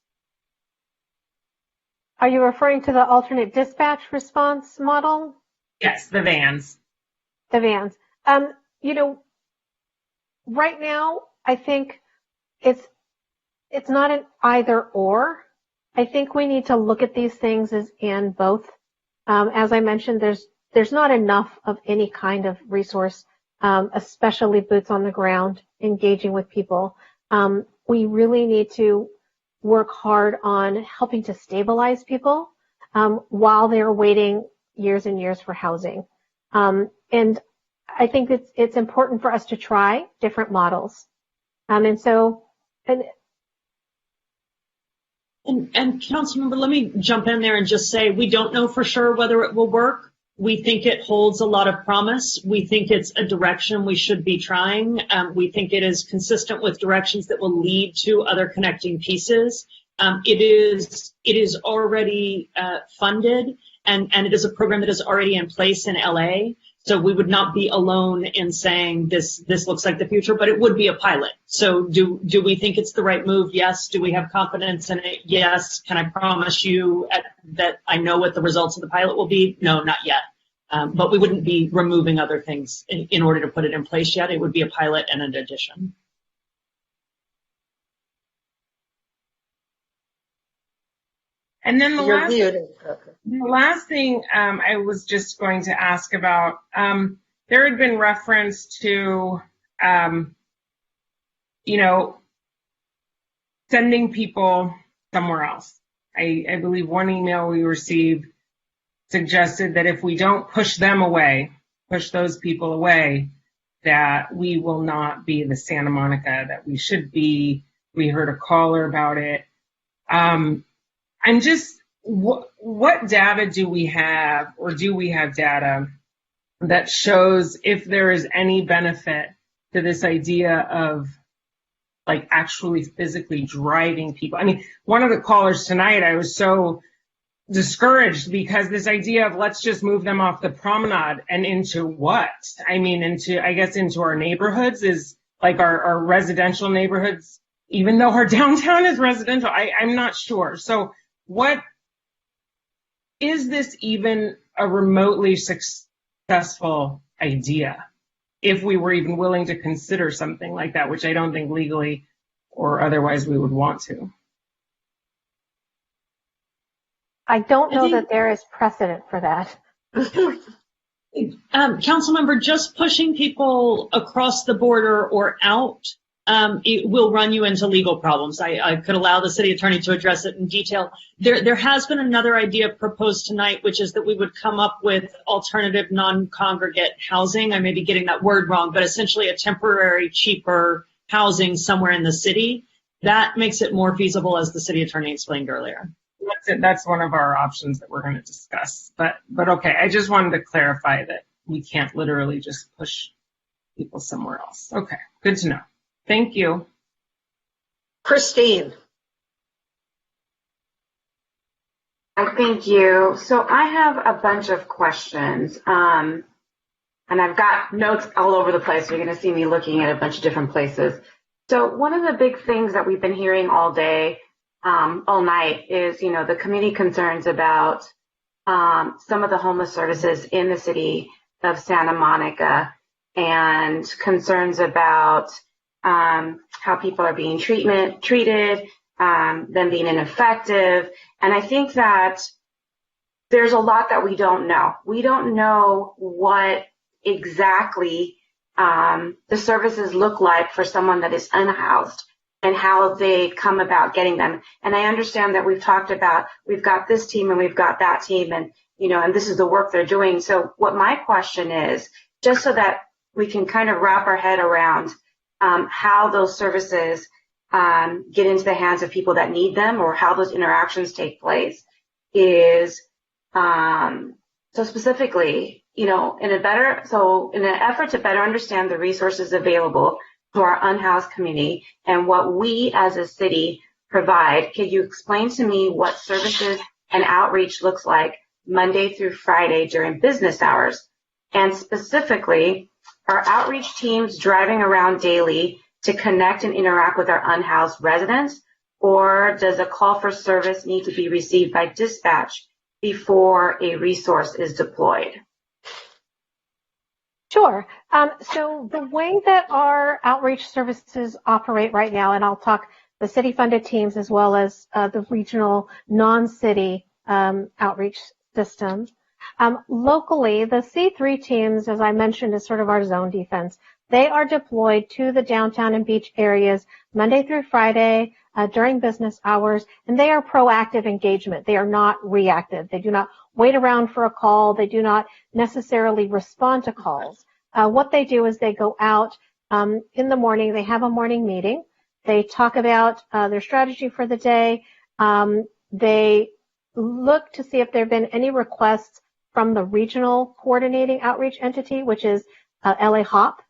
Are you referring to the alternate dispatch response model? Yes, the vans. The vans. Right now, I think it's not an either or. I think we need to look at these things as and both. As I mentioned, there's not enough of any kind of resource, especially boots on the ground, engaging with people. We really need to work hard on helping to stabilize people while they're waiting years and years for housing. And I think it's important for us to try different models. And Councilmember, let me jump in there and just say we don't know for sure whether it will work. We think it holds a lot of promise. We think it's a direction we should be trying. We think it is consistent with directions that will lead to other connecting pieces. It is already funded, and it is a program that is already in place in LA. So we would not be alone in saying this looks like the future, but it would be a pilot. So do we think it's the right move? Yes. Do we have confidence in it? Yes. Can I promise you that I know what the results of the pilot will be? No, not yet. But we wouldn't be removing other things in order to put it in place yet. It would be a pilot and an addition. And then the last thing I was just going to ask about, there had been reference to, sending people somewhere else. I believe one email we received suggested that if we don't push those people away, that we will not be the Santa Monica that we should be. We heard a caller about it. I'm just, what data do we have, or do we have data that shows if there is any benefit to this idea of like actually physically driving people? I mean, one of the callers tonight, I was so discouraged because this idea of let's just move them off the promenade and into what? I mean, into our neighborhoods is like our residential neighborhoods, even though our downtown is residential. I'm not sure. So what is this even a remotely successful idea if we were even willing to consider something like that, which I don't think legally or otherwise we would want to? I don't know that there is precedent for that. Councilmember, just pushing people across the border or out, it will run you into legal problems. I could allow the city attorney to address it in detail. There has been another idea proposed tonight, which is that we would come up with alternative non-congregate housing. I may be getting that word wrong, but essentially a temporary, cheaper housing somewhere in the city. That makes it more feasible, as the city attorney explained earlier. That's one of our options that we're going to discuss. But okay, I just wanted to clarify that we can't literally just push people somewhere else. Okay, good to know. Thank you. Christine. Thank you. So I have a bunch of questions, and I've got notes all over the place. You're going to see me looking at a bunch of different places. So one of the big things that we've been hearing all day all night is, the community concerns about some of the homeless services in the city of Santa Monica and concerns about how people are being treated, them being ineffective. And I think that there's a lot that we don't know. We don't know what exactly the services look like for someone that is unhoused and how they come about getting them. And I understand that we've talked about, we've got this team and we've got that team and, and this is the work they're doing. So what my question is, just so that we can kind of wrap our head around how those services get into the hands of people that need them or how those interactions take place is, so specifically, in an effort to better understand the resources available to our unhoused community and what we as a city provide, can you explain to me what services and outreach looks like Monday through Friday during business hours? And specifically, are outreach teams driving around daily to connect and interact with our unhoused residents, or does a call for service need to be received by dispatch before a resource is deployed? Sure. So the way that our outreach services operate right now, and I'll talk the city-funded teams as well as the regional non-city outreach systems. Locally, the C3 teams, as I mentioned, is sort of our zone defense. They are deployed to the downtown and beach areas Monday through Friday during business hours, and they are proactive engagement. They are not reactive. They do not wait around for a call. They do not necessarily respond to calls. What they do is they go out in the morning. They have a morning meeting. They talk about their strategy for the day. They look to see if there have been any requests from the regional coordinating outreach entity, which is LA HOP.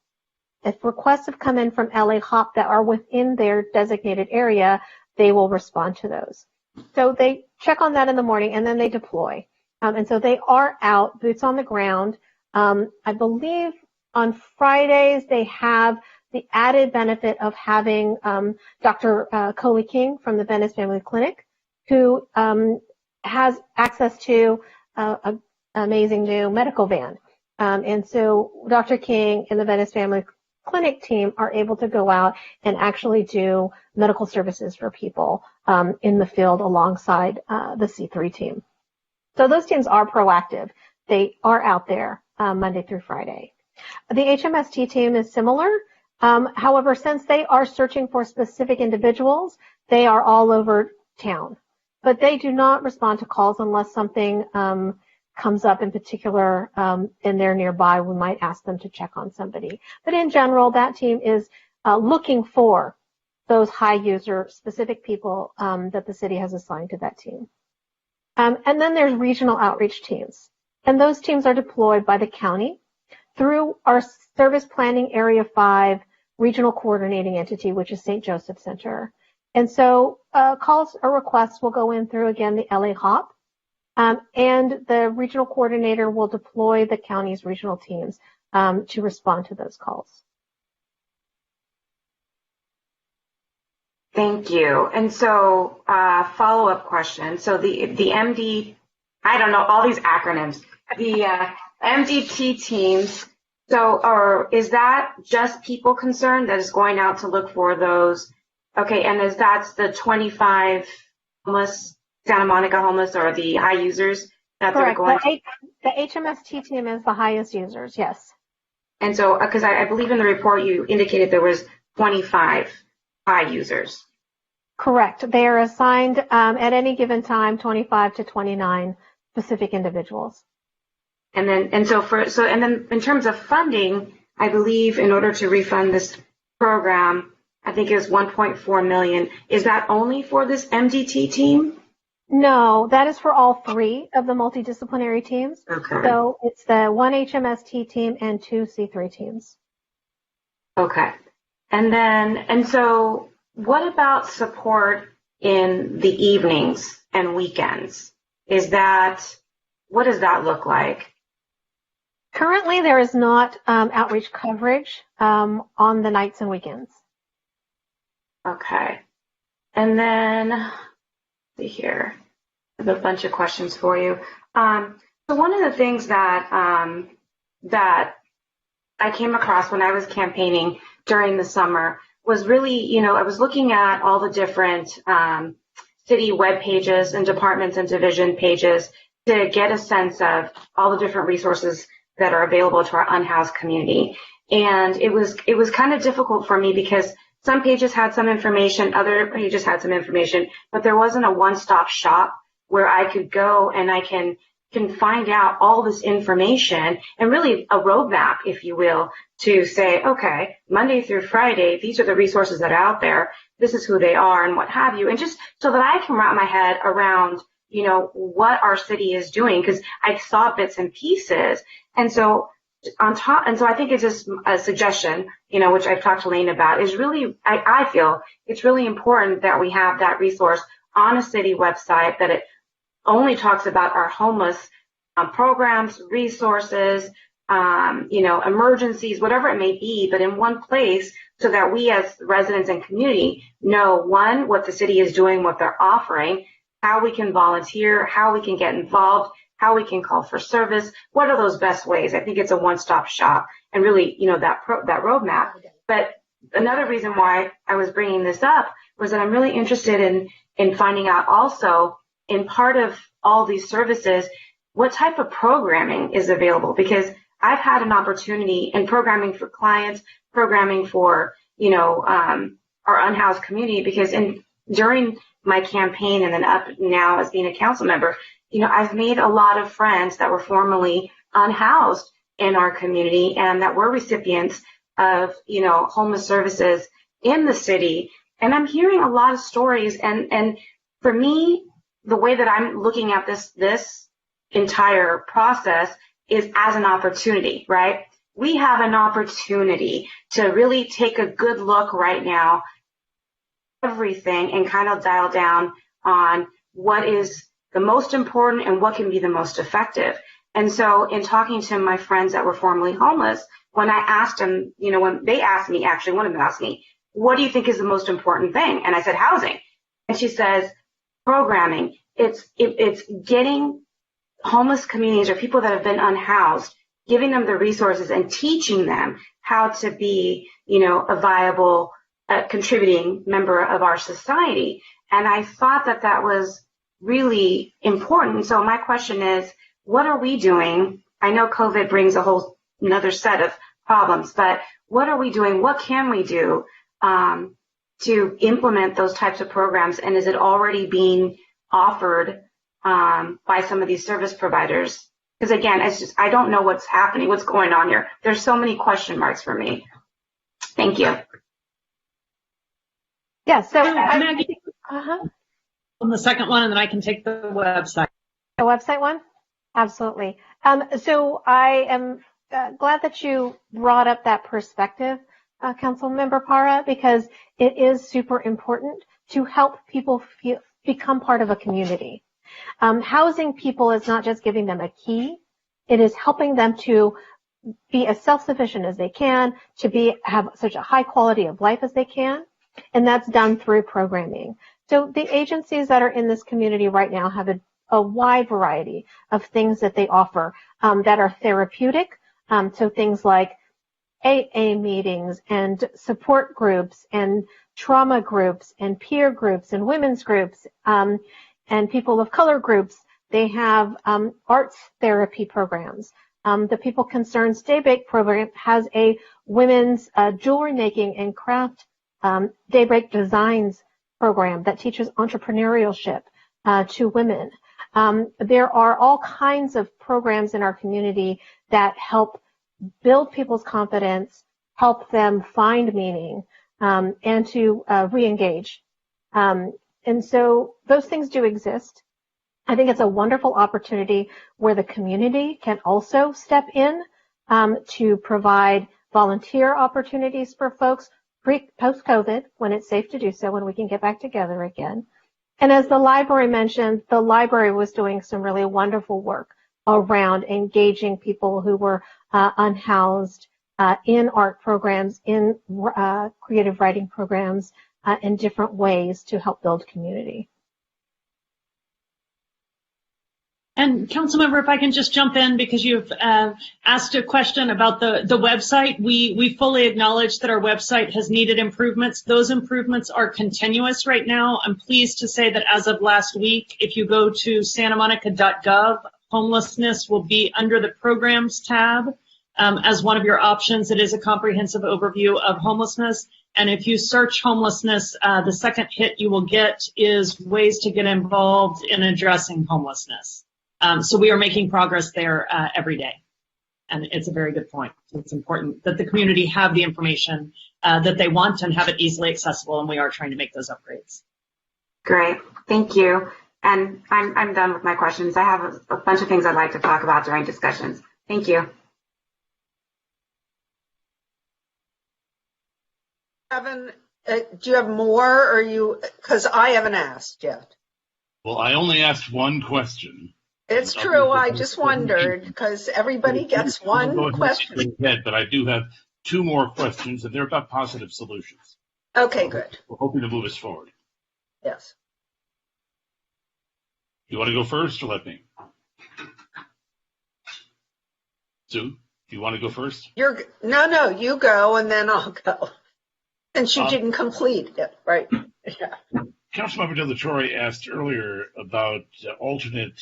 If requests have come in from LA HOP that are within their designated area, they will respond to those. So they check on that in the morning and then they deploy. And so they are out, boots on the ground. I believe on Fridays they have the added benefit of having Dr. Coley King from the Venice Family Clinic, who has access to an amazing new medical van. And so Dr. King and the Venice Family Clinic team are able to go out and actually do medical services for people in the field alongside the C3 team. So those teams are proactive. They are out there Monday through Friday. The HMST team is similar. However, since they are searching for specific individuals, they are all over town. But they do not respond to calls unless something comes up in particular and they're nearby. We might ask them to check on somebody. But in general, that team is looking for those high user specific people that the city has assigned to that team. And then there's regional outreach teams. And those teams are deployed by the county through our Service Planning Area 5 regional coordinating entity, which is St. Joseph Center. And so calls or requests will go in through, again, the LA HOP. And the regional coordinator will deploy the county's regional teams to respond to those calls. Thank you. And so, follow-up question. So the MD, I don't know, all these acronyms, the MDT teams, so is that just people concerned that is going out to look for those? Okay, and is that the 25 homeless, Santa Monica homeless, or the high users that Correct. they're going The HMST team is the highest users, yes. And so, because I believe in the report you indicated there was 25 high users. Correct. They are assigned at any given time 25 to 29 specific individuals. And then in terms of funding, I believe in order to refund this program, I think it was $1.4 million. Is that only for this MDT team? No, that is for all three of the multidisciplinary teams. Okay. So it's the one HMST team and two C3 teams. Okay. And so what about support in the evenings and weekends? What does that look like? Currently, there is not outreach coverage on the nights and weekends. Okay. And then see here. I have a bunch of questions for you. So one of the things that that I came across when I was campaigning during the summer was really, I was looking at all the different city web pages and departments and division pages to get a sense of all the different resources that are available to our unhoused community. And it was kind of difficult for me because some pages had some information, other pages had some information, but there wasn't a one-stop shop where I could go and I can find out all this information and really a roadmap, if you will, to say, okay, Monday through Friday, these are the resources that are out there. This is who they are and what have you. And just so that I can wrap my head around, what our city is doing, because I saw bits and pieces. And so I think it's just a suggestion, which I've talked to Lane about, is really, I feel it's really important that we have that resource on a city website, that it only talks about our homeless programs, resources, emergencies, whatever it may be, but in one place so that we as residents and community know, one, what the city is doing, what they're offering, how we can volunteer, how we can get involved, how we can call for service, what are those best ways? I think it's a one-stop shop and really, that roadmap. But another reason why I was bringing this up was that I'm really interested in finding out also, in part of all these services, what type of programming is available, because I've had an opportunity in programming for clients, programming for, our unhoused community, because during my campaign and then up now as being a council member, I've made a lot of friends that were formerly unhoused in our community and that were recipients of, homeless services in the city. And I'm hearing a lot of stories. And for me, the way that I'm looking at this entire process is as an opportunity, right? We have an opportunity to really take a good look right now, everything, and kind of dial down on what is the most important and what can be the most effective. And so in talking to my friends that were formerly homeless, when I asked them, when they asked me, actually, one of them asked me, what do you think is the most important thing? And I said, housing. And she says, programming. It's getting homeless communities or people that have been unhoused, giving them the resources and teaching them how to be, a viable, contributing member of our society. And I thought that was really important. So my question is, what are we doing? I know COVID brings a whole another set of problems, but what are we doing? What can we do to implement those types of programs? And is it already being offered by some of these service providers? Because again, it's just, I don't know what's happening, what's going on here. There's so many question marks for me. Thank you. Yeah, so Maggie, on the second one, and then I can take the website. The website one? Absolutely. So I am glad that you brought up that perspective, Councilmember Parra, because it is super important to help people become part of a community. Housing people is not just giving them a key. It is helping them to be as self-sufficient as they can, to have such a high quality of life as they can, and that's done through programming. So the agencies that are in this community right now have a wide variety of things that they offer that are therapeutic. So things like AA meetings and support groups and trauma groups and peer groups and women's groups and people of color groups. They have arts therapy programs. The People Concerns Daybreak program has a women's jewelry making and craft Daybreak Designs program that teaches entrepreneurship to women. There are all kinds of programs in our community that help build people's confidence, help them find meaning, and to re-engage. And so those things do exist. I think it's a wonderful opportunity where the community can also step in to provide volunteer opportunities for folks post-COVID, when it's safe to do so, when we can get back together again. And as the library mentioned, the library was doing some really wonderful work around engaging people who were unhoused in art programs, in creative writing programs, in different ways to help build community. And Councilmember, if I can just jump in because you've asked a question about the website. We fully acknowledge that our website has needed improvements. Those improvements are continuous right now. I'm pleased to say that as of last week, if you go to santamonica.gov, homelessness will be under the programs tab as one of your options. It is a comprehensive overview of homelessness. And if you search homelessness, the second hit you will get is ways to get involved in addressing homelessness. So we are making progress there every day. And it's a very good point. It's important that the community have the information that they want and have it easily accessible, and we are trying to make those upgrades. Great, thank you. And I'm done with my questions. I have a bunch of things I'd like to talk about during discussions. Thank you. Evan, do you have more, or because I haven't asked yet? Well, I only asked one question. It's true. I just wondered because everybody gets one question. But I do have two more questions, and they're about positive solutions. Okay, good. We're hoping to move us forward. Yes. You want to go first, or let me? Sue, do you want to go first? No, you go, and then I'll go. Since you didn't complete it, right? Yeah. Councilmember De La Torre asked earlier about alternate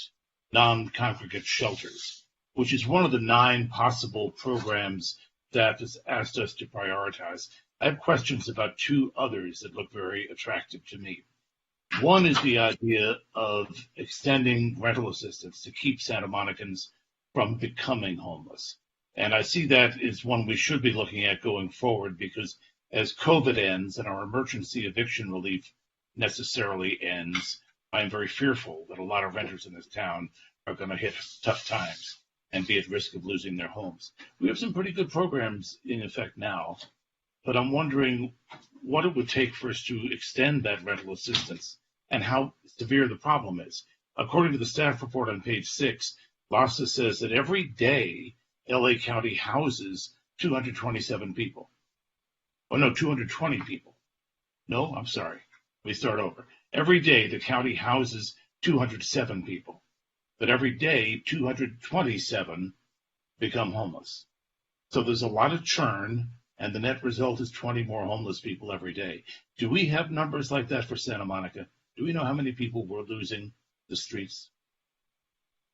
non-congregate shelters, which is one of the 9 possible programs staff has asked us to prioritize. I have questions about 2 others that look very attractive to me. One is the idea of extending rental assistance to keep Santa Monicans from becoming homeless. And I see that as one we should be looking at going forward, because as COVID ends and our emergency eviction relief necessarily ends, I'm very fearful that a lot of renters in this town are going to hit tough times and be at risk of losing their homes. We have some pretty good programs in effect now, but I'm wondering what it would take for us to extend that rental assistance and how severe the problem is. According to the staff report on page 6, LAHSA says that every day LA County houses 227 people. Oh, no, 220 people. No, I'm sorry. We start over. Every day, the county houses 207 people. But every day, 227 become homeless. So there's a lot of churn, and the net result is 20 more homeless people every day. Do we have numbers like that for Santa Monica? Do we know how many people we're losing the streets?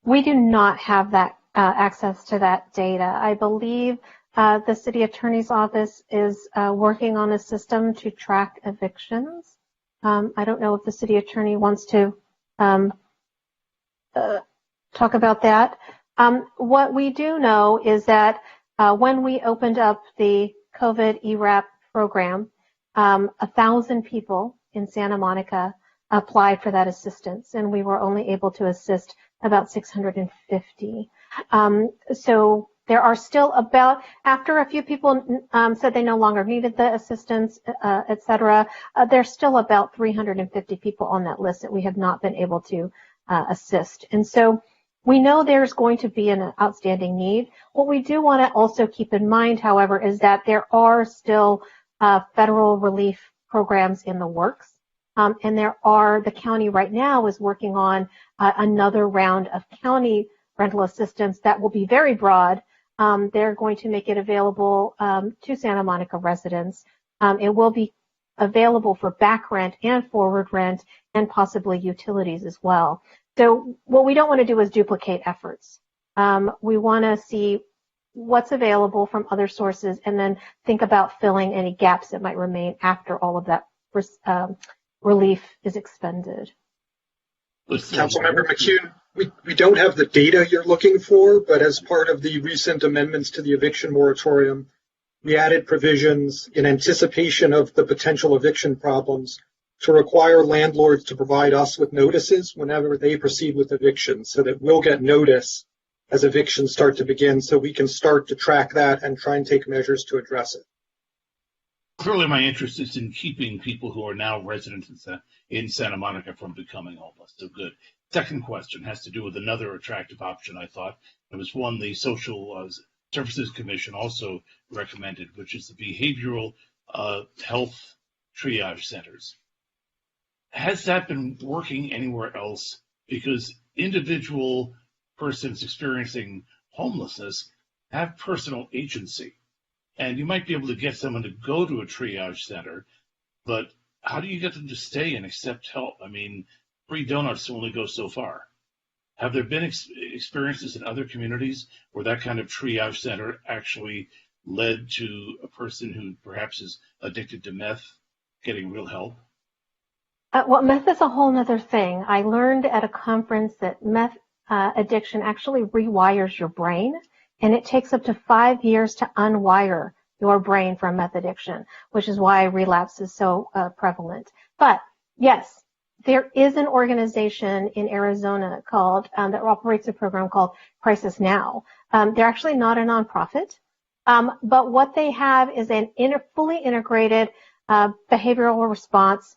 We do not have that access to that data. I believe the city attorney's office is working on a system to track evictions. I don't know if the city attorney wants to talk about that. What we do know is that when we opened up the COVID ERAP program, 1,000 people in Santa Monica applied for that assistance, and we were only able to assist about 650. So there are still about, after a few people said they no longer needed the assistance, et cetera, there's still about 350 people on that list that we have not been able to assist. And so we know there's going to be an outstanding need. What we do want to also keep in mind, however, is that there are still federal relief programs in the works. And the county right now is working on another round of county rental assistance that will be very broad. They're going to make it available to Santa Monica residents. It will be available for back rent and forward rent and possibly utilities as well. So what we don't want to do is duplicate efforts. We want to see what's available from other sources and then think about filling any gaps that might remain after all of that relief is expended. Councilmember McCune, we don't have the data you're looking for, but as part of the recent amendments to the eviction moratorium, we added provisions in anticipation of the potential eviction problems to require landlords to provide us with notices whenever they proceed with evictions, so that we'll get notice as evictions start to begin, so we can start to track that and try and take measures to address it. Clearly, my interest is in keeping people who are now residents in Santa Monica from becoming homeless. So good. Second question has to do with another attractive option, I thought. It was one the Social Services Commission also recommended, which is the behavioral health triage centers. Has that been working anywhere else? Because individual persons experiencing homelessness have personal agency. And you might be able to get someone to go to a triage center, but how do you get them to stay and accept help? I mean, free donuts only go so far. Have there been experiences in other communities where that kind of triage center actually led to a person who perhaps is addicted to meth getting real help? Well, meth is a whole other thing. I learned at a conference that meth addiction actually rewires your brain, and it takes up to 5 years to unwire your brain from meth addiction, which is why relapse is so prevalent. But yes, there is an organization in Arizona called that operates a program called Crisis Now. They're actually not a nonprofit, but what they have is an fully integrated behavioral response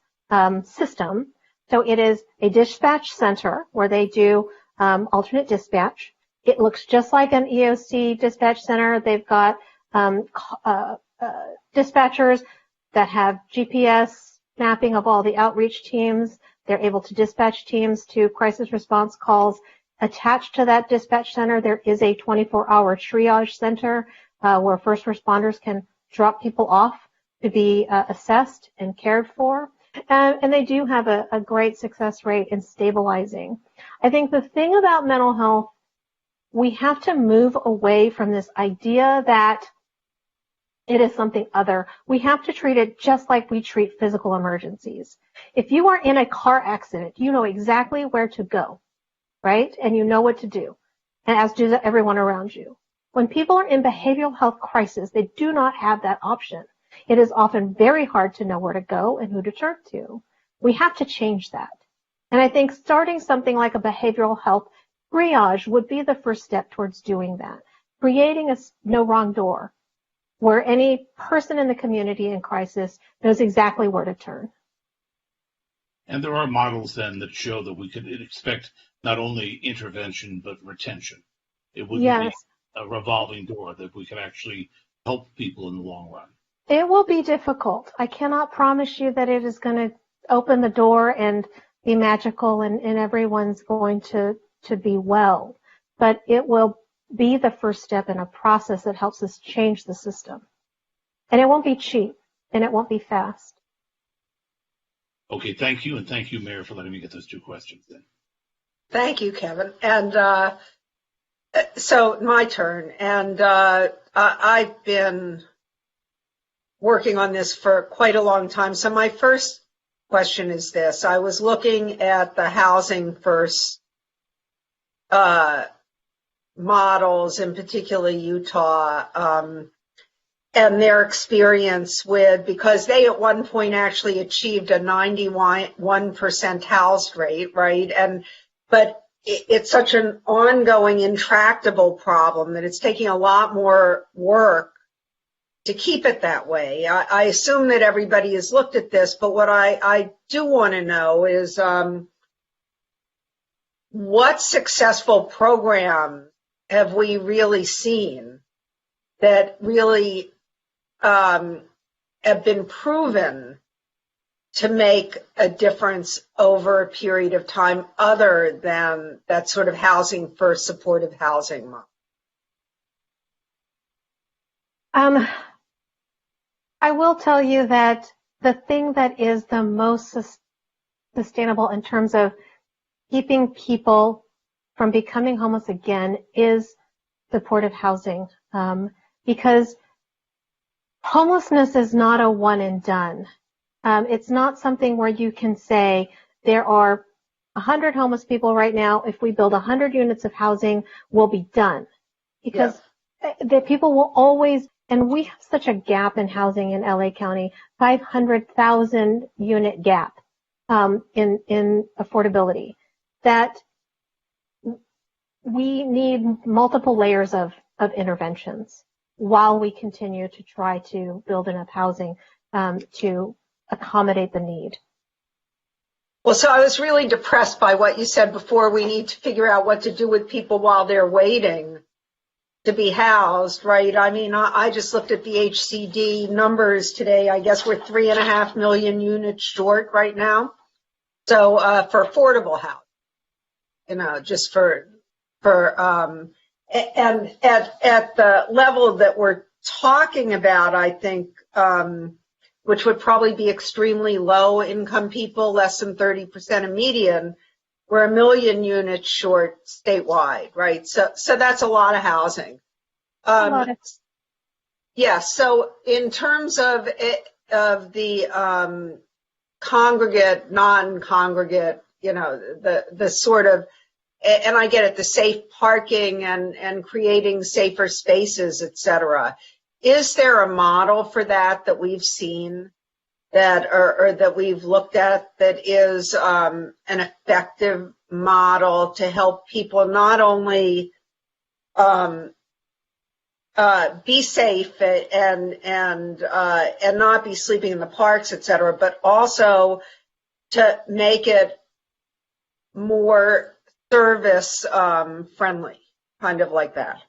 system. So it is a dispatch center where they do alternate dispatch. It looks just like an EOC dispatch center. They've got dispatchers that have GPS mapping of all the outreach teams. They're able to dispatch teams to crisis response calls. Attached to that dispatch center, there is a 24-hour triage center where first responders can drop people off to be assessed and cared for. And they do have a great success rate in stabilizing. I think the thing about mental health, we have to move away from this idea that it is something other. We have to treat it just like we treat physical emergencies. If you are in a car accident, you know exactly where to go, right? And you know what to do, and as do everyone around you. When people are in behavioral health crisis, they do not have that option. It is often very hard to know where to go and who to turn to. We have to change that. And I think starting something like a behavioral health triage would be the first step towards doing that. Creating a no wrong door where any person in the community in crisis knows exactly where to turn. And there are models then that show that we could expect not only intervention, but retention. It wouldn't be a revolving door, that we could actually help people in the long run. It will be difficult. I cannot promise you that it is going to open the door and be magical and everyone's going to be well. But it will be the first step in a process that helps us change the system. And it won't be cheap, and it won't be fast. Okay, thank you, and thank you, Mayor, for letting me get those two questions then. Thank you, Kevin. And so my turn. And I've been working on this for quite a long time. So my first question is this. I was looking at the Housing First models, in particular Utah, and their experience with, because they at one point actually achieved a 91% housed rate, right? But it's such an ongoing, intractable problem that it's taking a lot more work to keep it that way. I assume that everybody has looked at this, but what I do want to know is what successful programs have we really seen that really have been proven to make a difference over a period of time other than that sort of housing first supportive housing model? I will tell you that the thing that is the most sustainable in terms of keeping people from becoming homeless again is supportive housing, because homelessness is not a one and done. It's not something where you can say there are 100 homeless people right now. If we build 100 units of housing, we'll be done. Because the people will always, and we have such a gap in housing in LA County, 500,000 unit gap in affordability, that we need multiple layers of interventions while we continue to try to build enough housing to accommodate the need. Well, so I was really depressed by what you said before. We need to figure out what to do with people while they're waiting to be housed, right? I mean, I just looked at the HCD numbers today. I guess we're 3.5 million units short right now. So for affordable housing, just for and at the level that we're talking about, I think, which would probably be extremely low income people, less than 30% of median, we're 1 million units short statewide, right? So that's a lot of housing. Yeah. So in terms of the congregate, non-congregate, the sort of, and I get it, the safe parking and creating safer spaces, et cetera. Is there a model for that we've seen that or that we've looked at that is an effective model to help people not only be safe and not be sleeping in the parks, et cetera, but also to make it more service friendly, kind of like that?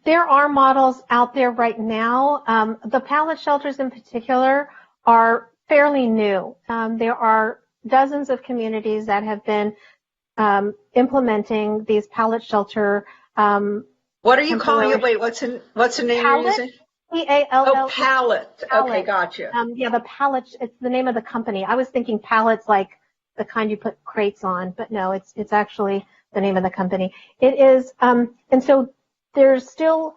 There are models out there right now. The pallet shelters in particular are fairly new. There are dozens of communities that have been implementing these pallet shelter. What are you calling it? Wait, what's the name you're using? P-A-L-L. Oh, pallet. Okay, gotcha. Yeah, the pallet. It's the name of the company. I was thinking pallets like the kind you put crates on, but no, it's actually the name of the company. It is, and so there's still,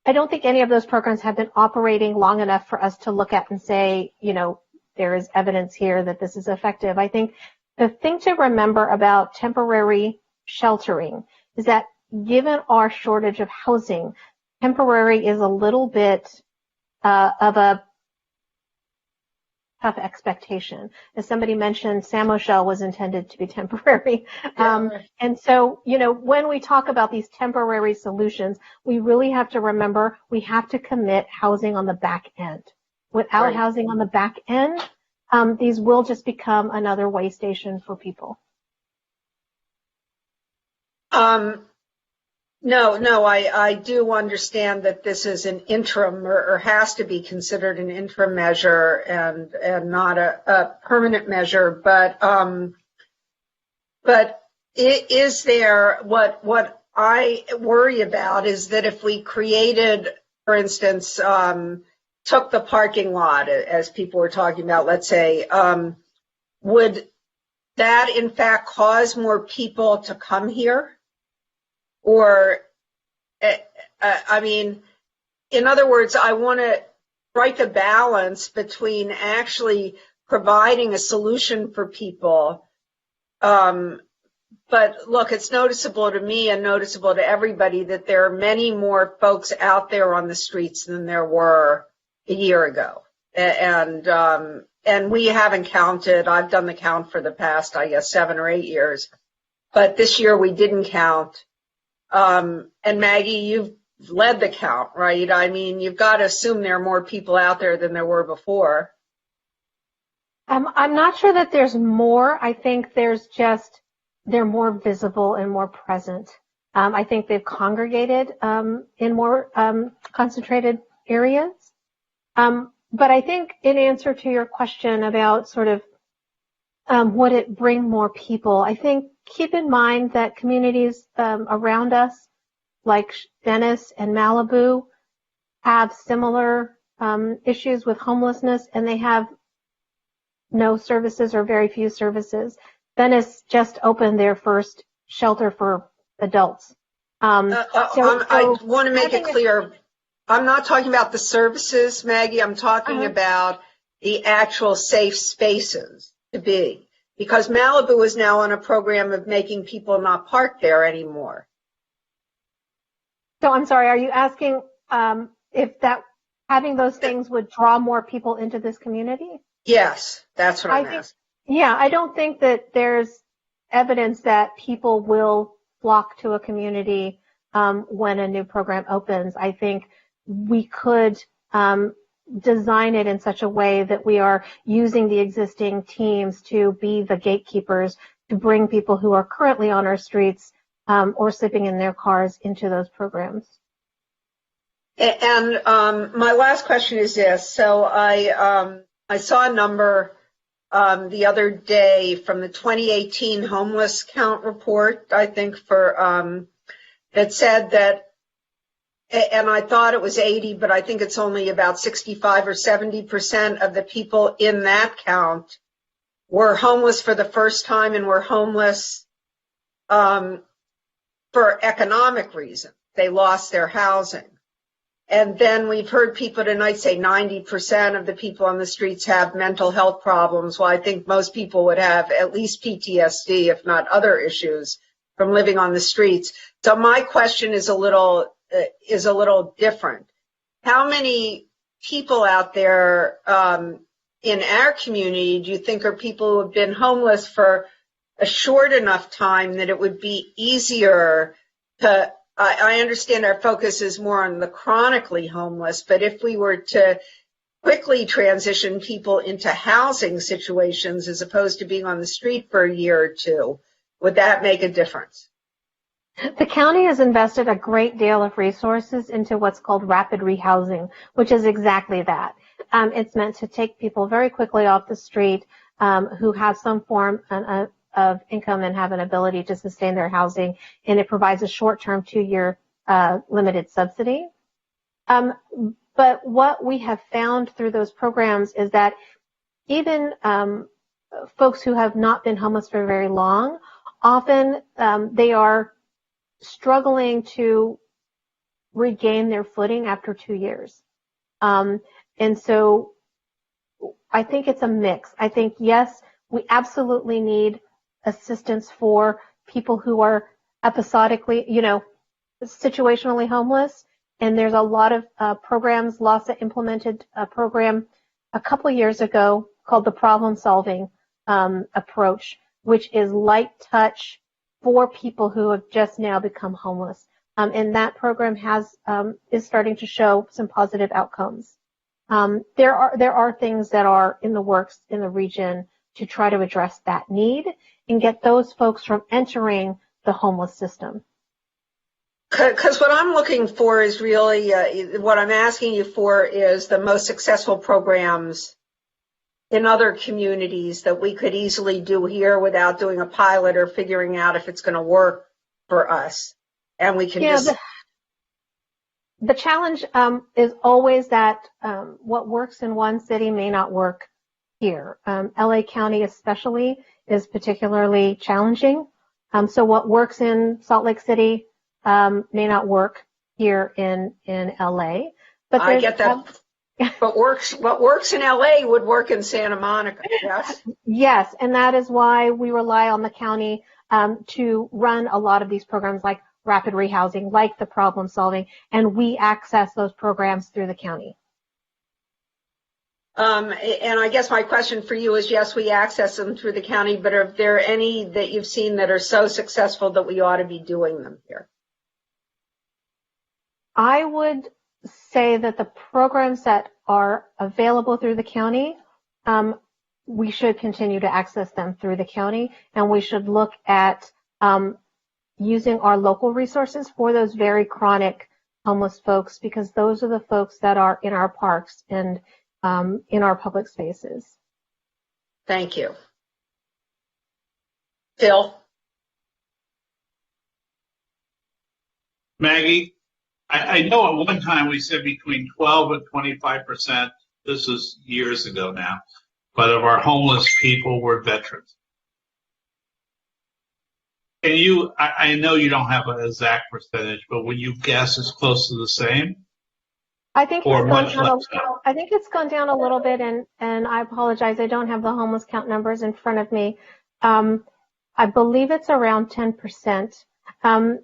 I don't think any of those programs have been operating long enough for us to look at and say, there is evidence here that this is effective. I think the thing to remember about temporary sheltering is that given our shortage of housing, temporary is a little bit of a tough expectation. As somebody mentioned, Samoshell was intended to be temporary. And so, when we talk about these temporary solutions, we really have to remember we have to commit housing on the back end. Without housing on the back end, these will just become another way station for people. No, I do understand that this is an interim or has to be considered an interim measure and not a permanent measure. But is there, what I worry about is that if we created, for instance, took the parking lot as people were talking about, let's say, would that in fact cause more people to come here? Or, I mean, in other words, I want to strike a balance between actually providing a solution for people. But look, it's noticeable to me and noticeable to everybody that there are many more folks out there on the streets than there were a year ago. And we haven't counted. I've done the count for the past, I guess, 7 or 8 years. But this year we didn't count. And Maggie, you've led the count, right? I mean, you've got to assume there are more people out there than there were before. I'm not sure that there's more. I think there's just, they're more visible and more present. I think they've congregated in more concentrated areas. But I think in answer to your question about sort of would it bring more people, I think keep in mind that communities around us, like Venice and Malibu, have similar issues with homelessness, and they have no services or very few services. Venice just opened their first shelter for adults. I want to make it clear, I'm not talking about the services, Maggie. I'm talking about the actual safe spaces to be. Because Malibu is now on a program of making people not park there anymore. So I'm sorry, are you asking if that having those things would draw more people into this community? Yes, that's what I'm asking. Yeah, I don't think that there's evidence that people will flock to a community when a new program opens. I think we could design it in such a way that we are using the existing teams to be the gatekeepers to bring people who are currently on our streets or sleeping in their cars into those programs. And my last question is this. So I saw a number the other day from the 2018 homeless count report, I think, that said that, and I thought it was 80, but I think it's only about 65 or 70% of the people in that count were homeless for the first time and were homeless for economic reasons. They lost their housing. And then we've heard people tonight say 90% of the people on the streets have mental health problems. Well, I think most people would have at least PTSD, if not other issues, from living on the streets. So my question is a little different. How many people out there in our community do you think are people who have been homeless for a short enough time that it would be easier to, I understand our focus is more on the chronically homeless, but if we were to quickly transition people into housing situations as opposed to being on the street for a year or two, would that make a difference? The county has invested a great deal of resources into what's called rapid rehousing, which is exactly that. It's meant to take people very quickly off the street who have some form of income and have an ability to sustain their housing, and it provides a short-term 2-year limited subsidy. But what we have found through those programs is that even folks who have not been homeless for very long, often they are struggling to regain their footing after 2 years. And so I think it's a mix. I think, yes, we absolutely need assistance for people who are episodically, situationally homeless. And there's a lot of programs. LAHSA implemented a program a couple years ago called the problem solving approach, which is light touch for people who have just now become homeless. And that program is starting to show some positive outcomes. There are things that are in the works in the region to try to address that need and get those folks from entering the homeless system. Because what I'm looking for is really, what I'm asking you for is the most successful programs in other communities that we could easily do here without doing a pilot or figuring out if it's going to work for us. And we can The challenge is always that what works in one city may not work here. LA County especially is particularly challenging. So what works in Salt Lake City may not work here in LA. But I get that. But what works in LA would work in Santa Monica, yes? Yes, and that is why we rely on the county to run a lot of these programs like rapid rehousing, like the problem solving, and we access those programs through the county. And I guess my question for you is, yes, we access them through the county, but are there any that you've seen that are so successful that we ought to be doing them here? I would say that the programs that are available through the county, we should continue to access them through the county, and we should look at using our local resources for those very chronic homeless folks, because those are the folks that are in our parks and in our public spaces. Thank you. Phil? Maggie, I know at one time we said between 12 and 25%, this is years ago now, but of our homeless people were veterans. And I know you don't have an exact percentage, but would you guess it's close to the same? I think or much less? I think it's gone down a little bit, and I apologize, I don't have the homeless count numbers in front of me. I believe it's around 10%.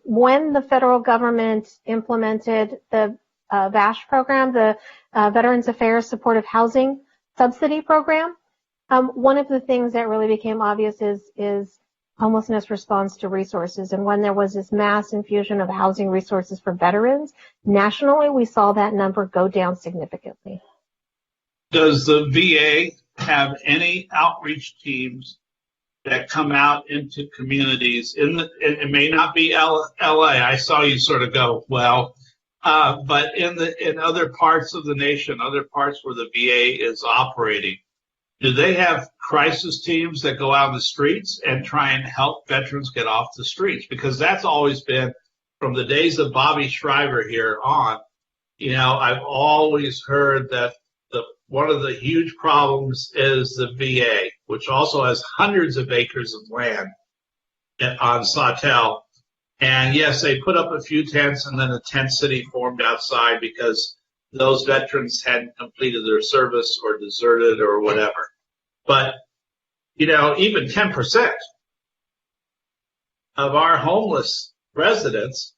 When the federal government implemented the VASH program, the Veterans Affairs Supportive Housing Subsidy Program, one of the things that really became obvious is homelessness responds to resources. And when there was this mass infusion of housing resources for veterans, nationally, we saw that number go down significantly. Does the VA have any outreach teams that come out into communities? It may not be LA. I saw you sort of go, well, but in other parts of the nation, other parts where the VA is operating, do they have crisis teams that go out in the streets and try and help veterans get off the streets, because that's always been, from the days of Bobby Shriver here on, I've always heard that one of the huge problems is the VA, which also has hundreds of acres of land on Sawtell. And yes, they put up a few tents, and then a tent city formed outside because those veterans hadn't completed their service or deserted or whatever. But, even 10% of our homeless residents,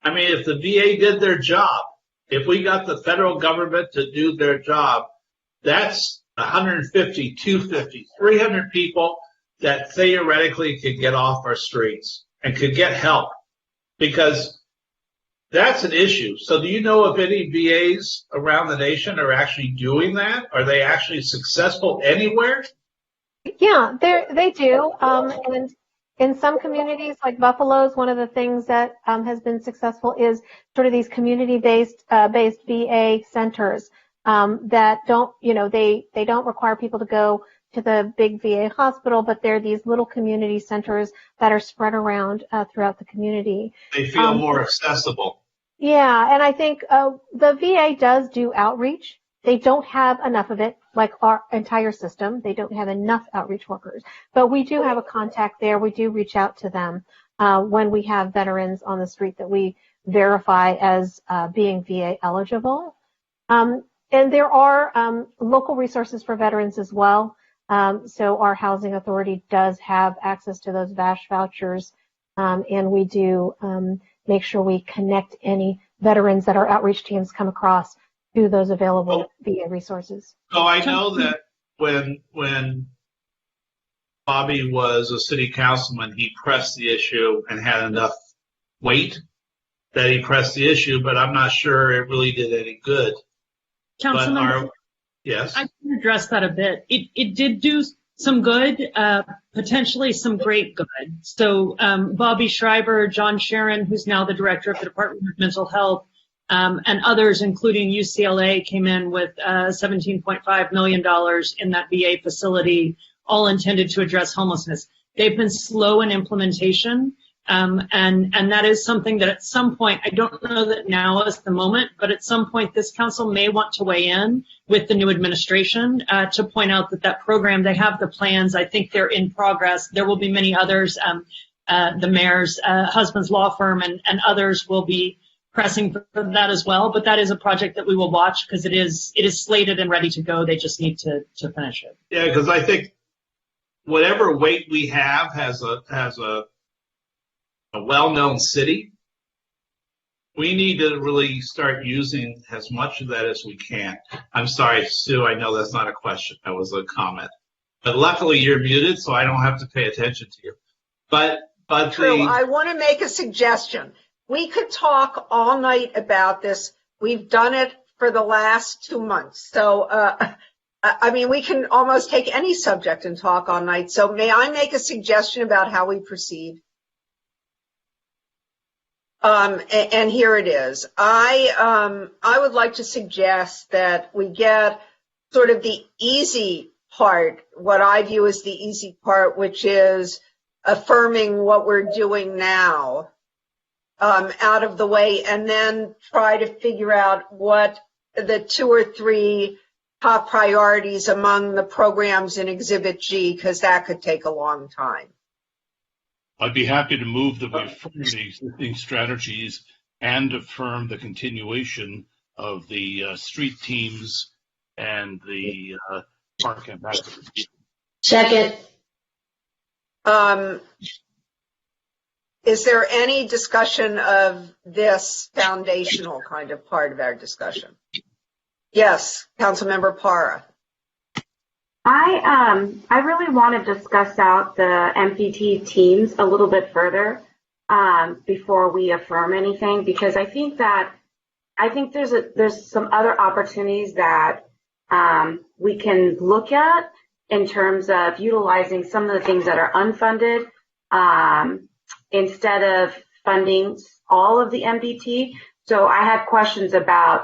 if the VA did their job, if we got the federal government to do their job, that's 150, 250, 300 people that theoretically could get off our streets and could get help, because that's an issue. So do you know if any VAs around the nation are actually doing that? Are they actually successful anywhere? Yeah, they do. And in some communities, like Buffalo's, one of the things that has been successful is sort of these community-based VA centers that don't, they don't require people to go to the big VA hospital, but they're these little community centers that are spread around throughout the community. They feel more accessible. Yeah, and I think the VA does do outreach. They don't have enough of it, like our entire system. They don't have enough outreach workers. But we do have a contact there. We do reach out to them when we have veterans on the street that we verify as being VA eligible. And there are local resources for veterans as well. So our housing authority does have access to those VASH vouchers, and we do make sure we connect any veterans that our outreach teams come across to those available VA resources. So I know that when Bobby was a city councilman, he pressed the issue and had enough weight that he pressed the issue, but I'm not sure it really did any good. Councilman, yes, I can address that a bit. It did do some good, potentially some great good. So Bobby Schreiber, John Sharon, who's now the director of the Department of Mental Health, and others, including UCLA, came in with $17.5 million in that VA facility, all intended to address homelessness. They've been slow in implementation, and that is something that at some point, I don't know that now is the moment, but at some point this council may want to weigh in with the new administration to point out that program, they have the plans. I think they're in progress. There will be many others. The mayor's husband's law firm and others will be pressing for that as well, but that is a project that we will watch because it is slated and ready to go. They just need to finish it. Yeah, because I think whatever weight we have has a well-known city. We need to really start using as much of that as we can. I'm sorry, Sue, I know that's not a question. That was a comment. But luckily you're muted, so I don't have to pay attention to you. But True. I want to make a suggestion. We could talk all night about this. We've done it for the last 2 months. So, we can almost take any subject and talk all night. So may I make a suggestion about how we proceed? And here it is. I would like to suggest that we get sort of the easy part, what I view as the easy part, which is affirming what we're doing now, out of the way, and then try to figure out what the 2 or 3 top priorities among the programs in Exhibit G, because that could take a long time. I'd be happy to move that we affirm the existing strategies and affirm the continuation of the street teams and the park ambassadors. Second. Is there any discussion of this foundational kind of part of our discussion? Yes, Councilmember Para. I really want to discuss out the MPT teams a little bit further before we affirm anything, because I think there's some other opportunities that we can look at in terms of utilizing some of the things that are unfunded instead of funding all of the MDT. So I have questions about,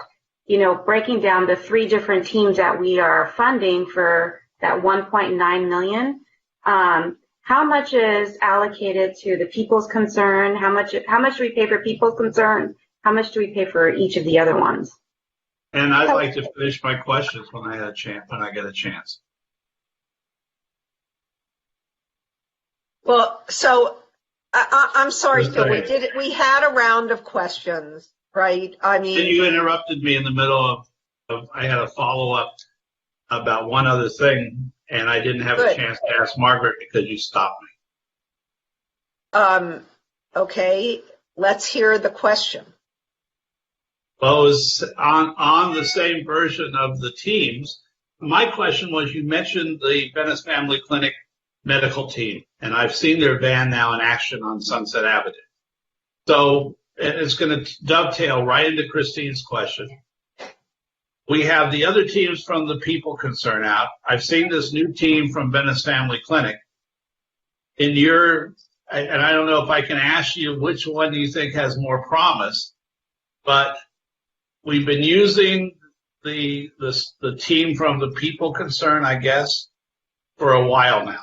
breaking down the 3 different teams that we are funding for that 1.9 million. How much is allocated to the People's Concern? How much do we pay for People's Concern? How much do we pay for each of the other ones? And I'd like to finish my questions when I get a chance. Well, so I'm sorry, Phil. We had a round of questions, right? I mean, Then you interrupted me in the middle of I had a follow up about one other thing, and I didn't have a chance to ask Margaret because you stopped me. Okay, let's hear the question. Well, it was on the same version of the teams. My question was, you mentioned the Venice Family Clinic medical team, and I've seen their van now in action on Sunset Avenue. So it's going to dovetail right into Christine's question. We have the other teams from the People Concern out. I've seen this new team from Venice Family Clinic. And I don't know if I can ask you which one do you think has more promise, but we've been using the team from the People Concern, I guess, for a while now.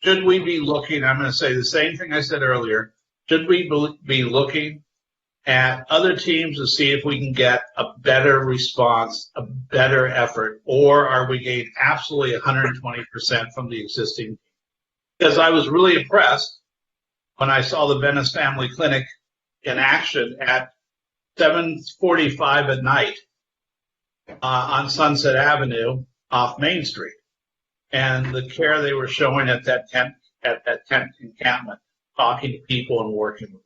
Should we be looking, I'm going to say the same thing I said earlier, should we be looking at other teams to see if we can get a better response, a better effort, or are we getting absolutely 120% from the existing? Because I was really impressed when I saw the Venice Family Clinic in action at 7:45 at night on Sunset Avenue off Main Street, and the care they were showing at that tent encampment, talking to people and working with them.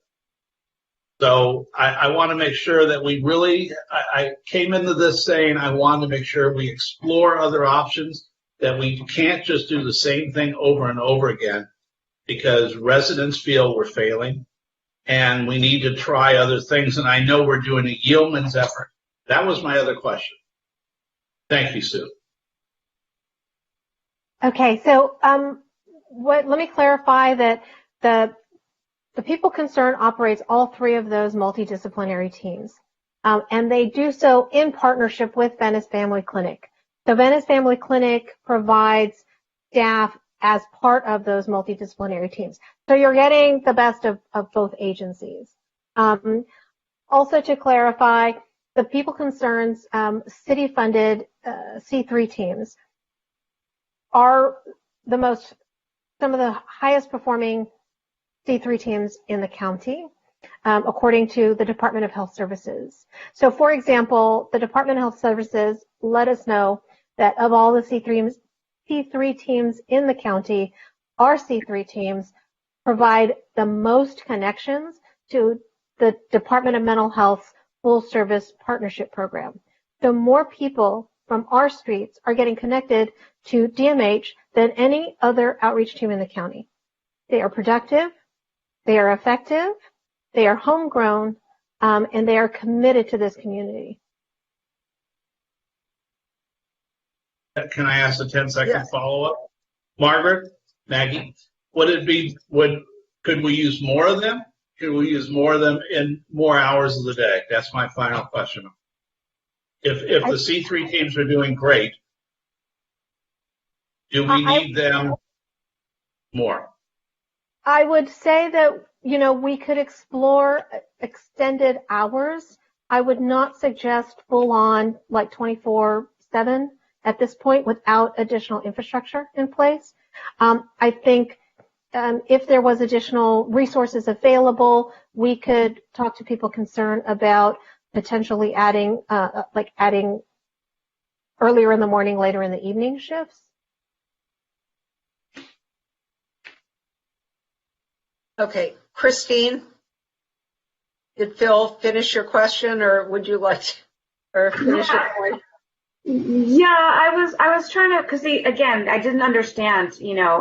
So I want to make sure that we really, I came into this saying I want to make sure we explore other options, that we can't just do the same thing over and over again, because residents feel we're failing and we need to try other things. And I know we're doing a yeoman's effort. That was my other question. Thank you, Sue. Okay, so let me clarify that the People Concern operates all three of those multidisciplinary teams, and they do so in partnership with Venice Family Clinic. So Venice Family Clinic provides staff as part of those multidisciplinary teams. So you're getting the best of both agencies. Also to clarify, the People Concern's city-funded C3 teams are some of the highest performing C3 teams in the county, according to the Department of Health Services. So, for example, the Department of Health Services let us know that of all the C3 teams in the county, our C3 teams provide the most connections to the Department of Mental Health's Full Service Partnership Program. So more people from our streets are getting connected to DMH than any other outreach team in the county. They are productive, they are effective, they are homegrown, and they are committed to this community. Can I ask a 10-second follow-up? Margaret, Maggie, could we use more of them? Could we use more of them in more hours of the day? That's my final question. If the C3 teams are doing great, do we need them more? I would say that, we could explore extended hours. I would not suggest full on like 24/7 at this point without additional infrastructure in place. I think if there was additional resources available, we could talk to People Concerned about potentially adding earlier in the morning, later in the evening shifts. Okay, Christine, did Phil finish your question, or would you like to, or finish your point? Yeah, I was trying to, because again, I didn't understand,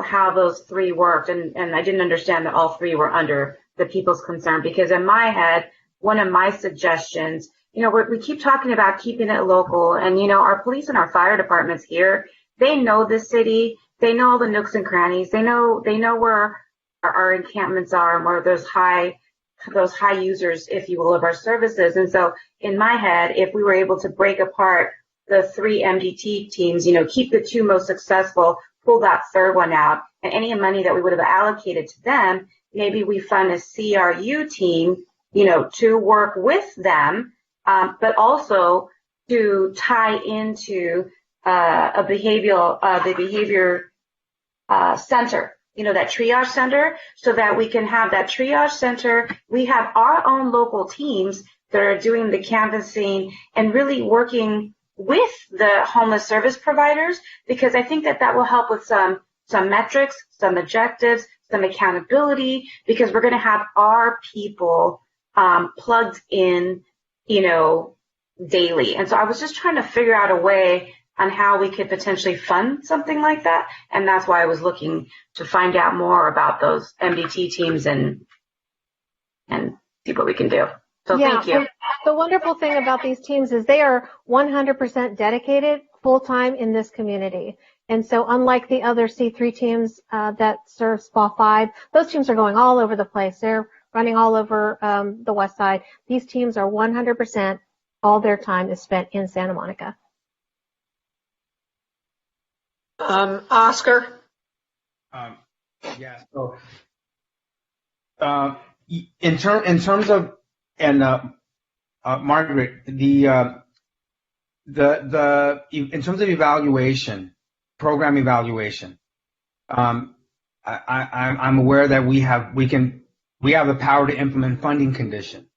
how those three worked, and I didn't understand that all three were under the People's Concern, because in my head, one of my suggestions, we keep talking about keeping it local, and our police and our fire departments here, they know the city, they know all the nooks and crannies, they know where our encampments are and where those high users, if you will, of our services. And so in my head, if we were able to break apart the 3 MDT teams, keep the 2 most successful, pull that 3rd one out, and any money that we would have allocated to them, maybe we fund a CRU team, to work with them, but also to tie into the behavior center, that triage center, so that we can have that triage center. We have our own local teams that are doing the canvassing and really working with the homeless service providers, because I think that will help with some metrics, some objectives, some accountability, because we're going to have our people plugged in, daily. And so I was just trying to figure out a way on how we could potentially fund something like that. And that's why I was looking to find out more about those MDT teams and see what we can do. So thank you. The wonderful thing about these teams is they are 100% dedicated full-time in this community. And so unlike the other C3 teams that serve SPA 5, those teams are going all over the place. They're running all over the west side. These teams are 100%, all their time is spent in Santa Monica. Oscar? Yeah, so in terms of, and Margaret, in terms of evaluation, program evaluation, I'm aware that we have the power to implement funding condition.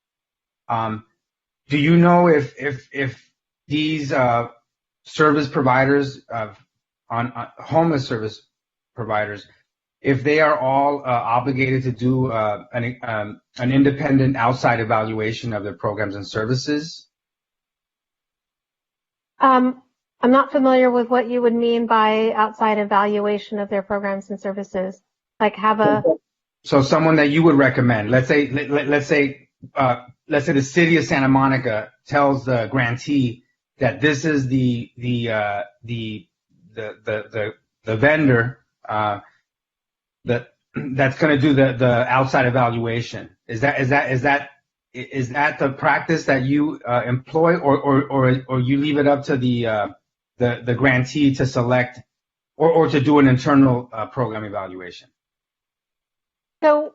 Do you know if these service providers on homeless service providers, if they are all obligated to do an independent outside evaluation of their programs and services? I'm not familiar with what you would mean by outside evaluation of their programs and services. Like So someone that you would recommend, let's say the city of Santa Monica tells the grantee that this is the vendor that's going to do the outside evaluation. Is that the practice that you employ, or you leave it up to the grantee to select or to do an internal program evaluation? So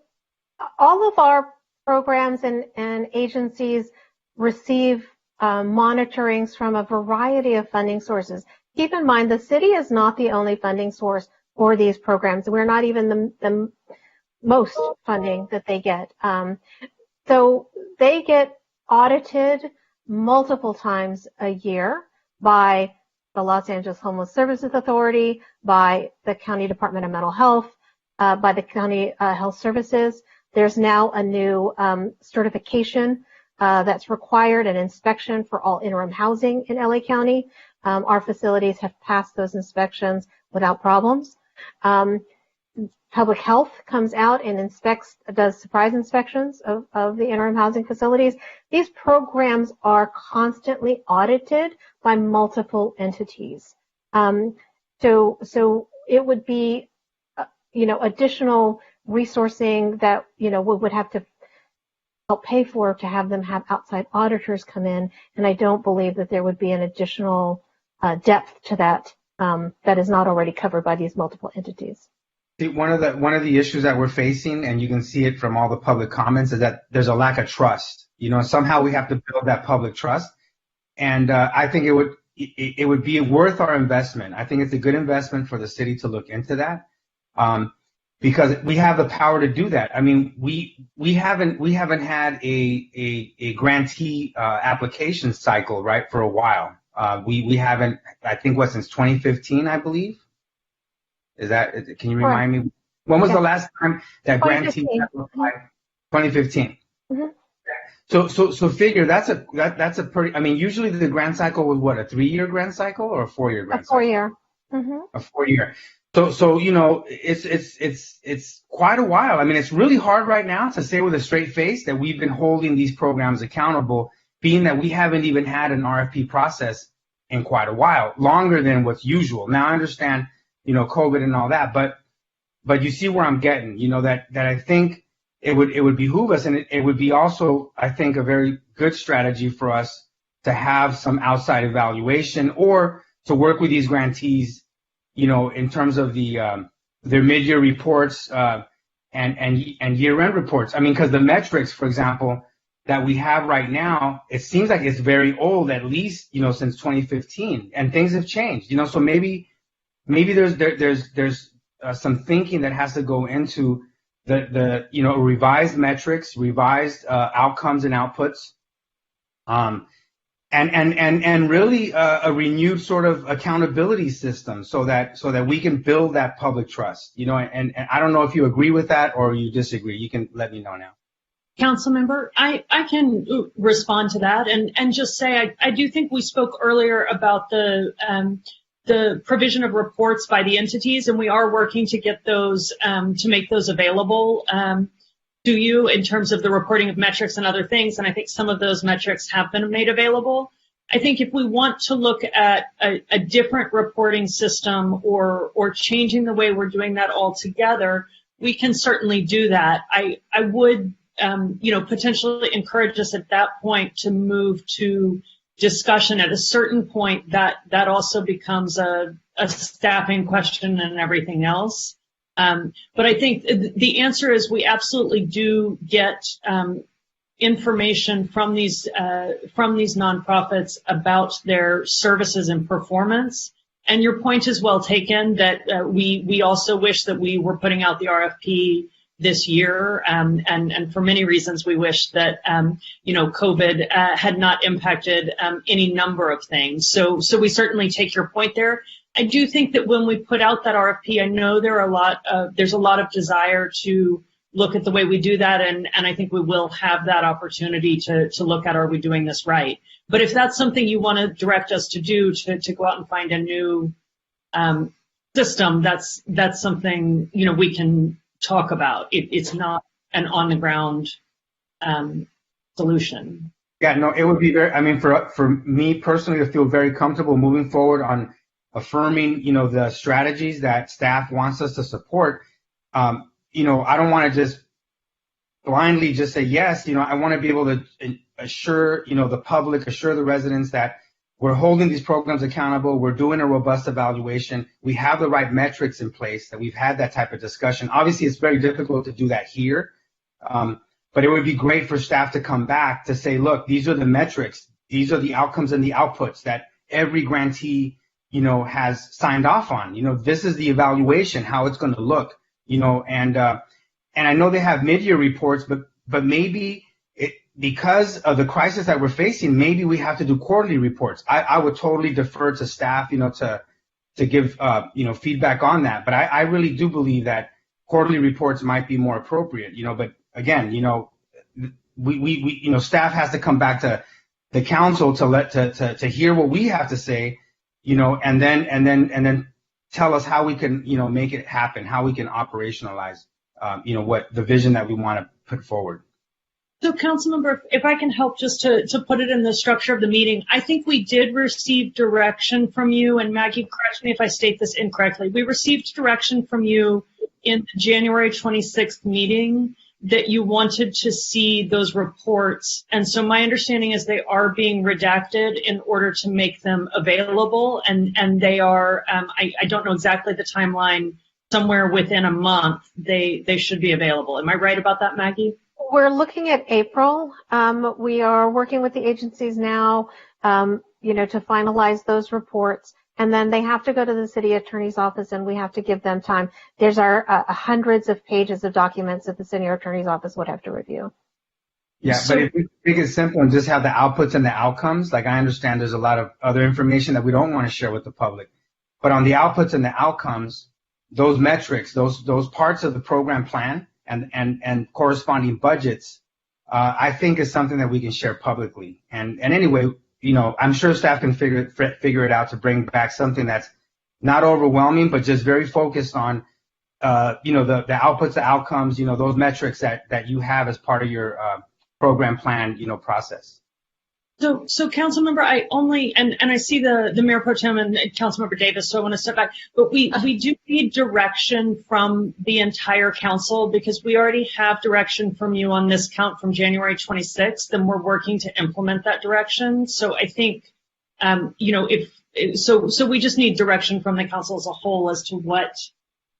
all of our programs and agencies receive monitorings from a variety of funding sources. Keep in mind, the city is not the only funding source for these programs. We're not even the most funding that they get. So they get audited multiple times a year by the Los Angeles Homeless Services Authority, by the County Department of Mental Health, by the County Health Services. There's now a new certification that's required, an inspection for all interim housing in LA County. Our facilities have passed those inspections without problems. Public Health comes out and does surprise inspections of the interim housing facilities. These programs are constantly audited by multiple entities. So it would be, additional resourcing that, we would have to help pay for to have them have outside auditors come in. And I don't believe that there would be an additional depth to that that is not already covered by these multiple entities. See, one of the issues that we're facing, and you can see it from all the public comments, is that there's a lack of trust. Somehow we have to build that public trust, and I think it would be worth our investment. I think it's a good investment for the city to look into that, because we have the power to do that. I mean, we haven't had a grantee application cycle, right, for a while. We haven't, I think, since 2015, I believe. Can you remind me? When was the last time that grantee applied? 2015. Mm-hmm. So figure that's a pretty, I mean, usually the grant cycle was what, a 3-year grant cycle or a 4-year grant cycle? A 4-year. Mm-hmm. A 4-year. So it's quite a while. I mean, it's really hard right now to say with a straight face that we've been holding these programs accountable, being that we haven't even had an RFP process in quite a while, longer than what's usual. Now I understand, COVID and all that, but you see where I'm getting, that I think it would behoove us, and it would be also, I think, a very good strategy for us to have some outside evaluation or to work with these grantees, in terms of their mid-year reports and year-end reports. I mean, because the metrics, for example, that we have right now, it seems like it's very old, at least since 2015, and things have changed. So maybe there's some thinking that has to go into the revised metrics, revised outcomes and outputs, and really a renewed sort of accountability system so that we can build that public trust. And I don't know if you agree with that or you disagree. You can let me know now. Council member, I can respond to that and just say I do think we spoke earlier about the provision of reports by the entities, and we are working to get those to make those available to you in terms of the reporting of metrics and other things. And I think some of those metrics have been made available. I think if we want to look at a different reporting system or changing the way we're doing that altogether, we can certainly do that. I would potentially encourage us at that point to move to discussion. At a certain point, that also becomes a staffing question and everything else. But I think the answer is we absolutely do get information from these nonprofits about their services and performance. And your point is well taken that we also wish that we were putting out the RFP this year, and for many reasons we wish that COVID had not impacted any number of things. So we certainly take your point there. I do think that when we put out that RFP, I know there's a lot of desire to look at the way we do that, and I think we will have that opportunity to look at, are we doing this right? But if that's something you want to direct us to do, to go out and find a new system, that's something we can talk about. It's not an on the ground solution. Yeah, no, it would be for me personally to feel very comfortable moving forward on affirming, the strategies that staff wants us to support. I don't want to just blindly just say yes. I want to be able to assure, the public, assure the residents that we're holding these programs accountable. We're doing a robust evaluation. We have the right metrics in place, that we've had that type of discussion. Obviously, it's very difficult to do that here. But it would be great for staff to come back to say, look, these are the metrics. These are the outcomes and the outputs that every grantee, has signed off on. This is the evaluation, how it's going to look, and I know they have mid-year reports, but maybe because of the crisis that we're facing, maybe we have to do quarterly reports. I would totally defer to staff, to give, feedback on that. But I really do believe that quarterly reports might be more appropriate, but again, we staff has to come back to the council to hear what we have to say, and then tell us how we can, make it happen, how we can operationalize, what the vision that we want to put forward. So, Councilmember, if I can help just to put it in the structure of the meeting, I think we did receive direction from you, and Maggie, correct me if I state this incorrectly. We received direction from you in the January 26th meeting that you wanted to see those reports. And so my understanding is they are being redacted in order to make them available. And they are, I don't know exactly the timeline, somewhere within a month, they should be available. Am I right about that, Maggie? We're looking at April. We are working with the agencies now, to finalize those reports. And then they have to go to the city attorney's office, and we have to give them time. There's hundreds of pages of documents that the city attorney's office would have to review. Yeah, but if we make it simple and just have the outputs and the outcomes, like I understand there's a lot of other information that we don't want to share with the public. But on the outputs and the outcomes, those metrics, those parts of the program plan and corresponding budgets, I think is something that we can share publicly. And anyway, I'm sure staff can figure it out to bring back something that's not overwhelming, but just very focused on, the outputs, the outcomes, those metrics that you have as part of your program plan, process. So Councilmember, and I see the Mayor Pro Tem and Councilmember Davis, so I want to step back. But we do need direction from the entire council because we already have direction from you on this count from January 26th, and we're working to implement that direction. So I think, so we just need direction from the council as a whole as to what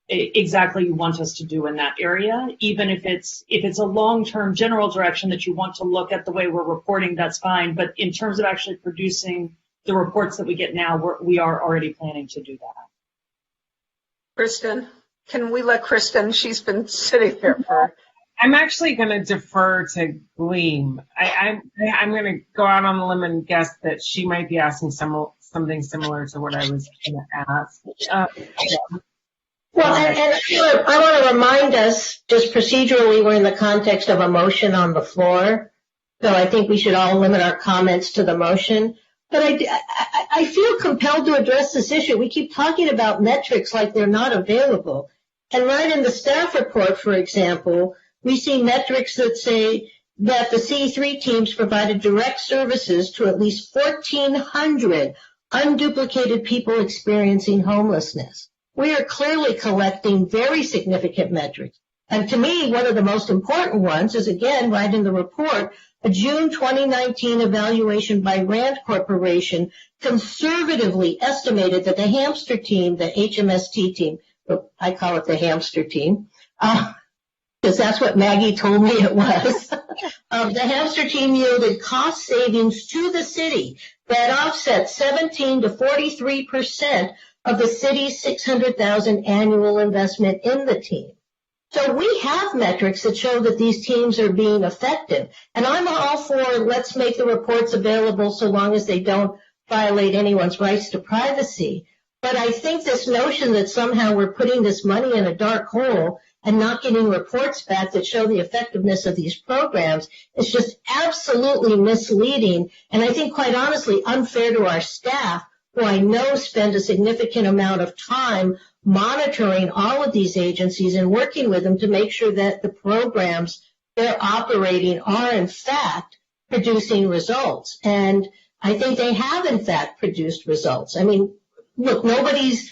exactly you want us to do in that area. Even if it's a long-term general direction that you want to look at the way we're reporting, that's fine. But in terms of actually producing the reports that we get now, we are already planning to do that. Kristen, can we let Kristen? She's been sitting there for. I'm actually going to defer to Gleam. I'm going to go out on a limb and guess that she might be asking something similar to what I was going to ask. Yeah. Well, and I want to remind us, just procedurally, we're in the context of a motion on the floor, so I think we should all limit our comments to the motion. But I feel compelled to address this issue. We keep talking about metrics like they're not available. And right in the staff report, for example, we see metrics that say that the C3 teams provided direct services to at least 1,400 unduplicated people experiencing homelessness. We are clearly collecting very significant metrics. And to me, one of the most important ones is, again, right in the report, a June 2019 evaluation by Rand Corporation conservatively estimated that the hamster team, the HMST team, I call it the hamster team, because that's what Maggie told me it was. The hamster team yielded cost savings to the city that offset 17 to 43% of the city's $600,000 annual investment in the team. So we have metrics that show that these teams are being effective. And I'm all for let's make the reports available so long as they don't violate anyone's rights to privacy. But I think this notion that somehow we're putting this money in a dark hole and not getting reports back that show the effectiveness of these programs is just absolutely misleading. And I think, quite honestly, unfair to our staff, who I know spend a significant amount of time monitoring all of these agencies and working with them to make sure that the programs they're operating are, in fact, producing results. And I think they have, in fact, produced results. I mean, look, nobody's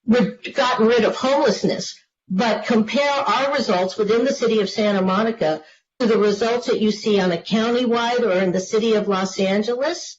gotten rid of homelessness, but compare our results within the city of Santa Monica to the results that you see on a countywide or in the city of Los Angeles.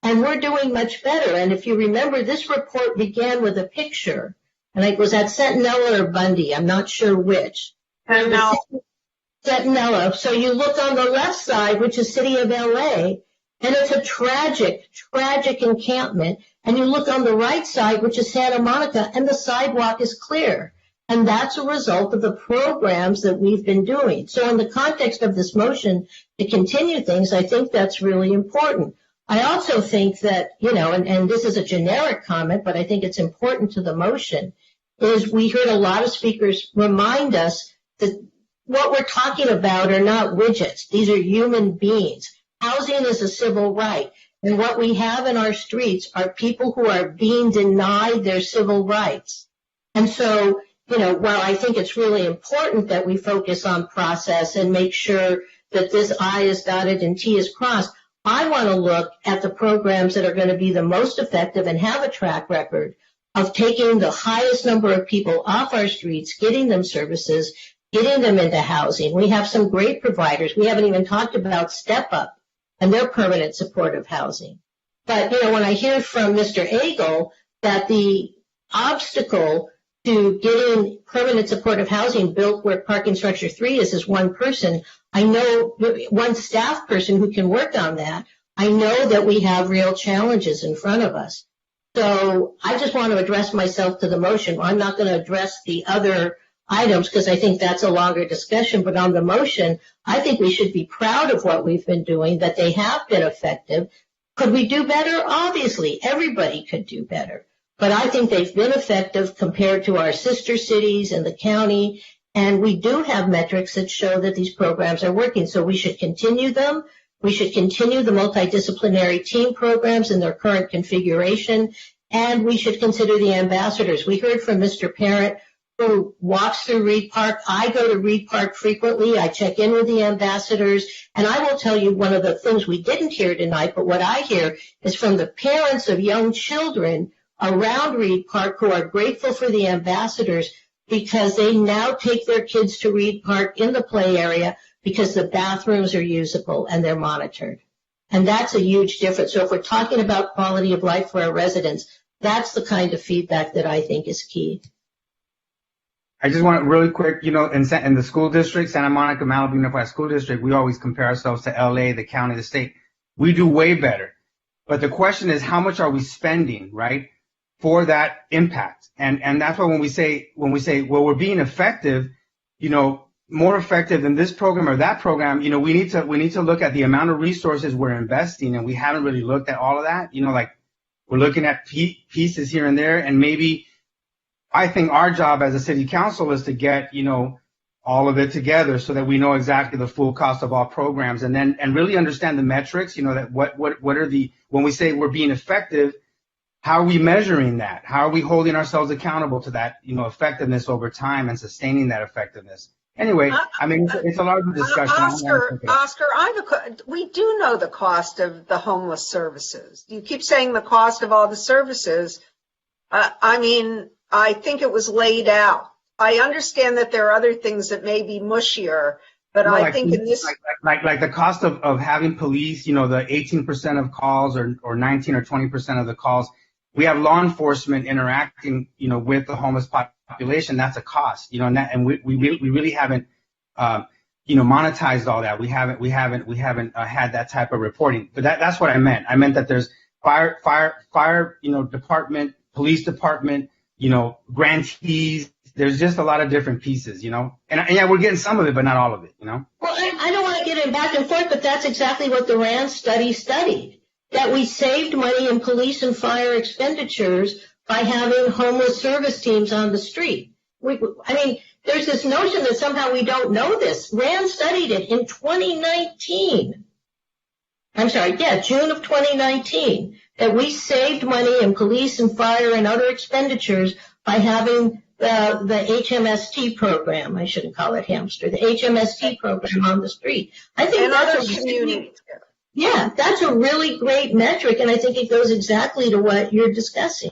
And we're doing much better. And if you remember, this report began with a picture. And it was at Centinela or Bundy. I'm not sure which. Centinela. So you look on the left side, which is city of LA, and it's a tragic, tragic encampment. And you look on the right side, which is Santa Monica, and the sidewalk is clear. And that's a result of the programs that we've been doing. So in the context of this motion to continue things, I think that's really important. I also think that, and this is a generic comment, but I think it's important to the motion, is we heard a lot of speakers remind us that what we're talking about are not widgets. These are human beings. Housing is a civil right. And what we have in our streets are people who are being denied their civil rights. And so, while I think it's really important that we focus on process and make sure that this I is dotted and T is crossed, I want to look at the programs that are going to be the most effective and have a track record of taking the highest number of people off our streets, getting them services, getting them into housing. We have some great providers. We haven't even talked about Step Up and their permanent supportive housing. But, when I hear from Mr. Agel that the obstacle to getting permanent supportive housing built where parking structure 3 is one person, I know one staff person who can work on that. I know that we have real challenges in front of us. So I just want to address myself to the motion. I'm not going to address the other items because I think that's a longer discussion. But on the motion, I think we should be proud of what we've been doing, that they have been effective. Could we do better? Obviously, everybody could do better. But I think they've been effective compared to our sister cities and the county. And we do have metrics that show that these programs are working. So we should continue them. We should continue the multidisciplinary team programs in their current configuration. And we should consider the ambassadors. We heard from Mr. Parent who walks through Reed Park. I go to Reed Park frequently. I check in with the ambassadors. And I will tell you one of the things we didn't hear tonight, but what I hear is from the parents of young children around Reed Park who are grateful for the ambassadors because they now take their kids to Reed Park in the play area because the bathrooms are usable and they're monitored. And that's a huge difference. So if we're talking about quality of life for our residents, that's the kind of feedback that I think is key. I just want really quick, in the school district, Santa Monica, Malibu Unified School District, we always compare ourselves to LA, the county, the state. We do way better. But the question is, how much are we spending, right, for that impact? And that's why when we say, well, we're being effective, more effective than this program or that program, we need to look at the amount of resources we're investing, and we haven't really looked at all of that. Like we're looking at pieces here and there, and maybe I think our job as a city council is to get, all of it together so that we know exactly the full cost of all programs, and really understand the metrics, that what are when we say we're being effective, how are we measuring that? How are we holding ourselves accountable to that, effectiveness over time and sustaining that effectiveness? Anyway, it's a larger discussion. Oscar, we do know the cost of the homeless services. You keep saying the cost of all the services. I think it was laid out. I understand that there are other things that may be mushier, but I think in this... Like the cost of having police, the 18% of calls or 19 or 20% of the calls, we have law enforcement interacting, with the homeless population. That's a cost, and we really haven't, monetized all that. We haven't had that type of reporting. But that's what I meant. I meant that there's fire, department, police department, grantees. There's just a lot of different pieces, and yeah, we're getting some of it, but not all of it, Well, I don't want to get it back and forth, but that's exactly what the RAND study studied, that we saved money in police and fire expenditures by having homeless service teams on the street. There's this notion that somehow we don't know this. RAND studied it in 2019. June of 2019, that we saved money in police and fire and other expenditures by having the HMST program. I shouldn't call it hamster. The HMST program on the street. I think that's a community. Yeah, that's a really great metric, and I think it goes exactly to what you're discussing.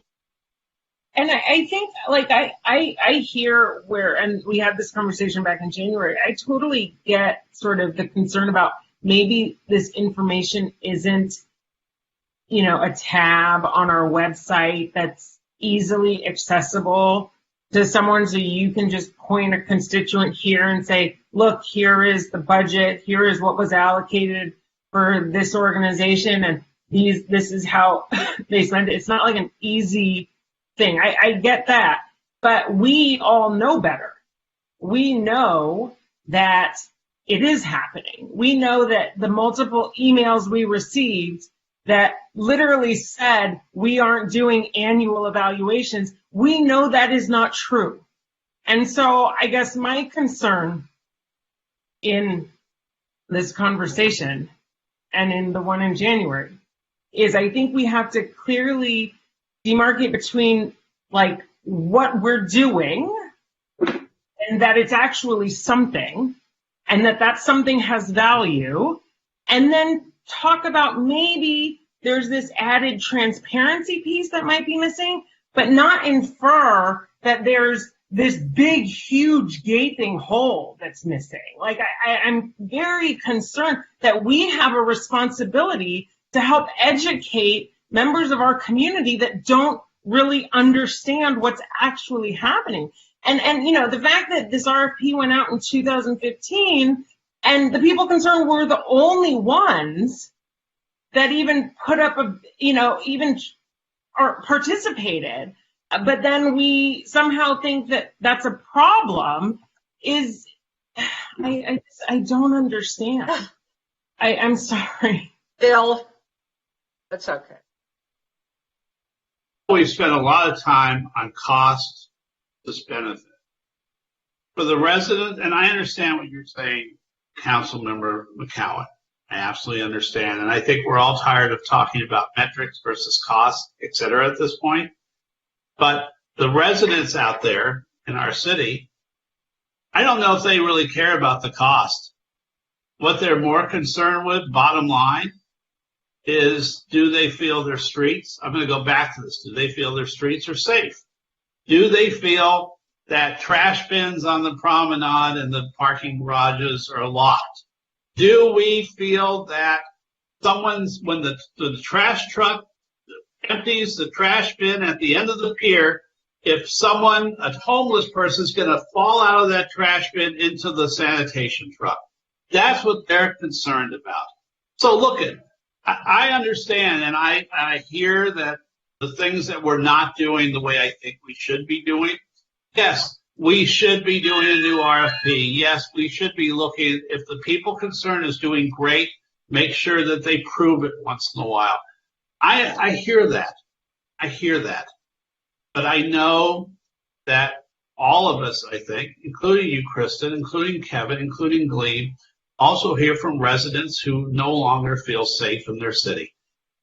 And I think, I hear and we had this conversation back in January, I totally get sort of the concern about maybe this information isn't, a tab on our website that's easily accessible to someone, so you can just point a constituent here and say, look, here is the budget, here is what was allocated for this organization, and this is how they spend it. It's not like an easy thing. I get that, but we all know better. We know that it is happening. We know that the multiple emails we received that literally said we aren't doing annual evaluations, we know that is not true. And so I guess my concern in this conversation and in the one in January is I think we have to clearly demarcate between what we're doing and that it's actually something, and that something has value, and then talk about maybe there's this added transparency piece that might be missing, but not infer that there's this big, huge gaping hole that's missing. I'm very concerned that we have a responsibility to help educate members of our community that don't really understand what's actually happening. And the fact that this RFP went out in 2015 and the people concerned were the only ones that even put up even participated, but then we somehow think that that's a problem is, I don't understand. I'm sorry. Bill, that's okay. We spend a lot of time on cost plus benefit. For the resident, and I understand what you're saying, Councilmember McCowan. I absolutely understand. And I think we're all tired of talking about metrics versus cost, et cetera, at this point. But the residents out there, in our city, I don't know if they really care about the cost. What they're more concerned with, bottom line, is do they feel their streets, I'm going to go back to this, do they feel their streets are safe? Do they feel that trash bins on the promenade and the parking garages are locked? Do we feel that when the trash truck empties the trash bin at the end of the pier, if a homeless person is going to fall out of that trash bin into the sanitation truck? That's what they're concerned about. So look, I understand, and I hear that the things that we're not doing the way I think we should be doing. Yes, we should be doing a new RFP. Yes, we should be looking, if the people concerned is doing great, make sure that they prove it once in a while. I hear that. I hear that. But I know that all of us, I think, including you, Kristen, including Kevin, including Glee, also hear from residents who no longer feel safe in their city.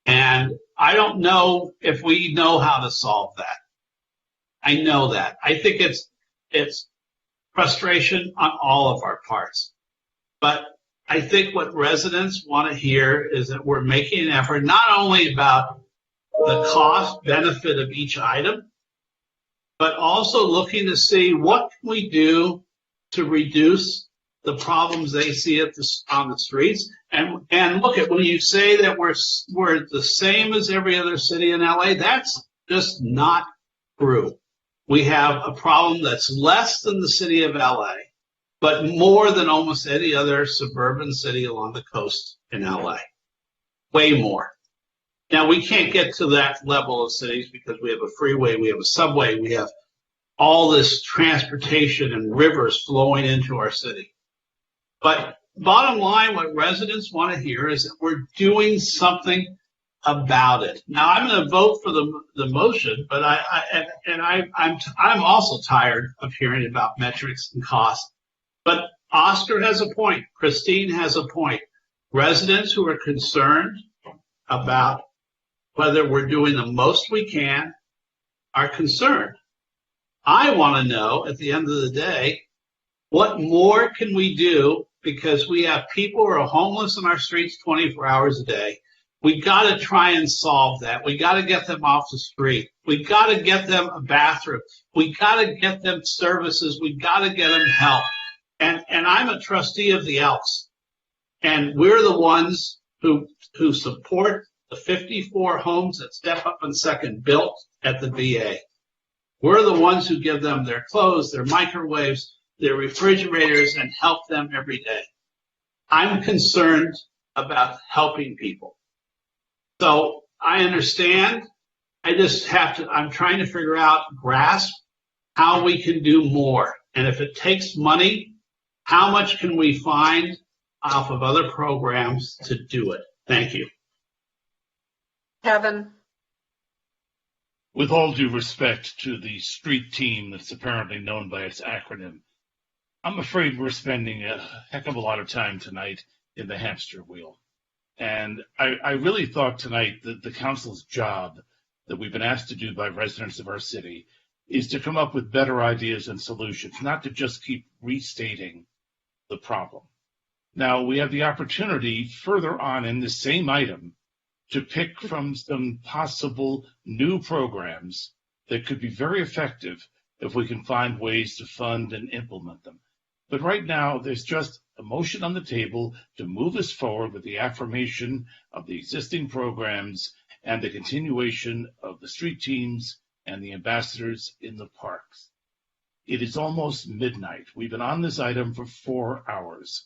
And I don't know if we know how to solve that. I know that. I think it's frustration on all of our parts. But I think what residents want to hear is that we're making an effort not only about the cost benefit of each item, but also looking to see what can we do to reduce the problems they see on the streets. And look at when you say that we're the same as every other city in LA, that's just not true. We have a problem that's less than the city of LA, but more than almost any other suburban city along the coast in LA. Way more. Now, we can't get to that level of cities because we have a freeway, we have a subway, we have all this transportation and rivers flowing into our city. But bottom line, what residents want to hear is that we're doing something about it. Now, I'm going to vote for the motion, but I'm also tired of hearing about metrics and costs. But Oscar has a point. Christine has a point. Residents who are concerned about whether we're doing the most we can are concerned. I want to know at the end of the day, what more can we do? Because we have people who are homeless in our streets 24 hours a day. We got to try and solve that. We got to get them off the street. We got to get them a bathroom. We got to get them services. We got to get them help. And I'm a trustee of the Elks, and we're the ones who support the 54 homes that Step Up and Second built at the VA. We're the ones who give them their clothes, their microwaves, their refrigerators, and help them every day. I'm concerned about helping people. So I understand. I'm trying to grasp how we can do more. And if it takes money, how much can we find off of other programs to do it? Thank you. Kevin. With all due respect to the street team that's apparently known by its acronym, I'm afraid we're spending a heck of a lot of time tonight in the hamster wheel. And I really thought tonight that the council's job that we've been asked to do by residents of our city is to come up with better ideas and solutions, not to just keep restating the problem. Now, we have the opportunity further on in the same item to pick from some possible new programs that could be very effective if we can find ways to fund and implement them. But right now, there's just a motion on the table to move us forward with the affirmation of the existing programs and the continuation of the street teams and the ambassadors in the parks. It is almost midnight. We've been on this item for 4 hours.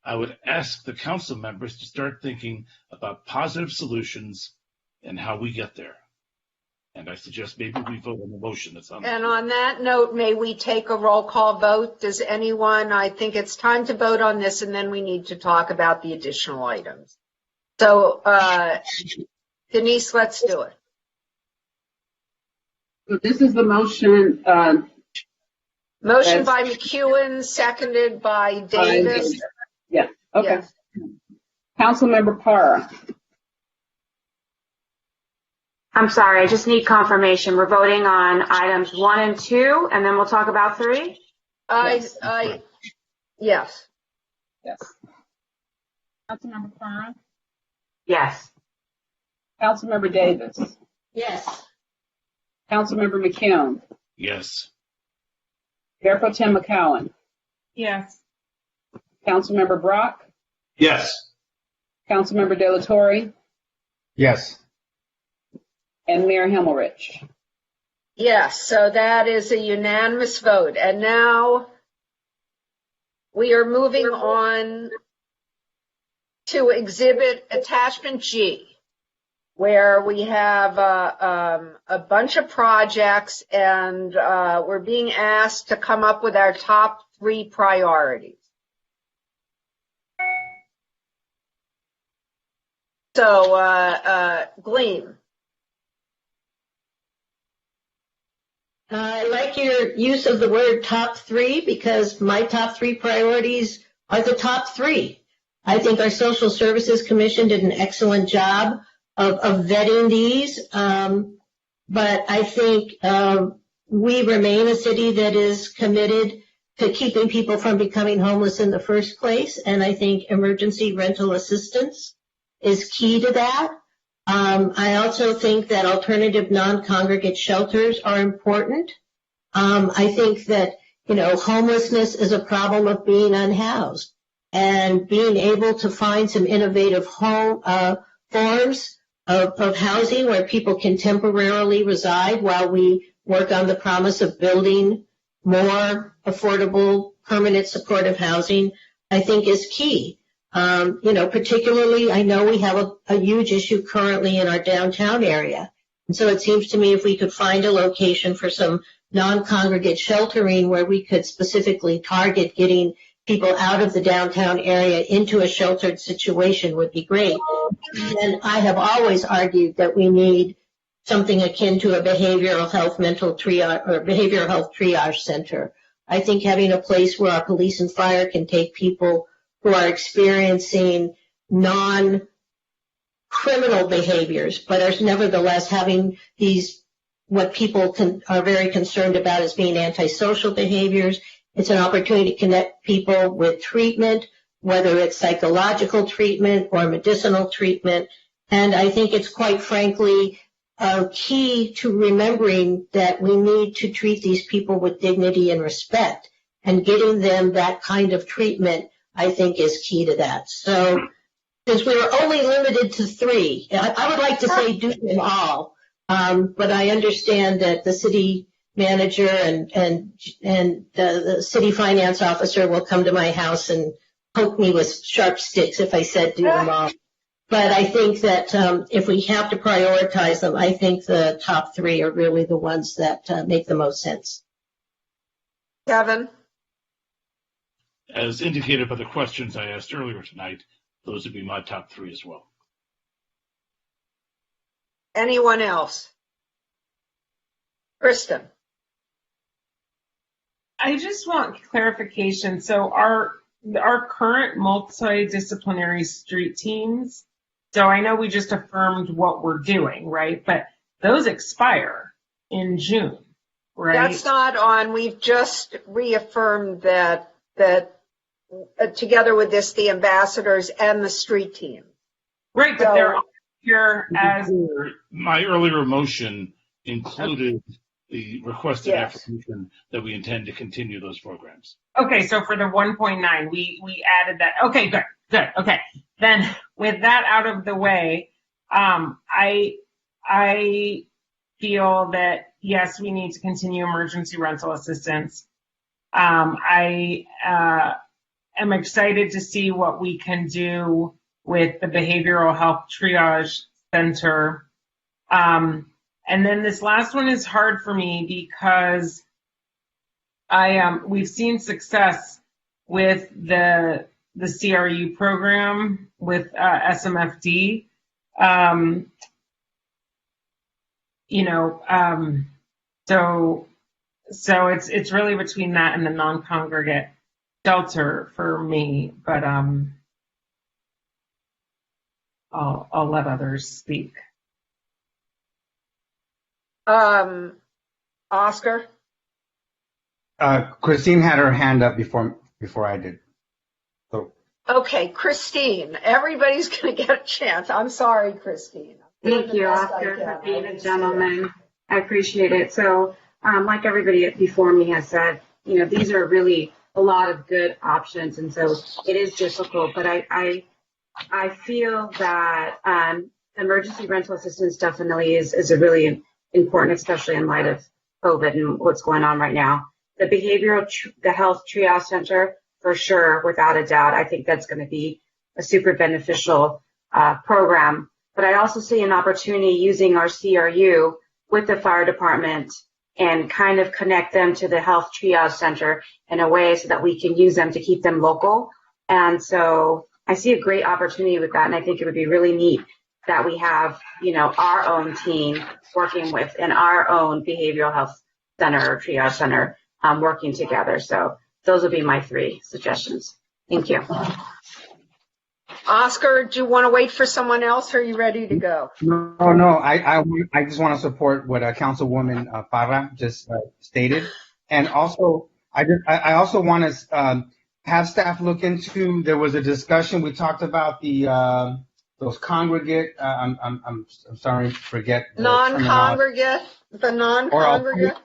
I would ask the council members to start thinking about positive solutions and how we get there. And I suggest maybe we vote on the motion that's on the And on that note, may we take a roll call vote? Does anyone, I think it's time to vote on this, and then we need to talk about the additional items. So, Denise, let's do it. So this is the motion. Motion by McEwen, seconded by Davis. Yes. Okay. Yes. Councilmember Parra. I'm sorry, I just need confirmation. We're voting on items 1 and 2, and then we'll talk about 3? Yes. Yes. Yes. Councilmember Clara? Yes. Councilmember Davis. Yes. Councilmember McKeown. Yes. Mayor Pro Tem McCowan. Yes. Councilmember Brock. Yes. Councilmember De La Torre. Yes. And Mayor Himmelrich. Yes, so that is a unanimous vote. And now we are moving on to exhibit attachment G, where we have a bunch of projects, and we're being asked to come up with our top 3 priorities. So, Gleam. I like your use of the word top 3 because my top 3 priorities are the top 3. I think our Social Services Commission did an excellent job of vetting these, but I think we remain a city that is committed to keeping people from becoming homeless in the first place, and I think emergency rental assistance is key to that. I also think that alternative non-congregate shelters are important. I think that, homelessness is a problem of being unhoused, and being able to find some innovative forms of housing where people can temporarily reside while we work on the promise of building more affordable, permanent supportive housing, I think is key. Particularly, I know we have a huge issue currently in our downtown area. And so it seems to me if we could find a location for some non-congregate sheltering where we could specifically target getting people out of the downtown area into a sheltered situation would be great. And I have always argued that we need something akin to a behavioral health behavioral health triage center. I think having a place where our police and fire can take people who are experiencing non-criminal behaviors, but are nevertheless having these, what people are very concerned about as being antisocial behaviors. It's an opportunity to connect people with treatment, whether it's psychological treatment or medicinal treatment. And I think it's quite frankly key to remembering that we need to treat these people with dignity and respect, and getting them that kind of treatment I think is key to that. So since we were only limited to 3, I would like to say do them all, but I understand that the city manager and the city finance officer will come to my house and poke me with sharp sticks if I said do them all. But I think that if we have to prioritize them, I think the top 3 are really the ones that make the most sense. Kevin? As indicated by the questions I asked earlier tonight, those would be my top 3 as well. Anyone else? Kristen? I just want clarification. So our current multidisciplinary street teams, so I know we just affirmed what we're doing, right? But those expire in June, right? That's not on. We've just reaffirmed that together with this, the ambassadors and the street team. Right, but they're here as... My earlier motion included the requested affirmation that we intend to continue those programs. Okay, so for the 1.9, we added that. Okay, good. Okay, then with that out of the way, I feel that yes, we need to continue emergency rental assistance. I am excited to see what we can do with the behavioral health triage center. And then this last one is hard for me because we've seen success with the CRU program with SMFD. So it's really between that and the non-congregate shelter for me, but I'll let others speak. Oscar? Christine had her hand up before I did. So. Okay, Christine. Everybody's going to get a chance. I'm sorry, Christine. Thank you, Oscar, for being a gentleman. I appreciate it. So, like everybody before me has said, these are really a lot of good options, and so it is difficult. But I feel that emergency rental assistance definitely is a really important, especially in light of COVID and what's going on right now. The the health triage center, for sure, without a doubt, I think that's going to be a super beneficial program. But I also see an opportunity using our CRU with the fire department and kind of connect them to the health triage center in a way so that we can use them to keep them local. And so I see a great opportunity with that, and I think it would be really neat that we have, our own team working with in our own behavioral health center or triage center working together. So those would be my 3 suggestions. Thank you. Oscar, do you want to wait for someone else, or are you ready to go? No. I just want to support what Councilwoman Parra just stated, and also I also want to have staff look into. There was a discussion we talked about those congregate. I'm sorry, forget the non-congregate. The non-congregate.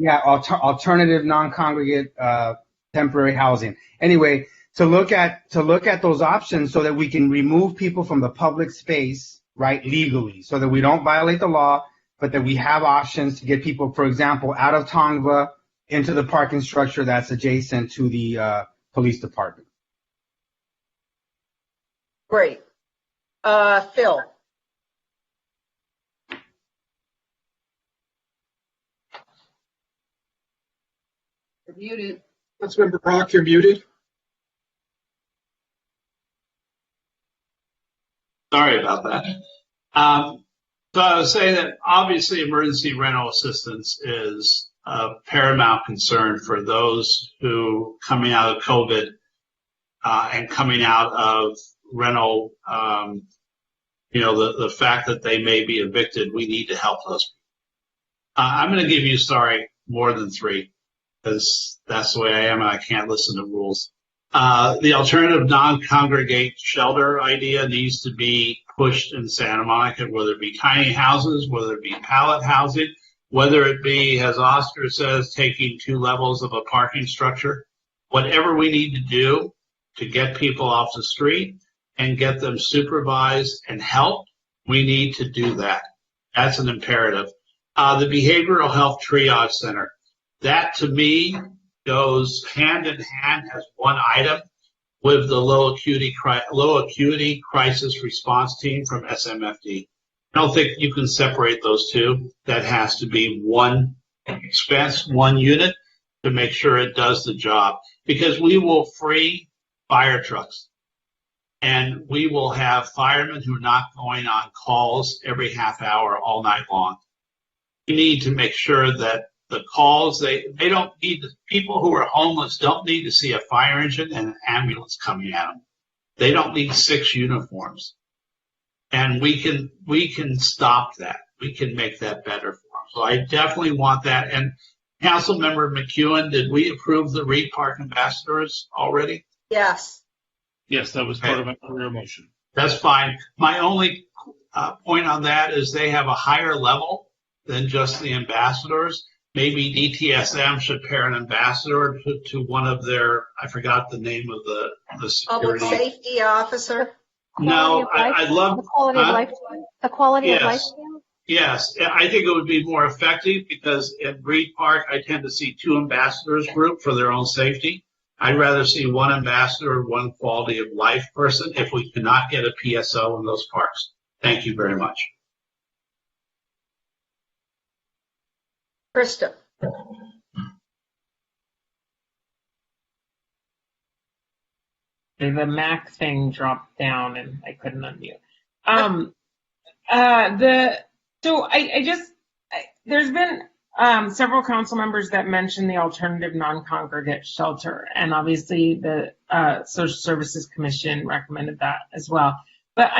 Alternative non-congregate temporary housing. Anyway. To look at those options so that we can remove people from the public space, right, legally, so that we don't violate the law, but that we have options to get people, for example, out of Tongva into the parking structure that's adjacent to the police department. Great. Phil. You're muted. Councilmember Brock, you're muted. Sorry about that. So I was saying that obviously emergency rental assistance is a paramount concern for those who coming out of COVID and coming out of rental, the fact that they may be evicted, we need to help those. I'm going to give you, more than 3 because that's the way I am and I can't listen to rules. The alternative non-congregate shelter idea needs to be pushed in Santa Monica, whether it be tiny houses, whether it be pallet housing, whether it be, as Oscar says, taking 2 levels of a parking structure. Whatever we need to do to get people off the street and get them supervised and helped, we need to do that. That's an imperative. The behavioral health triage center, that to me goes hand in hand as one item with the low acuity crisis response team from SMFD. I don't think you can separate those 2. That has to be one expense, one unit to make sure it does the job, because we will free fire trucks and we will have firemen who are not going on calls every half hour all night long. We need to make sure that the calls, they don't need, people who are homeless don't need to see a fire engine and an ambulance coming at them. They don't need 6 uniforms. And we can stop that. We can make that better for them. So I definitely want that. And Councilmember McEwen, did we approve the Reed Park ambassadors already? Yes. Yes, that was part of my earlier motion. That's fine. My only point on that is they have a higher level than just the ambassadors. Maybe DTSM should pair an ambassador to one of their, I forgot the name of the security. Public safety officer. No, I'd love the quality of life. The quality of life. Yes, I think it would be more effective because at Reed Park, I tend to see 2 ambassadors group for their own safety. I'd rather see 1 ambassador, 1 quality of life person if we cannot get a PSO in those parks. Thank you very much. Krista. The Mac thing dropped down and I couldn't unmute. There's been several council members that mentioned the alternative non-congregate shelter, and obviously the Social Services Commission recommended that as well. But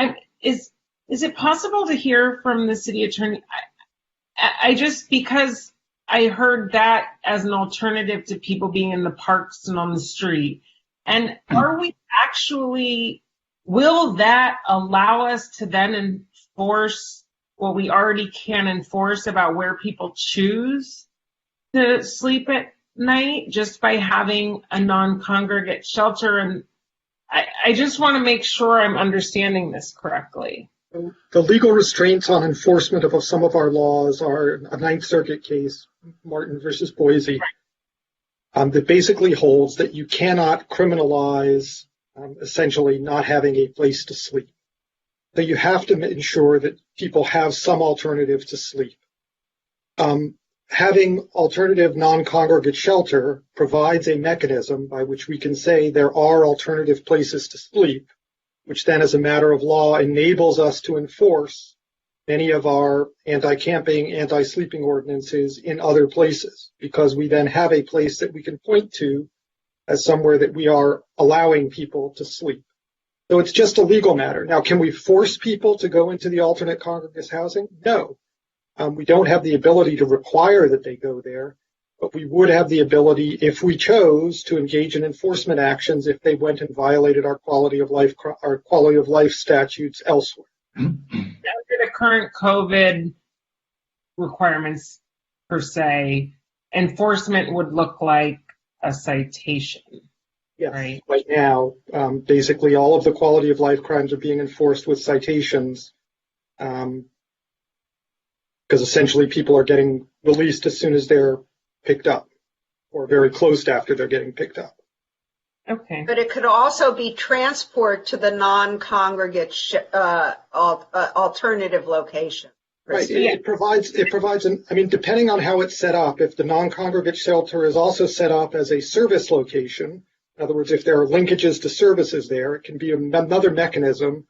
is it possible to hear from the city attorney? I just, because I heard that as an alternative to people being in the parks and on the street. And are we actually, will that allow us to then enforce what we already can enforce about where people choose to sleep at night just by having a non-congregate shelter? And I just want to make sure I'm understanding this correctly. The legal restraints on enforcement of some of our laws are a Ninth Circuit case, Martin versus Boise, that basically holds that you cannot criminalize essentially not having a place to sleep. So you have to ensure that people have some alternative to sleep. Having alternative non-congregate shelter provides a mechanism by which we can say there are alternative places to sleep, which then as a matter of law enables us to enforce many of our anti-camping, anti-sleeping ordinances in other places, because we then have a place that we can point to as somewhere that we are allowing people to sleep. So it's just a legal matter. Now, can we force people to go into the alternate congregate housing? No. We don't have the ability to require that they go there, but we would have the ability, if we chose, to engage in enforcement actions if they went and violated our quality of life statutes elsewhere. Under the current COVID requirements, per se, enforcement would look like a citation. Yes, right now, basically all of the quality of life crimes are being enforced with citations, because essentially people are getting released as soon as they're picked up, or very close after they're getting picked up. Okay. But it could also be transport to the non-congregate alternative location. Right. It provides depending on how it's set up, if the non-congregate shelter is also set up as a service location, in other words, if there are linkages to services there, it can be another mechanism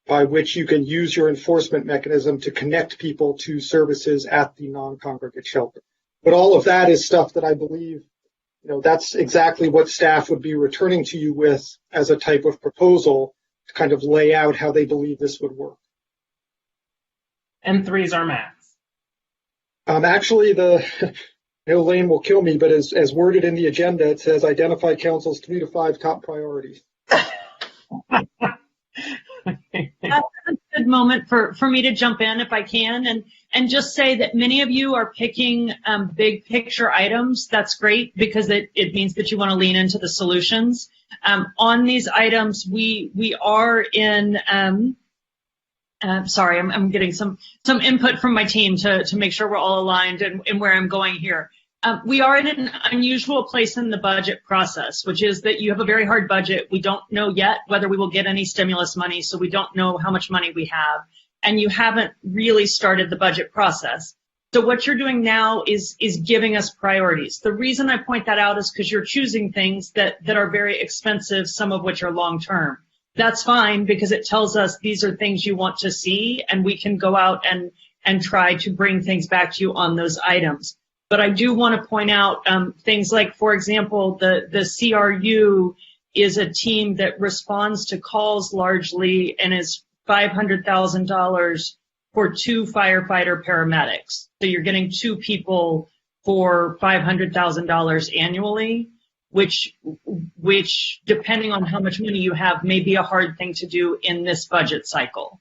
by which you can use your enforcement mechanism to connect people to services at the non-congregate shelter. But all of that is stuff that I believe, that's exactly what staff would be returning to you with as a type of proposal to kind of lay out how they believe this would work. And 3 is our max. Actually, Elaine will kill me, but as worded in the agenda, it says identify council's 3 to 5 top priorities. That's a good moment for me to jump in if I can and just say that many of you are picking big picture items. That's great because it means that you want to lean into the solutions. On these items, we are in sorry, I'm getting some input from my team to make sure we're all aligned in where I'm going here. We are in an unusual place in the budget process, which is that you have a very hard budget. We don't know yet whether we will get any stimulus money, so we don't know how much money we have. And you haven't really started the budget process. So what you're doing now is giving us priorities. The reason I point that out is because you're choosing things that are very expensive, some of which are long-term. That's fine because it tells us these are things you want to see, and we can go out and try to bring things back to you on those items. But I do want to point out things like, for example, the CRU is a team that responds to calls largely and is $500,000 for 2 firefighter paramedics. So you're getting 2 people for $500,000 annually, which depending on how much money you have may be a hard thing to do in this budget cycle.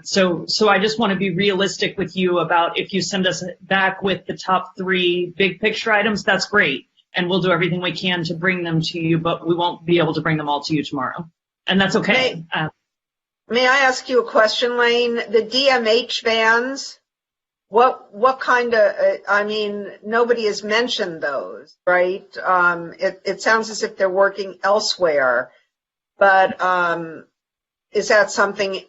So I just want to be realistic with you about if you send us back with the top 3 big picture items, that's great. And we'll do everything we can to bring them to you, but we won't be able to bring them all to you tomorrow. And that's okay. May I ask you a question, Lane? The DMH vans, what kind of, nobody has mentioned those, right? It sounds as if they're working elsewhere, but is that something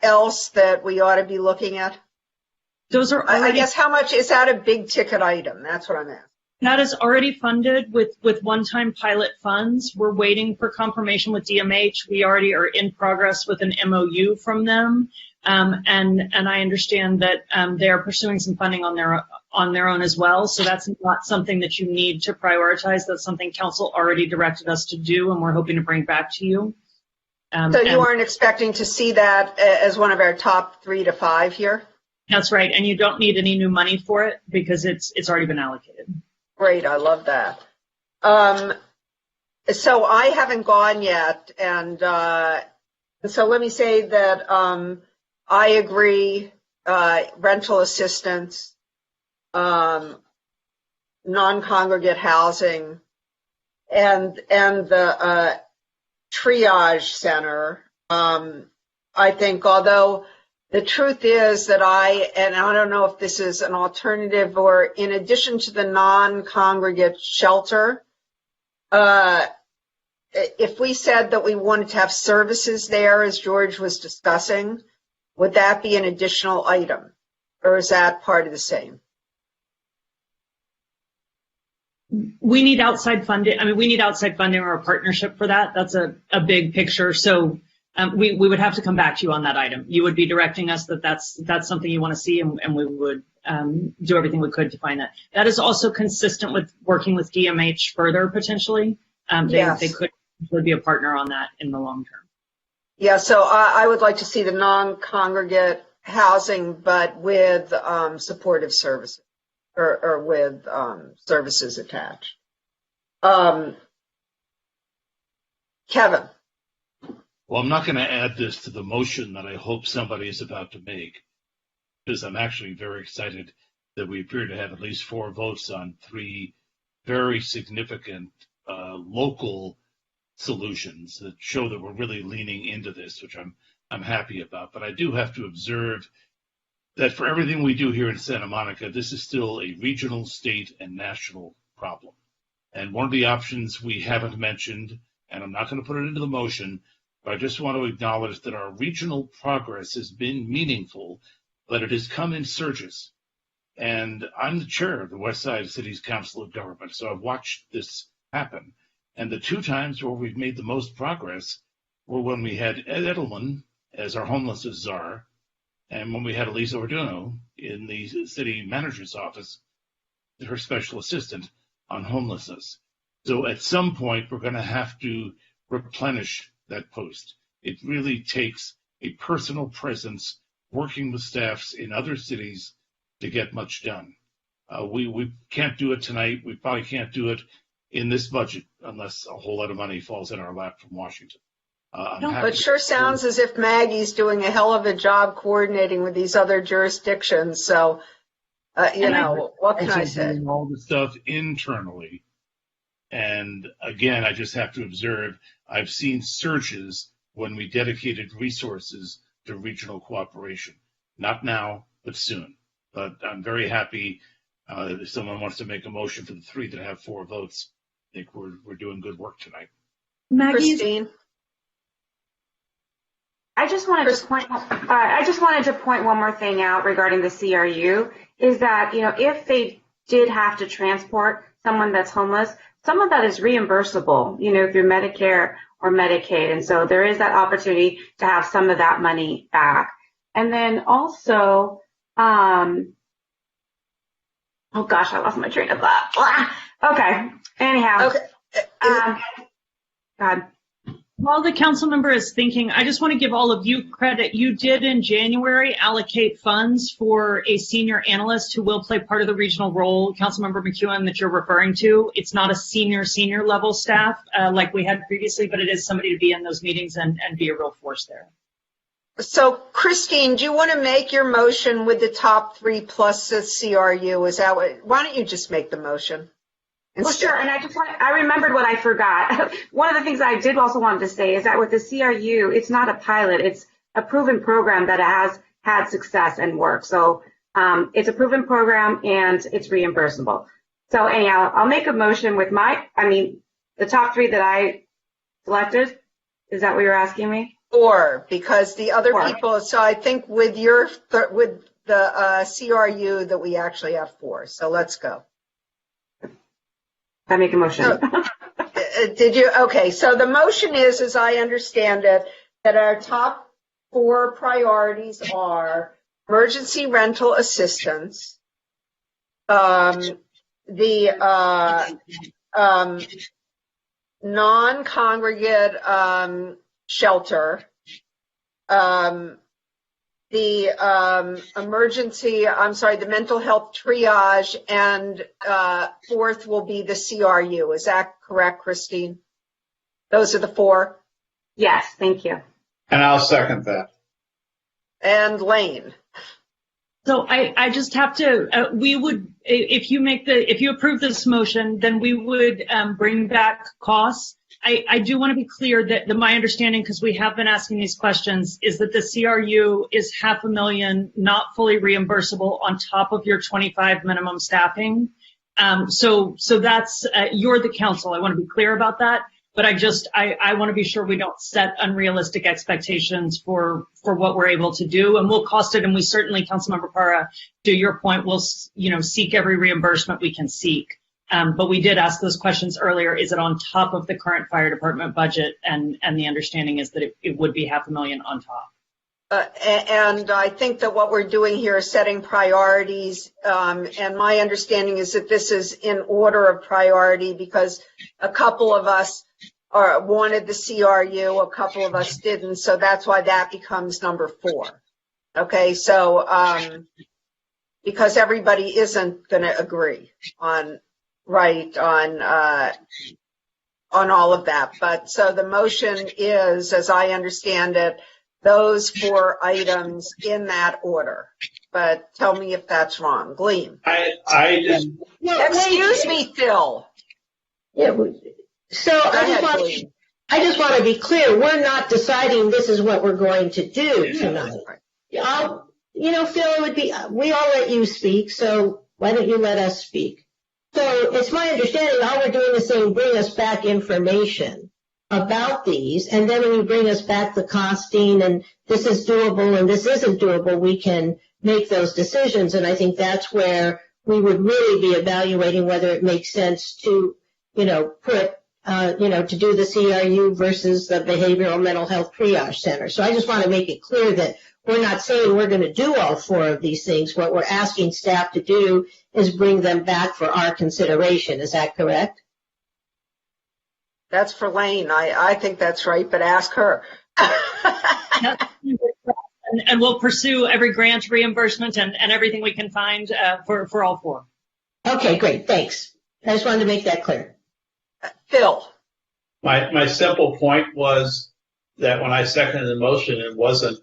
else that we ought to be looking at? Those are already, I guess how much is that a big ticket item? That's what I'm asking. That is already funded with one-time pilot funds. We're waiting for confirmation with DMH. We already are in progress with an MOU from them, and I understand that they are pursuing some funding on their own as well. So that's not something that you need to prioritize. That's something council already directed us to do, and we're hoping to bring back to you. So you aren't expecting to see that as one of our top 3 to 5 here? That's right. And you don't need any new money for it because it's already been allocated. Great, I love that. So I haven't gone yet, and so let me say that I agree. Rental assistance, non-congregate housing, and the triage center. I think, although the truth is that and I don't know if this is an alternative or in addition to the non-congregate shelter, if we said that we wanted to have services there, as George was discussing, would that be an additional item, or is that part of the same? We need outside funding. I mean, we need outside funding or a partnership for that. That's a big picture. So we would have to come back to you on that item. You would be directing us that that's something you want to see, and we would do everything we could to find that. That is also consistent with working with DMH further, potentially. Yes. They could be a partner on that in the long term. Yeah, so I would like to see the non-congregate housing, but with supportive services or with services attached. Kevin. Well, I'm not going to add this to the motion that I hope somebody is about to make, because I'm actually very excited that we appear to have at least 4 votes on 3 very significant local solutions that show that we're really leaning into this, which I'm happy about. But I do have to observe that for everything we do here in Santa Monica, this is still a regional, state, and national problem. And one of the options we haven't mentioned, and I'm not going to put it into the motion, but I just want to acknowledge that our regional progress has been meaningful, but it has come in surges. And I'm the chair of the West Side City's Council of Government, so I've watched this happen. And the 2 times where we've made the most progress were when we had Ed Edelman as our homelessness czar, and when we had Elisa Orduno in the city manager's office, her special assistant on homelessness. So at some point, we're going to have to replenish that post. It really takes a personal presence working with staffs in other cities to get much done. We can't do it tonight. We probably can't do it in this budget unless a whole lot of money falls in our lap from Washington. It sure sounds as if Maggie's doing a hell of a job coordinating with these other jurisdictions. So, what can I say? Doing all the stuff internally. And again, I just have to observe, I've seen surges when we dedicated resources to regional cooperation. Not now, but soon. But I'm very happy if someone wants to make a motion for the 3 that have 4 votes. I think we're doing good work tonight. Christine? I just wanted to point one more thing out regarding the CRU, is that, if they did have to transport someone that's homeless, some of that is reimbursable, through Medicare or Medicaid. And so there is that opportunity to have some of that money back. And then also, oh gosh, I lost my train of thought. Okay. Anyhow. Okay. God. While the council member is thinking, I just want to give all of you credit. You did in January allocate funds for a senior analyst who will play part of the regional role, Councilmember McEwen, that you're referring to. It's not a senior level staff like we had previously, but it is somebody to be in those meetings and be a real force there. So, Christine, do you want to make your motion with the top 3 plus the CRU? Why don't you just make the motion? Well, sure. And I remembered what I forgot. One of the things I did also want to say is that with the CRU, it's not a pilot. It's a proven program that has had success and work. So it's a proven program and it's reimbursable. So anyhow, I'll make a motion with the top 3 that I selected. Is that what you're asking me? 4, because the other people, so I think with the CRU that we actually have 4. So let's go. I make a motion. Did you? Okay, so the motion is, as I understand it, that our top 4 priorities are emergency rental assistance, the non-congregate shelter, the the mental health triage, and fourth will be the CRU. Is that correct, Christine? Those are the four? Yes, thank you. And I'll second that. And Lane? So I just have to, we would, if you approve this motion, then we would bring back costs. I do want to be clear that my understanding, because we have been asking these questions, is that the CRU is $500,000 not fully reimbursable on top of your 25 minimum staffing. So that's, you're the council. I want to be clear about that. But I want to be sure we don't set unrealistic expectations for what we're able to do, and we'll cost it. And we certainly, Councilmember Parra, to your point, will, seek every reimbursement we can seek. But we did ask those questions earlier. Is it on top of the current fire department budget? And the understanding is that it would be $500,000 on top. And I think that what we're doing here is setting priorities. And my understanding is that this is in order of priority, because a couple of us wanted the CRU, a couple of us didn't. So that's why that becomes number 4. Okay, so because everybody isn't going to agree on all of that. But so the motion is, as I understand it, those 4 items in that order. But tell me if that's wrong. Gleam. Excuse me, Phil. Yeah. So I just want to be clear. We're not deciding this is what we're going to do tonight. Phil, it would be, we all let you speak, so why don't you let us speak? So it's my understanding all we're doing is saying bring us back information about these, and then when you bring us back the costing and this is doable and this isn't doable, we can make those decisions. And I think that's where we would really be evaluating whether it makes sense to, put, to do the CRU versus the Behavioral Mental Health Triage Center. So I just want to make it clear that we're not saying we're going to do all 4 of these things. What we're asking staff to do is bring them back for our consideration. Is that correct? That's for Lane. I think that's right, but ask her. And we'll pursue every grant reimbursement and everything we can find for all 4. Okay, great. Thanks. I just wanted to make that clear. Phil. My simple point was that when I seconded the motion, it wasn't,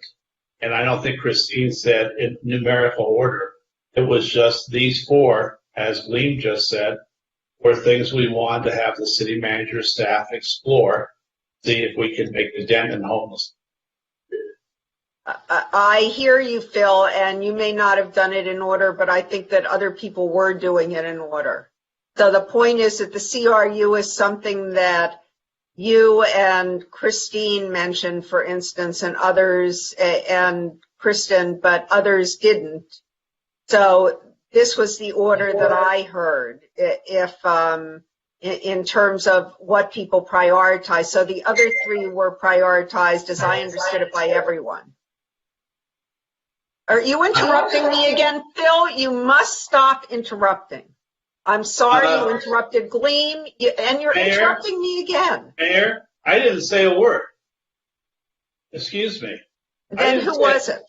and I don't think Christine said in numerical order, it was just these 4, as Gleam just said, were things we wanted to have the city manager staff explore, see if we can make a dent in homelessness. I hear you, Phil, and you may not have done it in order, but I think that other people were doing it in order. So the point is that the CRU is something that you and Christine mentioned, for instance, and others, and Kristen, but others didn't. So this was the order that I heard, if in terms of what people prioritize. So the other 3 were prioritized, as I understood it, by everyone. Are you interrupting me again, Phil? You must stop interrupting. I'm sorry you interrupted Gleam, and you're interrupting me again. Mayor, I didn't say a word. Excuse me. Then who was it?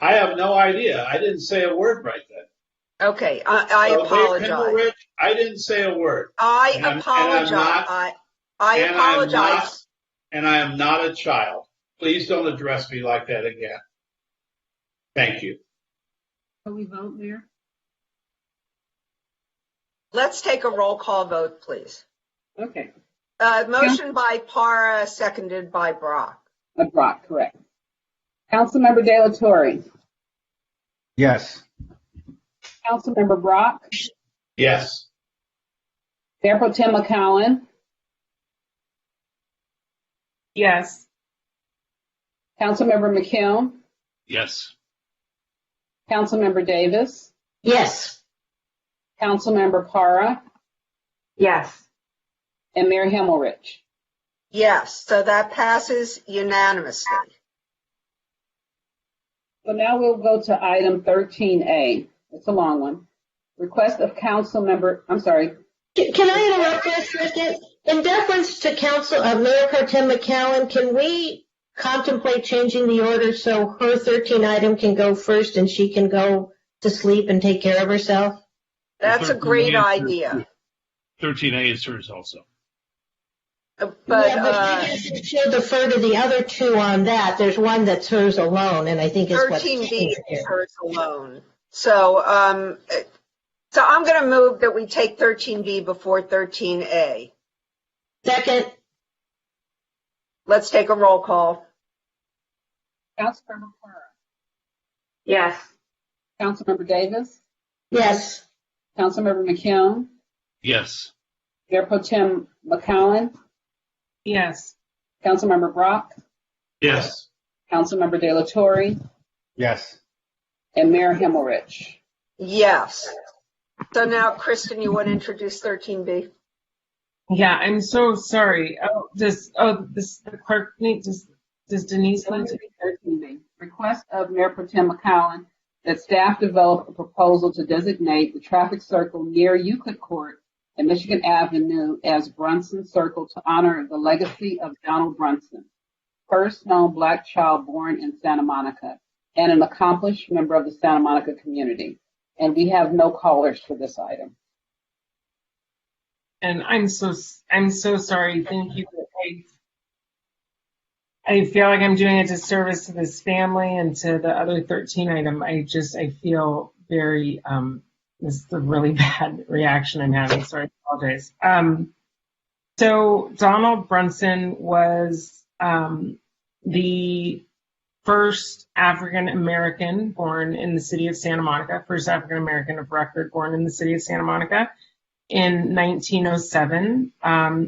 I have no idea. I didn't say a word right then. Okay, I apologize. I didn't say a word. I apologize. I apologize. And I am not a child. Please don't address me like that again. Thank you. Can we vote, Mayor? Let's take a roll call vote, please. Okay. Motion by Parra, seconded by Brock. Brock, correct. Councilmember De La Torre. Yes. Councilmember Brock. Yes. Mayor Pro Tem McCowan. Yes. Councilmember McKeown. Yes. Councilmember Davis. Yes. Councilmember Parra. Yes. And Mayor Himmelrich. Yes, so that passes unanimously. So now we'll go to item 13A. It's a long one. Request of Councilmember, I'm sorry. Can I interrupt for a second? In deference to Mayor Pro Tem McCowan, can we contemplate changing the order so her 13 item can go first and she can go to sleep and take care of herself? That's a great idea. 13A is hers also. But she'll defer to the other two on that. There's one that's hers alone, and I think it's 13B is hers alone. So I'm going to move that we take 13B before 13A. Second. Let's take a roll call. Councilmember Clara. Yes. Councilmember Davis. Yes. Councilmember McKeown. Yes. Mayor Pro Tem McCowan. Yes. Councilmember Brock. Yes. Councilmember De La Torre. Yes. And Mayor Himmelrich. Yes. So now, Kristen, you want to introduce 13B? Yeah, I'm so sorry. The clerk does Denise need to? 13B. Request of Mayor Pro Tem McCowan that staff develop a proposal to designate the traffic circle near Euclid Court and Michigan Avenue as Brunson Circle to honor the legacy of Donald Brunson, first known Black child born in Santa Monica and an accomplished member of the Santa Monica community. And we have no callers for this item. And I'm so sorry. Thank you. I feel like I'm doing a disservice to this family and to the other 13 item. I feel very, this is a really bad reaction I'm having. Sorry, I apologize. So Donald Brunson was the first African American born in the city of Santa Monica, first African American of record born in the city of Santa Monica in 1907.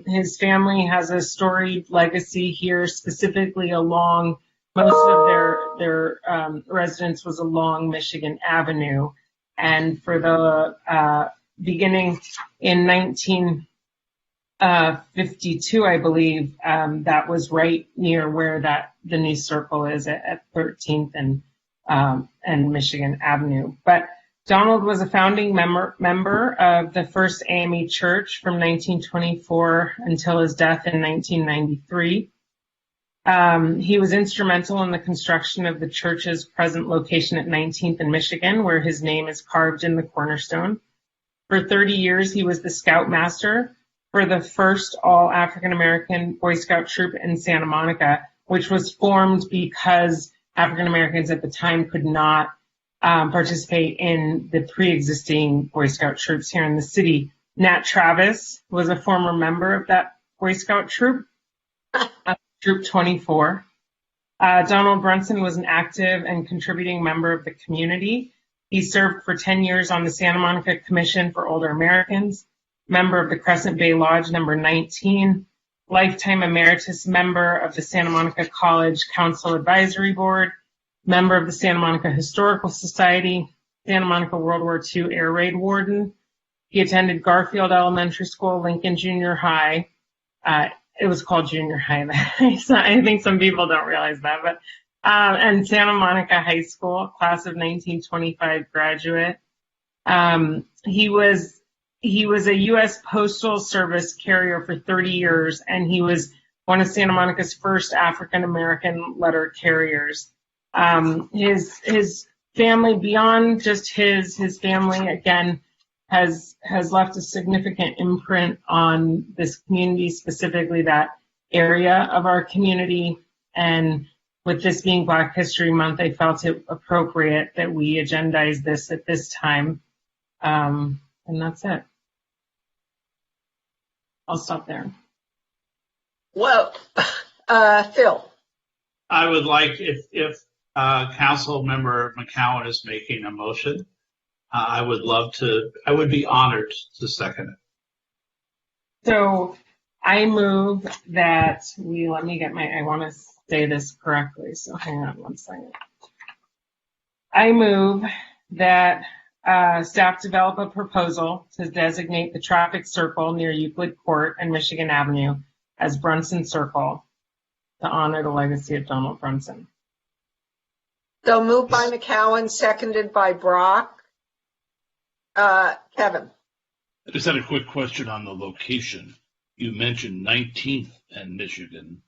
His family has a storied legacy here, specifically along most of their residence was along Michigan Avenue. And for the beginning in 1952, I believe, that was right near where the new circle is at 13th and Michigan Avenue. But Donald was a founding member of the First AME Church from 1924 until his death in 1993. He was instrumental in the construction of the church's present location at 19th and Michigan, where his name is carved in the cornerstone. For 30 years, he was the scoutmaster for the first all African American Boy Scout troop in Santa Monica, which was formed because African Americans at the time could not participate in the pre-existing Boy Scout troops here in the city. Nat Travis was a former member of that Boy Scout troop, Troop 24. Donald Brunson was an active and contributing member of the community. He served for 10 years on the Santa Monica Commission for Older Americans, member of the Crescent Bay Lodge number 19, lifetime emeritus member of the Santa Monica College Council Advisory Board, member of the Santa Monica Historical Society, Santa Monica World War II Air Raid Warden. He attended Garfield Elementary School, Lincoln Junior High. It was called Junior High. I think some people don't realize that, but and Santa Monica High School, class of 1925 graduate. He was a U.S. Postal Service carrier for 30 years, and he was one of Santa Monica's first African American letter carriers. His family, beyond just his family, again, has left a significant imprint on this community, specifically that area of our community. And with this being Black History Month, I felt it appropriate that we agendize this at this time. And that's it. I'll stop there. Well, Phil. I would like, if Council Member McCowan is making a motion, I would be honored to second it. So I move that I want to say this correctly, so hang on one second. I move that staff develop a proposal to designate the traffic circle near Euclid Court and Michigan Avenue as Brunson Circle to honor the legacy of Donald Brunson. So moved by McCowan, seconded by Brock. Kevin. I just had a quick question on the location. You mentioned 19th and Michigan.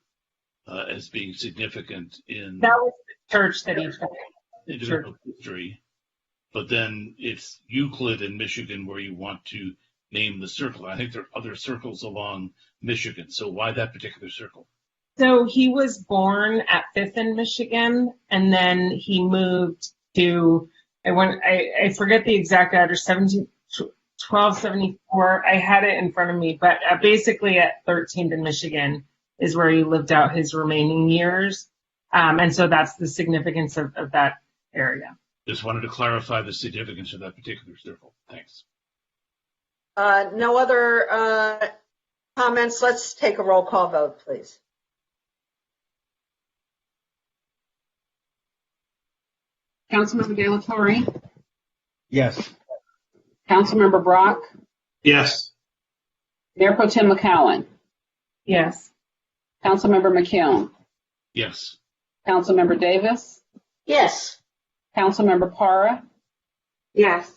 as being significant in That was the church that he found. individual history. But then it's Euclid in Michigan where you want to name the circle. I think there are other circles along Michigan. So why that particular circle? So he was born at 5th in Michigan, and then he moved to, I forget the exact address, 1274. I had it in front of me, but basically at 13th in Michigan is where he lived out his remaining years. And so that's the significance of that area. Just wanted to clarify the significance of that particular circle. Thanks. No other comments. Let's take a roll call vote, please. Councilmember De La Torre? Yes. Councilmember Brock? Yes. Mayor Pro Tem McCowan? Yes. Councilmember McKeown? Yes. Councilmember Davis? Yes. Councilmember Para? Yes.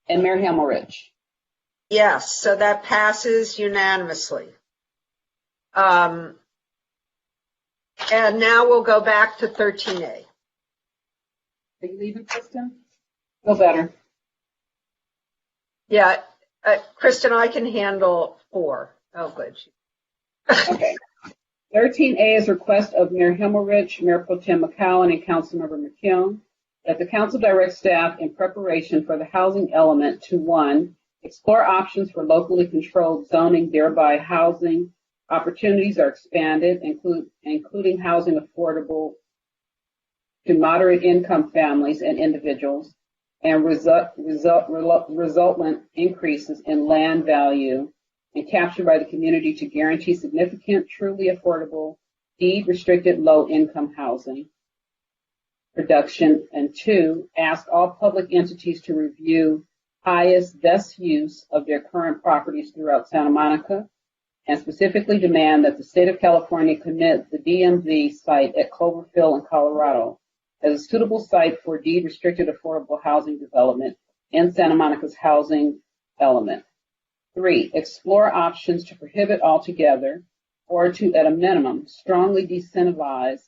And Mayor Hamilrich? Yes, so that passes unanimously. And now we'll go back to 13A. Are you leaving, Kristen? Feel better. Yeah, Kristen, I can handle 4. Oh, good. Okay. 13A is a request of Mayor Hamilrich, Mayor Pro Tem McCowan, and Councilmember McKeown that the council direct staff in preparation for the housing element to 1, explore options for locally controlled zoning, thereby housing opportunities are expanded, including housing affordable to moderate income families and individuals, and resultant increases in land value and captured by the community to guarantee significant, truly affordable, deed-restricted low-income housing production. And 2, ask all public entities to review highest, best use of their current properties throughout Santa Monica, and specifically demand that the state of California commit the DMV site at Cloverfield in Colorado as a suitable site for deed-restricted affordable housing development in Santa Monica's housing element. 3, explore options to prohibit altogether or to, at a minimum, strongly disincentivize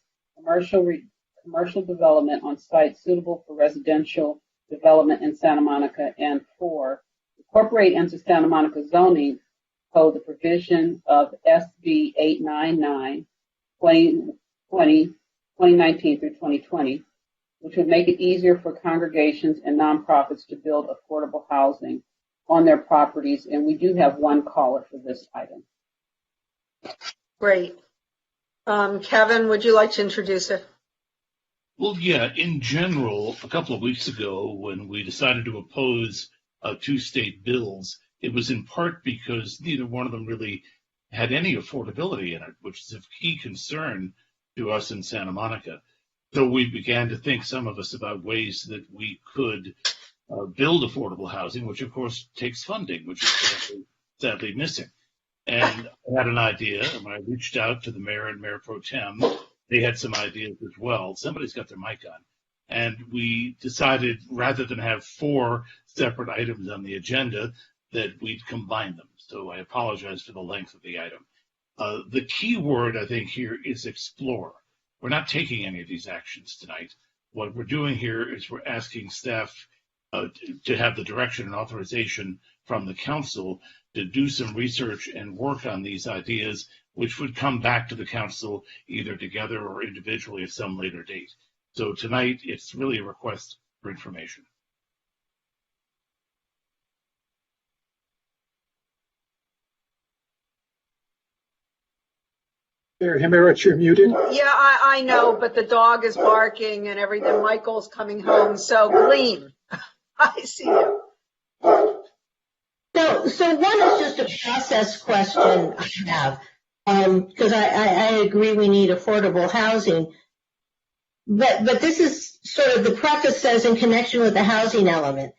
commercial development on sites suitable for residential development in Santa Monica. And 4, incorporate into Santa Monica zoning code the provision of SB 899 2019 through 2020, which would make it easier for congregations and nonprofits to build affordable housing on their properties. And we do have one caller for this item. Great. Kevin, would you like to introduce it? Well, yeah, in general, a couple of weeks ago when we decided to oppose 2 state bills, it was in part because neither one of them really had any affordability in it, which is of key concern to us in Santa Monica. So we began to think, some of us, about ways that we could build affordable housing, which of course takes funding, which is sadly missing. And I had an idea, and when I reached out to the mayor and Mayor Pro Tem, they had some ideas as well. Somebody's got their mic on. And we decided, rather than have 4 separate items on the agenda, that we'd combine them. So I apologize for the length of the item. The key word, I think, here is explore. We're not taking any of these actions tonight. What we're doing here is we're asking staff to have the direction and authorization from the council to do some research and work on these ideas, which would come back to the council either together or individually at some later date. So tonight, it's really a request for information. Mayor Hamilrich, you're muted. Yeah, I know, but the dog is barking and everything. Michael's coming home, so Gleam, I see you. So one is just a process question I have, because I agree we need affordable housing, but this is sort of the preface says in connection with the housing element.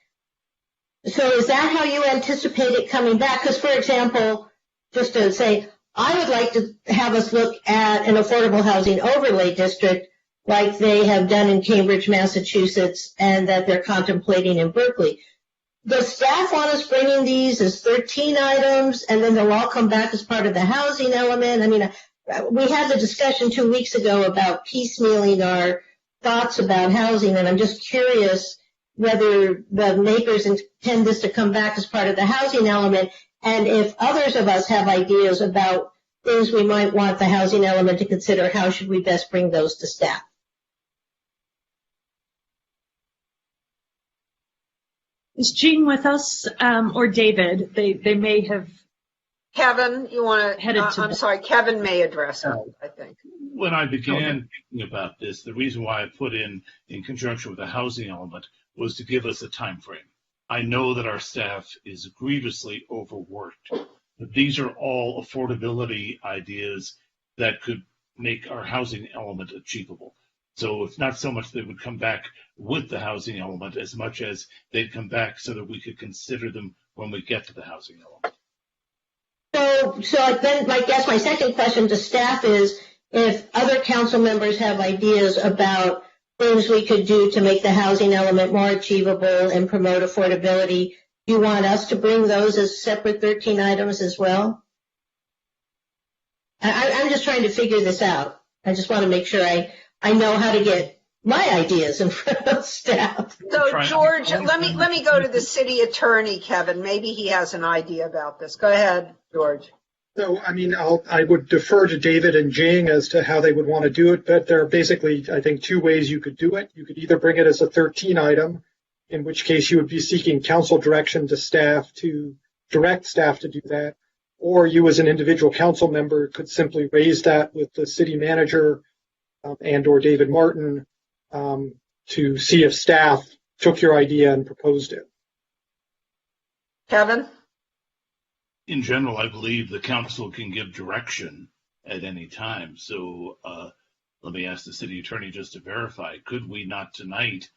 So is that how you anticipate it coming back? Because, for example, just to say, I would like to have us look at an affordable housing overlay district like they have done in Cambridge, Massachusetts, and that they're contemplating in Berkeley. Does staff want us bringing these as 13 items, and then they'll all come back as part of the housing element? I mean, we had the discussion 2 weeks ago about piecemealing our thoughts about housing, and I'm just curious whether the makers intend this to come back as part of the housing element, and if others of us have ideas about things we might want the housing element to consider, how should we best bring those to staff? Is Jean with us, or David? They may have. Kevin, you want to? I'm sorry, Kevin may address it, I think. When I began thinking about this, the reason why I put in conjunction with the housing element was to give us a time frame. I know that our staff is grievously overworked, but these are all affordability ideas that could make our housing element achievable. So it's not so much they would come back with the housing element as much as they'd come back so that we could consider them when we get to the housing element. So then I guess my second question to staff is, if other council members have ideas about things we could do to make the housing element more achievable and promote affordability, do you want us to bring those as separate 13 items as well? I'm just trying to figure this out. I just want to make sure I know how to get my ideas in front of staff. So George, let me go to the city attorney, Kevin. Maybe he has an idea about this. Go ahead, George. So, I mean, I would defer to David and Jing as to how they would want to do it, but there are basically, I think, two ways you could do it. You could either bring it as a 13 item, in which case you would be seeking council direction to staff to direct staff to do that, or you as an individual council member could simply raise that with the city manager and or David Martin to see if staff took your idea and proposed it. Kevin? In general, I believe the council can give direction at any time. So let me ask the city attorney just to verify. Could we not tonight,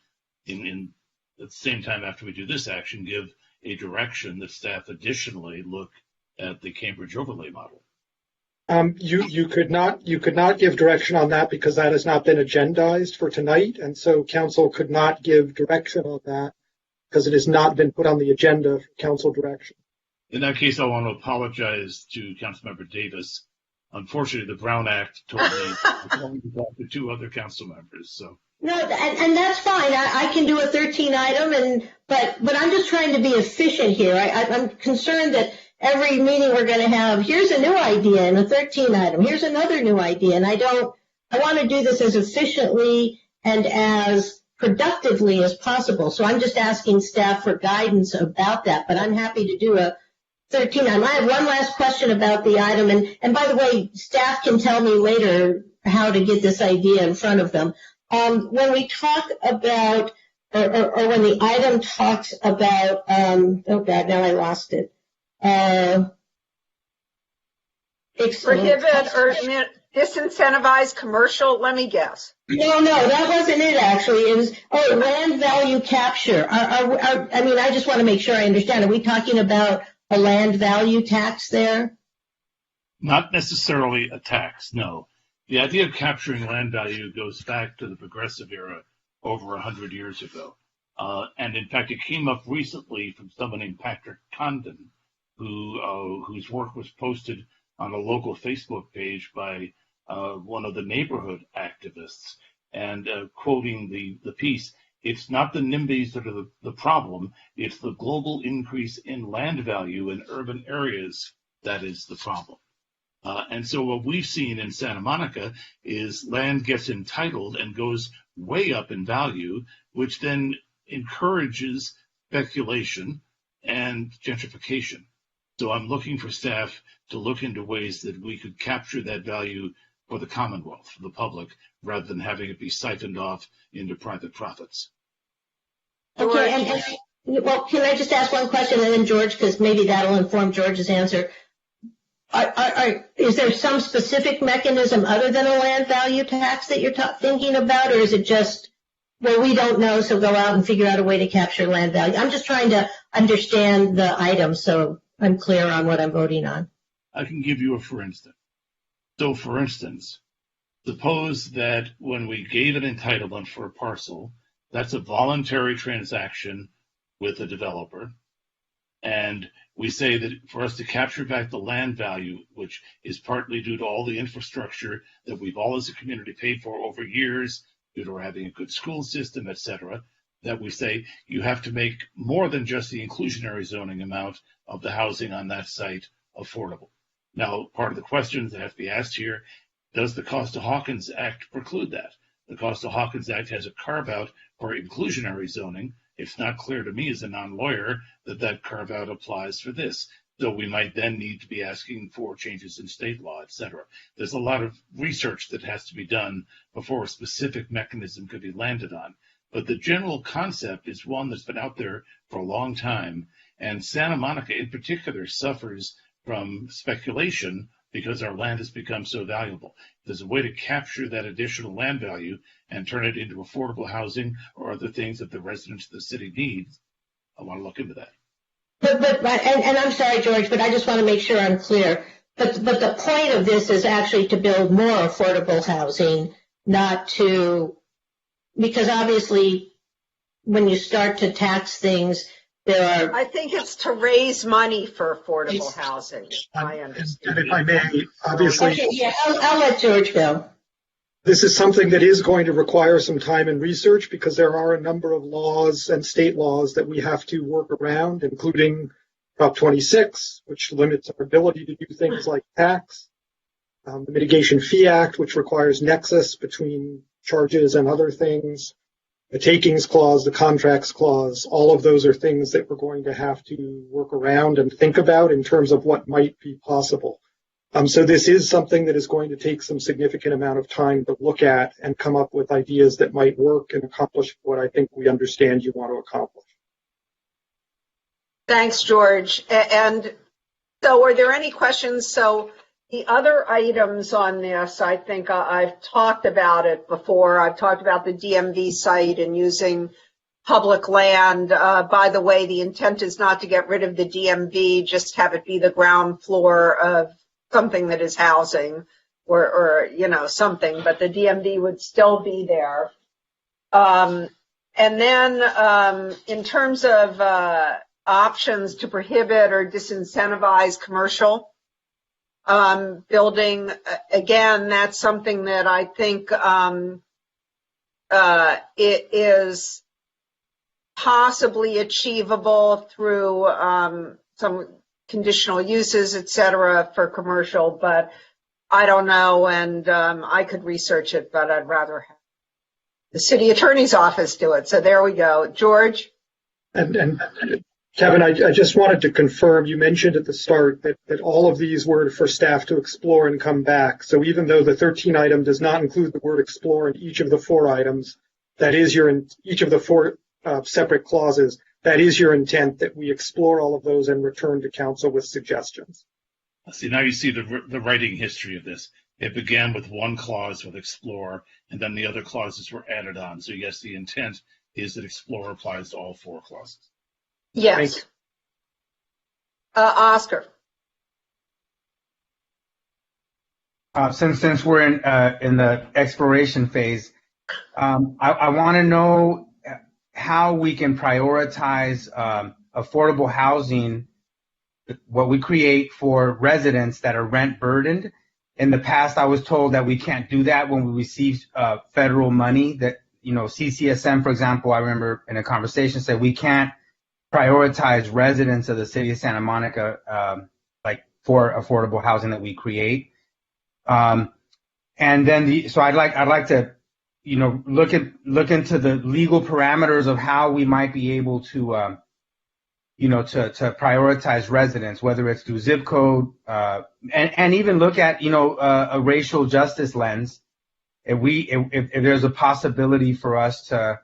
in at the same time after we do this action, give a direction that staff additionally look at the Cambridge overlay model? You could not give direction on that because that has not been agendized for tonight, and so council could not give direction on that because it has not been put on the agenda for council direction. In that case, I want to apologize to Councilmember Davis. Unfortunately, the Brown Act told me I'm going to talk to two other council members. So no, and that's fine. I can do a 13 item, but I'm just trying to be efficient here. I'm concerned that every meeting we're going to have, here's a new idea and a 13 item. Here's another new idea, and I want to do this as efficiently and as productively as possible. So I'm just asking staff for guidance about that, but I'm happy to do a 13 item. I have one last question about the item, and by the way, staff can tell me later how to get this idea in front of them. When we talk about, or when the item talks about, oh God, now I lost it. Prohibit or disincentivize commercial, let me guess. No, that wasn't it actually. It was, land value capture. I mean, I just want to make sure I understand. Are we talking about a land value tax there? not necessarily a tax, no. The idea of capturing land value goes back to the progressive era over 100 years ago. And in fact, it came up recently from someone named Patrick Condon, whose work was posted on a local Facebook page by one of the neighborhood activists, and quoting the piece, "It's not the NIMBYs that are the problem, it's the global increase in land value in urban areas that is the problem." And so what we've seen in Santa Monica is land gets entitled and goes way up in value, which then encourages speculation and gentrification. So I'm looking for staff to look into ways that we could capture that value for the Commonwealth, for the public, rather than having it be siphoned off into private profits. Okay, and well, can I just ask one question, and then George, because maybe that'll inform George's answer. Is there some specific mechanism other than a land value tax that you're thinking about, or is it just, well, we don't know, so go out and figure out a way to capture land value? I'm just trying to understand the item so I'm clear on what I'm voting on. I can give you a for instance. So, for instance, suppose that when we gave an entitlement for a parcel, that's a voluntary transaction with a developer. And we say that for us to capture back the land value, which is partly due to all the infrastructure that we've all as a community paid for over years, due to having a good school system, et cetera, that we say you have to make more than just the inclusionary zoning amount of the housing on that site affordable. Now, part of the questions that have to be asked here, does the Costa-Hawkins Act preclude that? The Costa-Hawkins Act has a carve-out for inclusionary zoning. It's not clear to me as a non-lawyer that that carve-out applies for this. So we might then need to be asking for changes in state law, et cetera. There's a lot of research that has to be done before a specific mechanism could be landed on. But the general concept is one that's been out there for a long time. And Santa Monica in particular suffers from speculation because our land has become so valuable. There's a way to capture that additional land value and turn it into affordable housing or other things that the residents of the city need. I want to look into that. And I'm sorry, George, but I just want to make sure I'm clear. But the point of this is actually to build more affordable housing, not to, because obviously when you start to tax things, there are. I think it's to raise money for affordable housing. I understand. And if I may, obviously. Okay, yeah, I'll let George go. This is something that is going to require some time and research because there are a number of laws and state laws that we have to work around, including Prop 26, which limits our ability to do things like tax, the Mitigation Fee Act, which requires nexus between charges and other things, the takings clause, the contracts clause. All of those are things that we're going to have to work around and think about in terms of what might be possible. So this is something that is going to take some significant amount of time to look at and come up with ideas that might work and accomplish what I think we understand you want to accomplish. Thanks, George. And so are there any questions? So the other items on this, I think I've talked about it before. I've talked about the DMV site and using public land. By the way, the intent is not to get rid of the DMV, just have it be the ground floor of something that is housing or something, but the DMV would still be there. And then in terms of options to prohibit or disincentivize commercial building, again, that's something that I think it is possibly achievable through some conditional uses, et cetera, for commercial, but I don't know, and I could research it, but I'd rather have the city attorney's office do it. So there we go. George? And Kevin, I just wanted to confirm, you mentioned at the start that all of these were for staff to explore and come back. So even though the 13 item does not include the word explore in each of the 4 items, that is each of the 4 separate clauses, that is your intent, that we explore all of those and return to council with suggestions. See, now you see the writing history of this. It began with one clause with explore, and then the other clauses were added on. So yes, the intent is that explore applies to all 4 clauses. Yes. Oscar. Since we're in the exploration phase, I want to know how we can prioritize affordable housing, what we create for residents that are rent burdened. In the past, I was told that we can't do that when we receive federal money. That, CCSM, for example, I remember in a conversation said we can't prioritize residents of the city of Santa Monica for affordable housing that we create. And then so I'd like to look into the legal parameters of how we might be able to to prioritize residents, whether it's through zip code, and even look at a racial justice lens. If there's a possibility for us to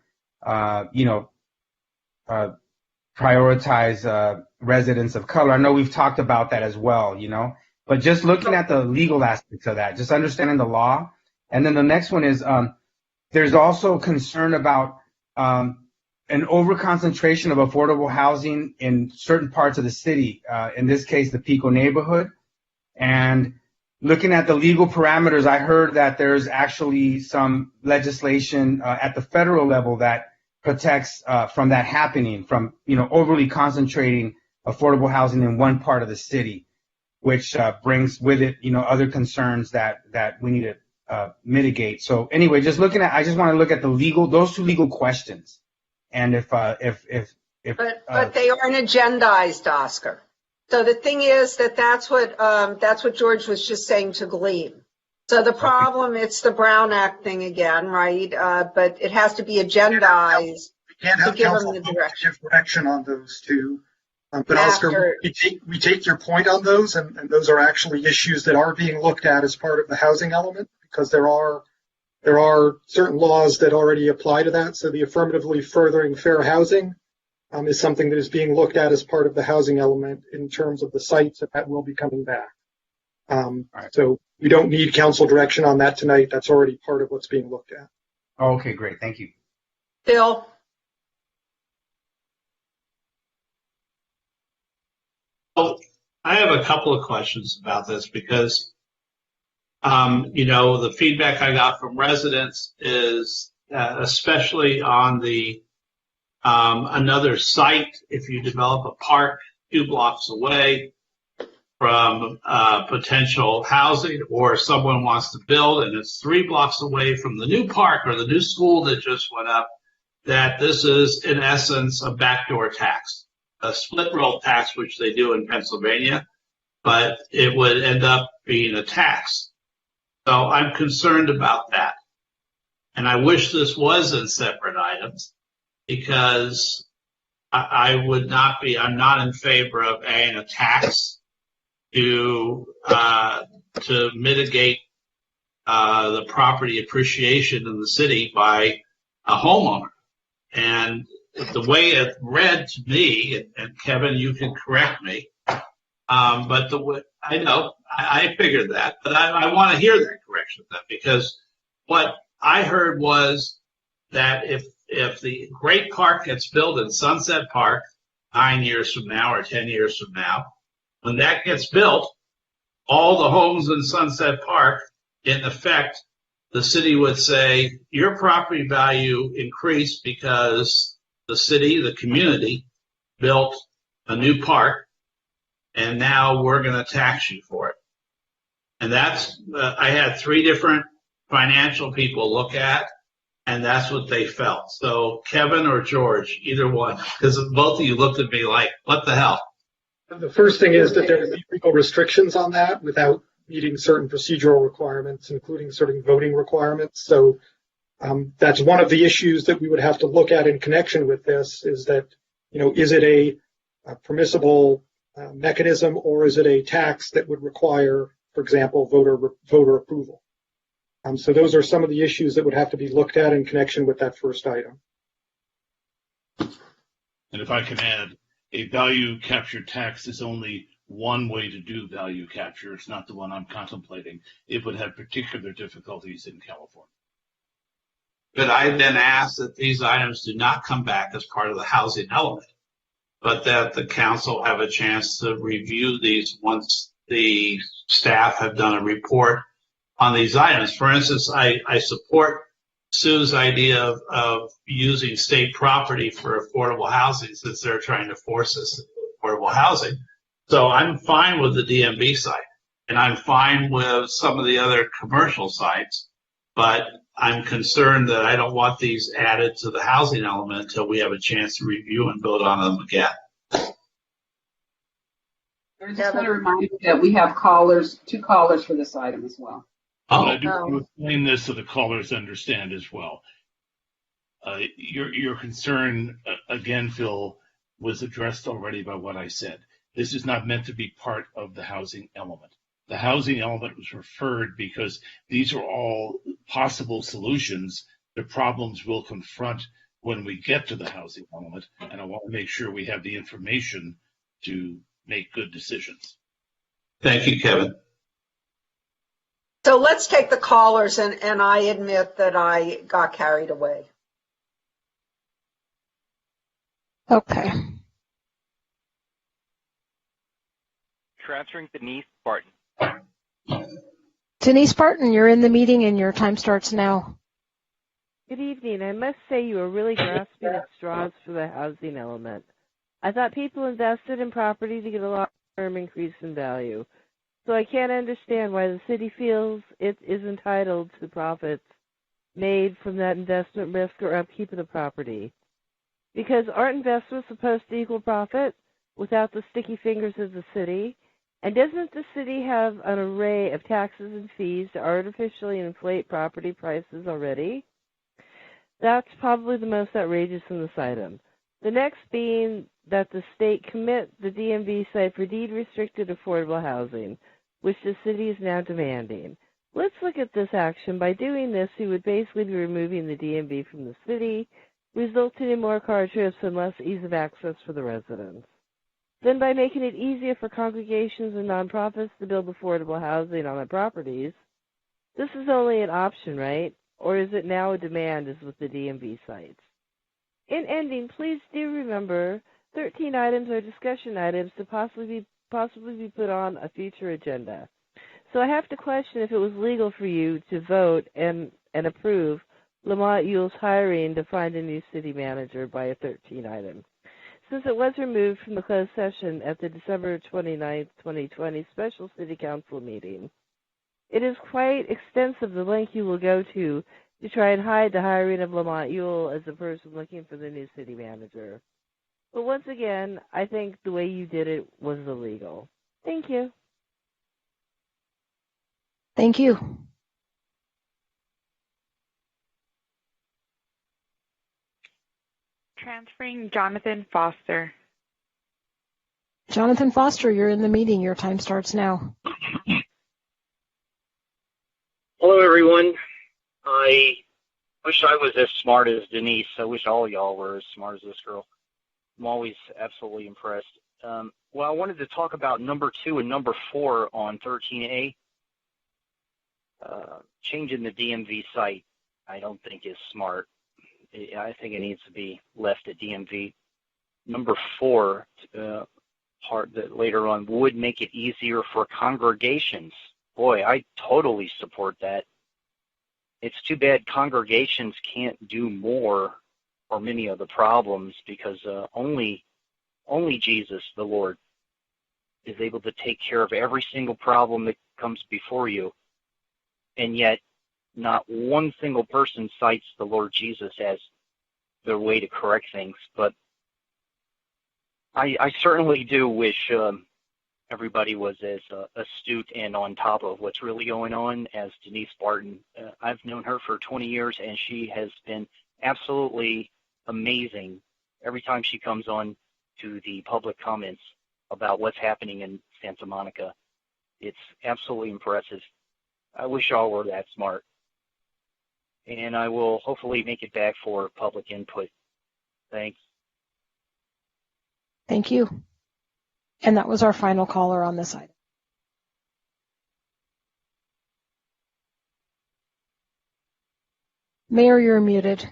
prioritize residents of color. I know we've talked about that as well, but just looking at the legal aspects of that, just understanding the law. And then the next one is there's also concern about an overconcentration of affordable housing in certain parts of the city, in this case, the Pico neighborhood. And looking at the legal parameters, I heard that there's actually some legislation at the federal level that protects from that happening, from overly concentrating affordable housing in one part of the city, which brings with it, other concerns that we need to mitigate. So anyway, I just want to look at those two legal questions, and if But they aren't agendized, Oscar. So the thing is that's what George was just saying to Gleam. So the problem, it's the Brown Act thing again, right? But it has to be agendized to give them the direction on those two. But Oscar, we take your point on those, and those are actually issues that are being looked at as part of the housing element, because there are certain laws that already apply to that. So the affirmatively furthering fair housing is something that is being looked at as part of the housing element in terms of the sites that will be coming back. So we don't need council direction on that tonight. That's already part of what's being looked at. Oh, okay, great. Thank you. Bill? Oh, I have a couple of questions about this because, the feedback I got from residents is especially on the another site, if you develop a park 2 blocks away from potential housing, or someone wants to build and it's 3 blocks away from the new park or the new school that just went up, that this is in essence a backdoor tax, a split roll tax, which they do in Pennsylvania, but it would end up being a tax. So I'm concerned about that. And I wish this was in separate items, because I'm not in favor of adding a tax to mitigate the property appreciation in the city by a homeowner. And the way it read to me, and Kevin, you can correct me, but I figured that, but I want to hear that correction then, because what I heard was that if the great park gets built in Sunset Park 9 years from now or 10 years from now, when that gets built, all the homes in Sunset Park, in effect, the city would say, your property value increased because the city, the community, built a new park, and now we're going to tax you for it. And that's, I had 3 different financial people look at, and that's what they felt. So Kevin or George, either one, because both of you looked at me like, what the hell? The first thing is that there are legal restrictions on that without meeting certain procedural requirements, including certain voting requirements. So that's one of the issues that we would have to look at in connection with this, is that, is it a permissible mechanism, or is it a tax that would require, for example, voter approval? So those are some of the issues that would have to be looked at in connection with that first item. And if I can add, a value capture tax is only one way to do value capture. It's not the one I'm contemplating. It would have particular difficulties in California. But I then asked that these items do not come back as part of the housing element, but that the council have a chance to review these once the staff have done a report on these items. For instance, I support Sue's idea of using state property for affordable housing, since they're trying to force us into affordable housing. So I'm fine with the DMV site, and I'm fine with some of the other commercial sites, but I'm concerned that I don't want these added to the housing element until we have a chance to review and build on them again. I just want to remind you that we have 2 callers for this item as well. I do explain this so the callers understand as well. Your concern, again, Phil, was addressed already by what I said. This is not meant to be part of the housing element. The housing element was referred because these are all possible solutions to problems we'll confront when we get to the housing element, and I want to make sure we have the information to make good decisions. Thank you, Kevin. So let's take the callers, and I admit that I got carried away. Okay. Transferring Denise Barton. Denise Barton, you're in the meeting and your time starts now. Good evening. I must say you are really grasping at straws for the housing element. I thought people invested in property to get a long-term increase in value. So I can't understand why the city feels it is entitled to profits made from that investment risk or upkeep of the property. Because aren't investments supposed to equal profit without the sticky fingers of the city? And doesn't the city have an array of taxes and fees to artificially inflate property prices already? That's probably the most outrageous in this item. The next being that the state commit the DMV site for deed-restricted affordable housing, which the city is now demanding. Let's look at this action. By doing this, we would basically be removing the DMV from the city, resulting in more car trips and less ease of access for the residents. Then by making it easier for congregations and nonprofits to build affordable housing on their properties, this is only an option, right? Or is it now a demand as with the DMV sites? In ending, please do remember 13 items are discussion items to possibly be put on a future agenda. So I have to question if it was legal for you to vote and approve Lamont Yule's hiring to find a new city manager by a 13 item. Since it was removed from the closed session at the December 29, 2020 special city council meeting, it is quite extensive the length you will go to try and hide the hiring of Lamont Yule as the person looking for the new city manager. But once again, I think the way you did it was illegal. Thank you. Thank you. Transferring Jonathan Foster. Jonathan Foster, you're in the meeting. Your time starts now. Hello, everyone. I wish I was as smart as Denise. I wish all y'all were as smart as this girl. I'm always absolutely impressed. Well, I wanted to talk about number 2 and number 4 on 13A. Changing the DMV site, I don't think is smart. I think it needs to be left at DMV. Number 4, part that later on would make it easier for congregations. Boy, I totally support that. It's too bad congregations can't do more for many of the problems because only Jesus, the Lord, is able to take care of every single problem that comes before you. And yet, not one single person cites the Lord Jesus as their way to correct things. But I certainly do wish everybody was as astute and on top of what's really going on as Denise Barton. I've known her for 20 years, and she has been absolutely amazing every time she comes on to the public comments about what's happening in Santa Monica. It's absolutely impressive. I wish all were that smart. And I will hopefully make it back for public input. Thanks. Thank you. And that was our final caller on this item. Mayor, you're muted.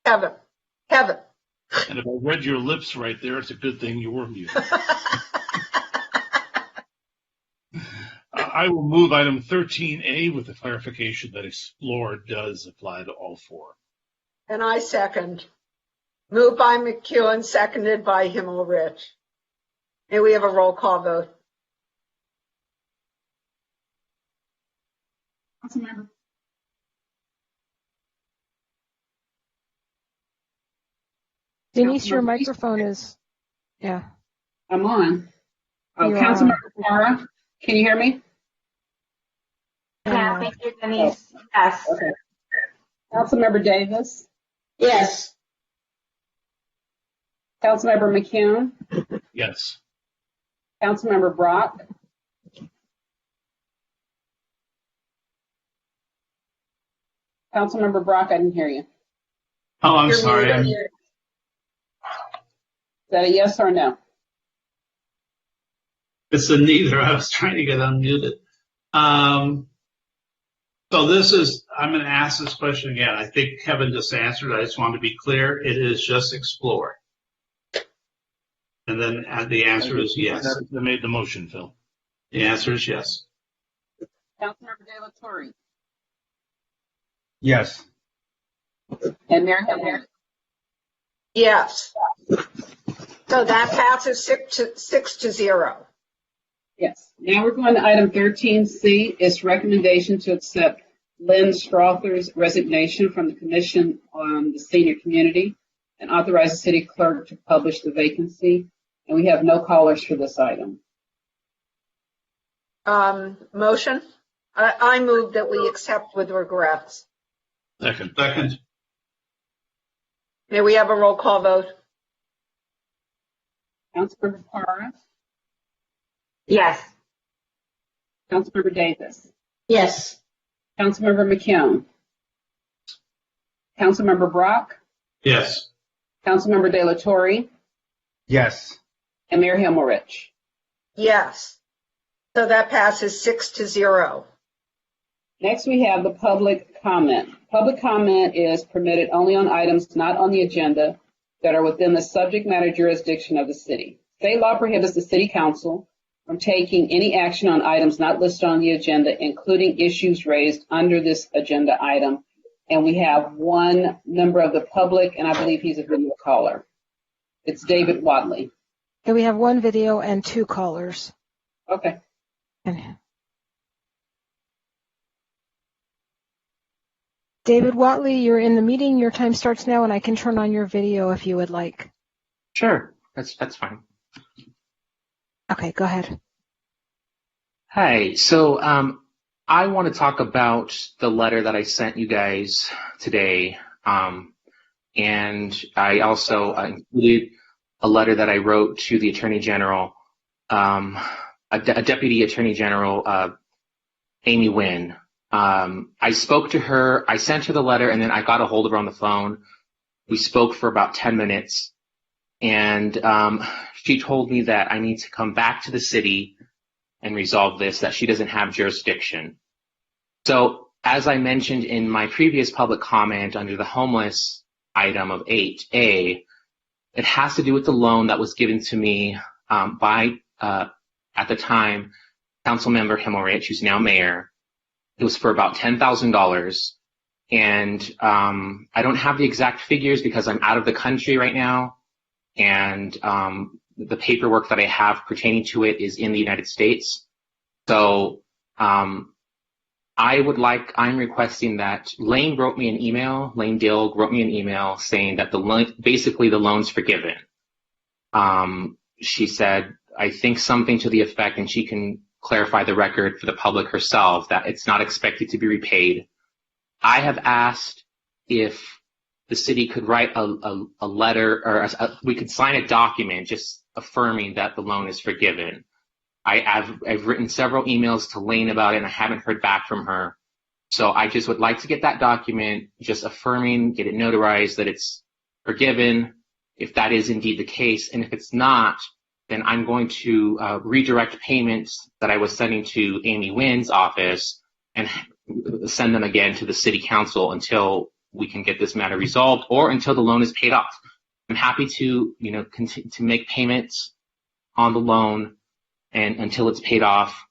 Kevin. And if I read your lips right there, it's a good thing you were muted. I will move item 13A with the clarification that explore does apply to all 4. And I second. Moved by McEwen, seconded by Himmelrich. May we have a roll call vote? Councilmember. Denise, your microphone is, yeah. I'm on. Oh, Councilmember Farah, can you hear me? Yeah, thank you, Denise. Yes. Okay. Councilmember Davis? Yes. Councilmember McCune? Yes. Councilmember Brock? Councilmember Brock, I didn't hear you. Oh, I'm sorry. Is that a yes or no? It's a neither. I was trying to get unmuted. So this is, I'm going to ask this question again. I think Kevin just answered. I just want to be clear. It is just explore. And then the answer is yes. I made the motion, Phil. The answer is yes. Councilmember De La Torre? Yes. And Mayor Hemmer? Yes. So that passes 6-0. Yes. Now we're going to item 13C. It's recommendation to accept Lynn Strother's resignation from the Commission on the Senior Community and authorize the city clerk to publish the vacancy. And we have no callers for this item. Motion? I move that we accept with regrets. Second. May we have a roll call vote? Councilmember Parra? Yes. Councilmember Davis? Yes. Councilmember McKeown? Councilmember Brock? Yes. Councilmember De La Torre? Yes. And Mayor Himmelrich? Yes. So that passes 6-0. Next, we have the public comment. Public comment is permitted only on items not on the agenda that are within the subject matter jurisdiction of the city. State law prohibits the city council from taking any action on items not listed on the agenda, including issues raised under this agenda item. And we have one member of the public, and I believe he's a video caller. It's David Wadley. Okay, we have one video and 2 callers. Okay. David Watley, you're in the meeting. Your time starts now, and I can turn on your video if you would like. Sure, that's fine. Okay, go ahead. Hi, so I want to talk about the letter that I sent you guys today, and I also included a letter that I wrote to the Attorney General, a Deputy Attorney General, Amy Nguyen. I spoke to her, I sent her the letter, and then I got a hold of her on the phone. We spoke for about 10 minutes, and she told me that I need to come back to the city and resolve this, that she doesn't have jurisdiction. So, as I mentioned in my previous public comment under the homeless item of 8A, it has to do with the loan that was given to me by, at the time, Councilmember Himmelrich, who's now mayor. It was for about $10,000. And I don't have the exact figures because I'm out of the country right now. And the paperwork that I have pertaining to it is in the United States. So I'm requesting that Lane wrote me an email, Lane Dill wrote me an email saying that basically the loan's forgiven. She said, I think something to the effect, and she can clarify the record for the public herself, that it's not expected to be repaid. I have asked if the city could write a letter, or we could sign a document just affirming that the loan is forgiven. I've written several emails to Lane about it, and I haven't heard back from her. So I just would like to get that document just affirming, get it notarized that it's forgiven, if that is indeed the case. And if it's not, then I'm going to redirect payments that I was sending to Amy Nguyen's office and send them again to the city council until we can get this matter resolved, or until the loan is paid off. I'm happy to, continue to make payments on the loan, and until it's paid off.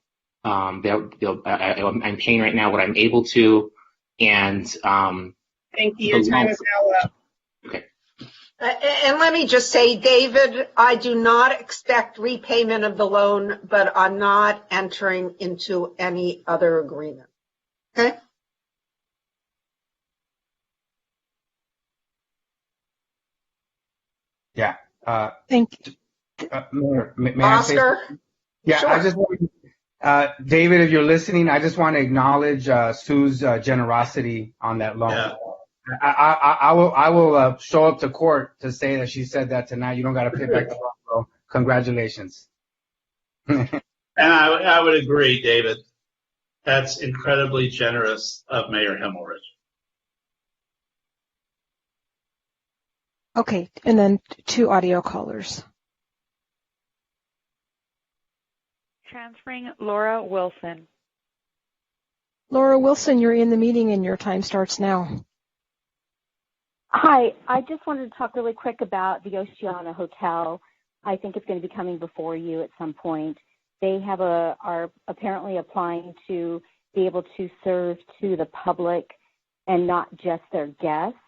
I'm paying right now what I'm able to, and thank you. Your time is now up. Okay. And let me just say, David, I do not expect repayment of the loan, but I'm not entering into any other agreement. Okay? Yeah. Thank you. May I say Oscar? something? Yeah, Sure. I just want David, if you're listening, I just want to acknowledge Sue's generosity on that loan. Yeah. I will show up to court to say that she said that tonight. You don't got to pay back the loan, so congratulations. And I would agree, David. That's incredibly generous of Mayor Himmelrich. Okay, and then 2 audio callers. Transferring Laura Wilson. Laura Wilson, you're in the meeting and your time starts now. Hi, I just wanted to talk really quick about the Oceana Hotel. I think it's going to be coming before you at some point. They are apparently applying to be able to serve to the public and not just their guests.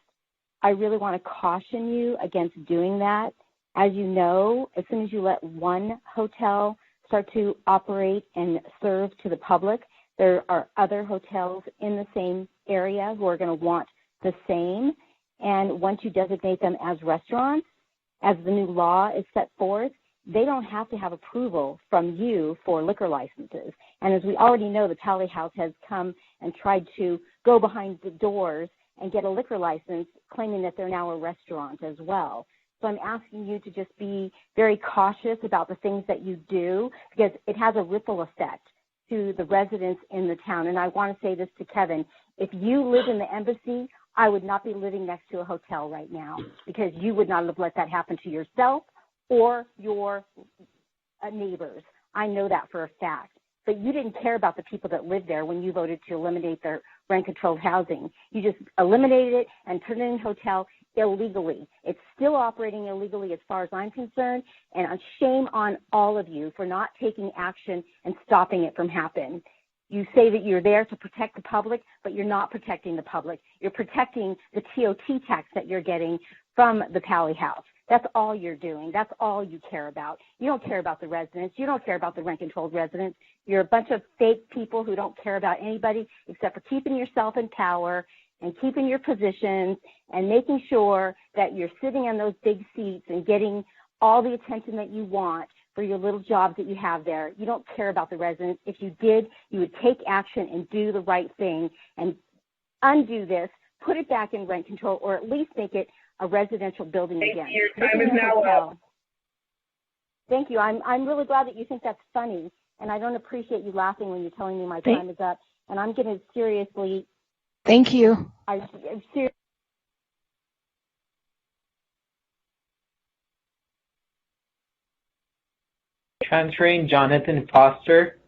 I really want to caution you against doing that. As you know, as soon as you let one hotel start to operate and serve to the public, there are other hotels in the same area who are going to want the same. And once you designate them as restaurants, as the new law is set forth, they don't have to have approval from you for liquor licenses. And as we already know, the Tally House has come and tried to go behind the doors and get a liquor license, claiming that they're now a restaurant as well. So I'm asking you to just be very cautious about the things that you do, because it has a ripple effect to the residents in the town. And I want to say this to Kevin. If you live in the embassy, I would not be living next to a hotel right now, because you would not have let that happen to yourself or your neighbors. I know that for a fact. But you didn't care about the people that live there when you voted to eliminate their rent-controlled housing. You just eliminated it and turned it into a hotel illegally. It's still operating illegally as far as I'm concerned, and shame on all of you for not taking action and stopping it from happening. You say that you're there to protect the public, but you're not protecting the public. You're protecting the TOT tax that you're getting from the Tally House. That's all you're doing. That's all you care about. You don't care about the residents. You don't care about the rent-controlled residents. You're a bunch of fake people who don't care about anybody except for keeping yourself in power and keeping your positions and making sure that you're sitting on those big seats and getting all the attention that you want for your little jobs that you have there. You don't care about the residents. If you did, you would take action and do the right thing and undo this, put it back in rent control, or at least make it a residential building again. Your time is now up. Thank you. I'm really glad that you think that's funny, and I don't appreciate you laughing when you're telling me my time is up. And I'm going to seriously. Thank you. I'm serious. Transferring Jonathan Foster.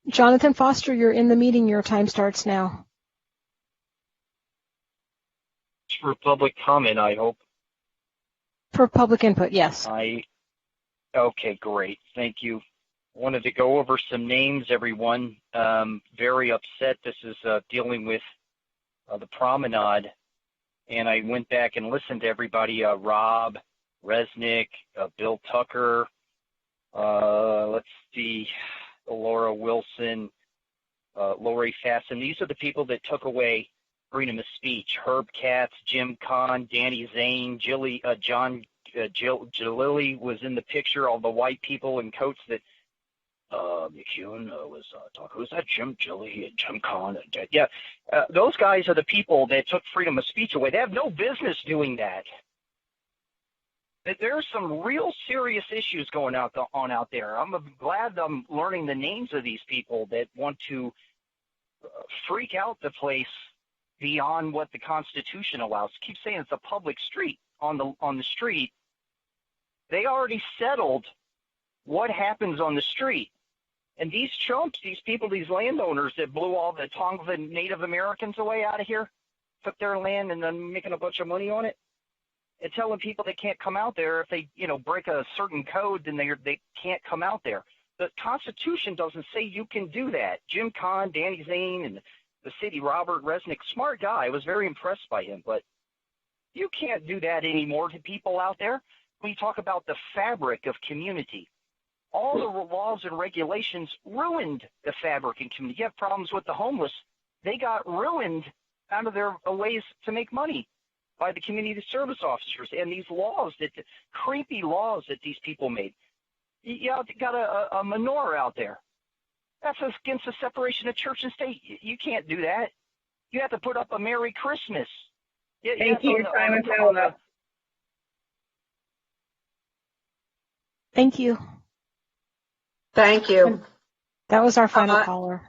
Jonathan Foster, you're in the meeting. Your time starts now. For public comment, I hope. For public input, yes. Okay, great. Thank you. Wanted to go over some names, everyone. Very upset. This is dealing with the promenade. And I went back and listened to everybody, Rob, Resnick, Bill Tucker, let's see, Laura Wilson, Lori Fasten. These are the people that took away freedom of speech. Herb Katz, Jim Kahn, Danny Zane, John Jalili was in the picture, all the white people in coats that McEwen was talking. Was that Jim Gilly and Jim Kahn? Those guys are the people that took freedom of speech away. They have no business doing that. There's some real serious issues going on out there. I'm glad I'm learning the names of these people that want to freak out the place beyond what the Constitution allows. Keep saying it's a public street. On the street, they already settled what happens on the street. And these chumps, these people, these landowners that blew all the Tonga Native Americans away out of here, took their land and then making a bunch of money on it, and telling people they can't come out there if they, break a certain code, then they can't come out there. The Constitution doesn't say you can do that. Jim Kahn, Danny Zane, and the city, Robert Resnick, smart guy. I was very impressed by him, but you can't do that anymore to people out there. We talk about the fabric of community. All the laws and regulations ruined the fabric in community. You have problems with the homeless. They got ruined out of their ways to make money by the community service officers and these laws, creepy laws that these people made. You got a menorah out there. That's against the separation of church and state. You can't do that. You have to put up a Merry Christmas. Thank you. Your time is now up. Thank you. Thank you. That was our final caller.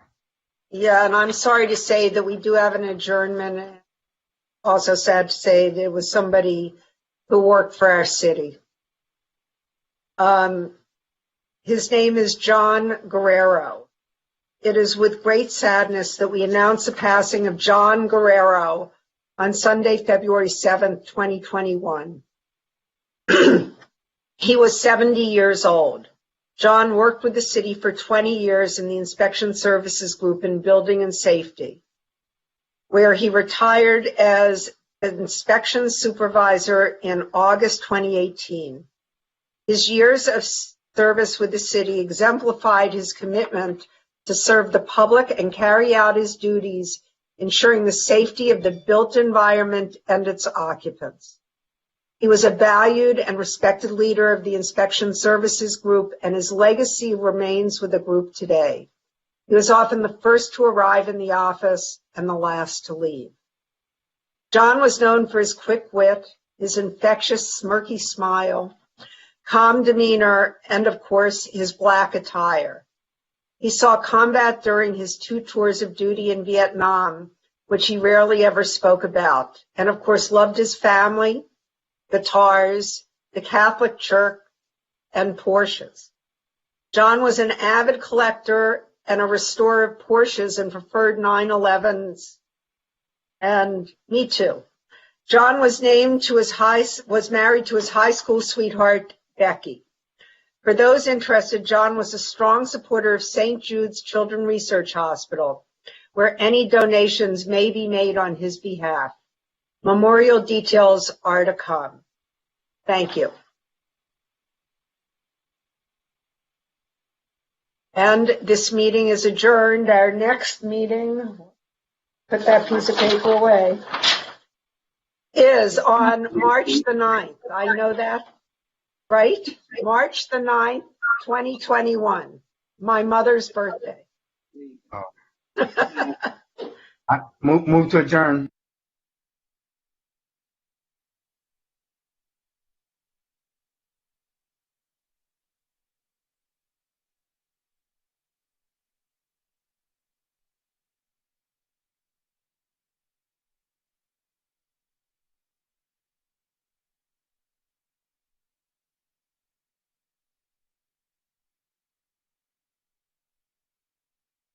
Yeah, and I'm sorry to say that we do have an adjournment. Also sad to say that it was somebody who worked for our city. His name is John Guerrero. It is with great sadness that we announce the passing of John Guerrero on Sunday, February 7th, 2021. He was 70 years old. John worked with the city for 20 years in the Inspection Services Group in Building and Safety, where he retired as inspection supervisor in August 2018. His years of service with the city exemplified his commitment to serve the public and carry out his duties, ensuring the safety of the built environment and its occupants. He was a valued and respected leader of the inspection services group, and his legacy remains with the group today. He was often the first to arrive in the office and the last to leave. John was known for his quick wit, his infectious, smirky smile, calm demeanor, and of course, his black attire. He saw combat during his 2 tours of duty in Vietnam, which he rarely ever spoke about, and of course loved his family, guitars, the Catholic Church, and Porsches. John was an avid collector and a restorer of Porsches and preferred 911s. And me too. John was married to his high school sweetheart, Becky. For those interested, John was a strong supporter of St. Jude's Children's Research Hospital, where any donations may be made on his behalf. Memorial details are to come. Thank you. And this meeting is adjourned. Our next meeting, put that piece of paper away, is on March the 9th. I know that, right? March the 9th, 2021, my mother's birthday. Move to adjourn.